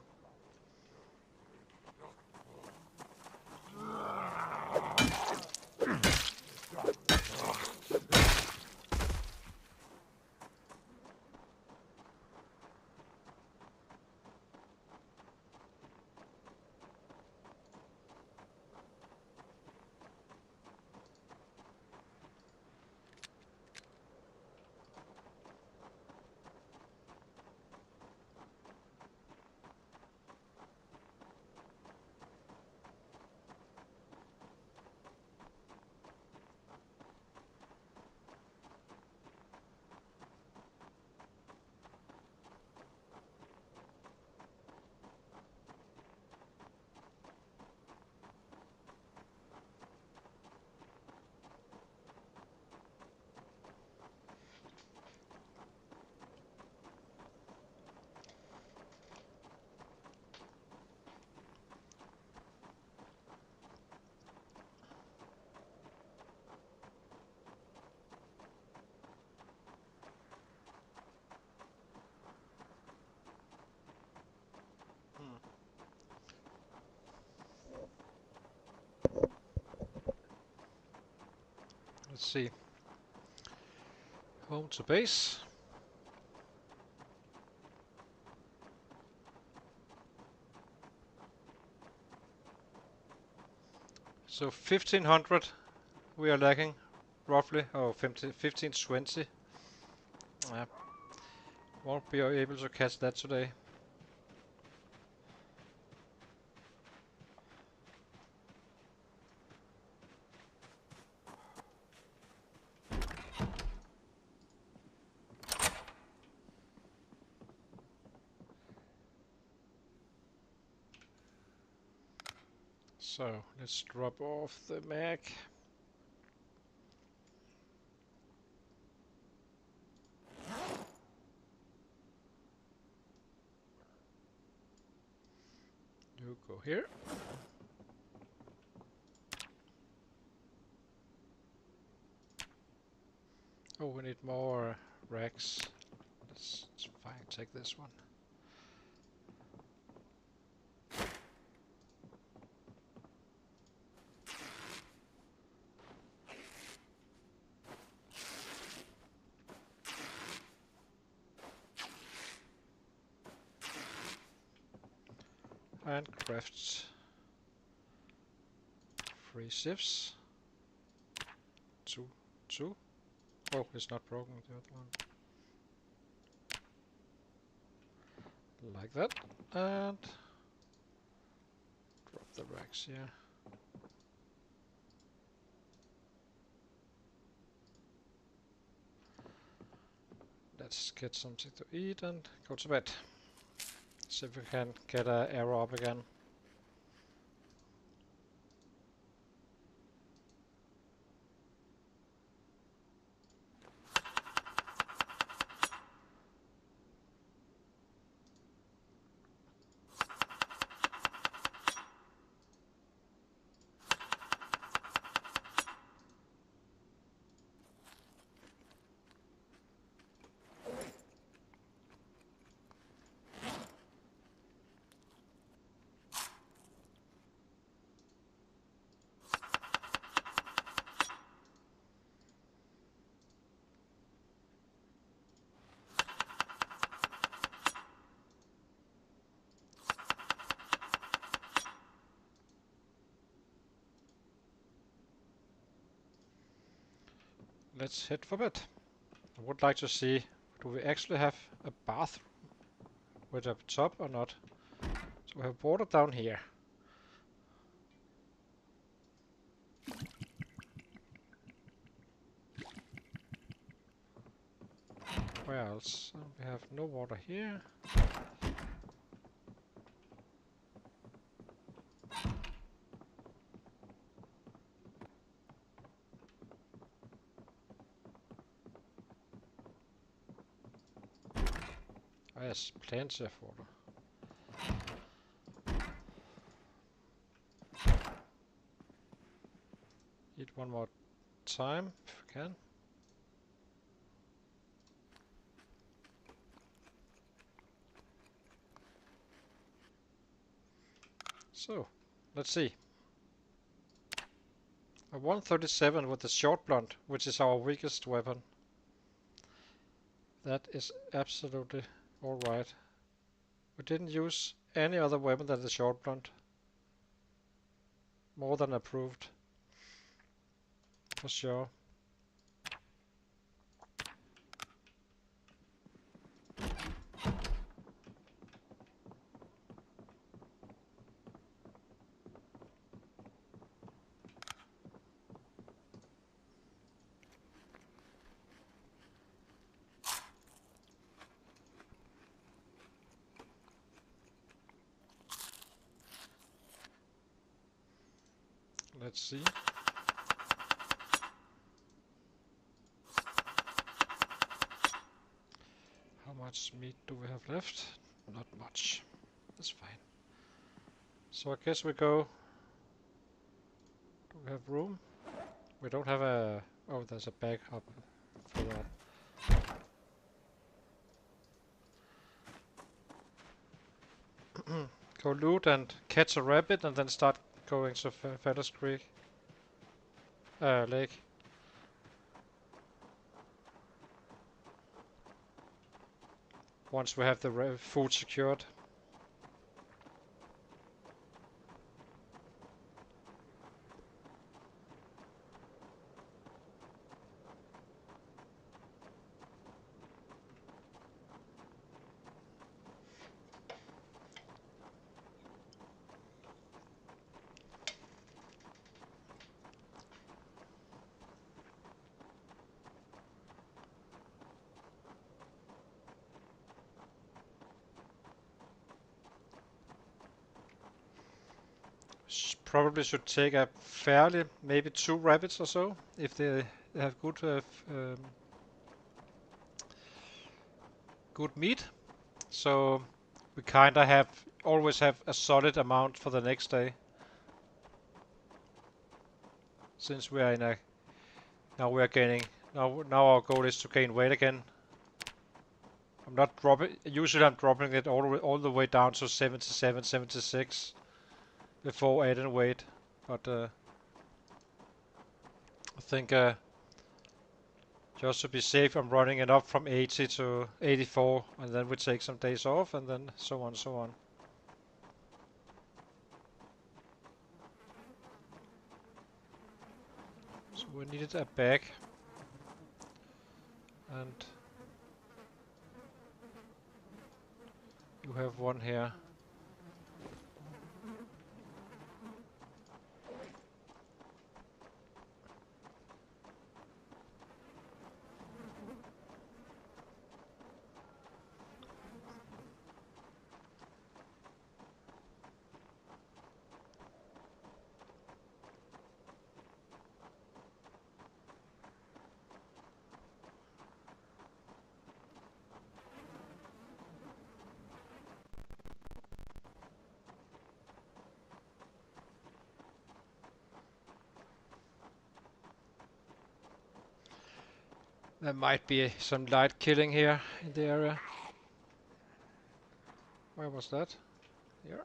Let's see. Home to base. So 1500 we are lacking, roughly, or 1520. Won't be able to catch that today. So let's drop off the mag. You go here. Oh, we need more racks. Let's fine, take this one. and craft 3 shifts. 2. Oh, it's not broken, the other one. Like that, and drop the racks here. Let's get something to eat and go to bed. See if we can get an arrow up again. Let's head for bed. I would like to see, do we actually have a bathroom with a tub or not? So we have water down here. Where else? We have no water here. Yes, plenty of water. Eat one more time, if we can. So, let's see. A 137 with the short blunt, which is our weakest weapon. That is absolutely alright. We didn't use any other weapon than the short blunt. More than approved. For sure. Let's see. How much meat do we have left? Not much. That's fine. So I guess we go. Do we have room? We don't have a... Oh, there's a bag up for that. Go loot and catch a rabbit and then start going to Fallos Lake. Once we have the food secured. Probably should take a fairly, maybe 2 rabbits or so, if they have good meat. So we kinda always have a solid amount for the next day. Since we are in a, now we are gaining, now our goal is to gain weight again. I'm not dropping, usually I'm dropping it all the way down to 77, 76 before adding weight, but I think just to be safe, I'm running it up from 80 to 84, and then we take some days off, and then so on, so on. So we needed a bag. And you have one here. There might be some light killing here in the area. Where was that? Here.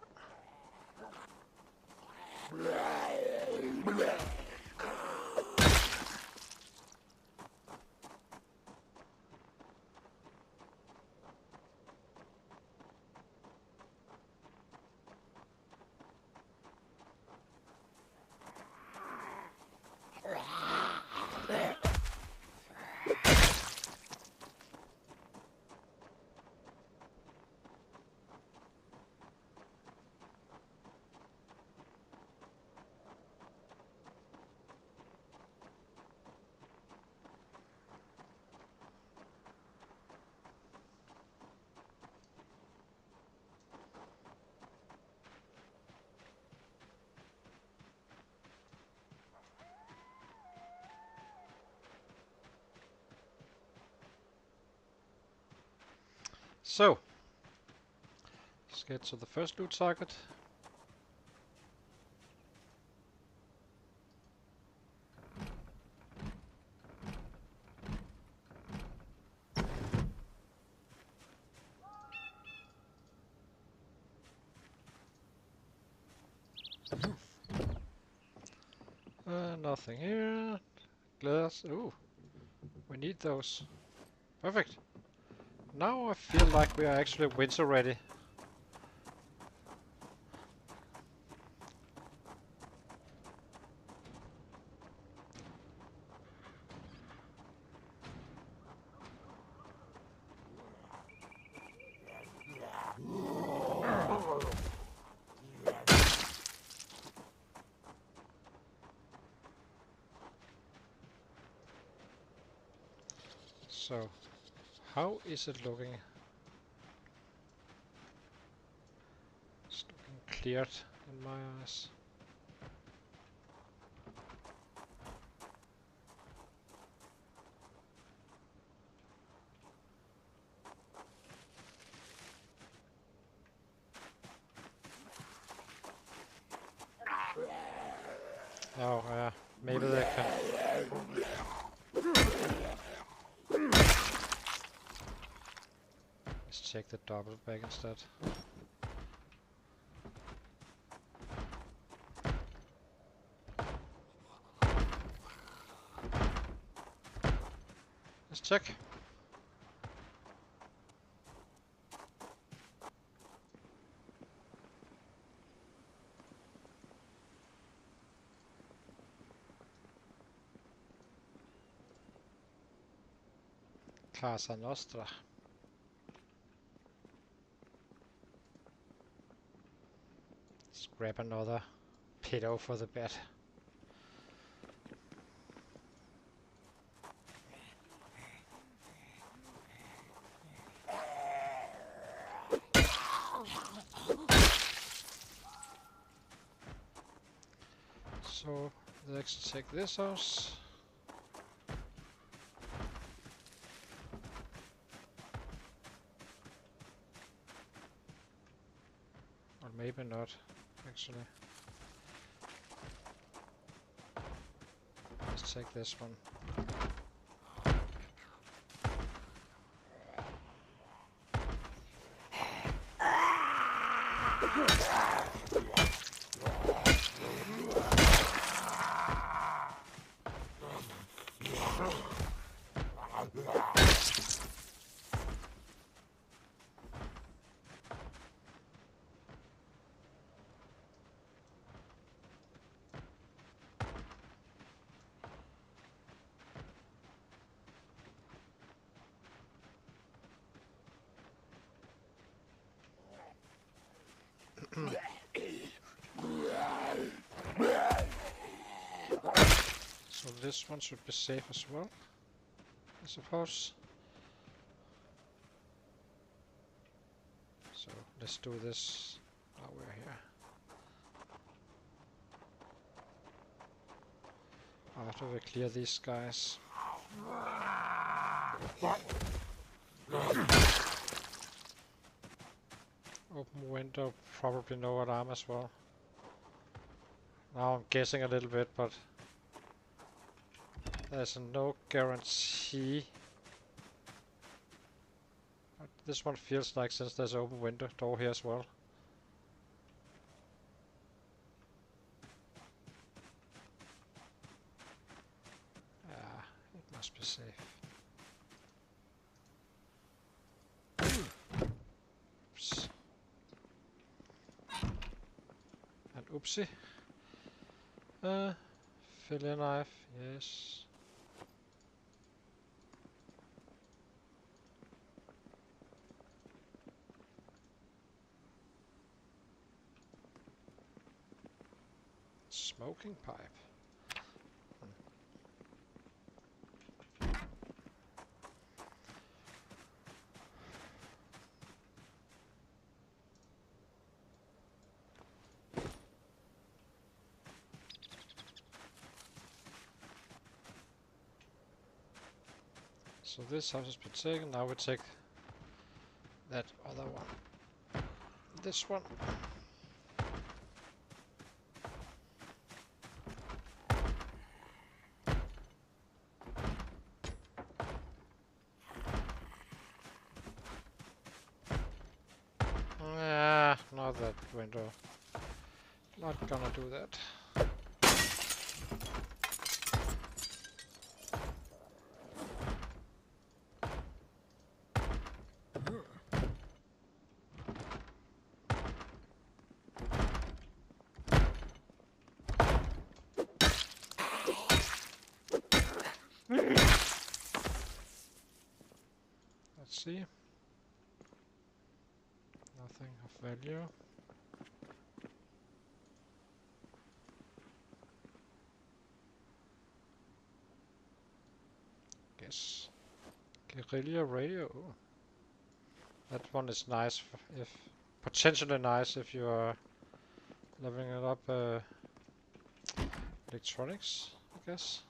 So, let's get to the first loot target. Nothing here. Glass. Ooh, we need those. Perfect. Now I feel like we are actually winter ready. So, how is it looking? It's looking cleared in my eyes. Oh, maybe they can. Let's check the double bag instead. Let's check. Casa Nostra. Let's grab another pedo for the bed. So let's check this house. Or maybe not, actually. Let's check this one. So this one should be safe as well, I suppose. So let's do this while we're here. After we clear these guys. Open window, probably no alarm as well. Now I'm guessing a little bit, but there's no guarantee. But this one feels like, since there's open window door here as well. Yeah, it must be safe. Oops. And oopsie. Fillet knife, yes. Smoking pipe. So this house has been taken, now we take that other one. This one. Yeah, not that window. Not gonna do that. Let's see. Nothing of value. Guess. Guerrilla radio. Ooh. That one is nice if potentially nice if you are leveling it up electronics, I guess.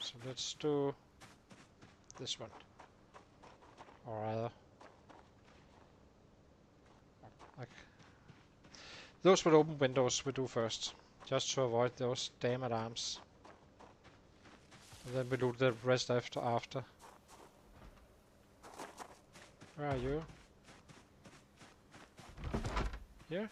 So let's do this one. Or rather, like those with open windows we do first, just to avoid those damn alarms. And then we do the rest after. Where are you? Here?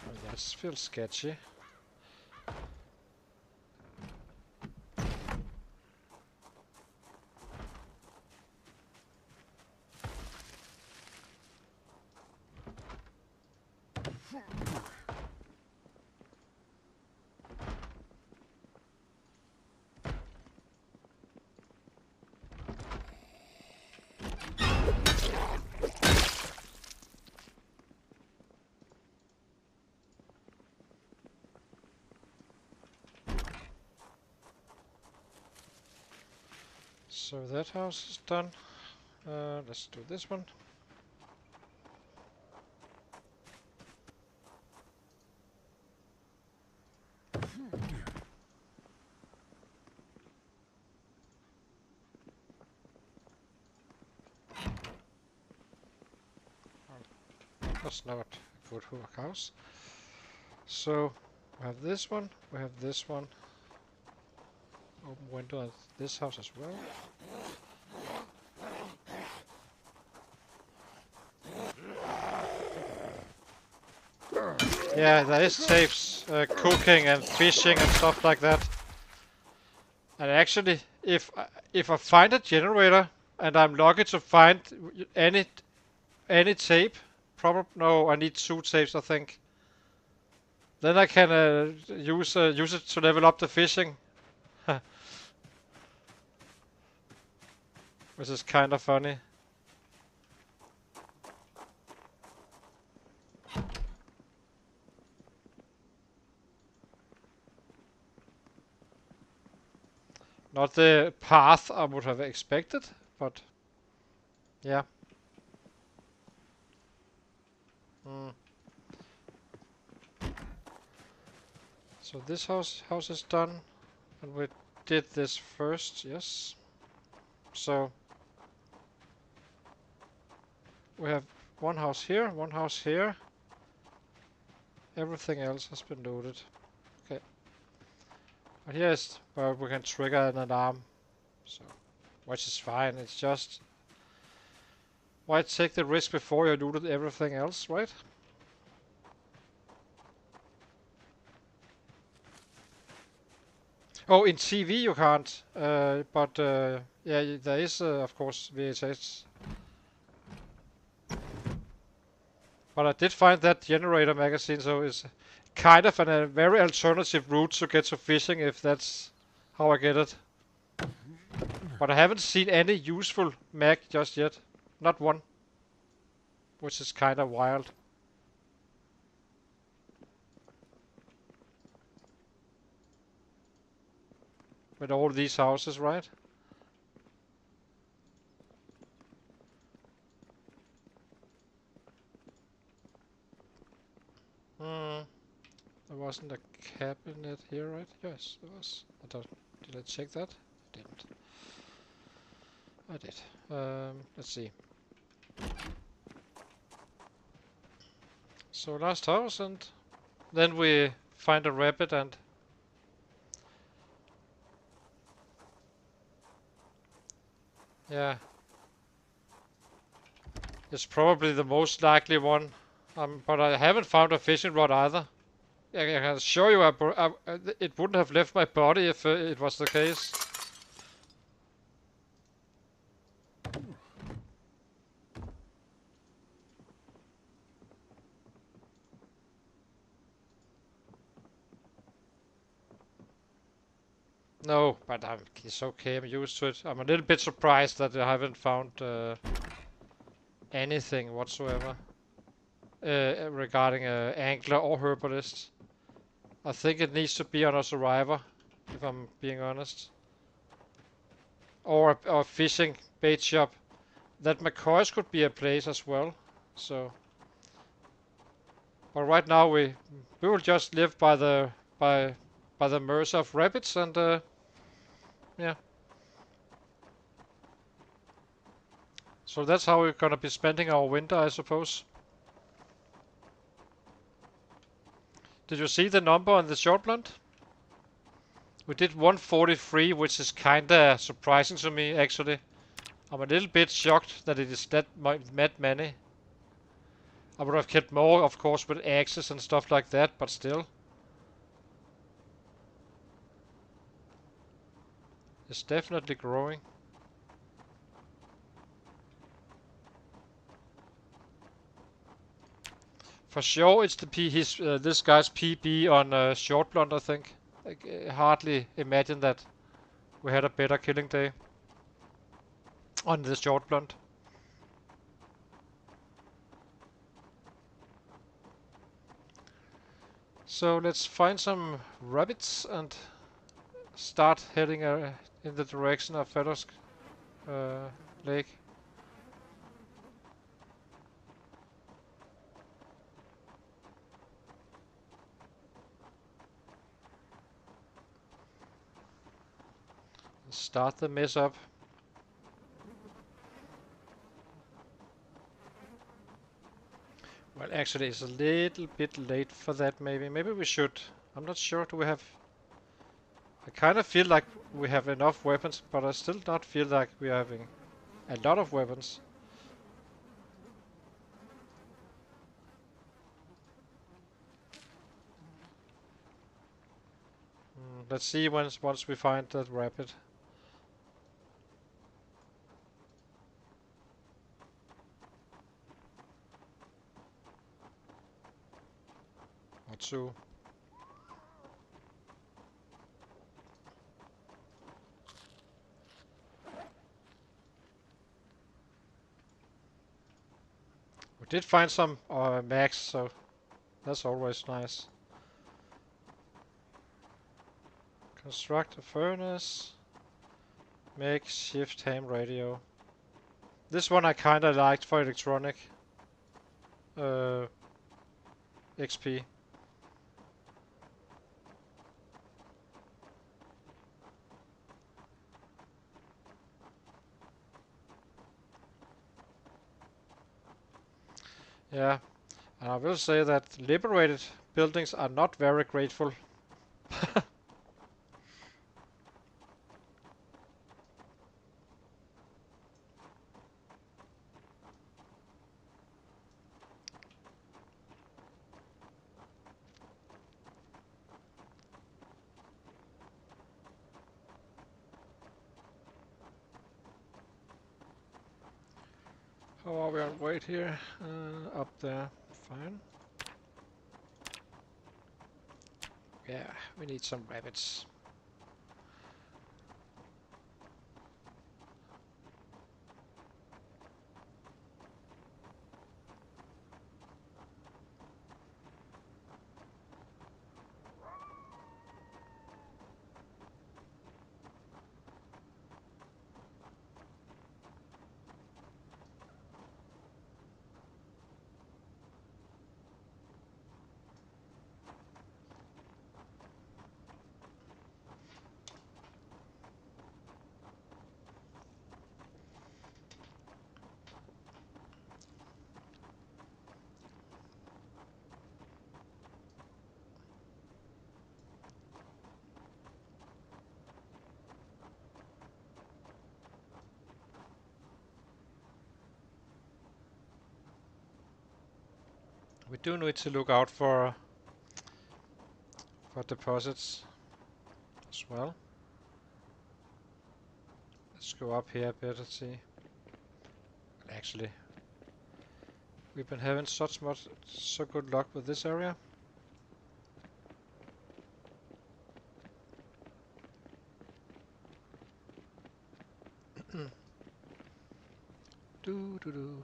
Oh, that feels sketchy. So that house is done. Let's do this one. That's not a good house. So we have this one, we have this one. Open window at this house as well. Yeah, there is safes, cooking and fishing and stuff like that. And actually, if I find a generator, and I'm lucky to find any tape. No, I need 2 tapes, I think. Then I can use it to level up the fishing, which is kind of funny. Not the path I would have expected, but yeah. Mm. So this house is done, and we did this first, yes. So we have one house here, one house here. Everything else has been loaded. Okay. But here's where we can trigger an alarm. So, which is fine. It's just why take the risk before you looted everything else, right? Oh, in TV you can't. But yeah, there is of course VHS. But I did find that generator magazine, so it's kind of a very alternative route to get to fishing if that's how I get it. But I haven't seen any useful mag just yet. Not one. Which is kind of wild. With all these houses, right? Hmm. There wasn't a cabinet here, right? Yes, there was. Did I check that? I didn't. I did. Let's see. So last house, and then we find a rabbit, and yeah, it's probably the most likely one. But I haven't found a fishing rod either. I can assure you, it wouldn't have left my body if it was the case. No, but it's okay. I'm used to it. I'm a little bit surprised that I haven't found anything whatsoever regarding angler or herbalist. I think it needs to be on a survivor, if I'm being honest, or a fishing bait shop. That McCoy's could be a place as well. So, but right now we will just live by the mercy of rabbits, and yeah. So that's how we're gonna be spending our winter, I suppose. Did you see the number on the short blunt? We did 143, which is kinda surprising to me, actually. I'm a little bit shocked that it is that many. I would have kept more, of course, with axes and stuff like that, but still. It's definitely growing. For sure, it's this guy's PB on short blunt, I think. I hardly imagine that we had a better killing day on the short blunt. So let's find some rabbits and start heading in the direction of Fallos Lake. Start the mess up. Well, actually, it's a little bit late for that, maybe. Maybe we should. I'm not sure. Do we have... I kind of feel like we have enough weapons, but I still not feel like we're having a lot of weapons. Let's see once we find that rabbit. 2. We did find some mags, so that's always nice. Construct a furnace. Makeshift ham radio. This one I kinda liked for electronic XP. Yeah, and I will say that liberated buildings are not very grateful. How are we on weight here? Up there. Fine. Yeah, we need some rabbits. We do need to look out for deposits as well. Let's go up here a bit and see. Actually, we've been having so good luck with this area. Do do do.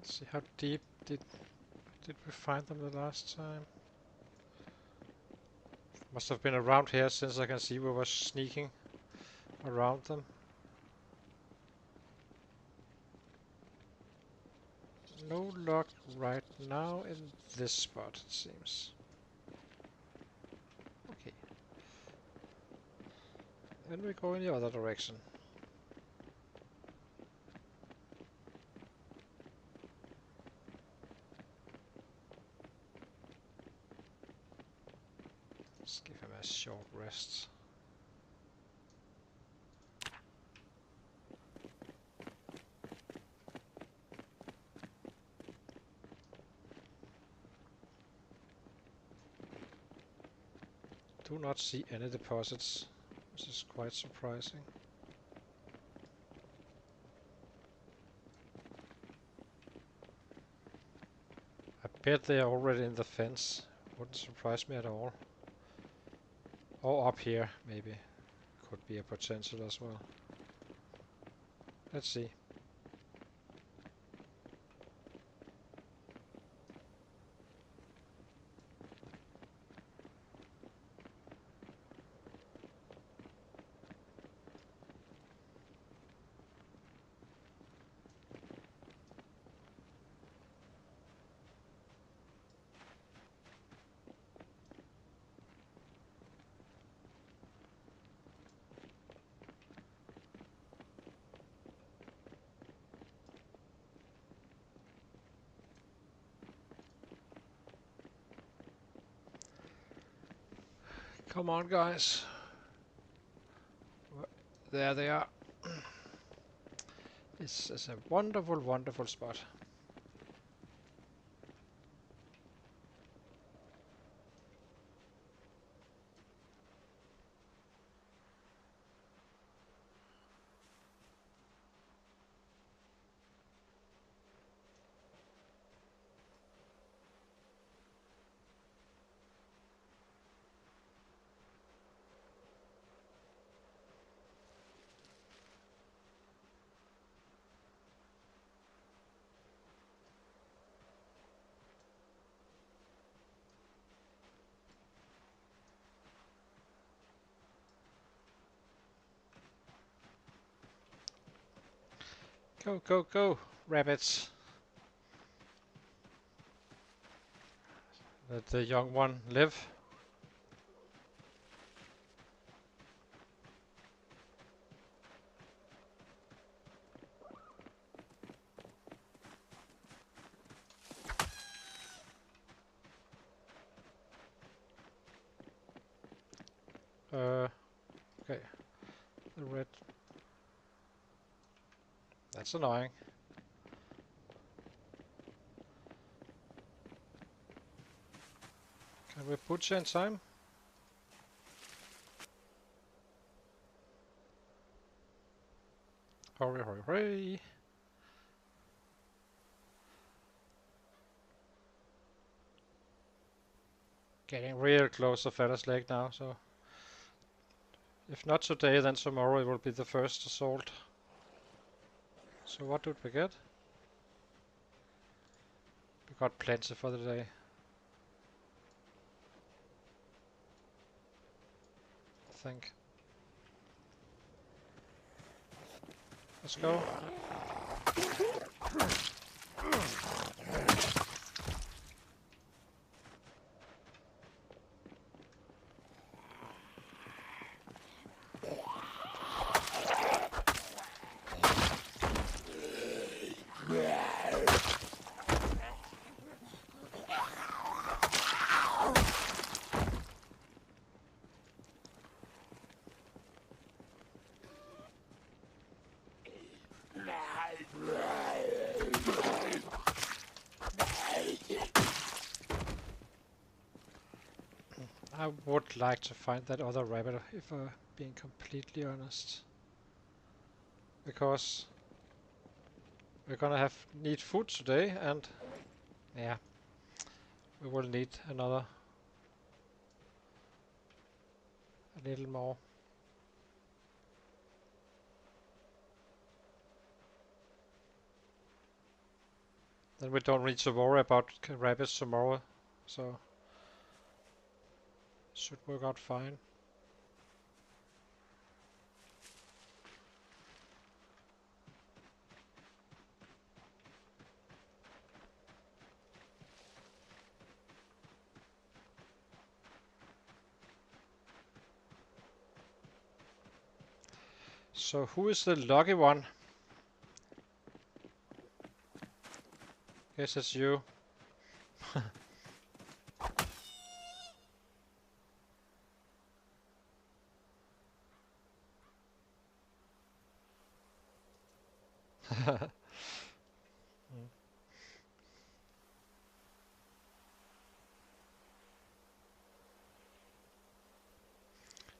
Let's see how deep did we find them the last time. Must have been around here, since I can see we were sneaking around them. No luck right now in this spot, it seems. Okay. Then we go in the other direction. Let's give him a short rest. Do not see any deposits, which is quite surprising. I bet they are already in the fence. Wouldn't surprise me at all. Or up here, maybe. Could be a potential as well. Let's see. Come on, guys. There they are. This is a wonderful, wonderful spot. Go, go, go, rabbits. Let the young one live. Okay. The red. That's annoying. Can we put you in time? Hurry, hurry, hurry. Getting real close to Fallos Lake now, so if not today, then tomorrow it will be the first assault. So what did we get? We got plenty for the day. I think. Let's go. I would like to find that other rabbit, if I'm being completely honest. Because we're gonna need food today, and yeah, we will need a little more. Then we don't need to worry about rabbits tomorrow, so should work out fine. So who is the lucky one? Guess it's you.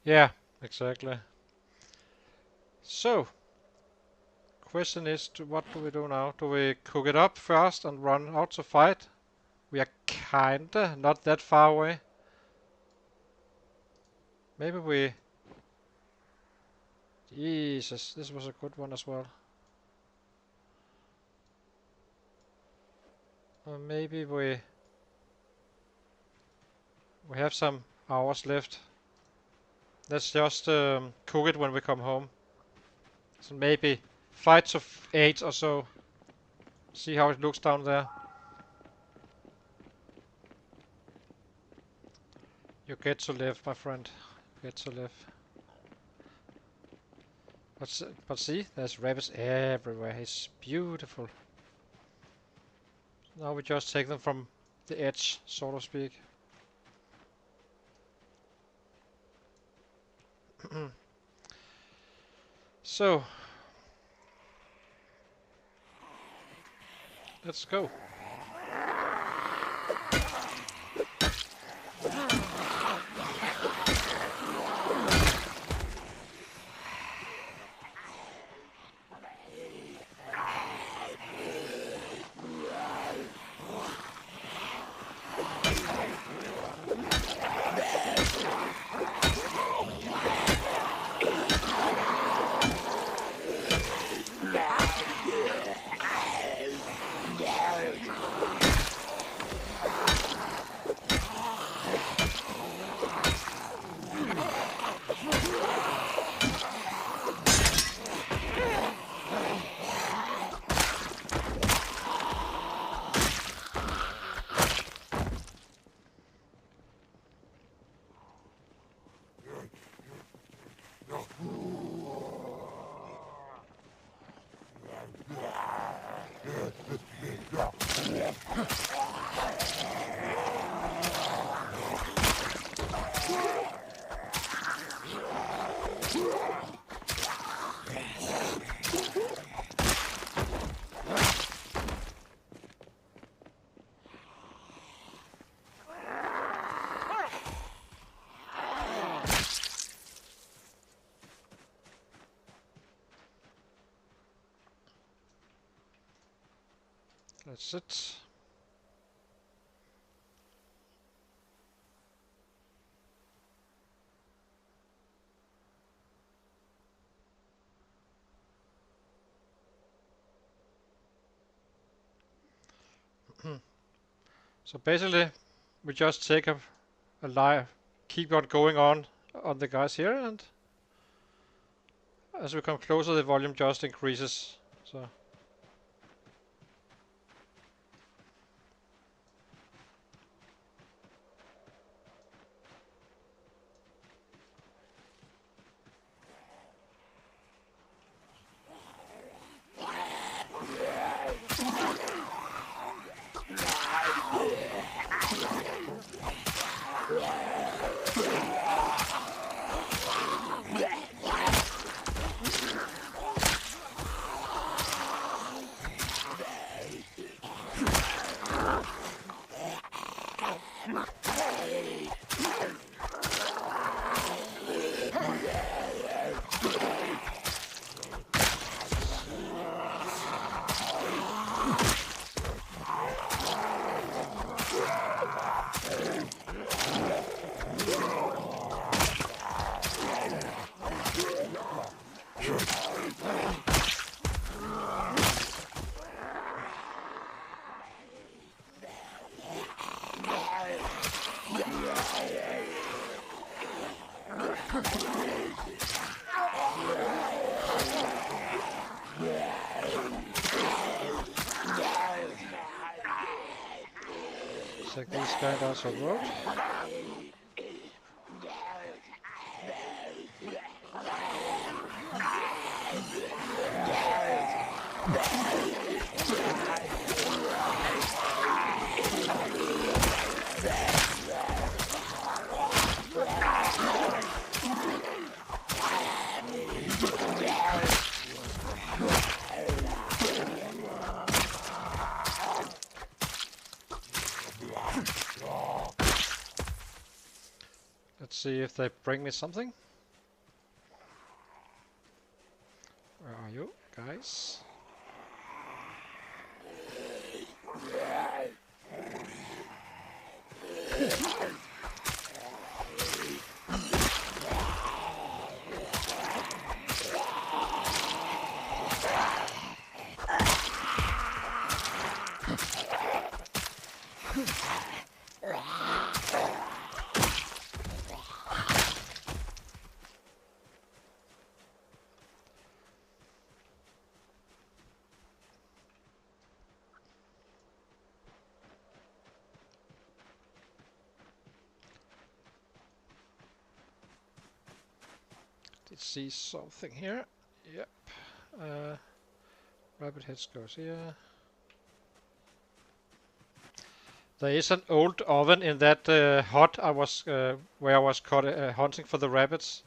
Yeah, exactly. So, question is, what do we do now? Do we cook it up first and run out to fight? We are kinda not that far away. Maybe we... Jesus, this was a good one as well. Or maybe we have some hours left. Let's just cook it when we come home. So maybe 5 to 8 or so. See how it looks down there. You get to live, my friend. You get to live. But see, there's rabbits everywhere. It's beautiful. Now we just take them from the edge, so to speak. So, let's go. That's it. So basically, we just take a life, keep on going on the guys here, and as we come closer, the volume just increases. So. Check this guy down some road. Let's see if they bring me something. Where are you, guys? Did see something here? Yep. Rabbit heads goes here. There is an old oven in that hut I was where I was hunting for the rabbits.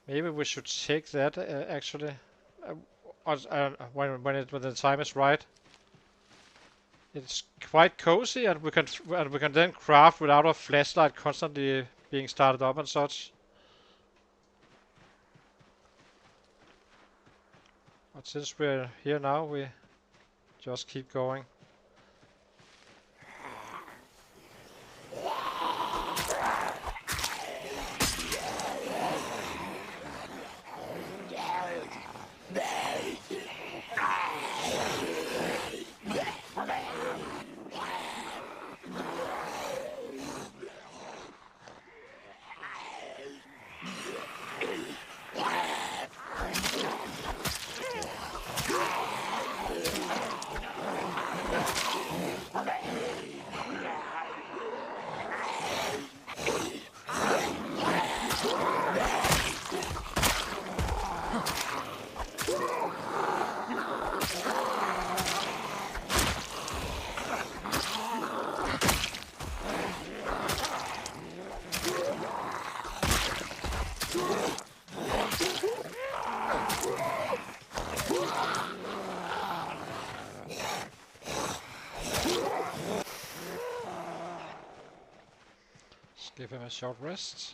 Maybe we should take that actually. When the time is right. It's quite cozy, and we can then craft without a flashlight constantly being started up and such. But since we're here now, we just keep going. Give him a short rest.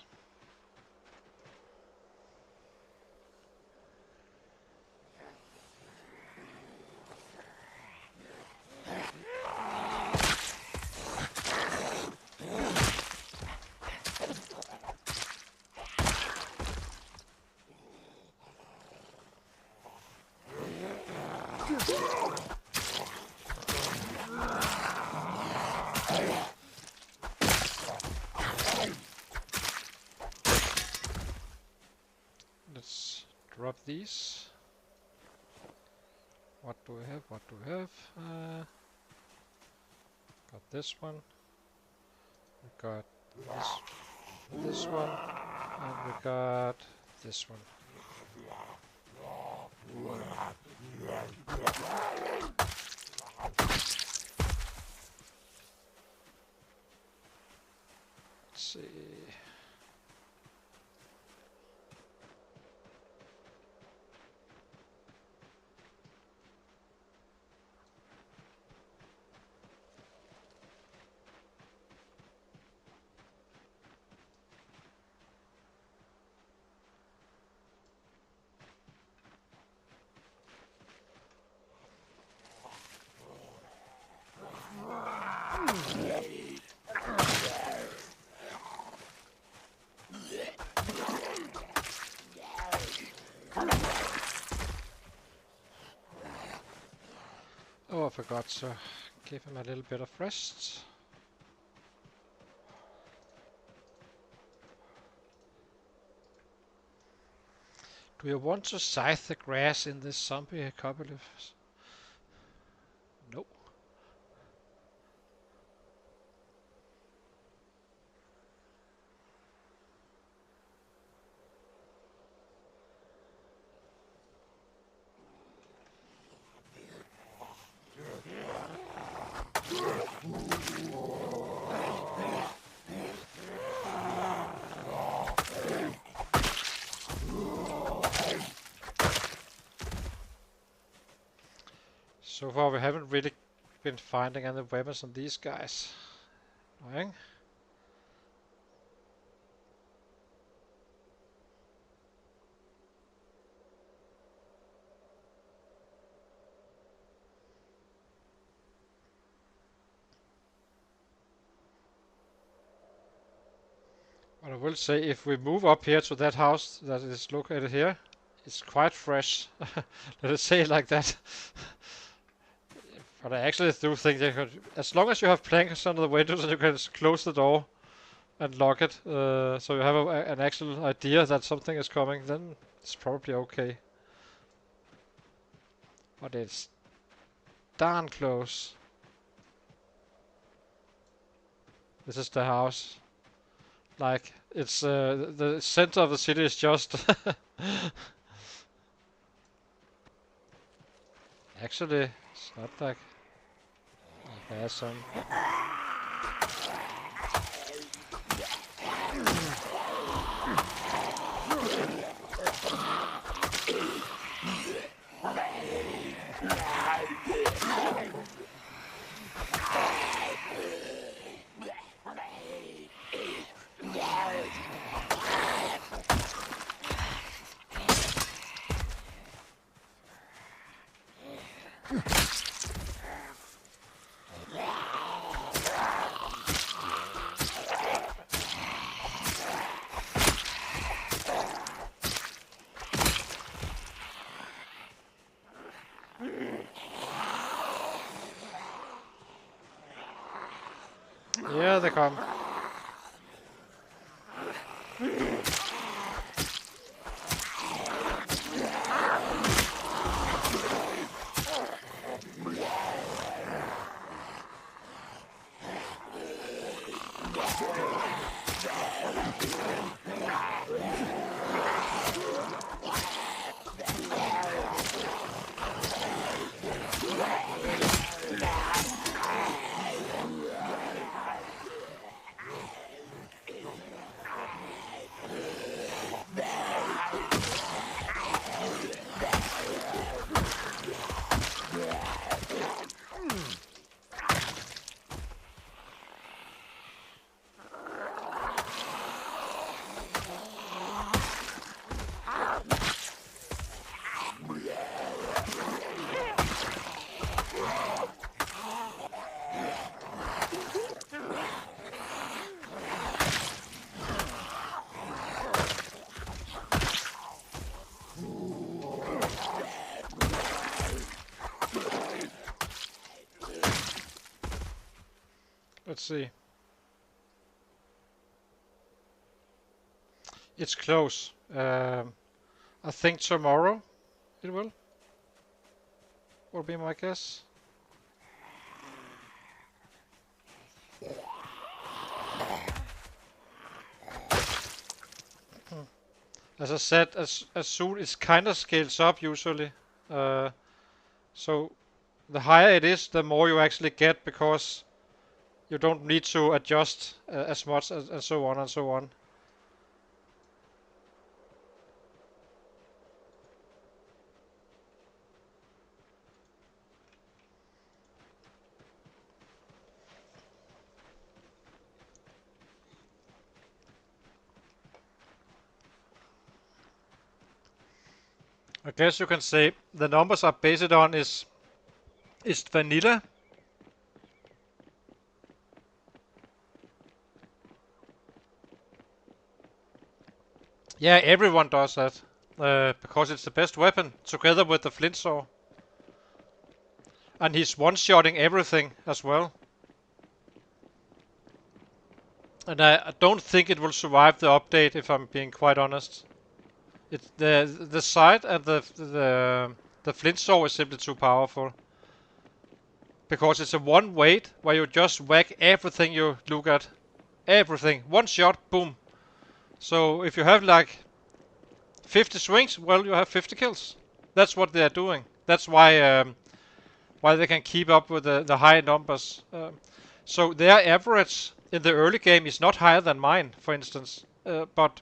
Let's drop these. What do we have? What do we have? Got this one. We got this one, and we got this one. Let's see. Oh, I forgot to give him a little bit of rest. Do you want to scythe the grass in this zombie apocalypse? Nope. So far we haven't really been finding any weapons on these guys. Annoying. But I will say, if we move up here to that house that is located here, it's quite fresh. Let us say it like that. But I actually do think you could, as long as you have planks under the windows and you can close the door and lock it, so you have an actual idea that something is coming, then it's probably okay. But it's darn close. This is the house. Like, it's the center of the city is just actually, it's not like he has some. Yeah, they come. Let's see. It's close. I think tomorrow it will be my guess. As I said, as soon it kind of scales up usually. So the higher it is, the more you actually get because you don't need to adjust as much and so on and so on. I guess you can say the numbers are based on is vanilla. Yeah, everyone does that because it's the best weapon together with the flint saw. And he's one-shotting everything as well. And I don't think it will survive the update if I'm being quite honest. It's the sight and the flint saw is simply too powerful. Because it's a one weight where you just whack everything you look at. Everything. One shot, boom. So if you have like 50 swings, well, you have 50 kills. That's what they are doing. That's why they can keep up with the high numbers. So their average in the early game is not higher than mine, for instance. But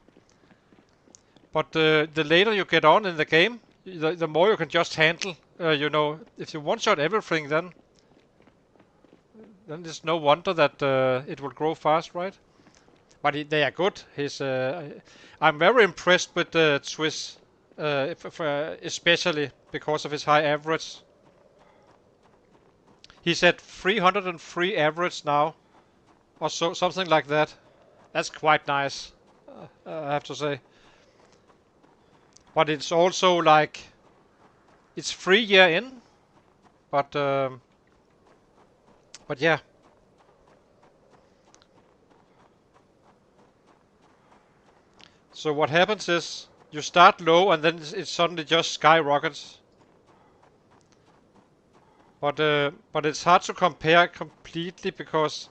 the later you get on in the game, the more you can just handle. You know, if you one-shot everything, then it's no wonder that it will grow fast, right? But they are good. I'm very impressed with Swiss, especially because of his high average. He's at 303 average now, or so, something like that. That's quite nice, I have to say. But it's also like it's 3 year in, but yeah. So what happens is you start low and then it suddenly just skyrockets. But it's hard to compare completely because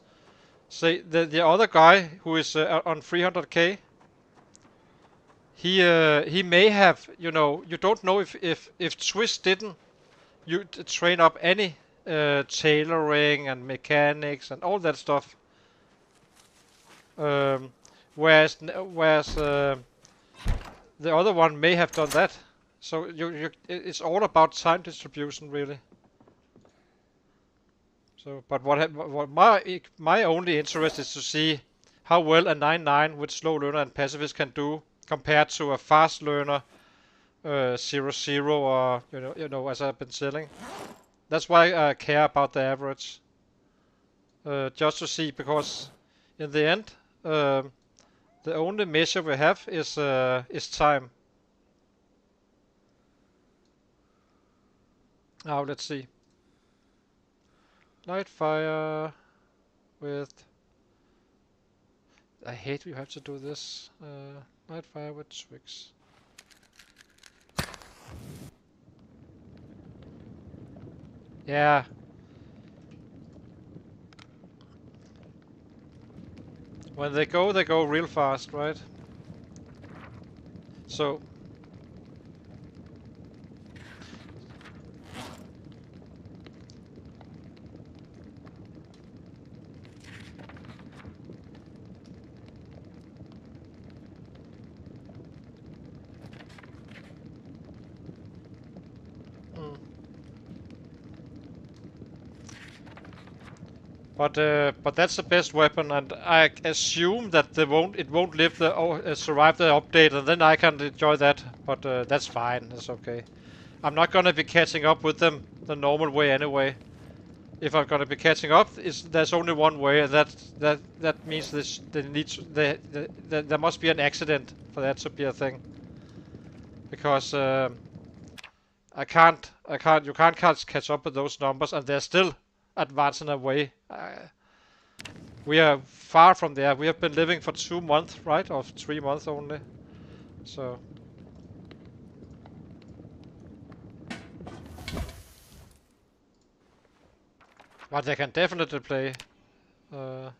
say the other guy who is on 300k, he may have, you know, you don't know if Swiss didn't you train up any tailoring and mechanics and all that stuff. Um, whereas the other one may have done that. So it's all about time distribution really. So, but what my only interest is to see how well a 9-9 with slow learner and pacifist can do compared to a fast learner 0-0 or as I've been selling. That's why I care about the average. Just to see, because in the end, the only measure we have is time. Now let's see. Nightfire with I hate you have to do this. Night fire with twigs. Yeah. When they go real fast, right? So mm. But that's the best weapon, and I assume that it won't live survive the update, and then I can enjoy that. But that's fine. That's okay. I'm not gonna be catching up with them the normal way anyway. If I'm gonna be catching up, there's only one way, and that means there must be an accident for that to be a thing. Because you can't catch up with those numbers, and they're still advancing away. We are far from there. We have been living for 2 months, right? Or 3 months only. So. But they can definitely play. Uh,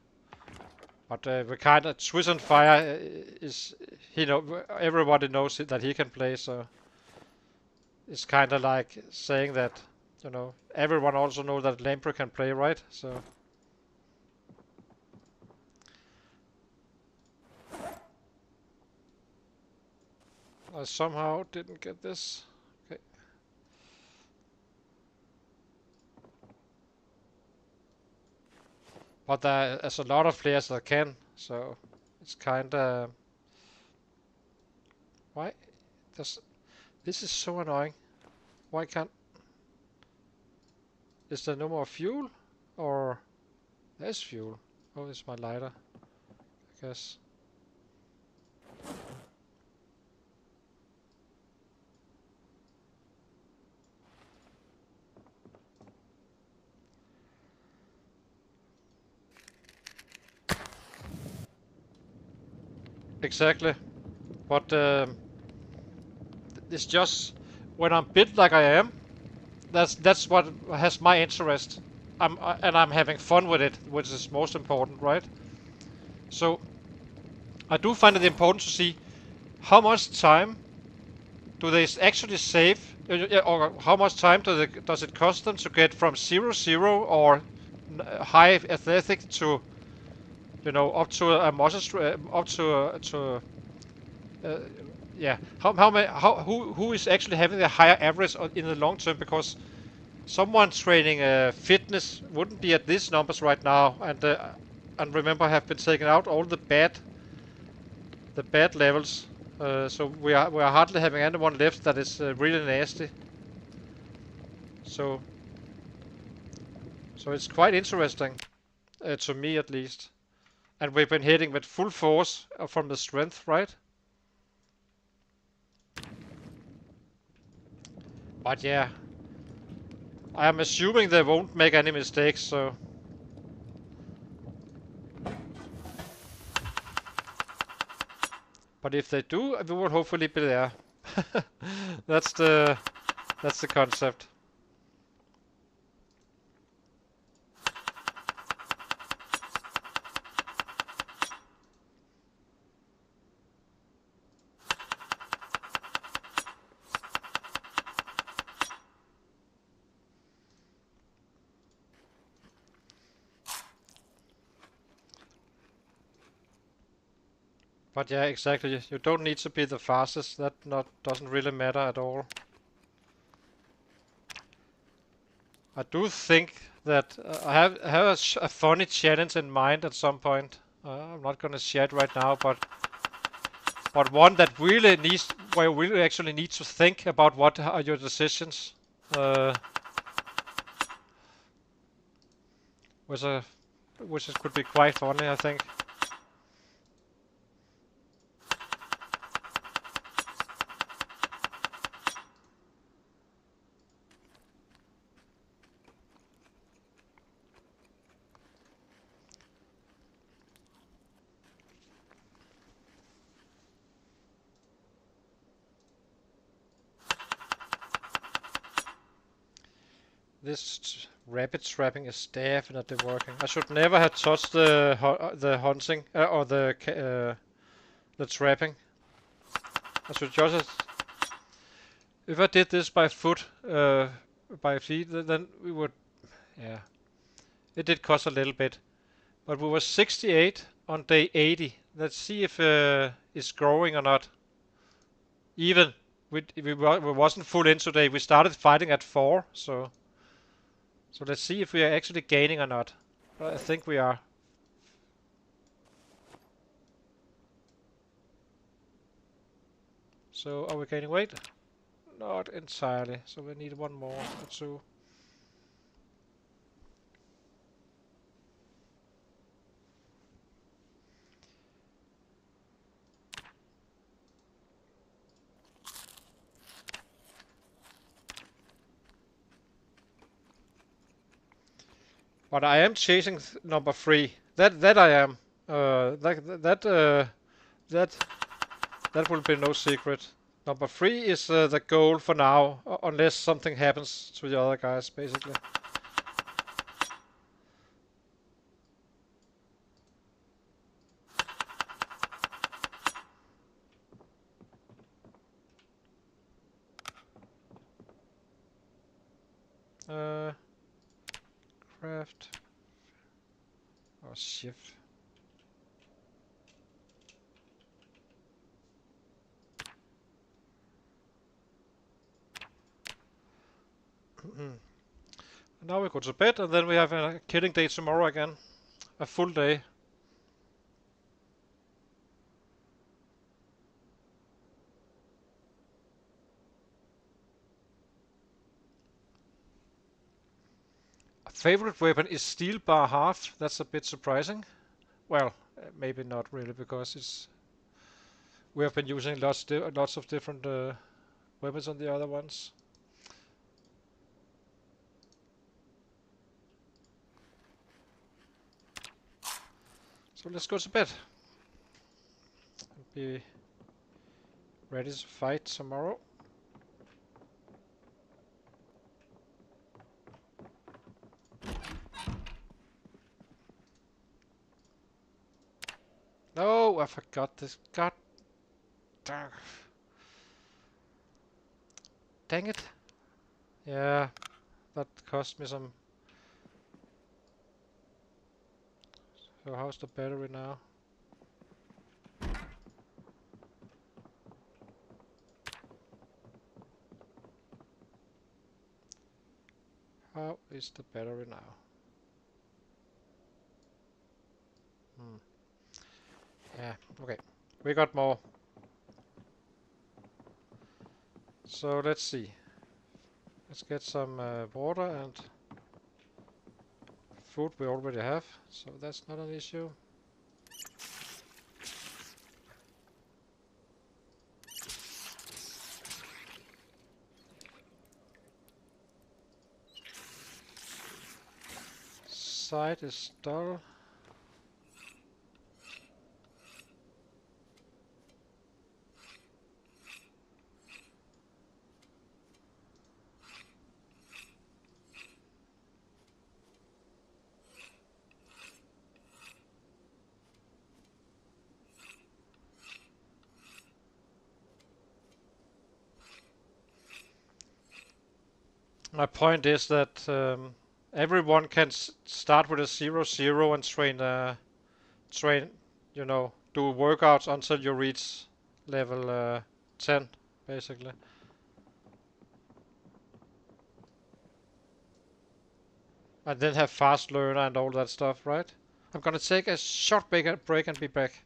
but we kind of Swiss on Fire is everybody knows that he can play, so it's kind of like saying that everyone also knows that Lamprey can play, right? So. I somehow didn't get this. Okay. But there's a lot of players that can, so it's kinda... Why? This is so annoying. Why can't... Is there no more fuel? Or... There's fuel. Oh, it's my lighter, I guess. Exactly. But it's just... When I'm built like I am, that's what has my interest. And I'm having fun with it, which is most important, right? So I do find it important to see how much time do they actually save, or how much time does it cost them to get from 0-0 or high athletic to up to a muscle up to yeah, who is actually having the higher average in the long term, because someone training fitness wouldn't be at these numbers right now, and remember, have been taking out all the bad levels. So we are hardly having anyone left that is really nasty. So it's quite interesting, to me at least. And we've been hitting with full force from the strength, right? But yeah, I am assuming they won't make any mistakes, so... But if they do, we will hopefully be there. That's the concept. But yeah, exactly. You don't need to be the fastest. That doesn't really matter at all. I do think that I have a funny challenge in mind at some point. I'm not gonna share it right now, but one that really where you really actually need to think about what are your decisions. Which could be quite funny, I think. This rabbit trapping is definitely working. I should never have touched the hunting or the trapping. I should just if I did this by foot, by feet, then we would, yeah. It did cost a little bit, but we were 68 on day 80. Let's see if it's growing or not. Even we wasn't full in today. We started fighting at 4, so let's see if we are actually gaining or not. I think we are. So are we gaining weight? Not entirely. So we need one more or two. But I am chasing number 3. That I am. That will be no secret. Number 3 is the goal for now, unless something happens to the other guys, basically. Craft or shift. Now we go to bed, and then we have a killing day tomorrow again. A full day. A favorite weapon is steel bar half. That's a bit surprising. Well, maybe not really, because we have been using lots of different weapons on the other ones. So let's go to bed. And be ready to fight tomorrow. No, I forgot this. God dang it. Yeah, that cost me some. So how's the battery now? How is the battery now? Yeah, okay. We got more. So let's see. Let's get some water and food we already have, so that's not an issue. Sight is dull. My point is that everyone can start with a 0-0 and train, you know, do workouts until you reach level 10, basically. And then have fast learner and all that stuff, right? I'm gonna take a short break and be back.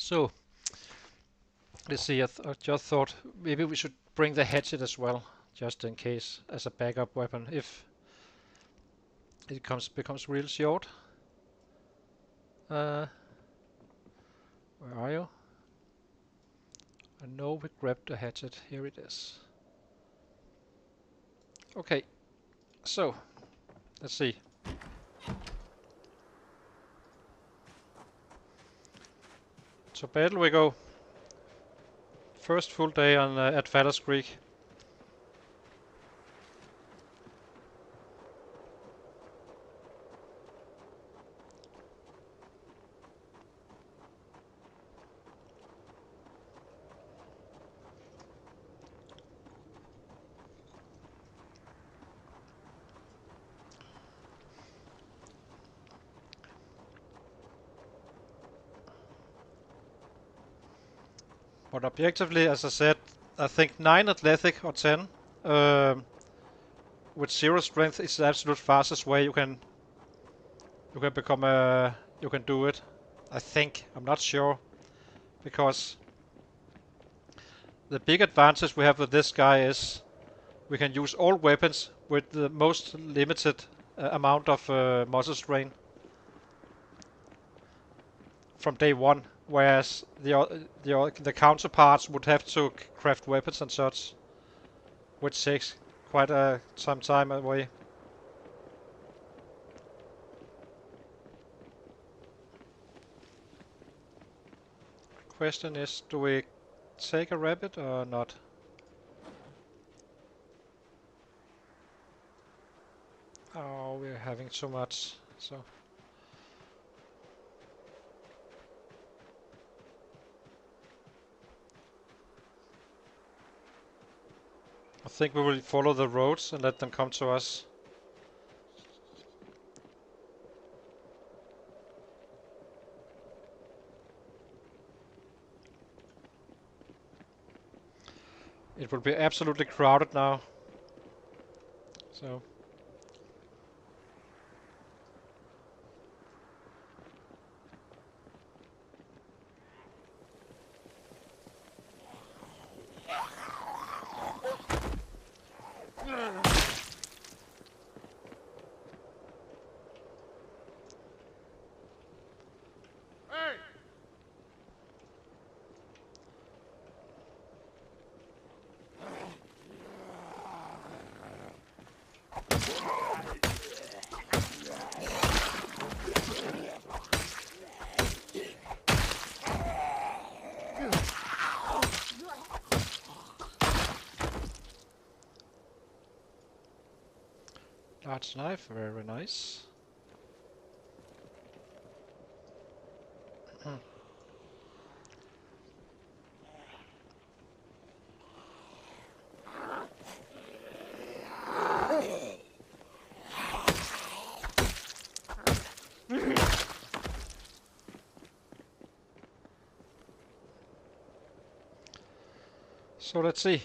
So let's see. I just thought maybe we should bring the hatchet as well, just in case, as a backup weapon if it becomes real short. Where are you? I know we grabbed the hatchet. Here it is. Okay, so let's see. So battle we go. First full day on at Fallos Creek. But objectively, as I said, I think 9 athletic or 10 with 0 strength is the absolute fastest way you can become you can do it. I think. I'm not sure, because the big advantage we have with this guy is we can use all weapons with the most limited amount of muscle strain from day one, whereas the counterparts would have to craft weapons and such, which takes quite some time away. Question is, do we take a rabbit or not? Oh, we're having too much, so. I think we will follow the roads and let them come to us. It will be absolutely crowded now. So. Large knife, very nice. So let's see.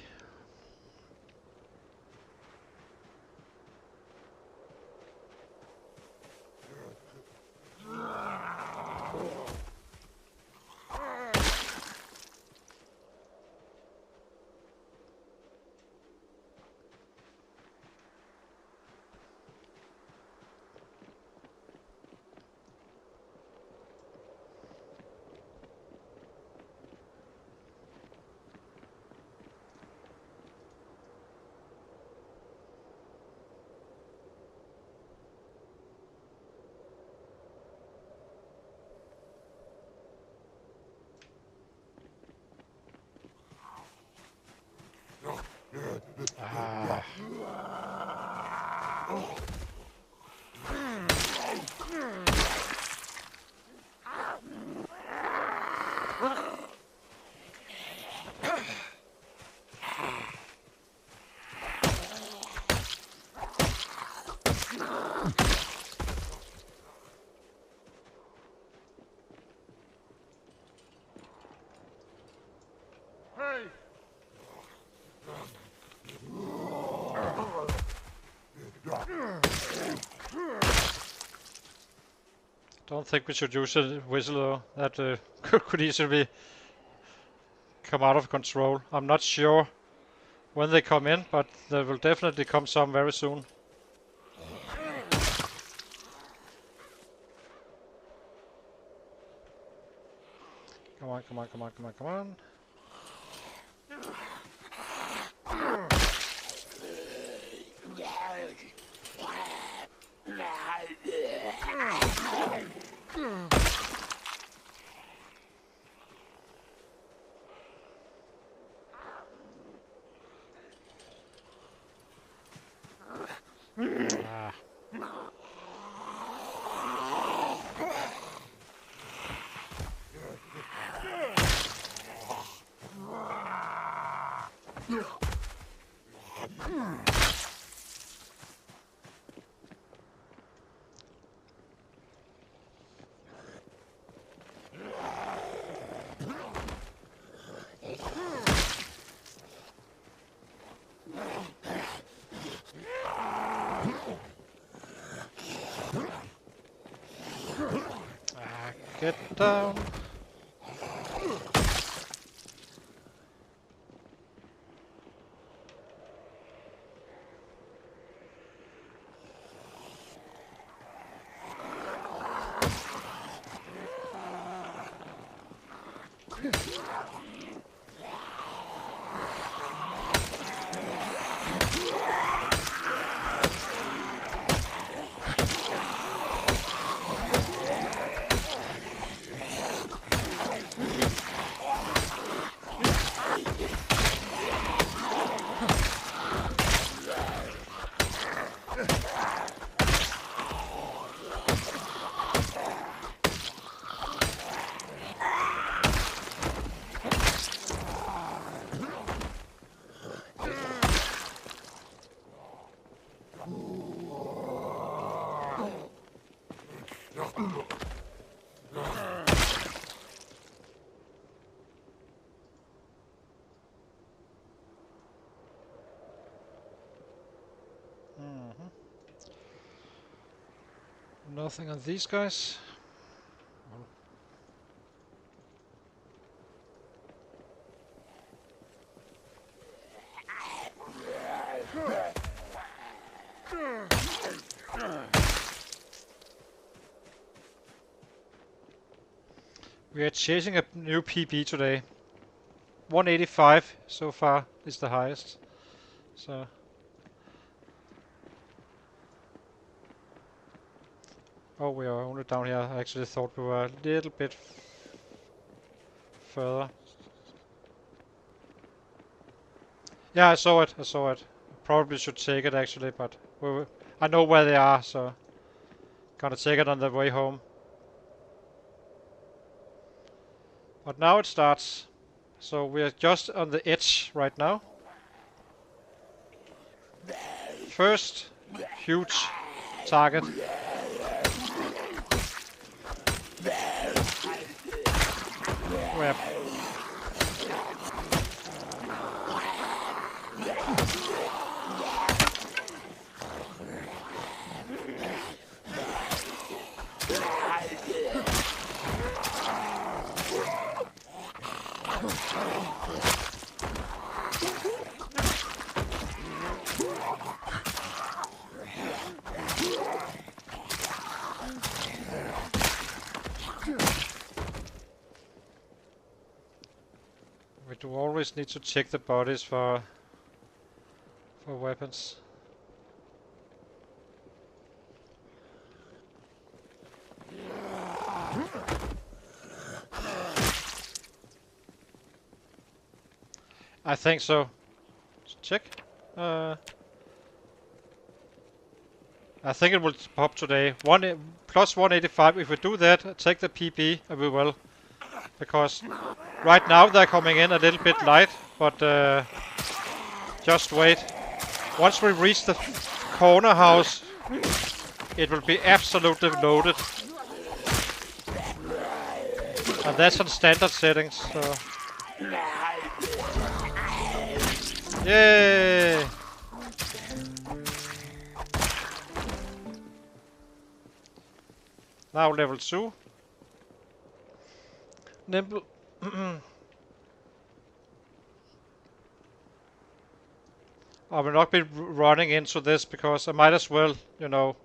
Ah. Don't think we should use a whistle though. That could easily come out of control. I'm not sure when they come in, but there will definitely come some very soon. Come on, come on, come on, come on, come on. Ah. Get down. Nothing on these guys. We are chasing a new PB today. 185 so far is the highest. So oh, we are only down here. I actually thought we were a little bit further. Yeah, I saw it. I saw it. Probably should take it actually, but I know where they are, so gonna take it on the way home. But now it starts. So we are just on the edge right now. First huge target. Where? We do always need to check the bodies for weapons. I think so. Check. I think it will pop today. Plus 185. If we do that, take the PB, and we will. Because right now they're coming in a little bit light, but just wait. Once we reach the corner house, it will be absolutely loaded. And that's on standard settings, so... Yay! Now level 2. Nimble. I will not be running into this because I might as well, you know,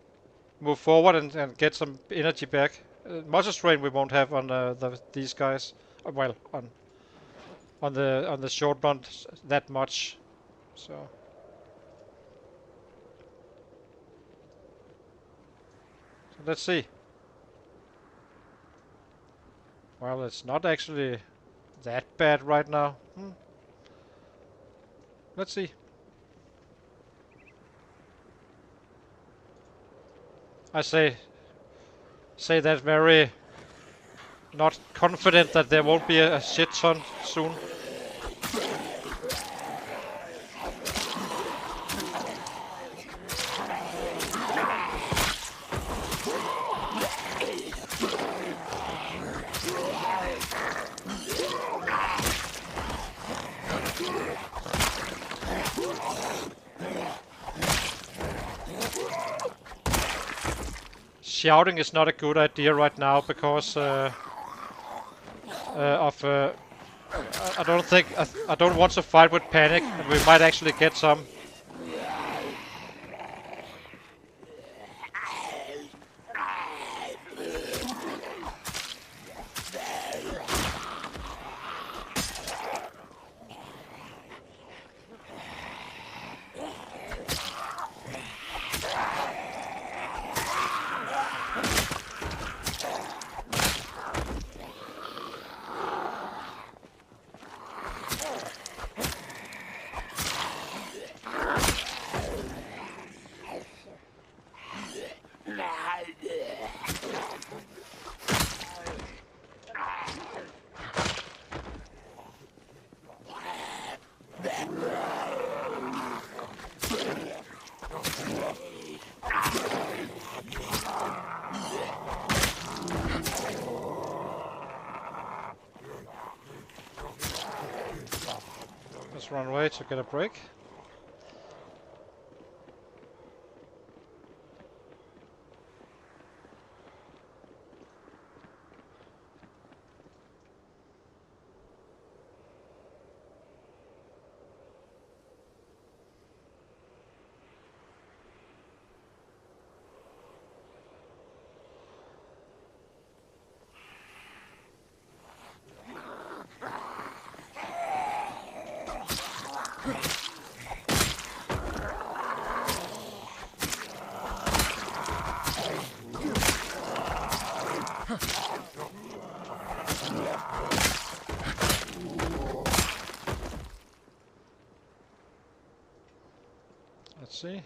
move forward and get some energy back. Much strain we won't have on these guys. Well, on the short run that much. So let's see. Well, it's not actually that bad right now. Let's see. I say that very not confident that there won't be a shit ton soon. Shouting is not a good idea right now because I don't think I don't want to fight with panic, and we might actually get some. Let's run away to get a break. Let's see.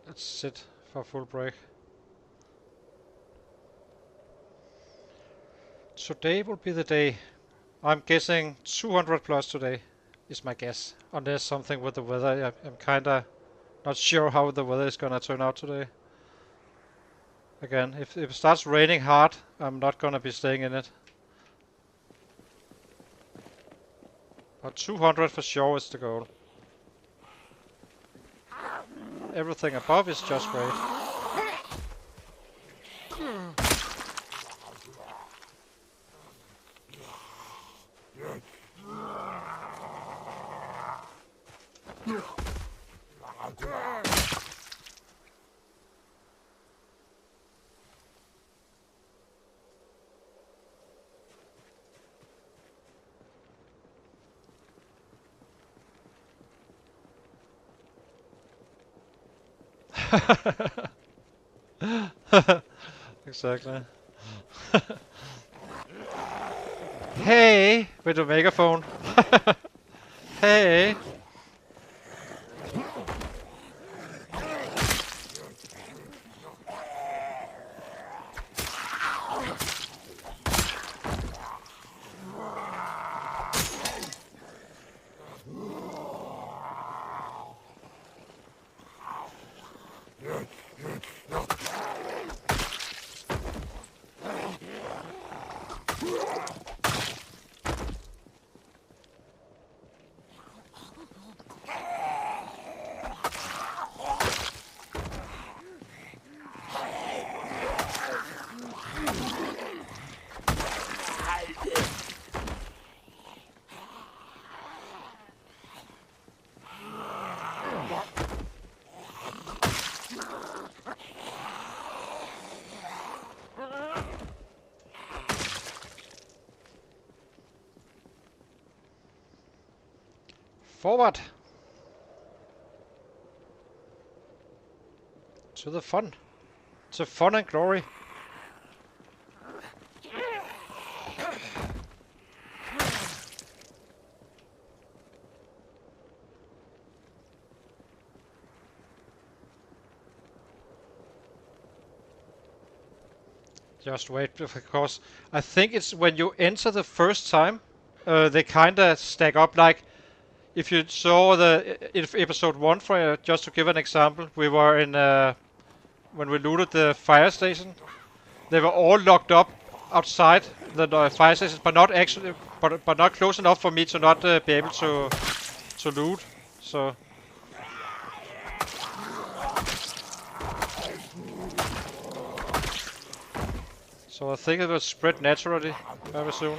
Let's sit for a full break. Today will be the day. I'm guessing 200 plus today is my guess. Unless something with the weather. I'm kinda not sure how the weather is gonna turn out today. Again, if it starts raining hard, I'm not gonna be staying in it. But 200 for sure is the goal. Everything above is just great. Exactly. Hey, with the megaphone. Hey. Forward! To the fun. To fun and glory. Just wait, because I think it's when you enter the first time, they kinda stack up. Like, if you saw the episode 1, for just to give an example, we were in when we looted the fire station. They were all locked up outside the fire station, but not actually, but not close enough for me to not be able to loot. So. So I think it will spread naturally very soon.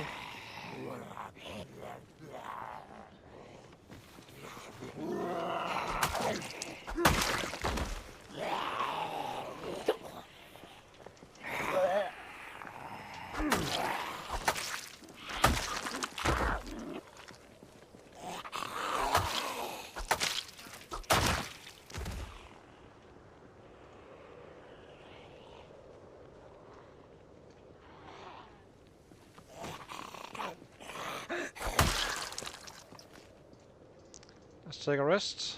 Let's take a rest.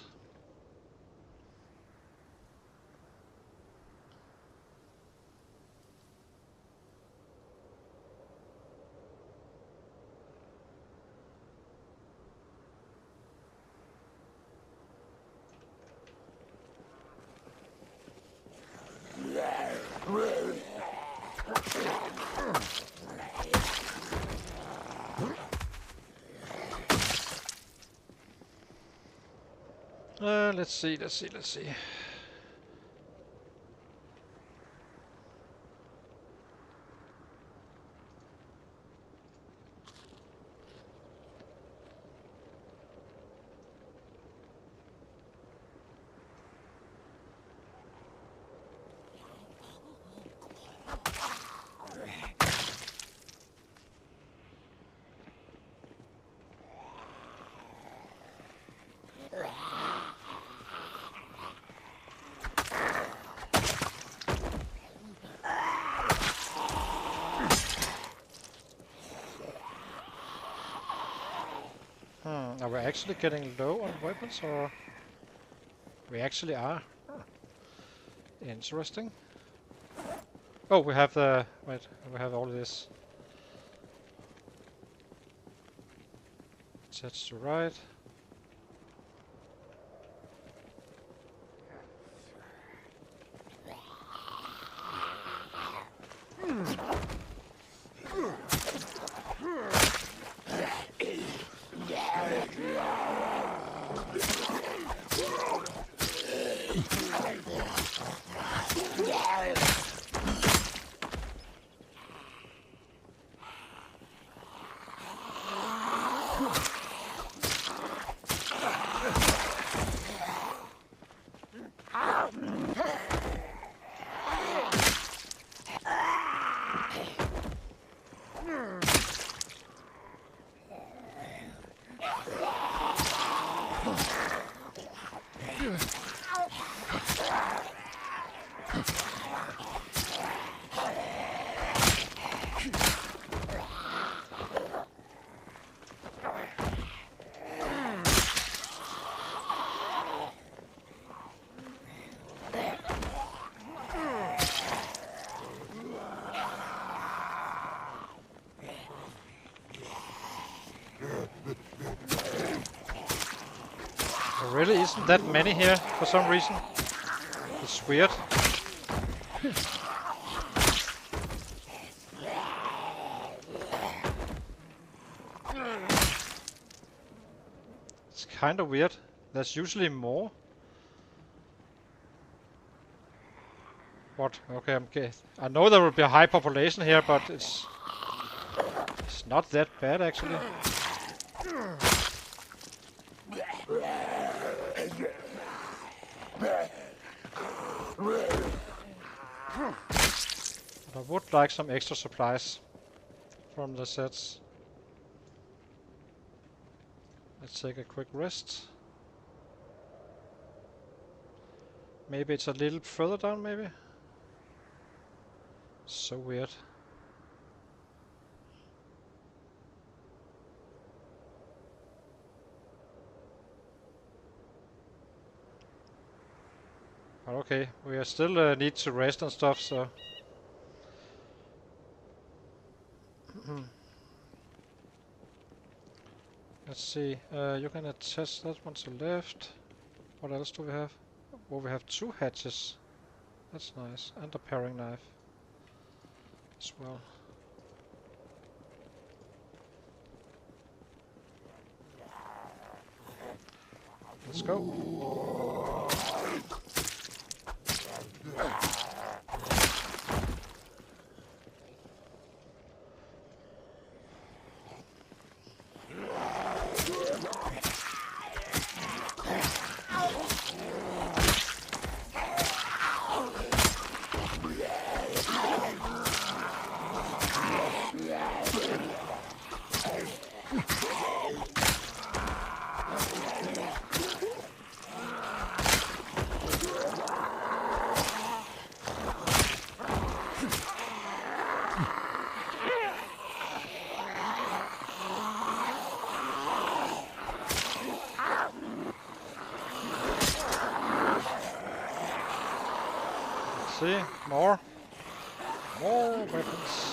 Let's see. Are we actually getting low on weapons, or we actually are? Interesting. Oh, we have the wait. We have all this. That's to right. There really isn't that many here for some reason. It's weird. It's kind of weird. There's usually more. What? Okay, I know there will be a high population here, but it's not that bad actually. I would like some extra supplies from the sets. Let's take a quick rest. Maybe it's a little further down, maybe? So weird. But okay, we are still need to rest and stuff, so... Let's see, you can attach that one to left. What else do we have? Well, we have 2 hatches. That's nice. And a paring knife as well. Let's go. See, more weapons.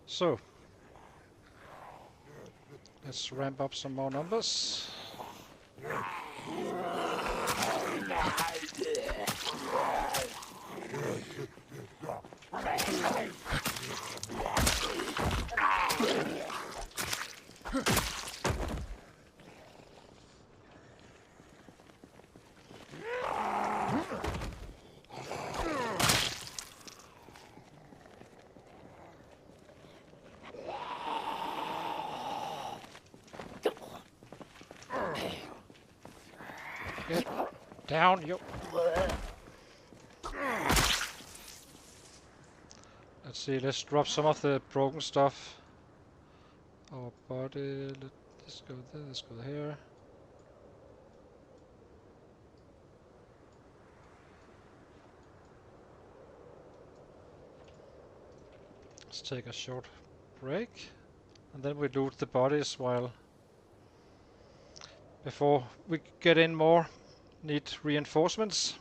So, let's ramp up some more numbers. Get down, you. Let's see, let's drop some of the broken stuff. Our body, let's go there, let's go here. Let's take a short break. And then we loot the bodies before we get in more. Need reinforcements.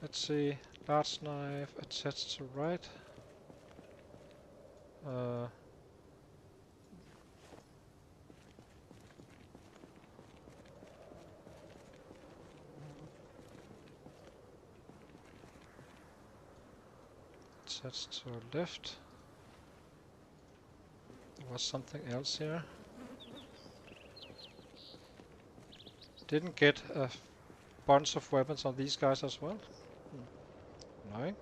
Let's see, Large knife attached to right. Attached to left. There was something else here. Didn't get a bunch of weapons on these guys as well. Annoying.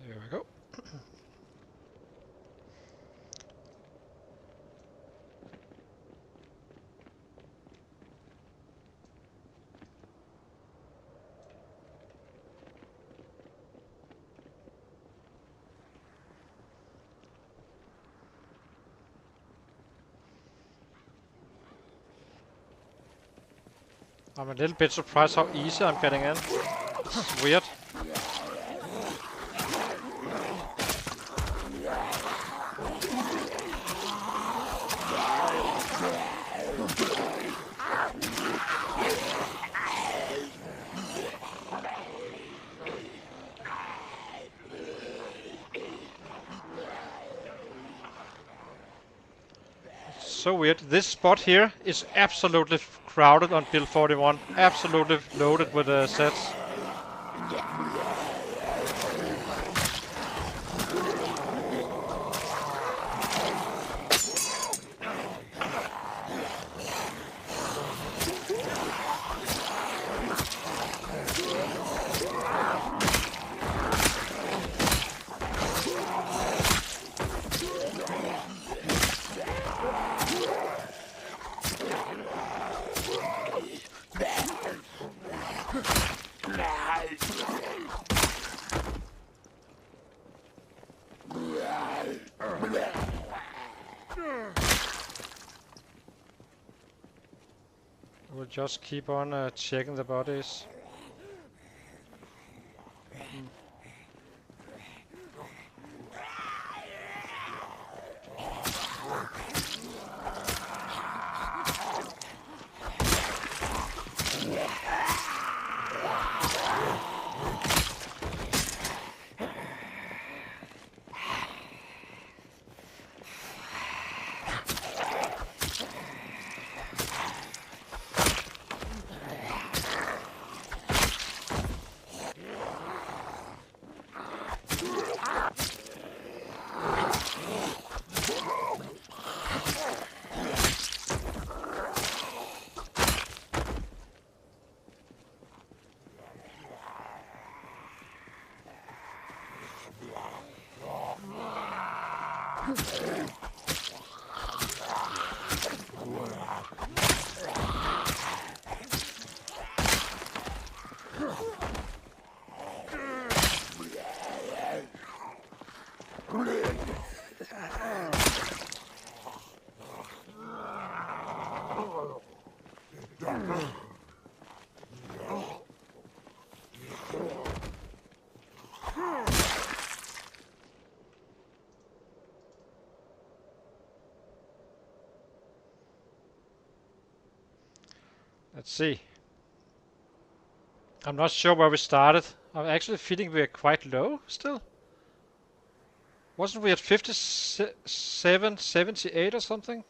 Here we go. I'm a little bit surprised how easy I'm getting in. It's weird. So weird. This spot here is absolutely crowded on build 41. Absolutely loaded with sets. We'll just keep on checking the bodies. Let's see. I'm not sure where we started. I'm actually feeling we're quite low still. Wasn't we at 57, 78 or something?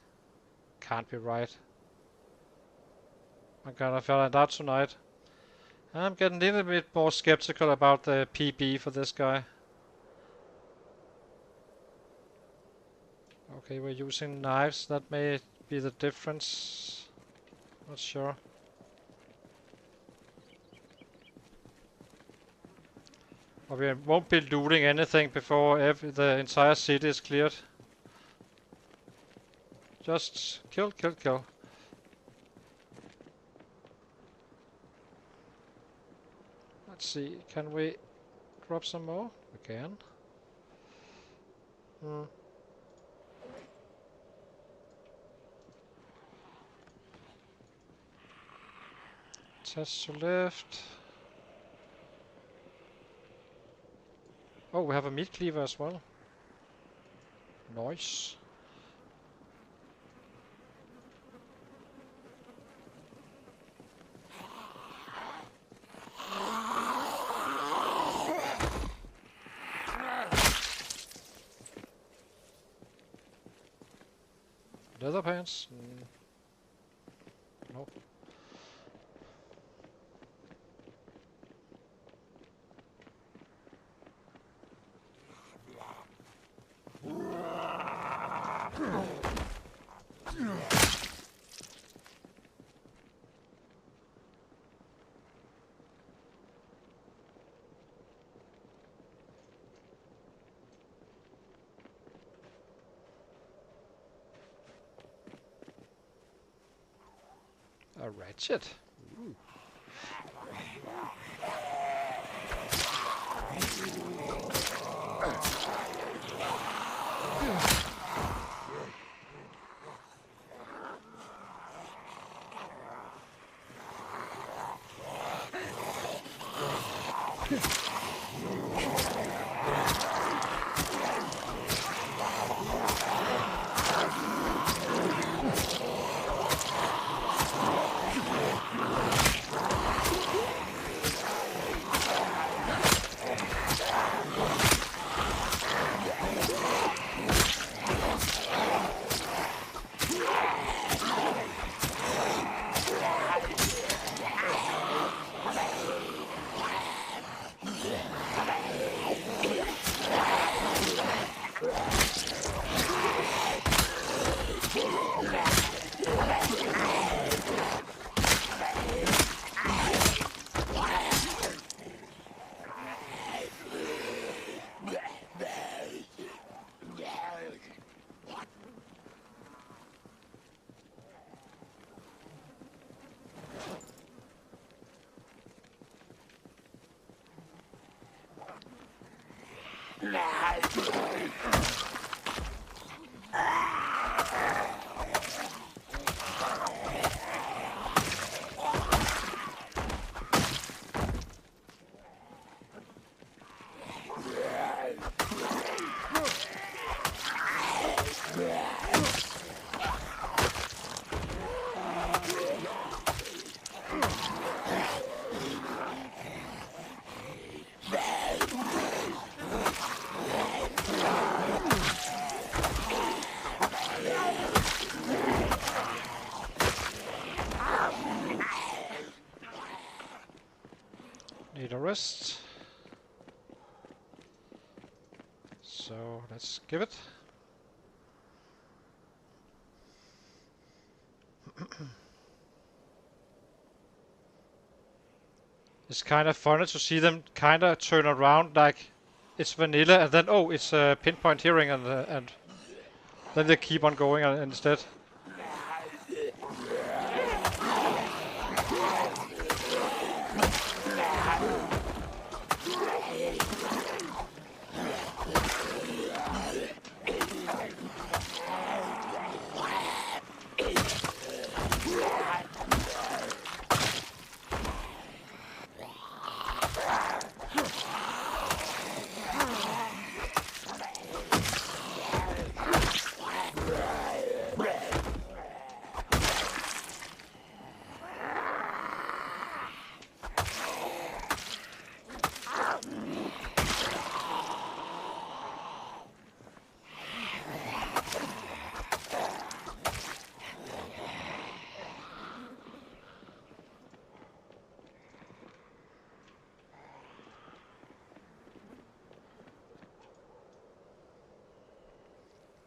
Can't be right. I'm gonna find out tonight. I'm getting a little bit more skeptical about the PB for this guy. Okay, we're using knives. That may be the difference. Not sure. But we won't be looting anything before the entire city is cleared. Just kill, kill, kill. Let's see, can we drop some more? We can. Hmm. Attach to left. Oh, we have a meat cleaver as well. Nice. Leather pants? No. A ratchet. Ooh. Need a rest. So let's give it. It's kind of funny to see them kind of turn around like it's vanilla, and then oh, it's pinpoint hearing, and then they keep on going instead.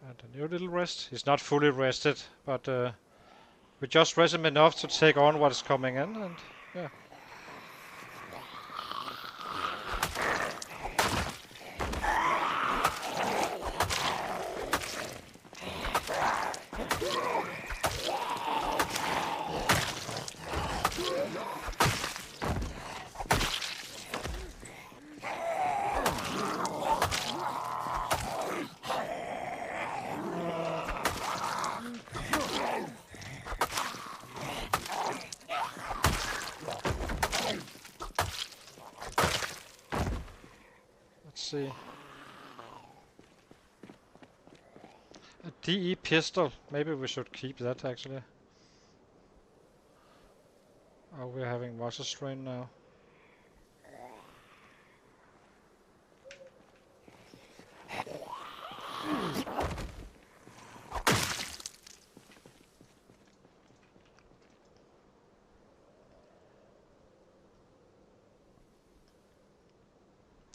And a new little rest. He's not fully rested, but we just rest him enough to take on what's coming in, and yeah. see. A DE pistol. Maybe we should keep that actually. Oh, we're having muscle strain now.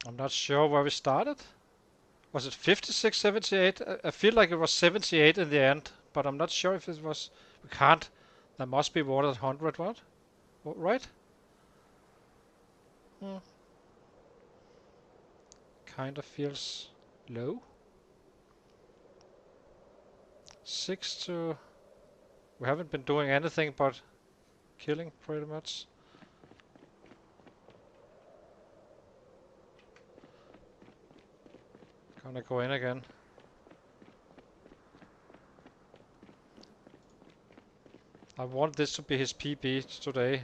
I'm not sure where we started. Was it 56, 78? I feel like it was 78 in the end, but I'm not sure if it was. We can't. There must be water at 100, what? Right? Hmm. Kind of feels low. 6 to... We haven't been doing anything but killing, pretty much. Gonna go in again. I want this to be his PB today.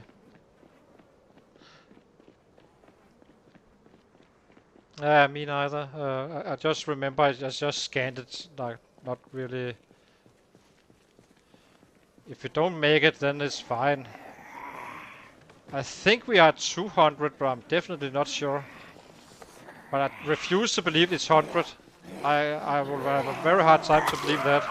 Me neither. I just remember I just scanned it, like, not really. If you don't make it, then it's fine. I think we are at 200, but I'm definitely not sure. But I refuse to believe it's 100. I will have a very hard time to believe that.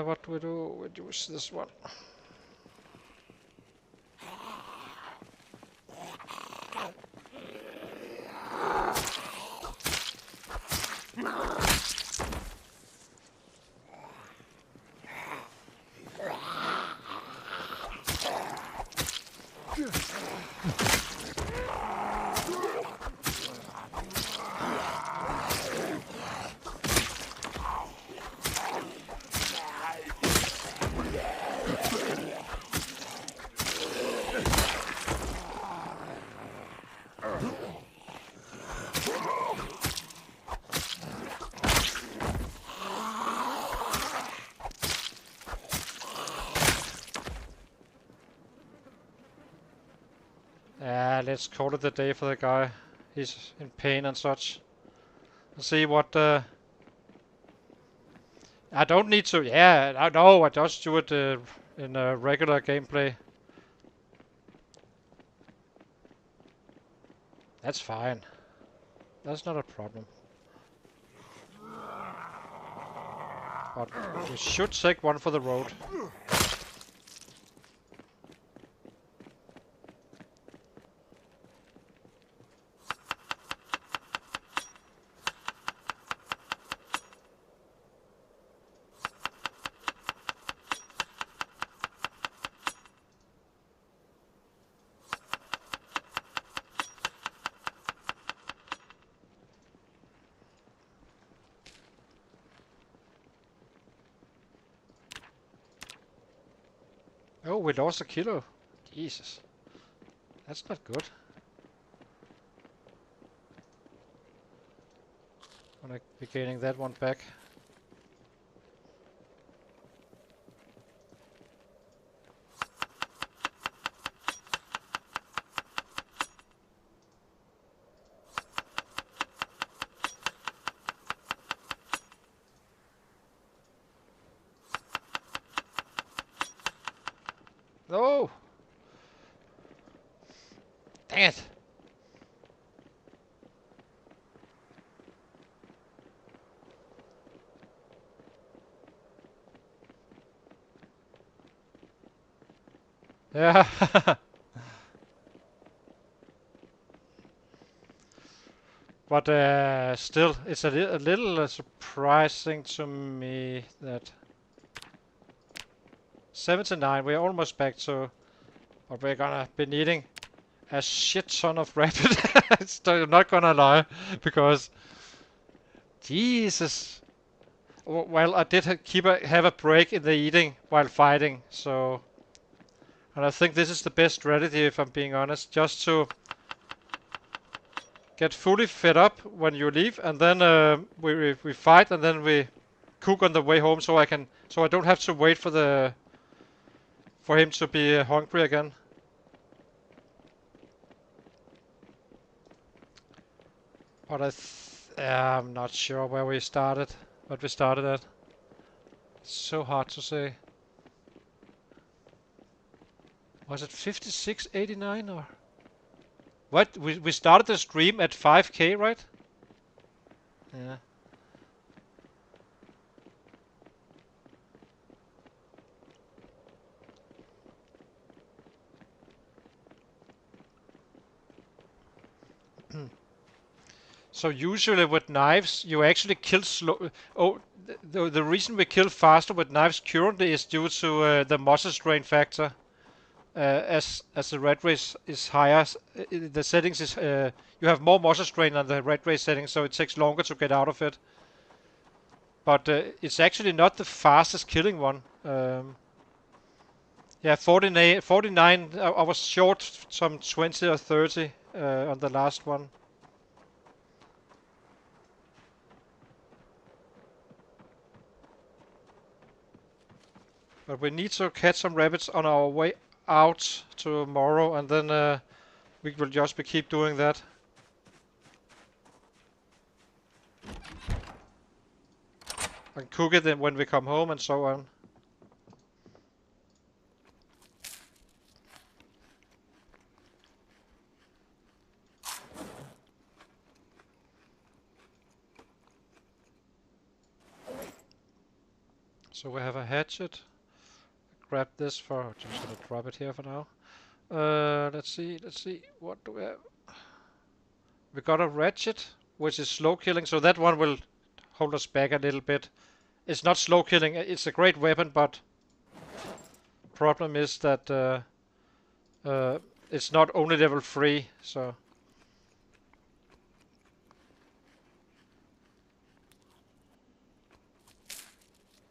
What do we do? We use this one. Let's call it a day for the guy. He's in pain and such. Let's see what... I don't need to... Yeah, I know, I just do it in a regular gameplay. That's fine. That's not a problem. But we should take one for the road. Oh, we lost a kilo. Jesus. That's not good. Gonna be gaining that one back. No! Dang it! Yeah. But still, it's a little surprising to me that 79, we're almost back to, but we're gonna be needing a shit ton of rapid. I'm not gonna lie, because Jesus. Well, I did have a break in the eating while fighting, so, and I think this is the best strategy if I'm being honest, just to get fully fed up when you leave, and then we fight, and then we cook on the way home, so I don't have to wait for him to be hungry again. But I'm not sure where we started, what we started at. It's so hard to say. Was it 56.89 or what? We started the stream at 5k, right? Yeah. So usually with knives, you actually kill slow. Oh, the reason we kill faster with knives currently is due to the muscle strain factor. As the red race is higher, the settings is you have more muscle strain on the red race settings, so it takes longer to get out of it. But it's actually not the fastest killing one. Yeah, 49. 49. I was short some 20 or 30 on the last one. But we need to catch some rabbits on our way out tomorrow, and then we will just keep doing that. And cook it when we come home and so on. So we have a hatchet. Grab this for, just gonna drop it here for now. Let's see, what do we have? We got a ratchet, which is slow killing, so that one will hold us back a little bit. It's not slow killing, it's a great weapon, but problem is that it's not only level 3, so.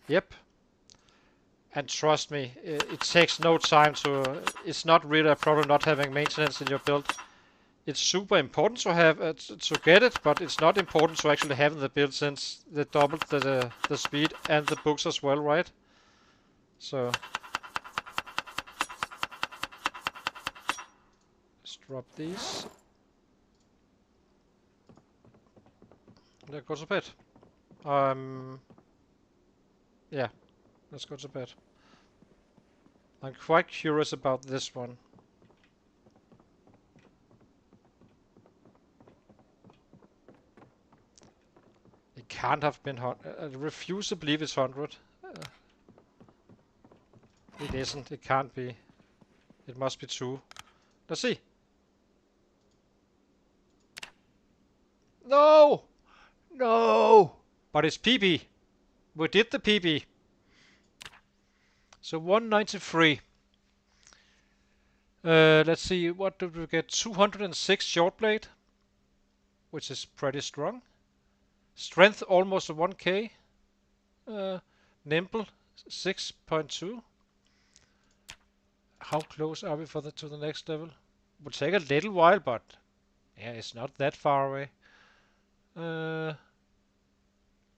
Yep. And trust me, it takes no time to. It's not really a problem not having maintenance in your build. It's super important to have to get it, but it's not important to actually have in the build since they doubled the speed and the books as well, right? So let's drop these. Let's go to bed. Yeah, let's go to bed. I'm quite curious about this one. It can't have been 100. I refuse to believe it's 100. It isn't. It can't be. It must be 2. Let's see. No! No! But it's PB. We did the PB. So 193. Let's see, what did we get? 206 short blade, which is pretty strong. Strength almost a 1k. Nimble 6.2. How close are we to the next level? Will take a little while, but yeah, it's not that far away. Let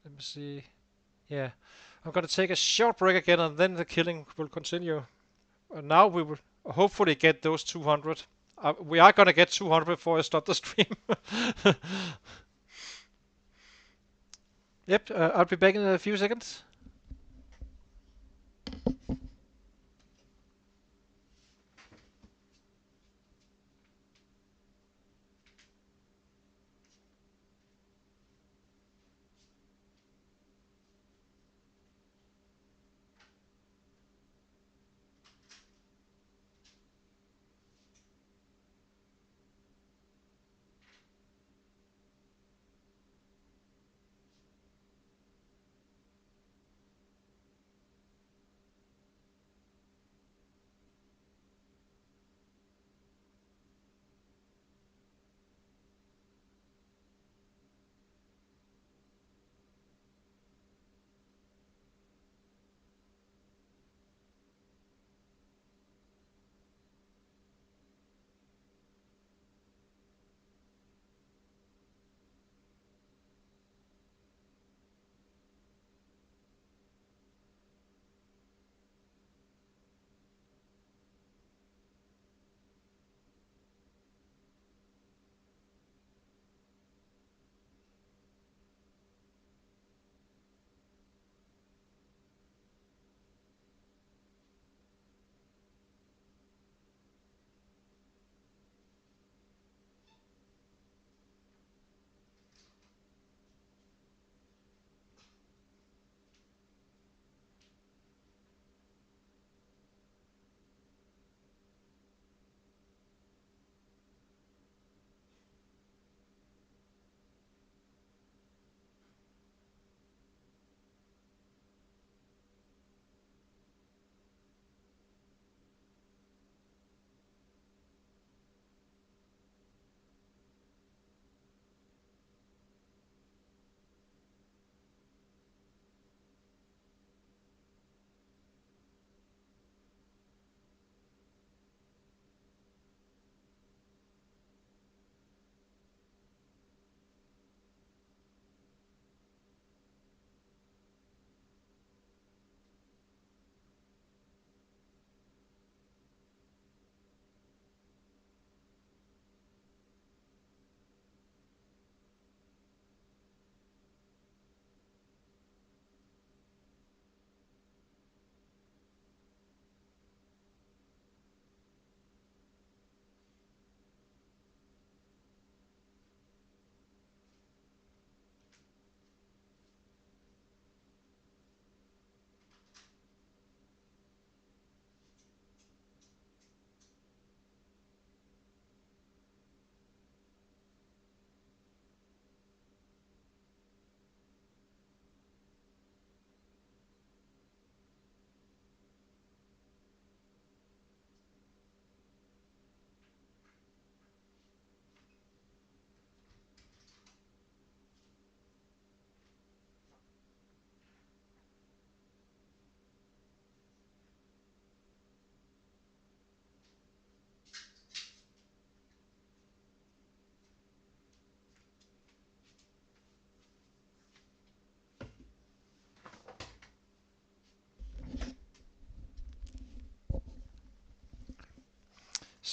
me see. Yeah, I'm gonna take a short break again, and then the killing will continue. And now we will hopefully get those 200. We are gonna get 200 before I stop the stream. Yep, I'll be back in a few seconds.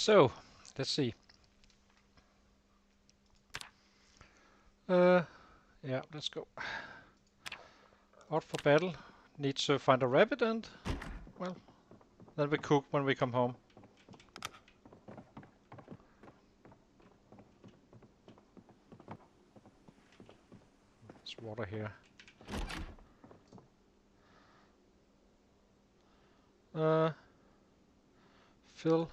So, let's see. Yeah, let's go. Out for battle. Need to find a rabbit and, well, then we cook when we come home. There's water here. Fill.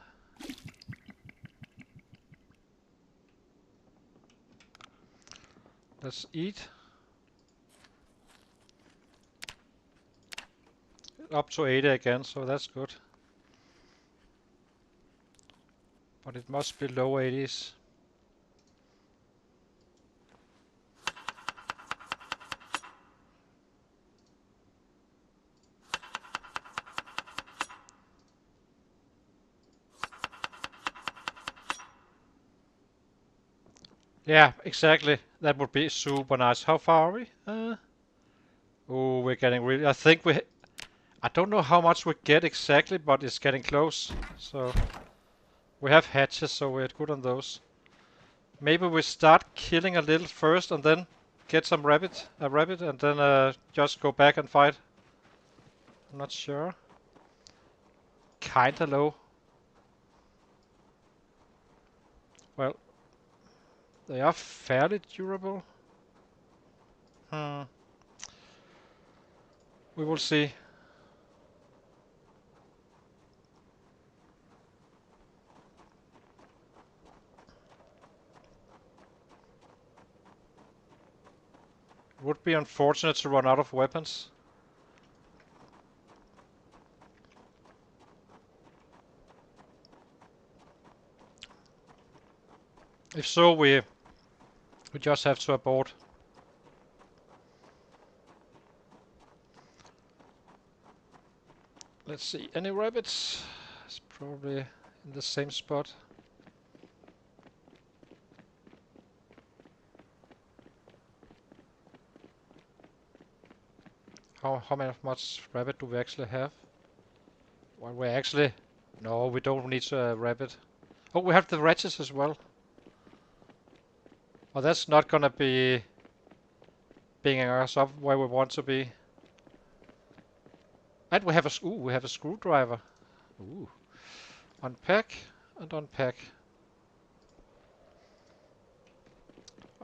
Let's eat. Up to 80 again, so that's good. But it must be low 80s. Yeah, exactly. That would be super nice. How far are we? Oh, we're getting really... I think we... I don't know how much we get exactly, but it's getting close. So we have hatches, so we're good on those. Maybe we start killing a little first and then get some rabbit, a rabbit, and then just go back and fight. I'm not sure. Kinda low. Well, they are fairly durable. We will see. Would be unfortunate to run out of weapons. If so, we just have to abort. Let's see, any rabbits? It's probably in the same spot. How much rabbit do we actually have? Well, we actually... No, we don't need a rabbit. Oh, we have the ratchets as well. Well, that's not gonna be bringing us up where we want to be. And we have a screwdriver. Ooh. Unpack and unpack.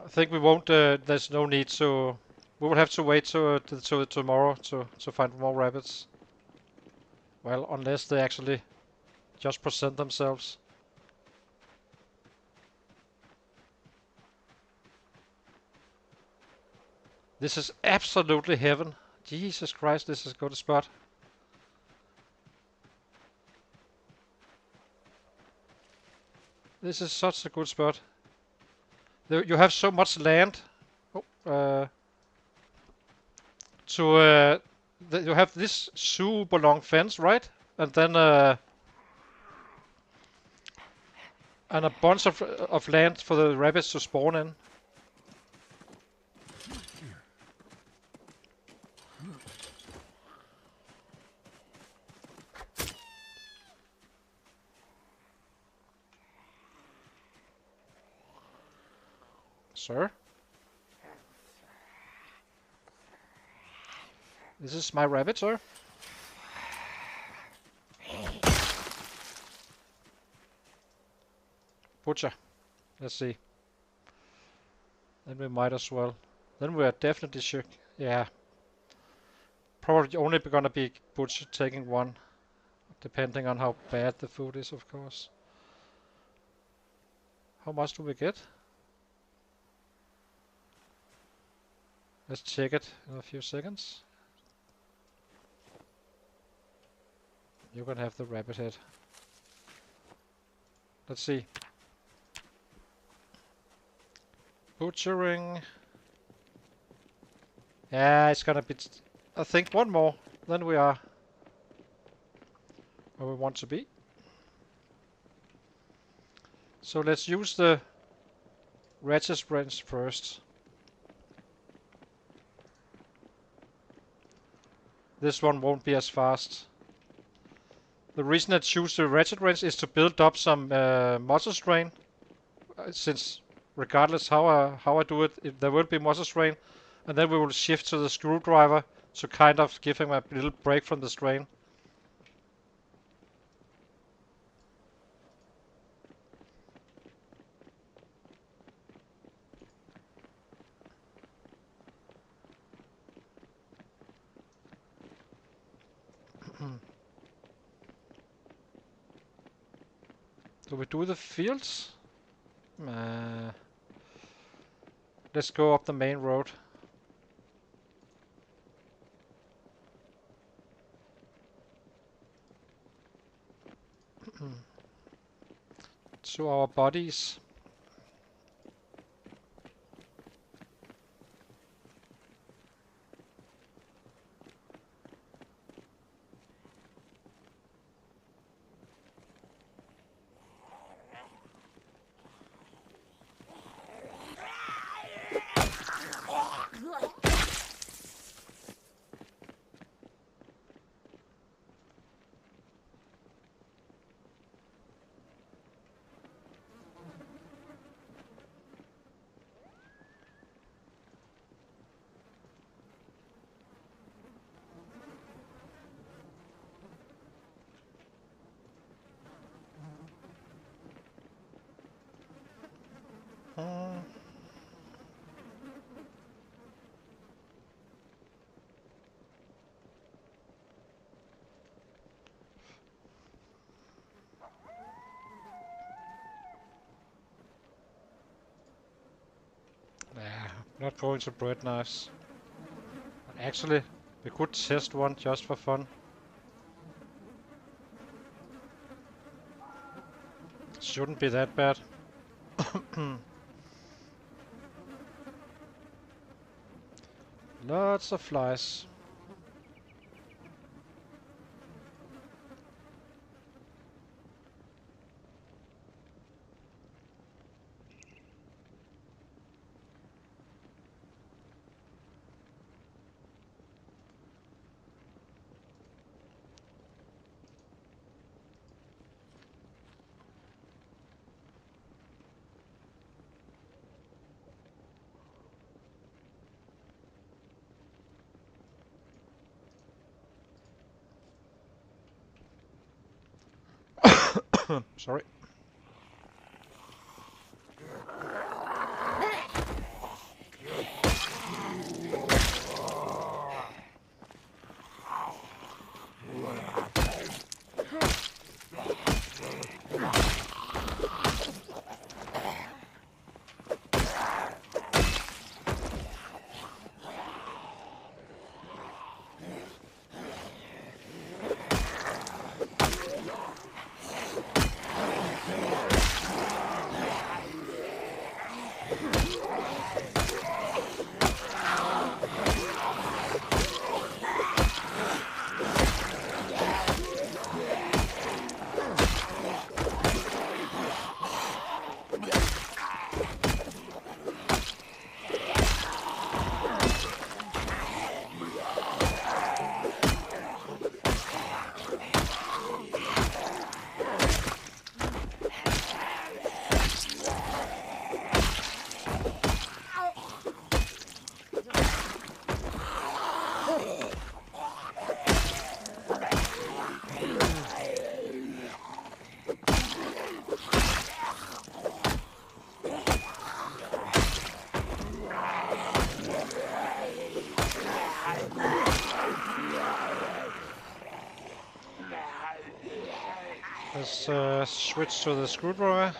I think we won't. There's no need to. We will have to wait to tomorrow to find more rabbits. Well, unless they actually just present themselves. This is absolutely heaven. Jesus Christ, this is a good spot. This is such a good spot. You have so much land. Oh, you have this super long fence, right? And then and a bunch of land for the rabbits to spawn in. Sir? This is my rabbit, sir. Butcher. Let's see. Then we might as well. Then we are definitely sure. Yeah. Probably only gonna be butcher taking one. Depending on how bad the food is, of course. How much do we get? Let's check it in a few seconds. You can have the rabbit head. Let's see. Butchering. Yeah, it's gonna be... I think one more. Then we are where we want to be. So let's use the ratchet branch first. This one won't be as fast. The reason I choose the ratchet wrench is to build up some muscle strain. Since regardless how I do it, there will be muscle strain, and then we will shift to the screwdriver to kind of give him a little break from the strain. Do we do the fields? Let's go up the main road. To our bodies. Not going to bread knives. But actually, we could test one just for fun. Shouldn't be that bad. Lots of flies. Sorry. Let's switch to the screwdriver.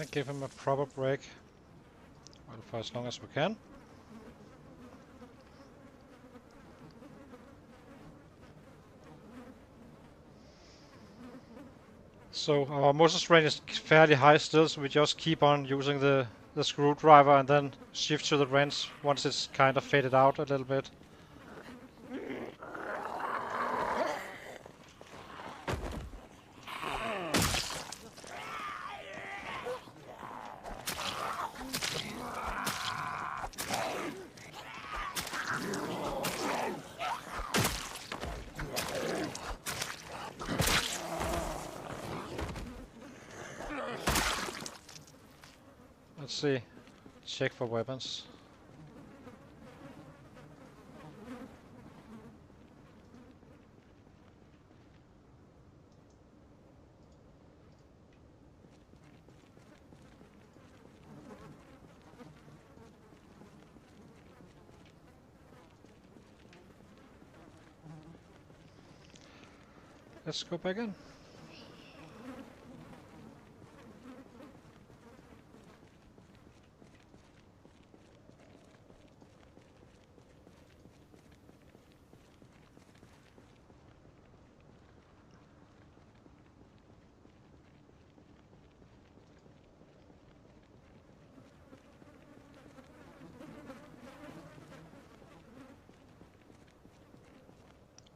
and give him a proper break. Well, for as long as we can. So our Moses range is fairly high still, so we just keep on using the screwdriver and then shift to the wrench once it's kind of faded out a little bit. Let's see. Check for weapons. Let's go back in.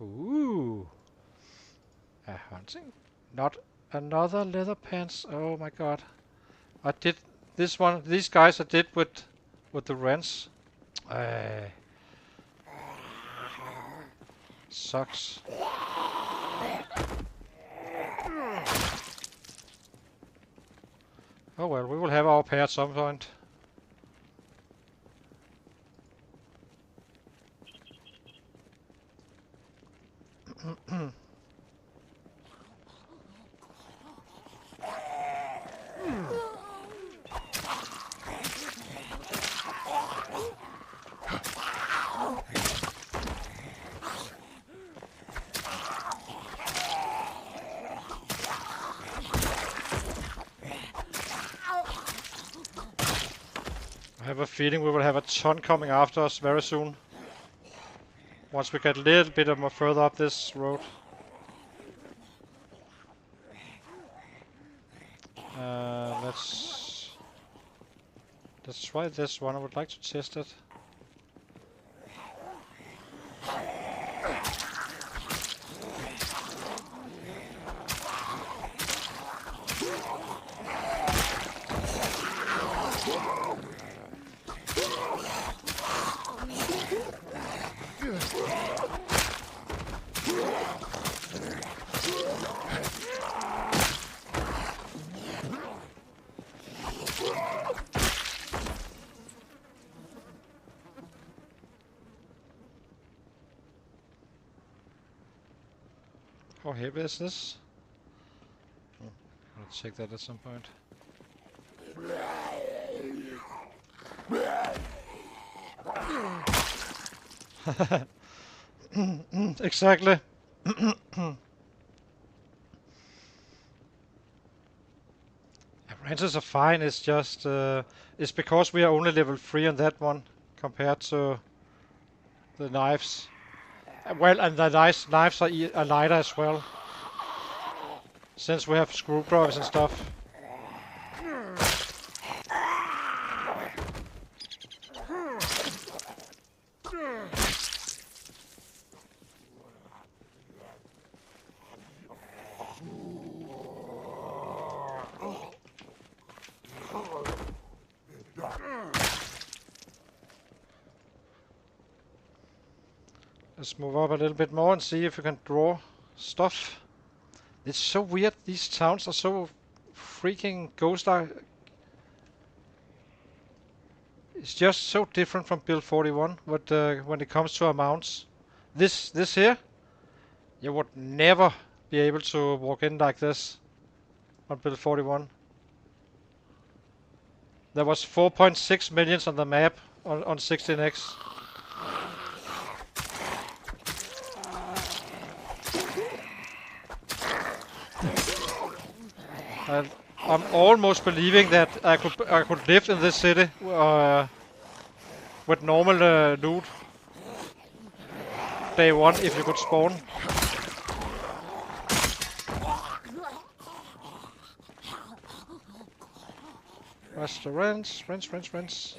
Ooh. A hunting? Not another leather pants. Oh my god. I did this one. These guys I did with the wrench. Sucks. Oh well, we will have our pair at some point. I have a feeling we will have a ton coming after us very soon. Once we get a little bit more further up this road. Let's try this one. I would like to test it. How heavy is this? Oh, I'll check that at some point. Exactly. Wrenches are fine. It's just it's because we are only level 3 on that one compared to the knives. Well, and the knives are lighter as well, since we have screwdrivers and stuff. Let's move up a little bit more and see if we can draw stuff. It's so weird. These towns are so freaking ghost-like. It's just so different from build 41 when it comes to amounts. This here, you would never be able to walk in like this on build 41. There was 4.6 million on the map on 16x. I'm almost believing that I could live in this city with normal loot. Day one, if you could spawn. Restaurants, rents.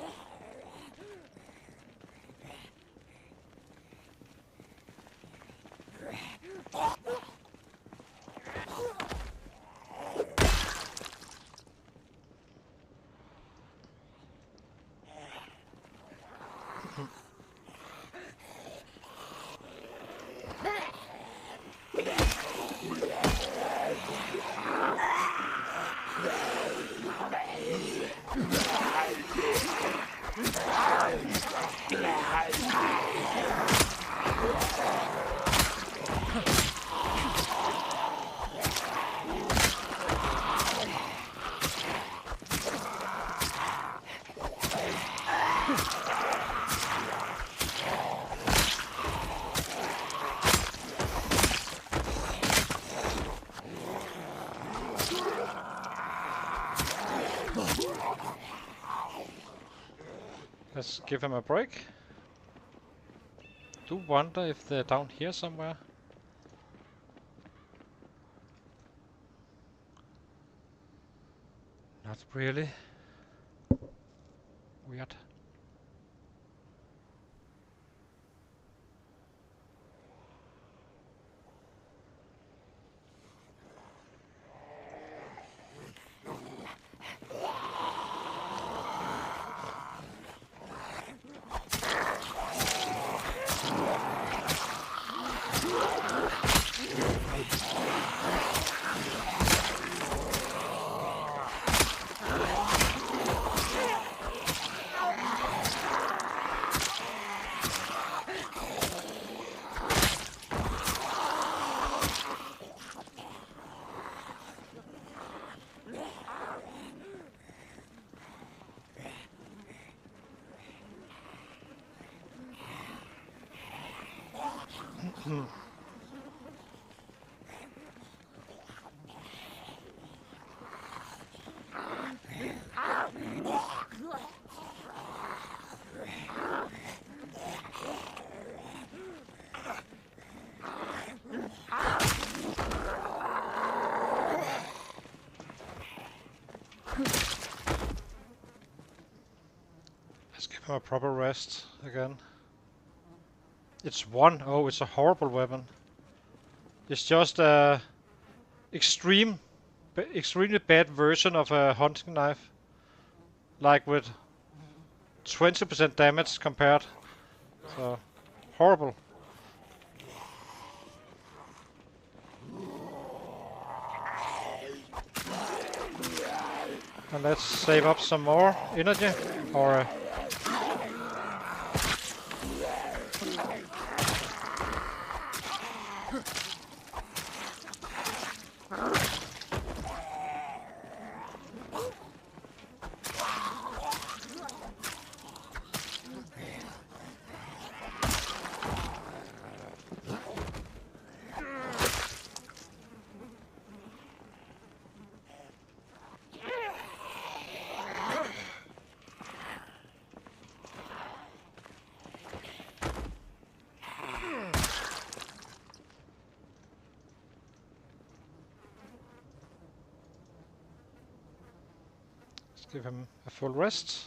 Let's give him a break. Do wonder if they're down here somewhere. Not really. Weird. Let's give him a proper rest again. It's one. Oh, it's a horrible weapon. It's just a extremely bad version of a hunting knife. Like with 20% damage compared. So, horrible. And let's save up some more energy. Or give him a full rest.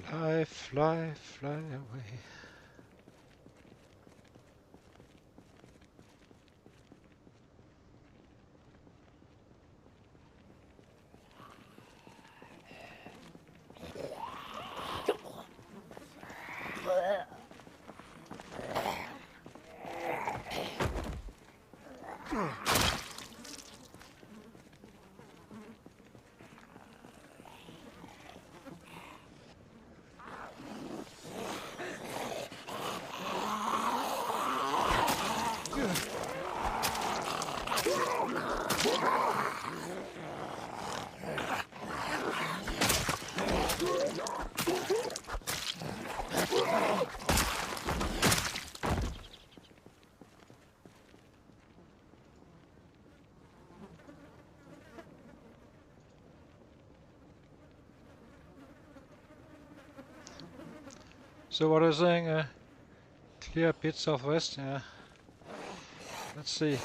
Fly, fly, fly away. So what are you saying? Clear a bit southwest, yeah. Let's see.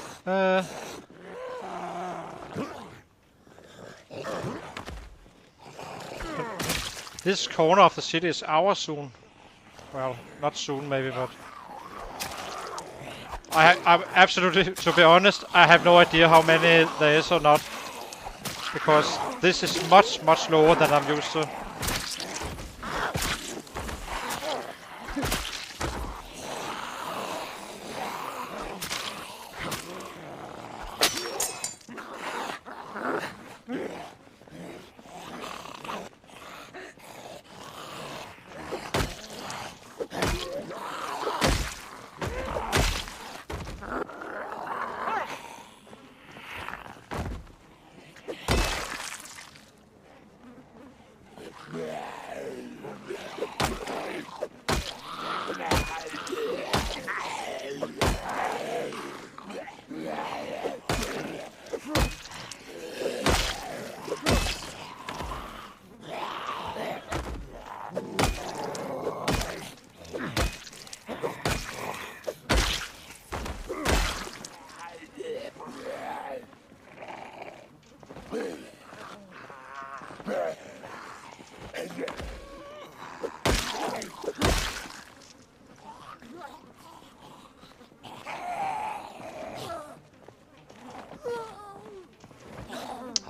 This corner of the city is ours soon. Well, not soon maybe, but I'm absolutely, to be honest, I have no idea how many there is or not, because this is much lower than I'm used to.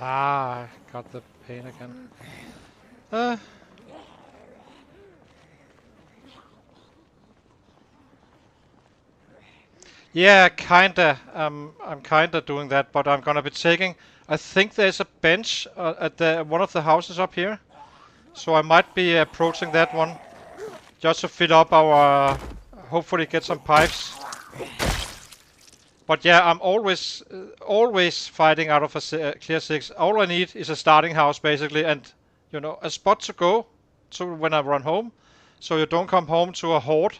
Ah, I got the pain again. Yeah, kinda. I'm kinda doing that, but I'm gonna be taking. I think there's a bench at one of the houses up here, so I might be approaching that one just to fill up our. Hopefully, get some pipes. But yeah, I'm always fighting out of a clear 6. All I need is a starting house, basically, and a spot to go to when I run home, so you don't come home to a horde,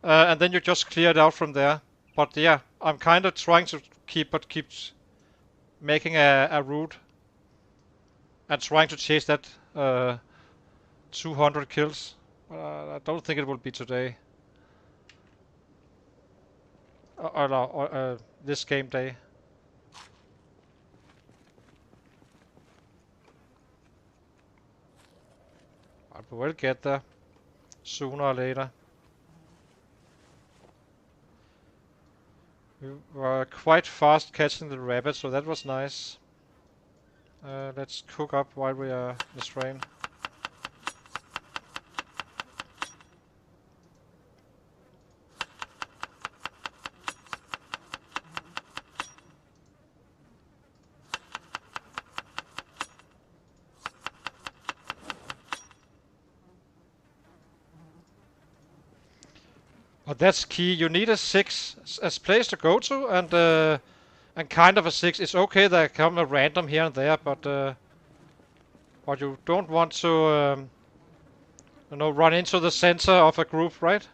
and then you just clear it out from there. But yeah, I'm kind of trying to keep making a route and trying to chase that 200 kills. I don't think it will be today. Or this game day. But we will get there sooner or later. We were quite fast catching the rabbit, so that was nice. Let's cook up while we are in this rain. But that's key. You need a 6 as place to go to, and kind of a 6. It's okay that come a random here and there, but you don't want to run into the center of a group, right?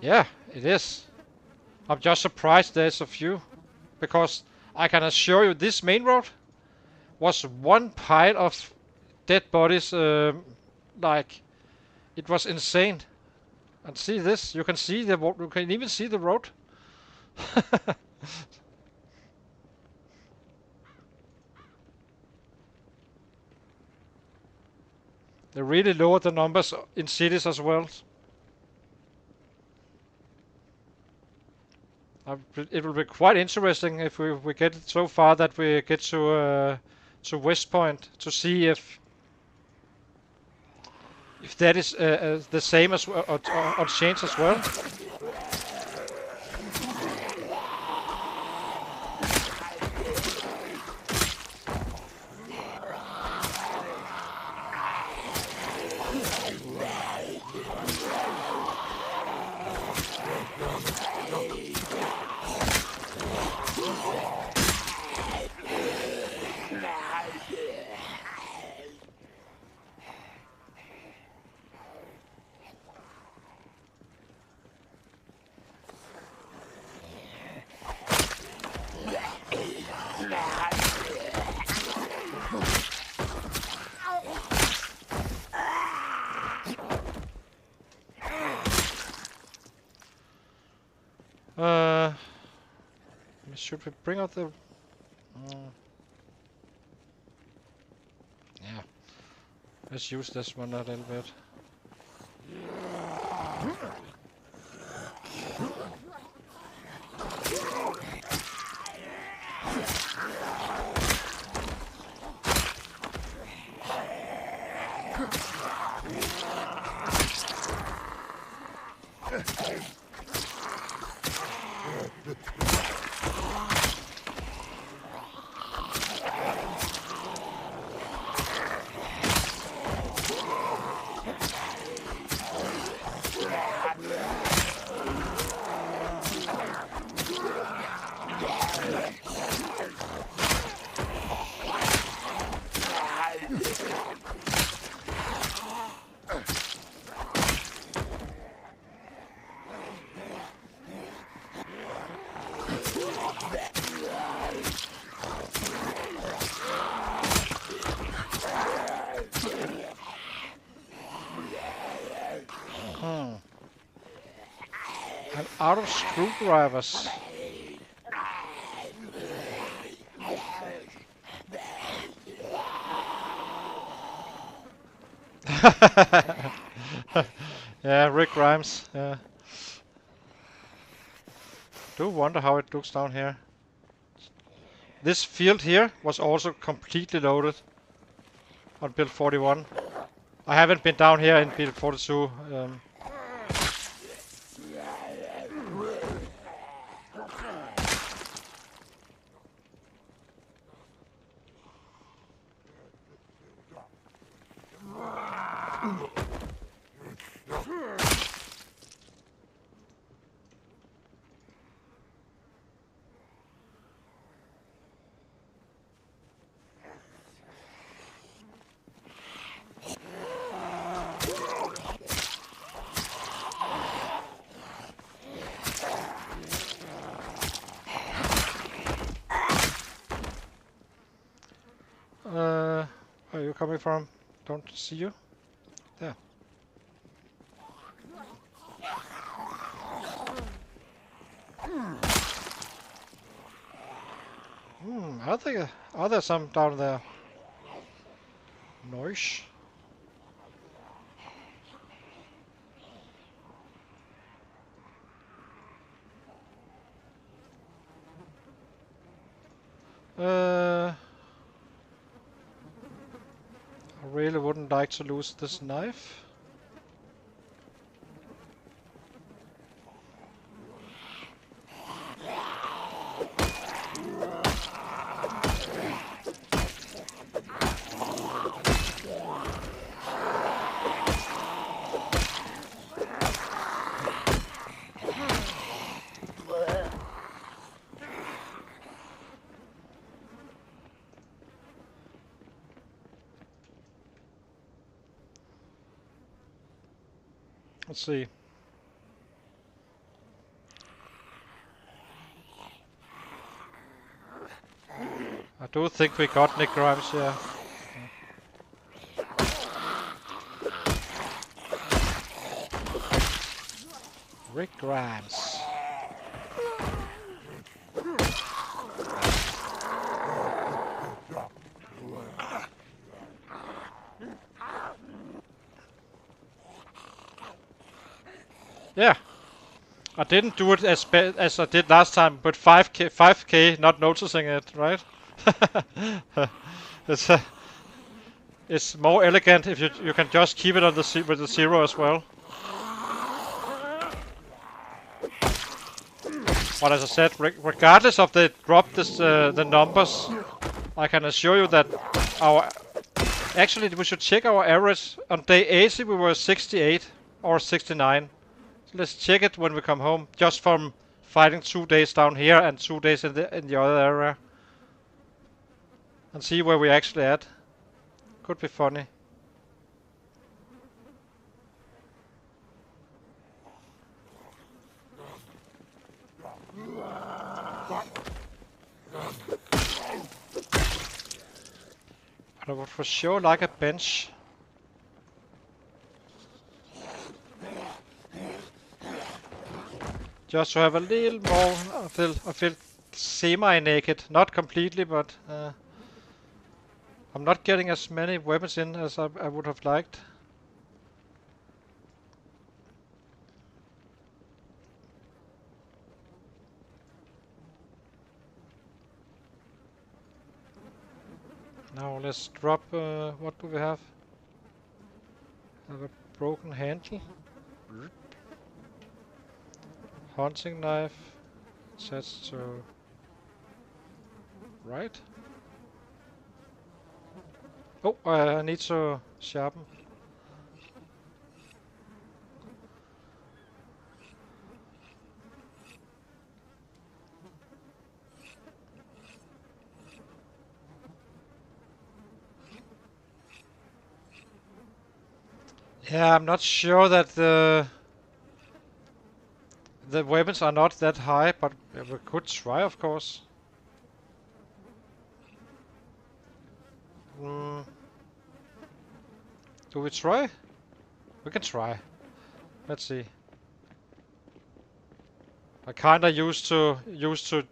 Yeah, it is. I'm just surprised there's a few, because I can assure you this main road was one pile of dead bodies. Like, it was insane. And see this? You can see the road. You can even see the road. They really lowered the numbers in cities as well. It will be quite interesting if we get it so far that we get to West Point to see if that is the same as on change as well. Should we bring out the... yeah. Let's use this one a little bit. I'm out of screwdrivers. Yeah, Rick Grimes. Yeah. Do wonder how it looks down here. This field here was also completely loaded on build 41. I haven't been down here in build 42. Where are you coming from? Don't see you. There. I think are there some down there? Noise. I really wouldn't like to lose this knife. Let's see. I do think we got Nick Grimes, yeah. Rick Grimes. Yeah. I didn't do it as I did last time, but 5k not noticing it, right? It's more elegant if you can just keep it on the with the 0 as well. But as I said, regardless of they drop the numbers, I can assure you that actually we should check our average. On day 80 we were 68 or 69. So let's check it when we come home, just from fighting 2 days down here and 2 days in the other area, and see where we're actually at. Could be funny. But I would for sure like a bench. Just to have a little more, I feel semi-naked, not completely, but I'm not getting as many weapons in as I would have liked. Now let's drop, what do we have? Have a broken handle. Hunting knife. Sets to right. Oh, I need to sharpen. Yeah, I'm not sure that the weapons are not that high, but we could try, of course. Mm. Do we try? We can try. Let's see. I kinda used to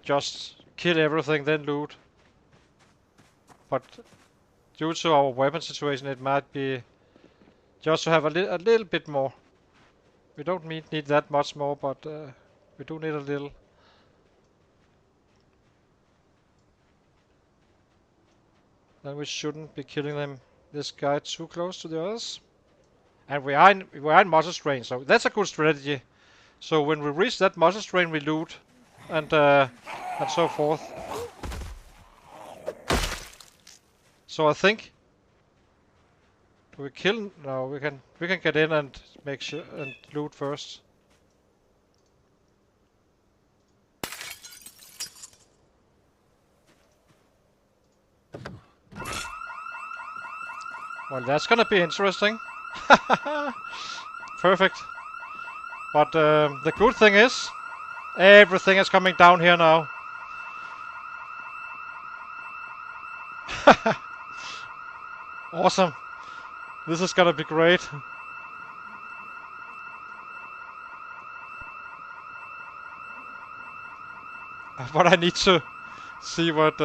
just kill everything then loot. But due to our weapon situation, it might be just to have a little bit more. We don't need that much more, but we do need a little. Then we shouldn't be killing them. This guy too close to the others. And we are in muscle strain, so that's a good strategy. So when we reach that muscle strain, we loot and so forth. So I think we kill. No, we can get in and make sure and loot first. Well, that's gonna be interesting. Perfect. But the good thing is, everything is coming down here now. Awesome. This is gonna be great. But I need to see what...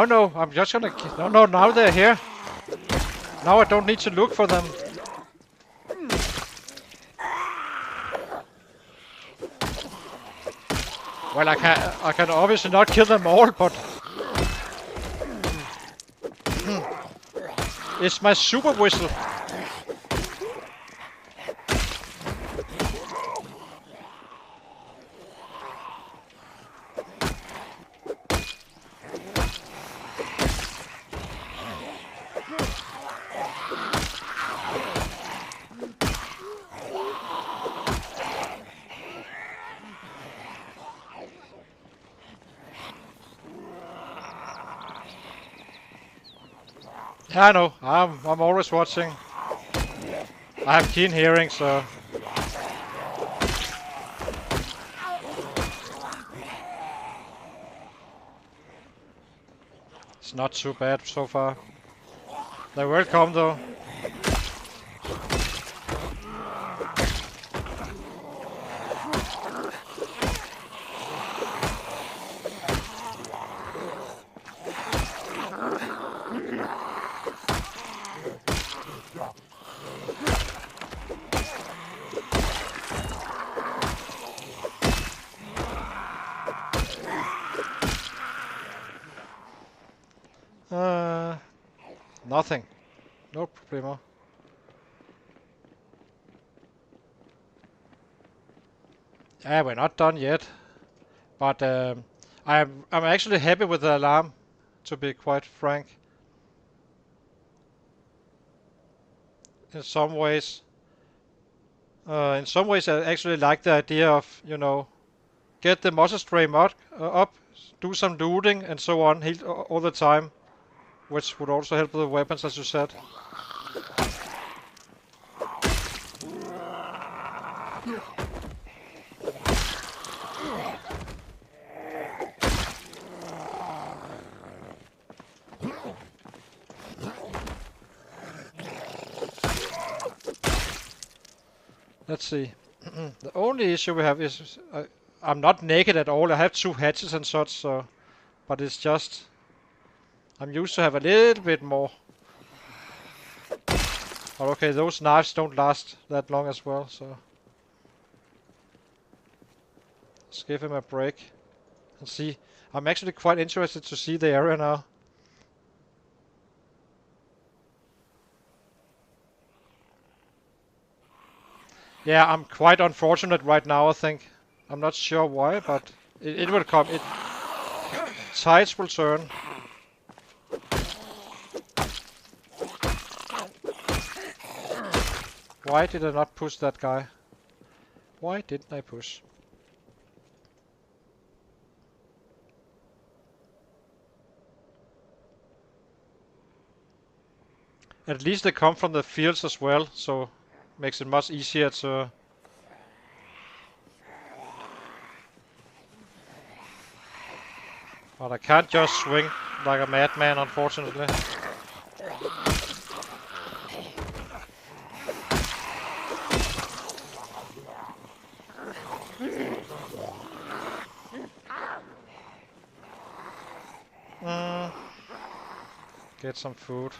No, I'm just gonna... No, now they're here. Now I don't need to look for them. Well, I can obviously not kill them all, but... It's my super whistle. Yeah, I know. I'm always watching. I have keen hearing, so... It's not too bad so far. They will come though. Nothing. No problemo. Yeah, we're not done yet. But I'm actually happy with the alarm, to be quite frank. in some ways. In some ways, I actually like the idea of, you know, get the muscle stray mod up, do some looting and so on, heal all the time, which would also help with the weapons, as you said. Let's see. The only issue we have is I'm not naked at all. I have 2 hatches and such, so, but it's just I'm used to have a little bit more. But okay, those knives don't last that long as well, so let's give him a break and see. I'm actually quite interested to see the area now. Yeah, I'm quite unfortunate right now, I think. I'm not sure why, but it will come. Tides will turn. Why did I not push that guy? Why didn't I push? At least they come from the fields as well, so makes it much easier to... But I can't just swing like a madman, unfortunately. Get some food.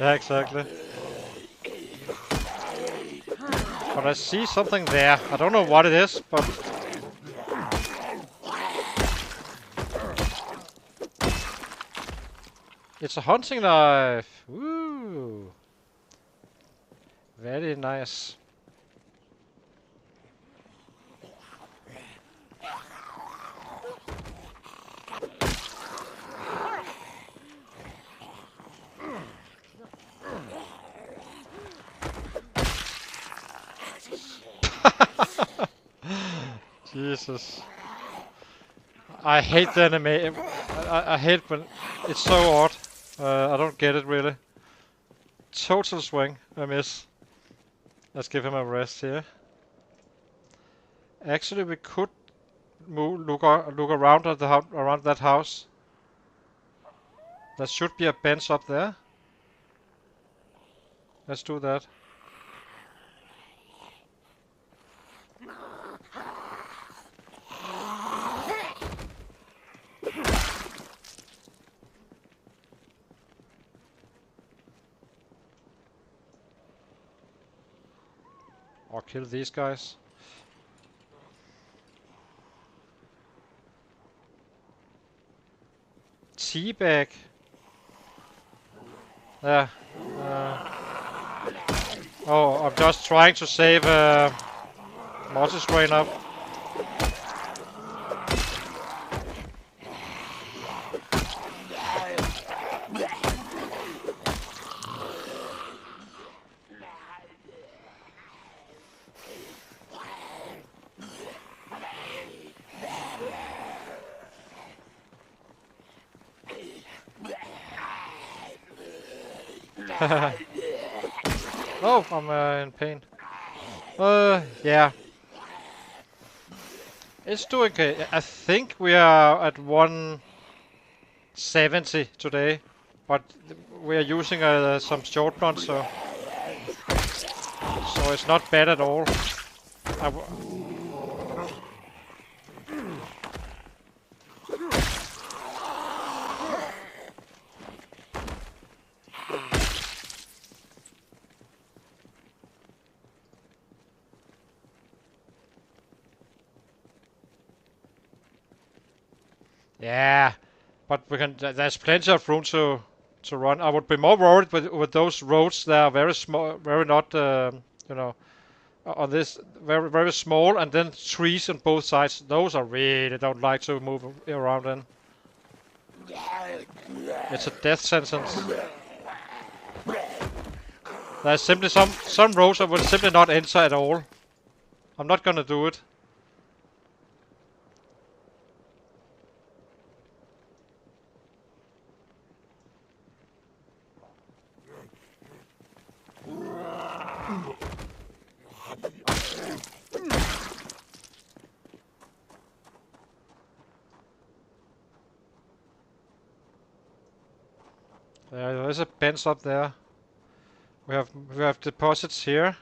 Yeah, exactly. But I see something there. I don't know what it is, but... It's a hunting knife! Woo! Very nice. Jesus. I hate the anime. I hate when it's so odd. I don't get it really. Total swing. I miss. Let's give him a rest here. Actually, we could look around at around that house. There should be a bench up there. Let's do that. Or kill these guys. Teabag. Yeah. Oh, I'm just trying to save Mortis rain up. Oh, I'm in pain. Yeah. It's doing okay. I think we are at 170 today, but we are using some short blunt, so So it's not bad at all. Yeah, but we can. There's plenty of room to run. I would be more worried with those roads that are very small, very not, you know, on this very small, and then trees on both sides. Those I really don't like to move around in. It's a death sentence. There's simply some roads I will simply not enter at all. I'm not gonna do it. There's a bench up there. We have deposits here.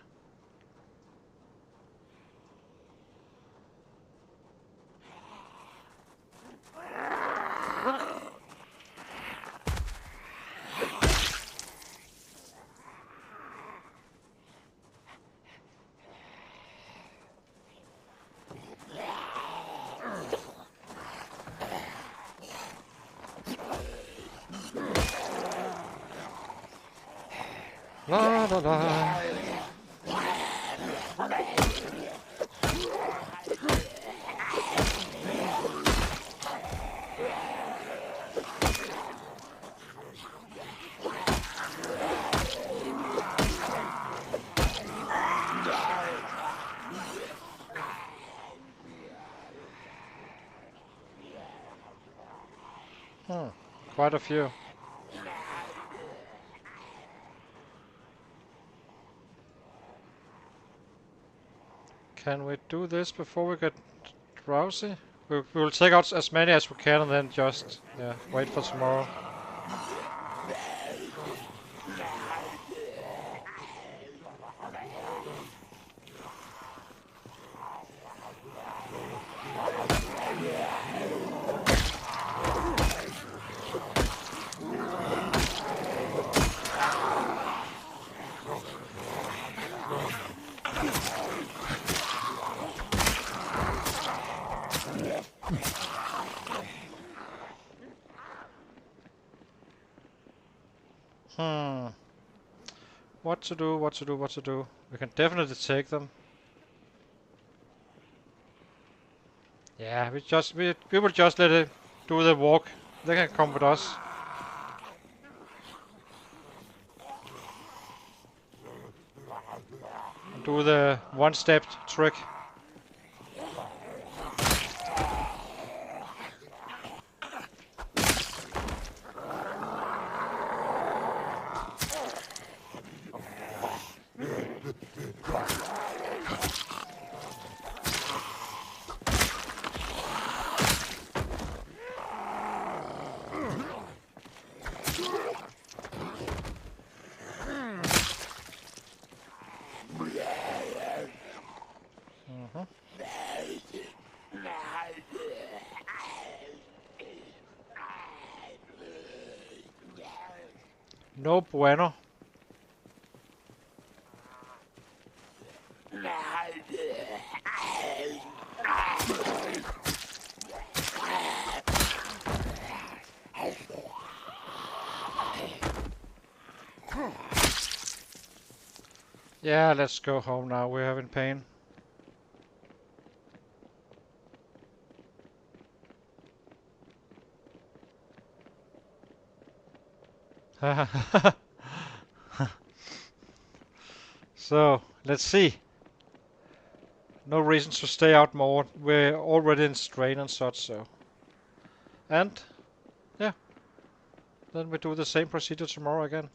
La la la. Quite a few. Can we do this before we get drowsy? We will take out as many as we can and then just wait for tomorrow. What to do, what to do, what to do. We can definitely take them. Yeah, we will just let it do the walk. They can come with us. Do the one-step trick. No bueno. Yeah, let's go home now. We're having pain. So, let's see. No reason to stay out more. We're already in strain and such, so. And, yeah. Then we do the same procedure tomorrow again.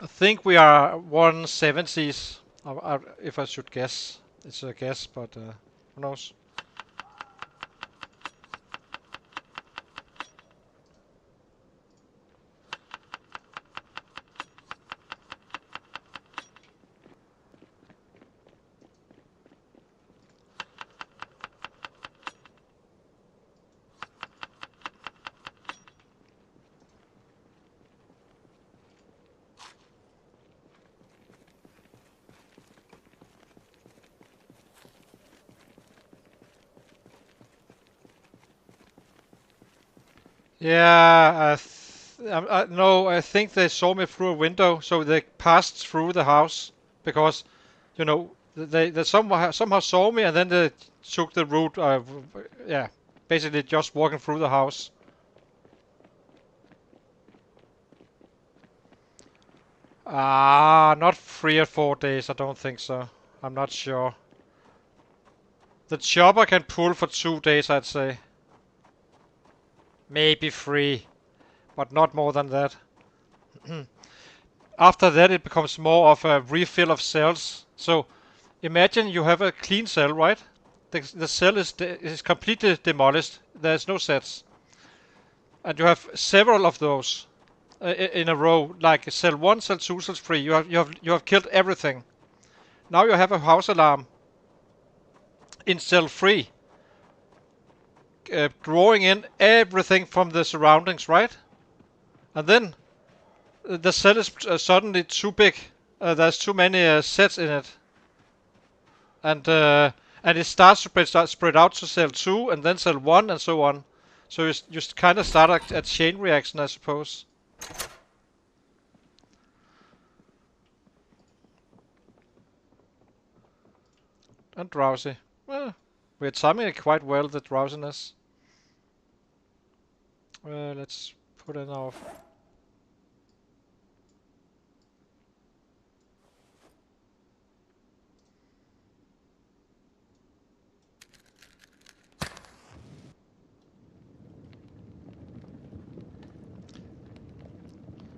I think we are 170s, if I should guess. It's a guess, but who knows? Yeah, no, I think they saw me through a window, so they passed through the house because, you know, they somehow saw me and then they took the route of, yeah, basically just walking through the house. Ah, not 3 or 4 days, I don't think so. I'm not sure. The chopper can pull for 2 days, I'd say. Maybe 3, but not more than that. After that, it becomes more of a refill of cells. So imagine you have a clean cell, right? The cell is completely demolished. There's no sets, and you have several of those in a row, like cell 1, cell 2, cell 3. You have killed everything. Now you have a house alarm in cell 3, drawing in everything from the surroundings, right? And then the cell is suddenly too big. There's too many sets in it, and it starts to spread out to cell 2 and then cell 1 and so on. So you just kind of start a chain reaction, I suppose. And drowsy. Well, we're timing it quite well, the drowsiness. Let's put it off.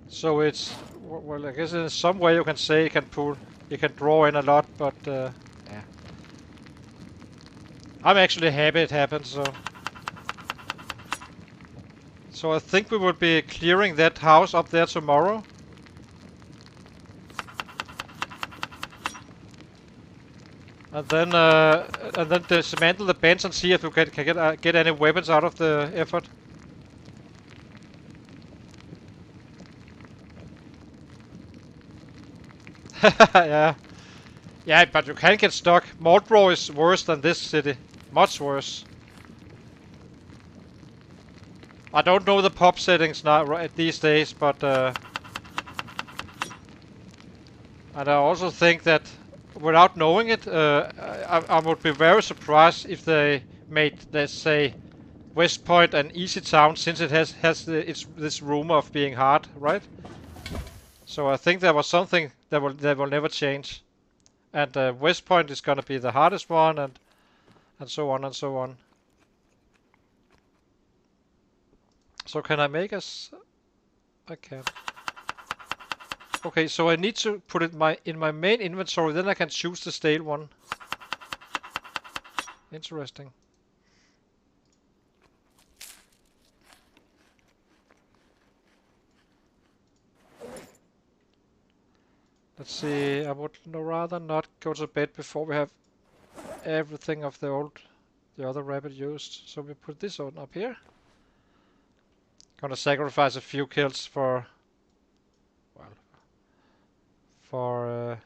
So it's, well, I guess in some way you can say you can draw in a lot, but yeah. I'm actually happy it happened, so I think we will be clearing that house up there tomorrow. And then dismantle the bench and see if we can get any weapons out of the effort. Yeah. Yeah, but you can get stuck. Muldraugh is worse than this city. Much worse. I don't know the pop settings now these days, but and I also think that without knowing it, I would be very surprised if they made, let's say, West Point an easy town, since it has it's this rumor of being hard, right? So I think there was something that will never change, and West Point is gonna be the hardest one, and so on and so on. So can I make us? I can. Okay, so I need to put it in my main inventory, then I can choose the stale one. Interesting. Let's see, I would rather not go to bed before we have everything of the other rabbit used. So we put this on up here. Gonna sacrifice a few kills for, well, for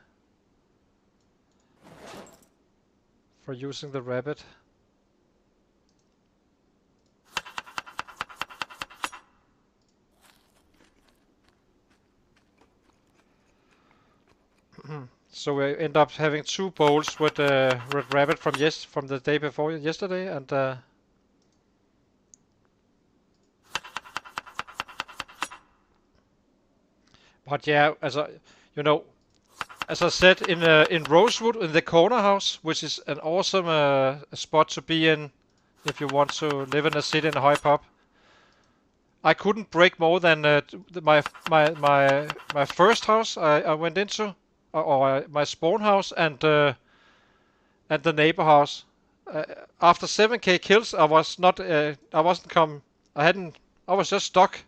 using the rabbit. So we end up having 2 bowls with red rabbit from the day before yesterday, and but yeah, as I said, in Rosewood, in the corner house, which is an awesome spot to be in if you want to live in a city in a high pop. I couldn't break more than my first house I went into, or my spawn house, and the neighbor house. After 7k kills, I wasn't I was just stuck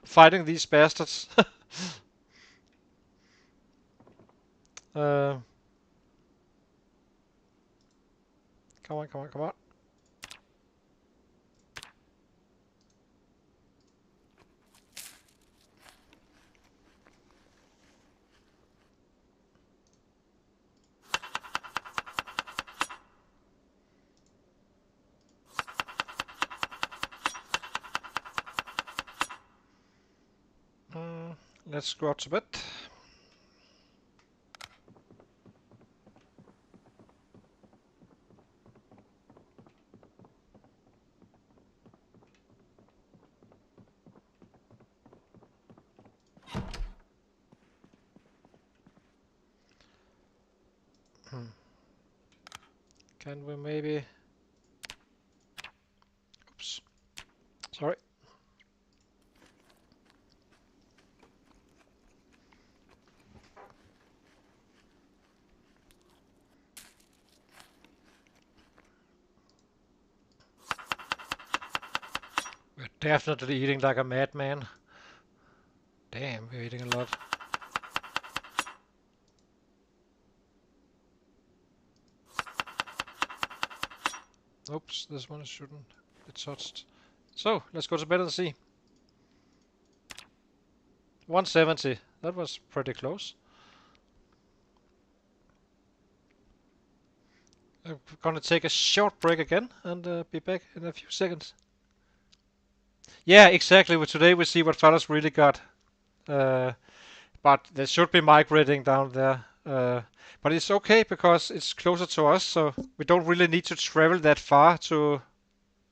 fighting these bastards. Come on, come on, come on. let's go out to bed. Can we maybe... Oops. Sorry. We're definitely eating like a madman. Damn, we're eating a lot. Oops, this one shouldn't be touched. So, let's go to bed and see. 170. That was pretty close. I'm gonna take a short break again and be back in a few seconds. Yeah, exactly. Well, today we see what Fallos really got. But there should be migrating down there. But it's okay because it's closer to us, so we don't really need to travel that far to,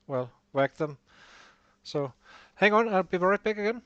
well, whack them. So, hang on, I'll be right back again.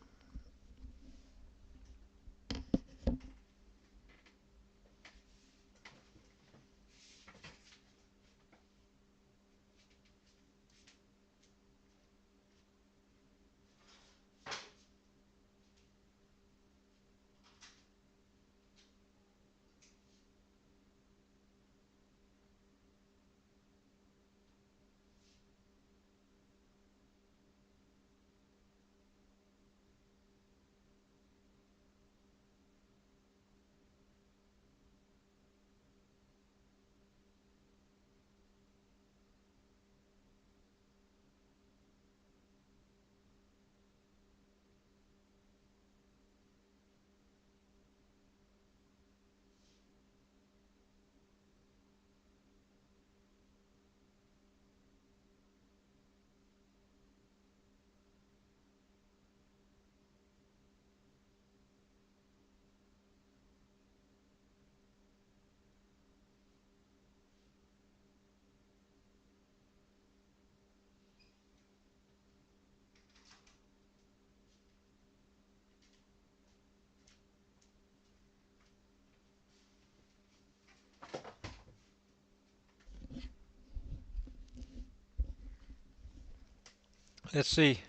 Let's see.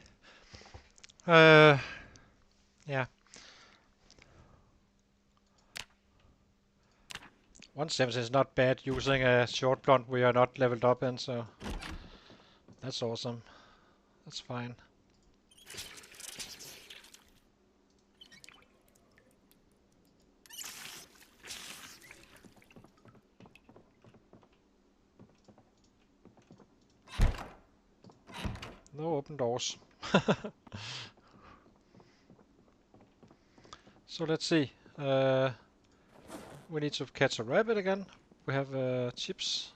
Yeah. 170 is not bad using a short blunt we are not leveled up in, so that's awesome. That's fine. No open doors. So let's see. We need to catch a rabbit again. We have chips.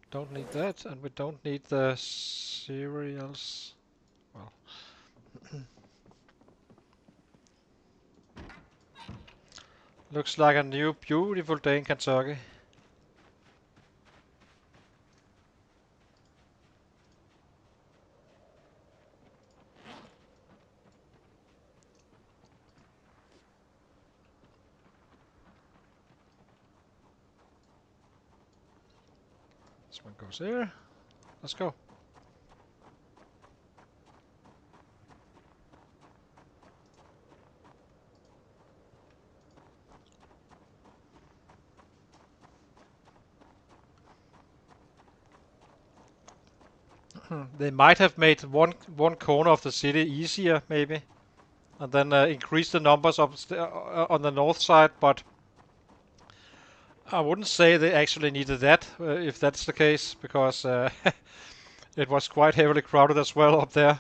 Don't need that, and we don't need the cereals. Well, looks like a new beautiful day in Kentucky. This one goes here. Let's go. They might have made one corner of the city easier, maybe, and then increase the numbers on the north side. But I wouldn't say they actually needed that, if that's the case, because it was quite heavily crowded as well up there.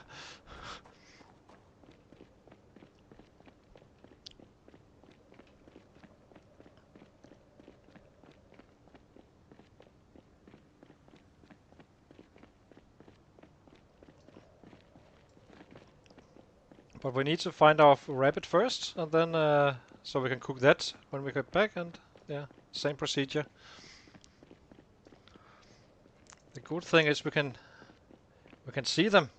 But we need to find our rabbit first, and then so we can cook that when we get back, and yeah, same procedure. The good thing is we can see them.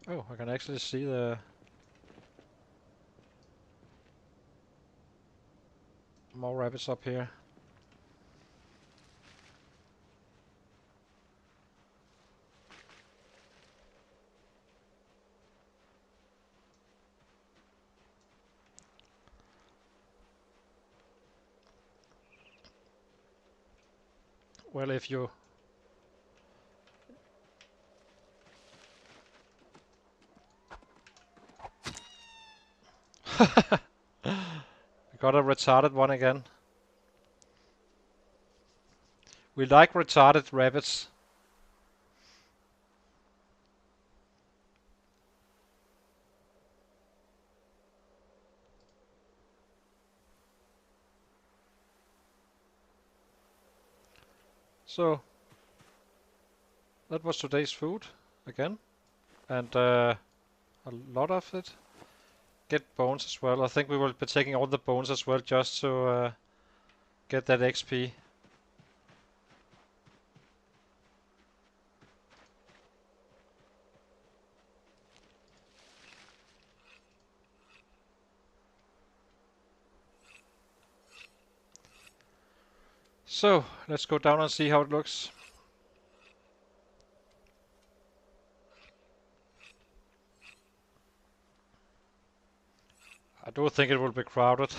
Oh, I can actually see the more rabbits up here. Well, if you got a retarded one again. We like retarded rabbits. So that was today's food again, and a lot of it. Get bones as well. I think we will be taking all the bones as well just to get that XP. So let's go down and see how it looks. I do think it will be crowded.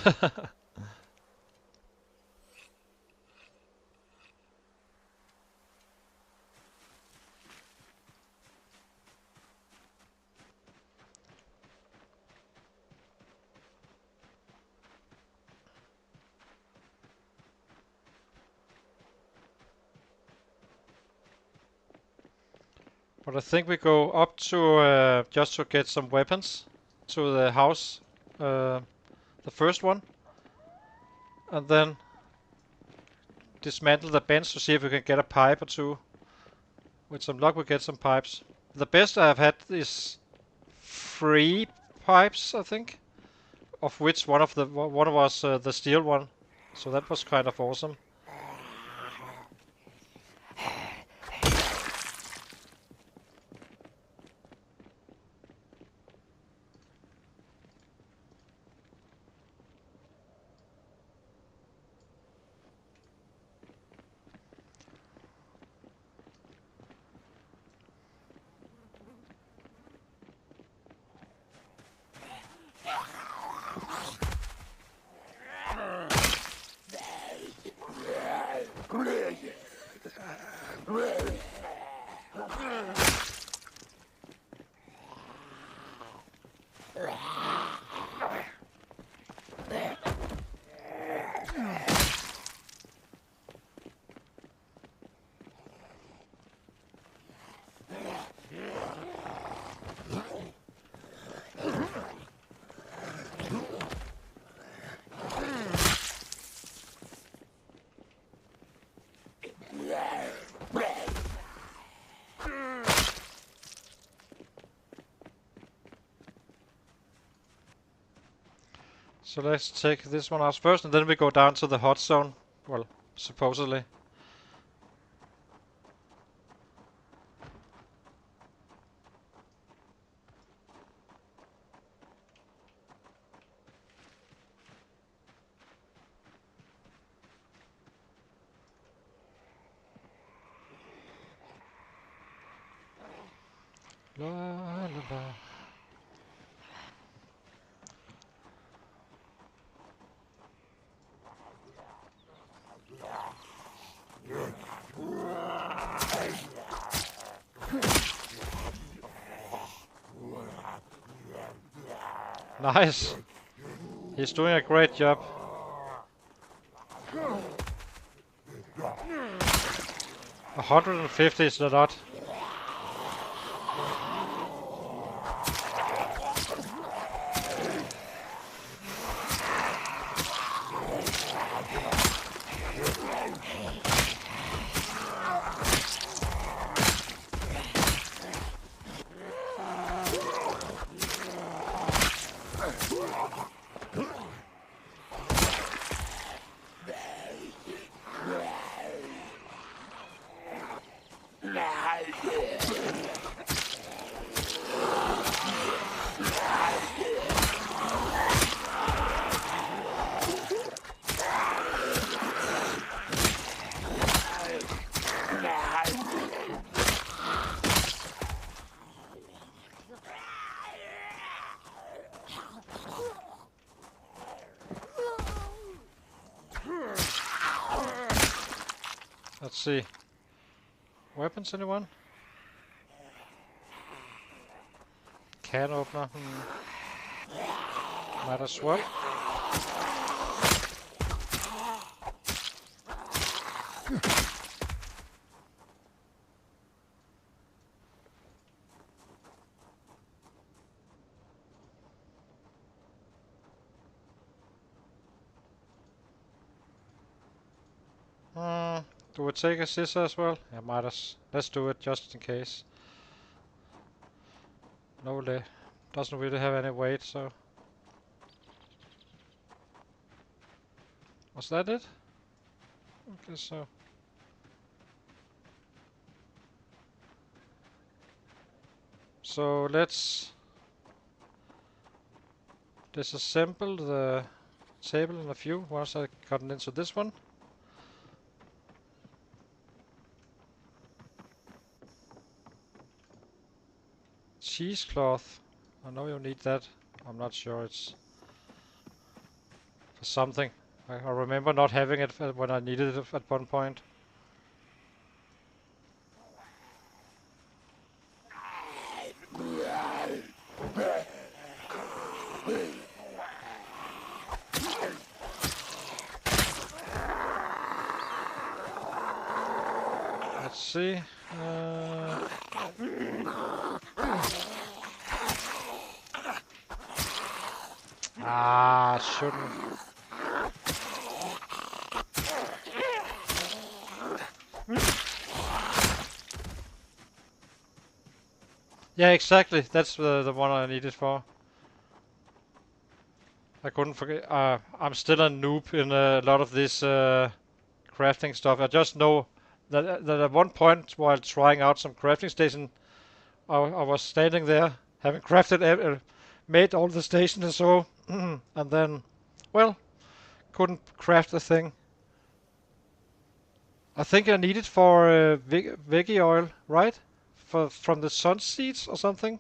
But I think we go up to just to get some weapons to the house, the first one, and then dismantle the bench to see if we can get a pipe or two. With some luck we get some pipes. The best I've had is 3 pipes, I think, of which one was the steel one, so that was kind of awesome. So let's take this one out first, and then we go down to the hot zone. Well, supposedly. La, la, la. Nice. He's doing a great job. $150 is a lot. Let's see. Weapons, anyone? Can opener. Might as well. Do we take a scissor as well? Yeah, might as. Let's do it just in case. No, doesn't really have any weight, so. Was that it? Okay, so. So let's disassemble the table in a few once I've gotten into this one. Cheesecloth. I know you need that. I'm not sure it's for something. I remember not having it when I needed it at one point. Let's see. Shouldn't. Yeah, exactly. That's the one I needed for. I couldn't forget. I'm still a noob in a lot of this crafting stuff. I just know that at one point while trying out some crafting station, I was standing there having crafted, made all the stations and so, and then, well, couldn't craft the thing. I think I need it for veggie oil, right? From the sun seeds or something.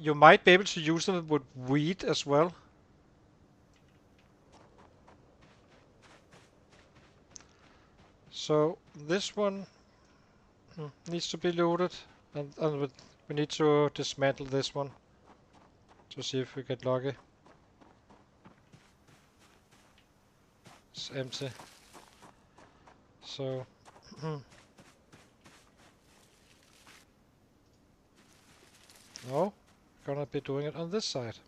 You might be able to use them with wheat as well. So this one needs to be loaded, and we need to dismantle this one to see if we get lucky. It's empty. So no, gonna be doing it on this side.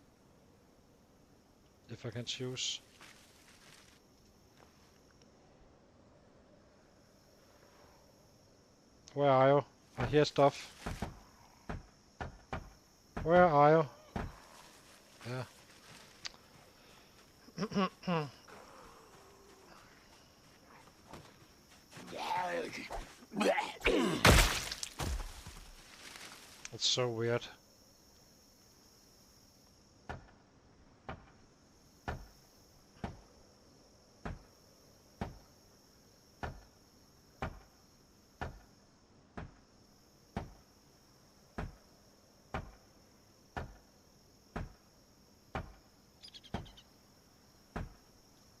If I can choose. Where are you? I hear stuff. Where are you? Yeah. It's so weird.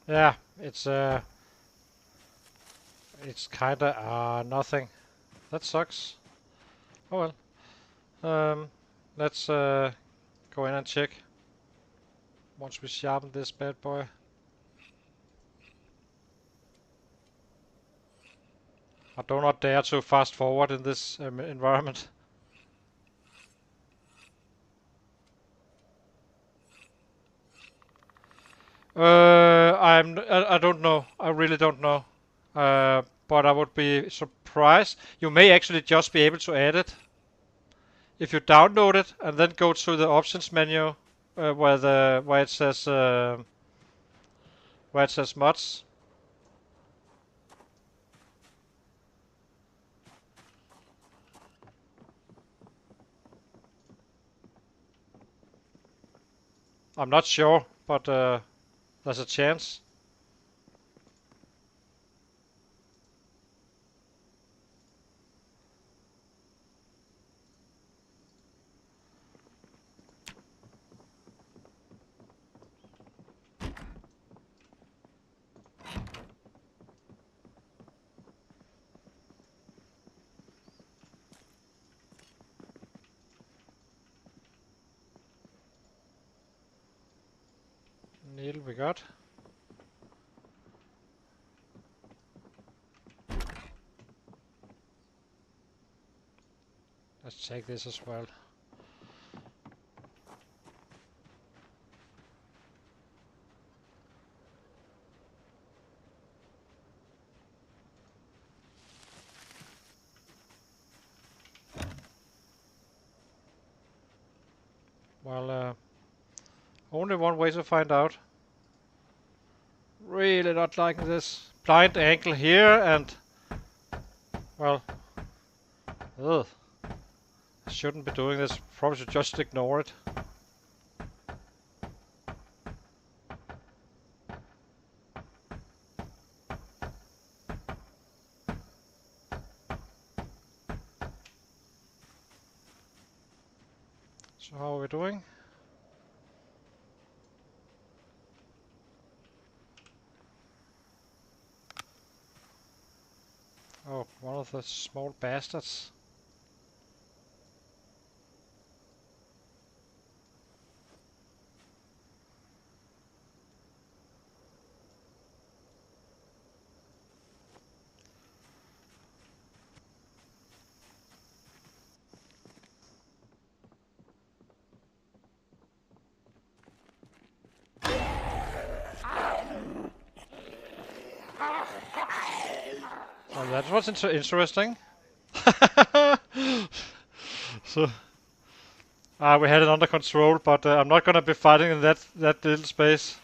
Yeah, it's kinda nothing. That sucks. Oh well. Let's go in and check once we sharpen this bad boy. I do not dare to fast forward in this environment. I don't know. I really don't know. But I would be surprised. You may actually just be able to add it if you download it and then go to the options menu where it says mods. I'm not sure, but there's a chance. Needle we got. Let's take this as well. Well, only one way to find out. Really not liking this. Blind angle here and... Well... Ugh. I shouldn't be doing this. Probably should just ignore it. So how are we doing? Oh, one of the small bastards. Well, that was interesting. So, we had it under control, but I'm not gonna be fighting in that little space.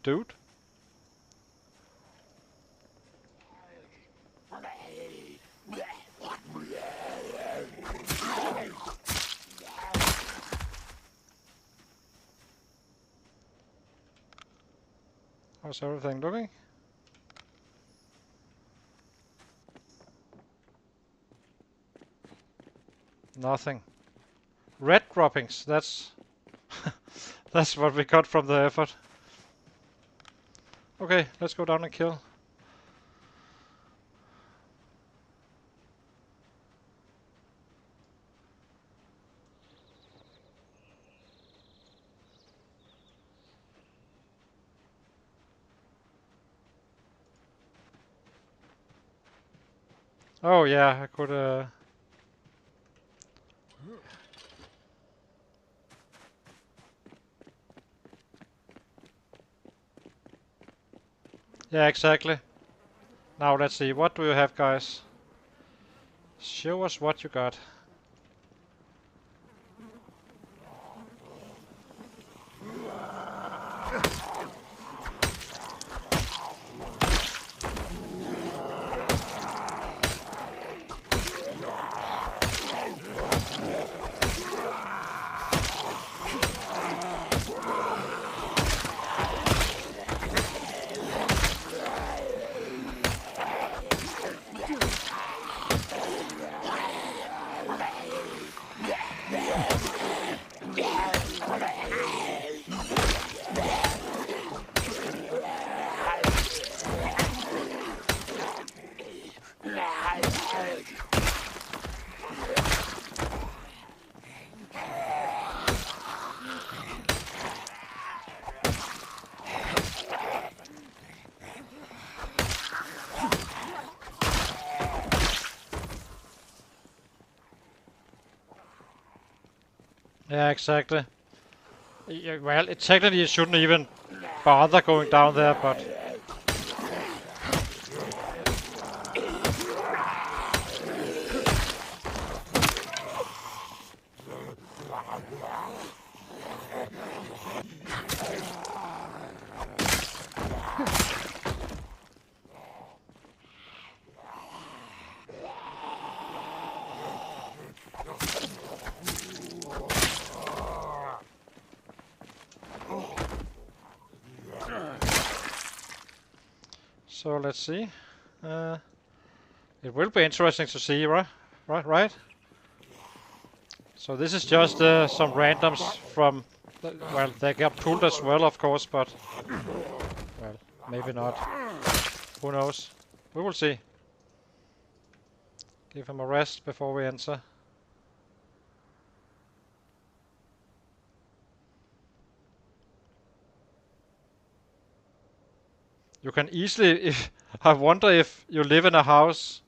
Dude. How's everything looking? Nothing. Red droppings, that's... that's what we got from the effort. Okay, let's go down and kill. Oh yeah, I could yeah, exactly. Now let's see, what do you have, guys? Show us what you got. Yeah, exactly. Yeah, well, technically you shouldn't even bother going down there, but... So let's see. It will be interesting to see, right? So this is just some randoms from, well, they get pulled as well, of course, but, well, maybe not. Who knows? We will see. Give him a rest before we enter. You can easily, I wonder if you live in a house.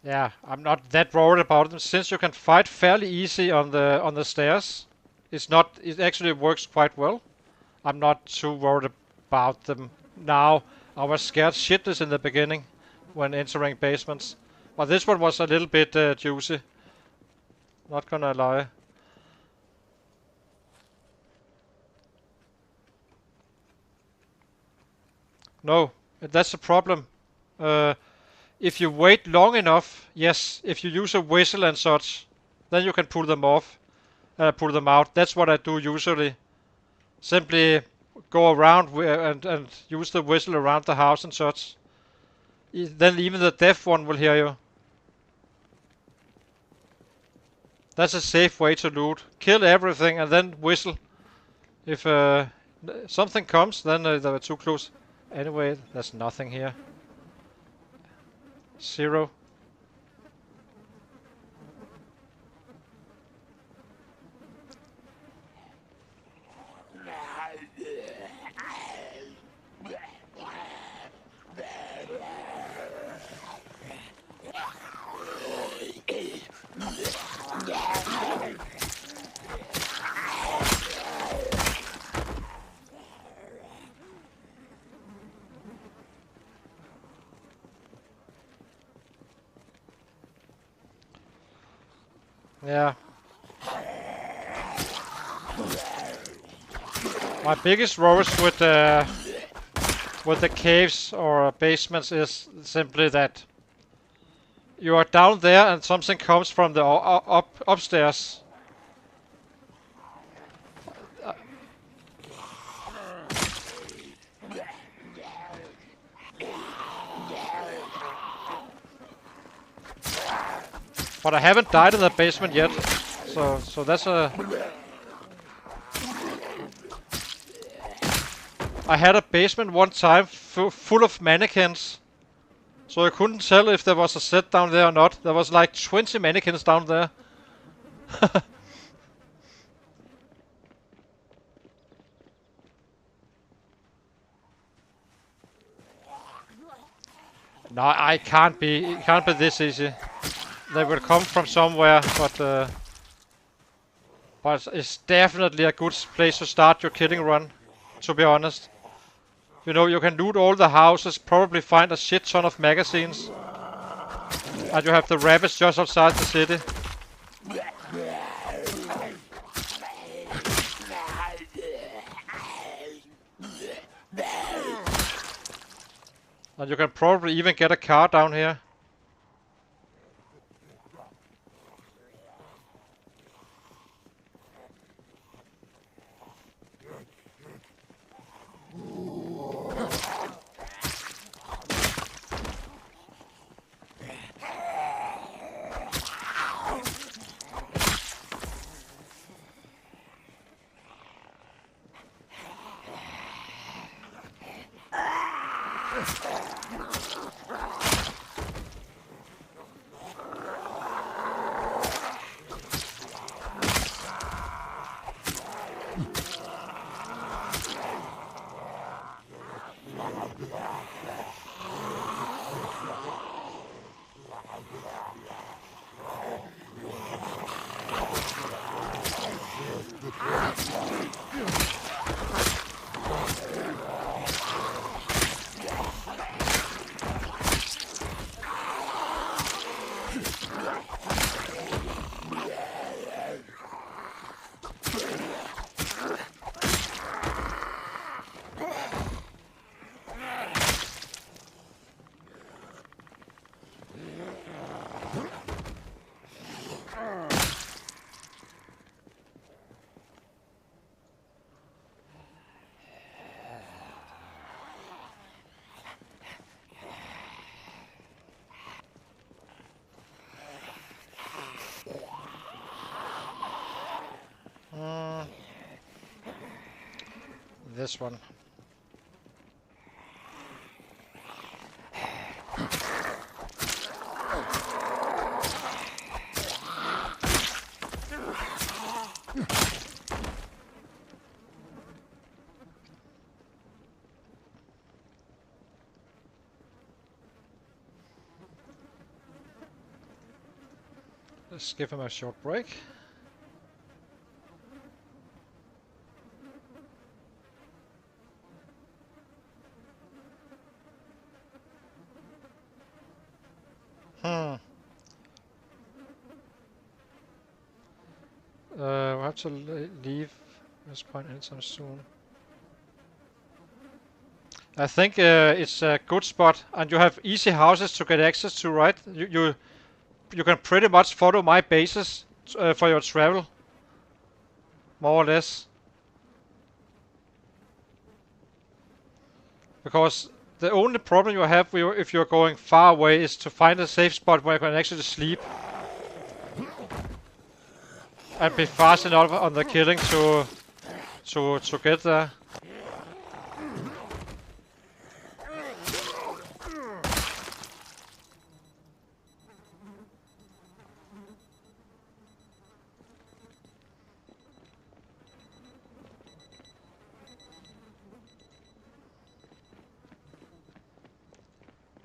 Yeah, I'm not that worried about them since you can fight fairly easy on the stairs. It actually works quite well. I'm not too worried about them now. I was scared shitless in the beginning when entering basements. But this one was a little bit juicy. Not gonna lie. No, that's the problem. If you wait long enough, yes, if you use a whistle and such, then you can pull them out. That's what I do usually. Simply go around and use the whistle around the house and such. Then even the deaf one will hear you. That's a safe way to loot. Kill everything and then whistle. If something comes, then they were too close. Anyway, there's nothing here. 0. Yeah. My biggest worries with the caves or basements is simply that you are down there and something comes from the upstairs. But I haven't died in the basement yet, so that's a. I had a basement one time full of mannequins, so I couldn't tell if there was a set down there or not. There was like 20 mannequins down there. No, it can't be this easy. They will come from somewhere, but it's definitely a good place to start your killing run, to be honest. You know, you can loot all the houses, probably find a shit ton of magazines. And you have the rabbits just outside the city. And you can probably even get a car down here. this one. Let's give him a short break. We'll have to leave this point anytime soon. I think it's a good spot, and you have easy houses to get access to, right? You can pretty much follow my bases for your travel, more or less. Because the only problem you have if you're going far away is to find a safe spot where you can actually sleep. And be fast enough on the killing to get there.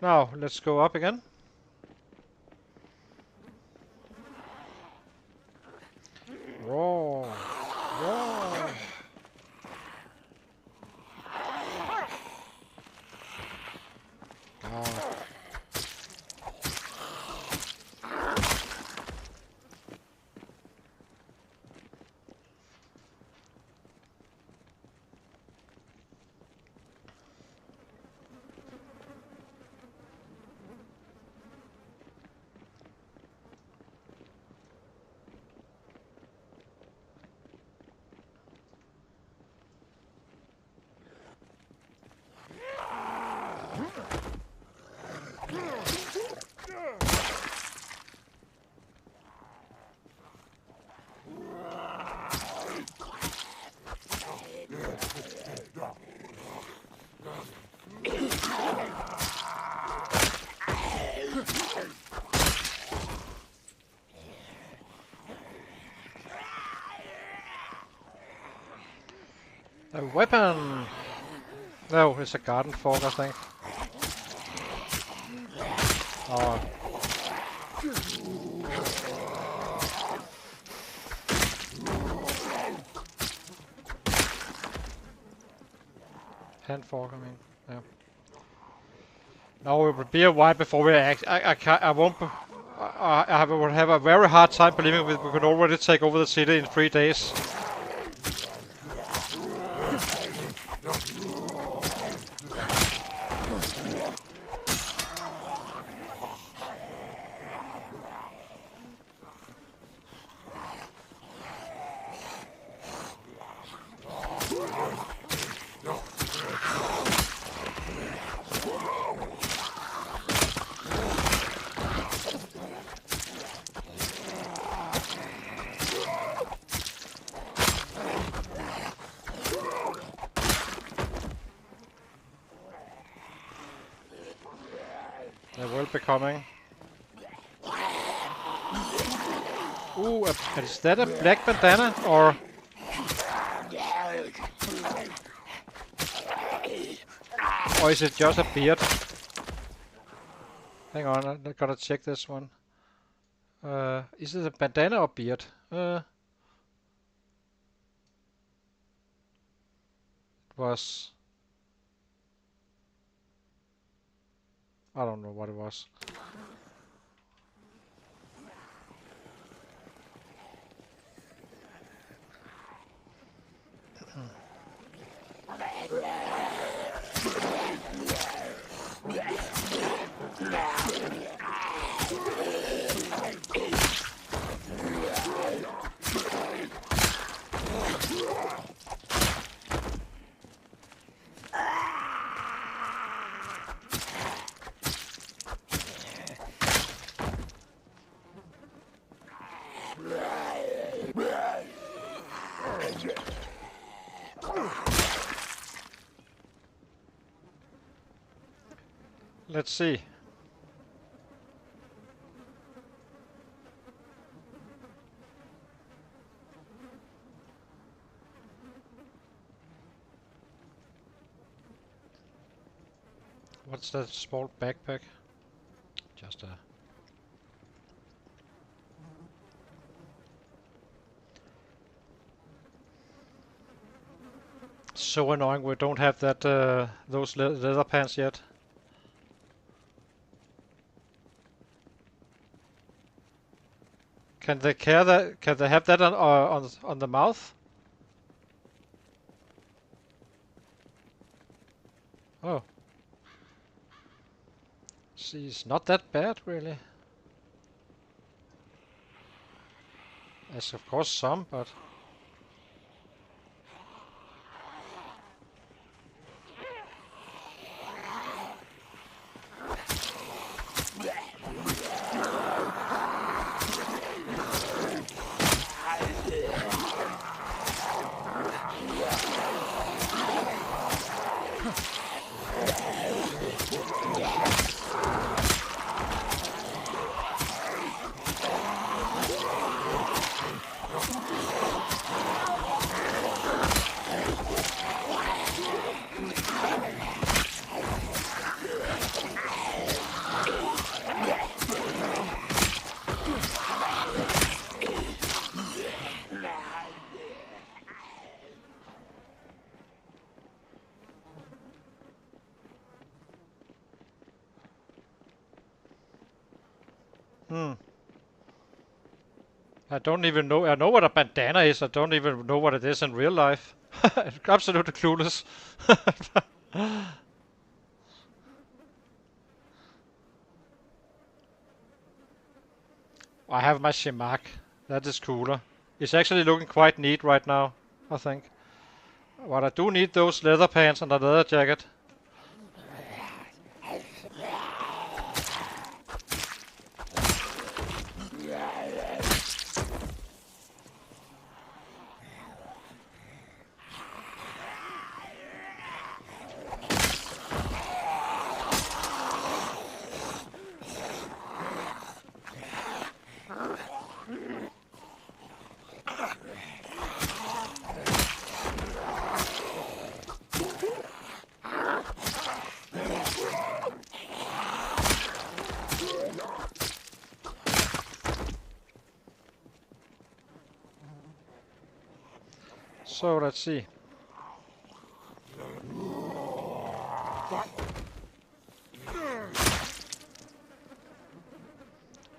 Now, let's go up again. Roar. Roar. God. A weapon! No, it's a garden fork, I think. Oh. Hand fork, I mean. Yeah. No, it will be a while before we act. I won't. I would have a very hard time believing we could already take over the city in 3 days. They will be coming. Ooh, is that a black bandana or? Or is it just a beard? Hang on, I gotta check this one. Is it a bandana or beard? Was. I don't know what it was. Let's see. What's that small backpack? Just a... So annoying we don't have that those leather pants yet. Can they care that? Can they have that on the mouth? Oh. See, it's not that bad really. There's of course some, but... I don't even know. I know what a bandana is. I don't even know what it is in real life. Absolutely clueless. I have my Shimak. That is cooler. It's actually looking quite neat right now, I think. But I do need those leather pants and a leather jacket. So let's see.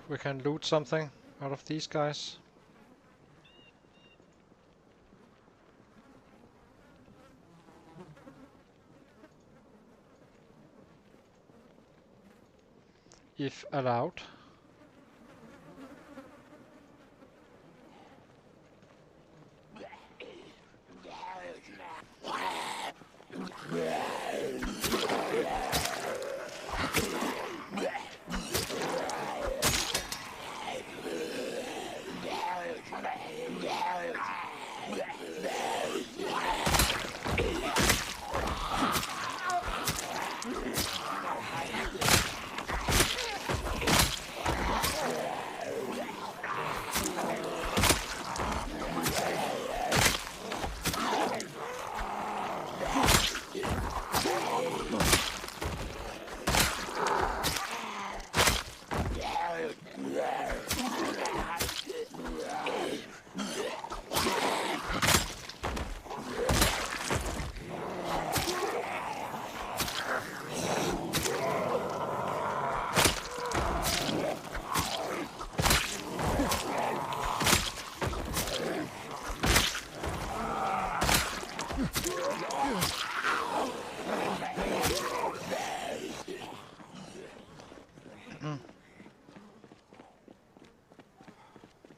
We can loot something out of these guys. If allowed.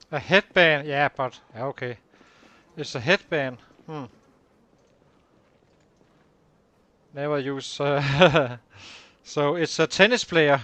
A headband, yeah, but okay. It's a headband. Never use. So it's a tennis player.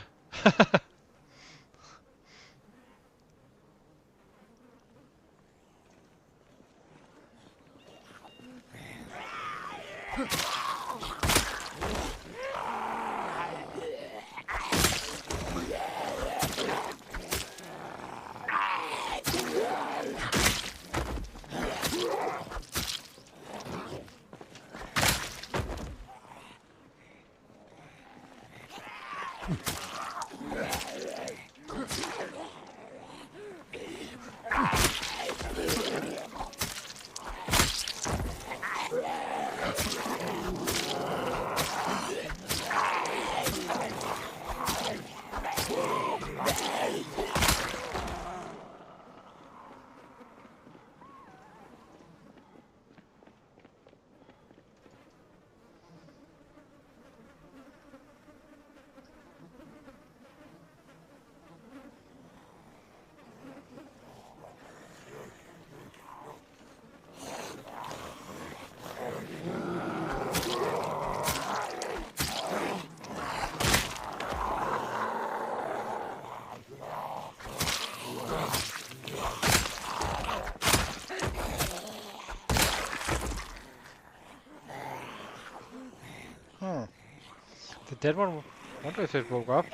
The dead one, I wonder if it woke up.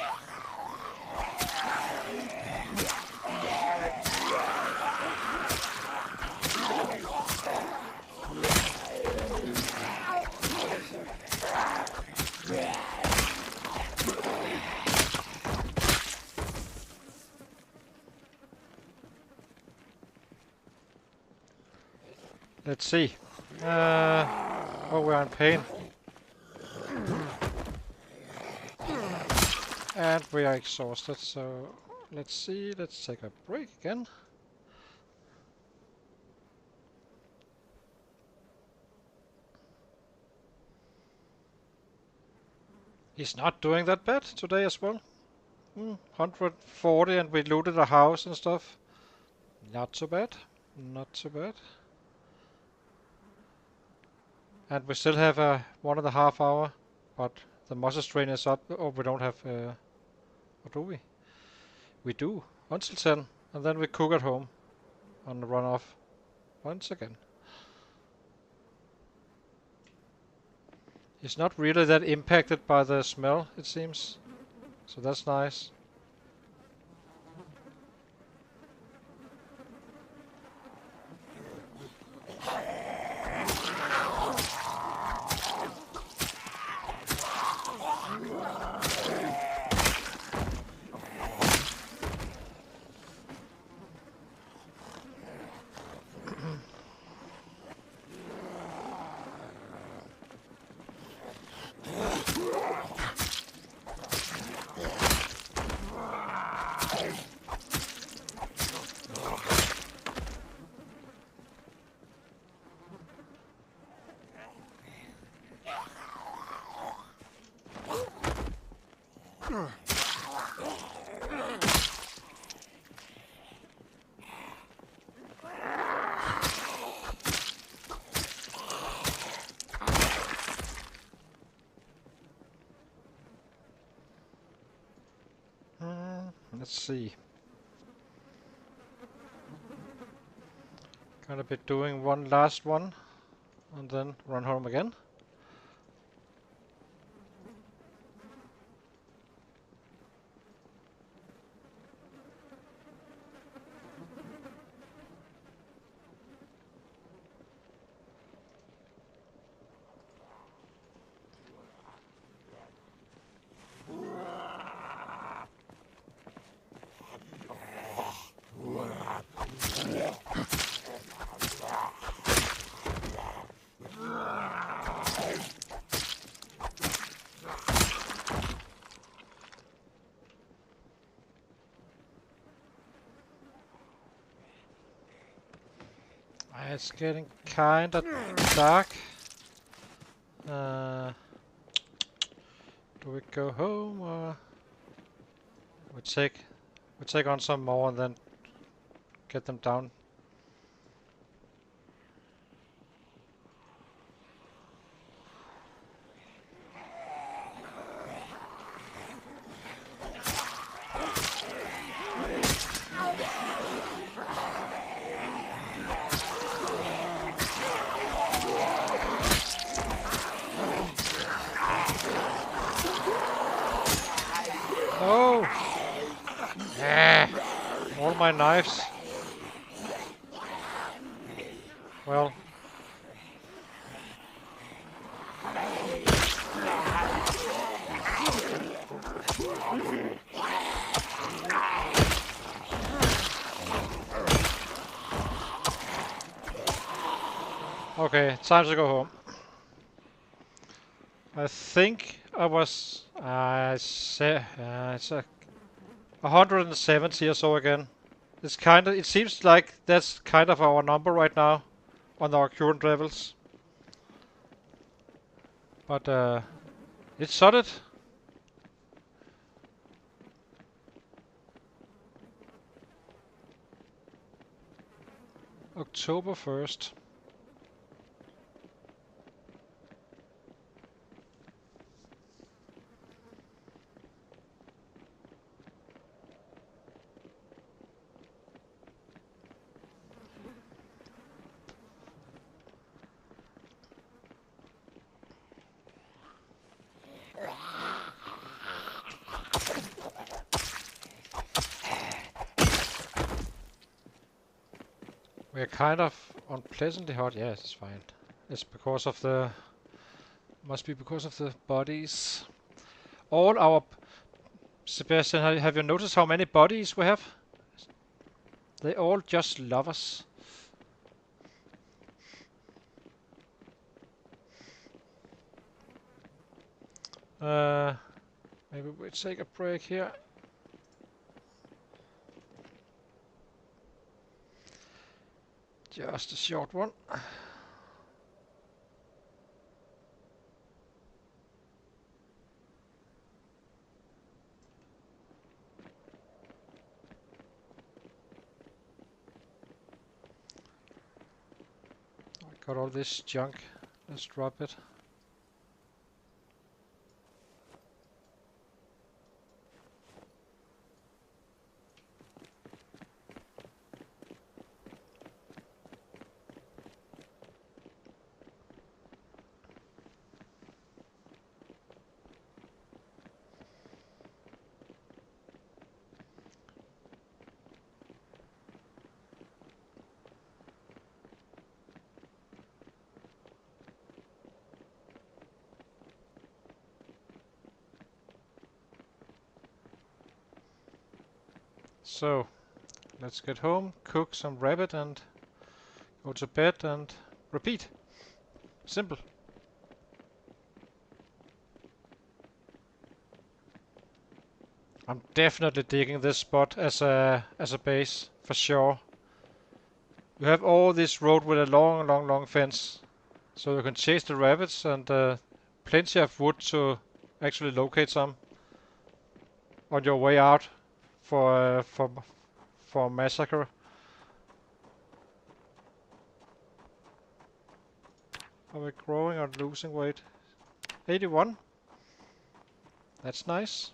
Let's see. Oh, we're in pain. And we are exhausted, so let's see. Let's take a break again. He's not doing that bad today as well. 140 and we looted a house and stuff. Not so bad. Not so bad. And we still have 1.5 hour, but the muscle strain is up. Oh, we don't have... what do we? We do. Until 10. And then we cook at home. And run off. Once again. He's not really that impacted by the smell, it seems. So that's nice. Let's see. Gonna be doing one last one and then run home again. It's getting kinda dark. Do we go home or we take on some more and then get them down? Oh! All my knives. Well. Okay, time to go home. I think I was... it's 170 or so again. It's kinda... It seems like that's kind of our number right now on our current levels. But it's solid. October 1st. We're kind of unpleasantly hot. Yes, it's fine. It's because of the... Must be because of the bodies. All our... Sebastian, have you noticed how many bodies we have? They all just love us. Maybe we take a break here. Just a short one. I got all this junk. Let's drop it. So, let's get home, cook some rabbit and go to bed and repeat. Simple. I'm definitely digging this spot as a base, for sure. You have all this road with a long fence, so you can chase the rabbits and plenty of wood to actually locate some on your way out for massacre. Are we growing or losing weight? 81. That's nice.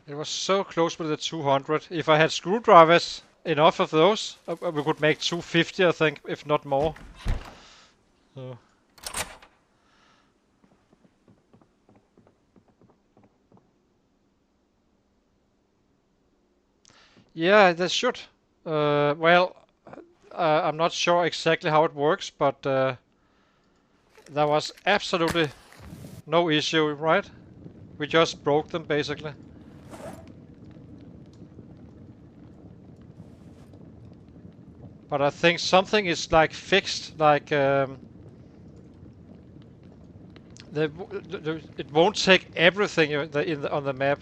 It was so close with the 200. If I had screwdrivers, enough of those, we could make 250, I think, if not more. So. Yeah, they should. Well, I'm not sure exactly how it works, but there was absolutely no issue, right? We just broke them, basically. But I think something is like fixed, like it won't take everything on the map.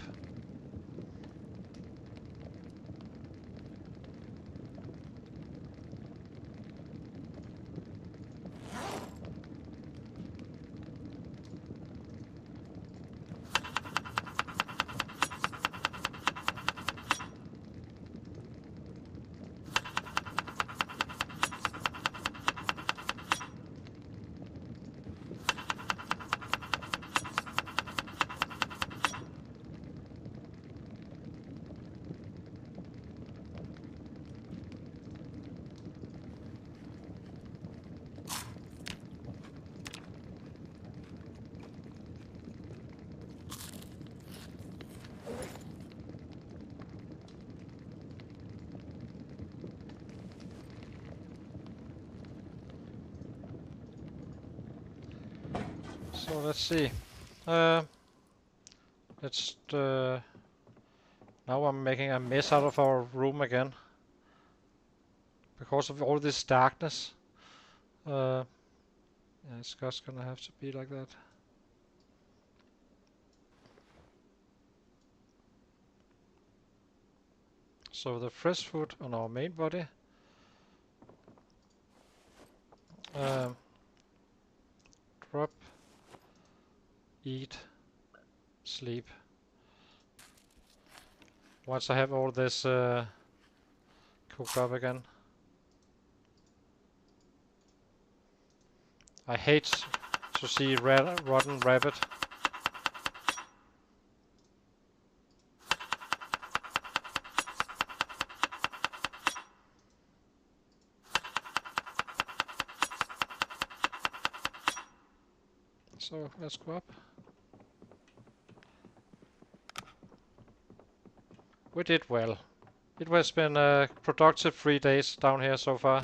So let's see. Let's. Now I'm making a mess out of our room again because of all this darkness. Yeah, it's just gonna have to be like that. So the fresh food on our main body. Drop, eat, sleep. Once I have all this cooked up again. I hate to see rotten rabbit. So let's go up. We did well. It has been a productive 3 days down here so far.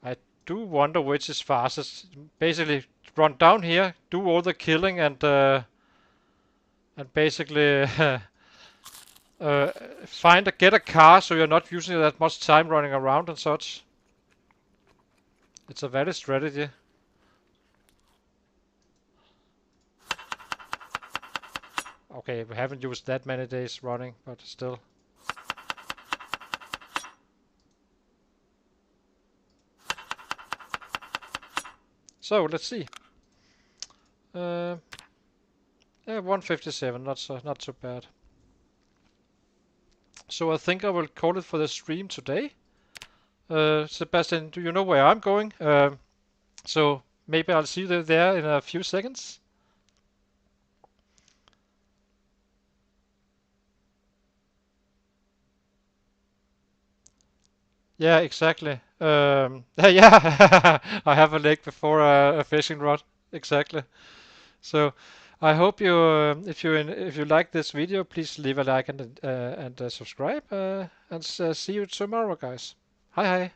I do wonder which is fastest. Basically, run down here, do all the killing, and basically get a car so you're not using that much time running around and such. It's a valid strategy. Okay, we haven't used that many days running, but still. So let's see. Yeah, 157, not too bad. So I think I will call it for the stream today. Sebastian, do you know where I'm going? So maybe I'll see you there in a few seconds. Yeah, exactly. Yeah, I have a lake before a fishing rod. Exactly. So I hope you, if you like this video, please leave a like and subscribe. And see you tomorrow, guys. Hi, hi.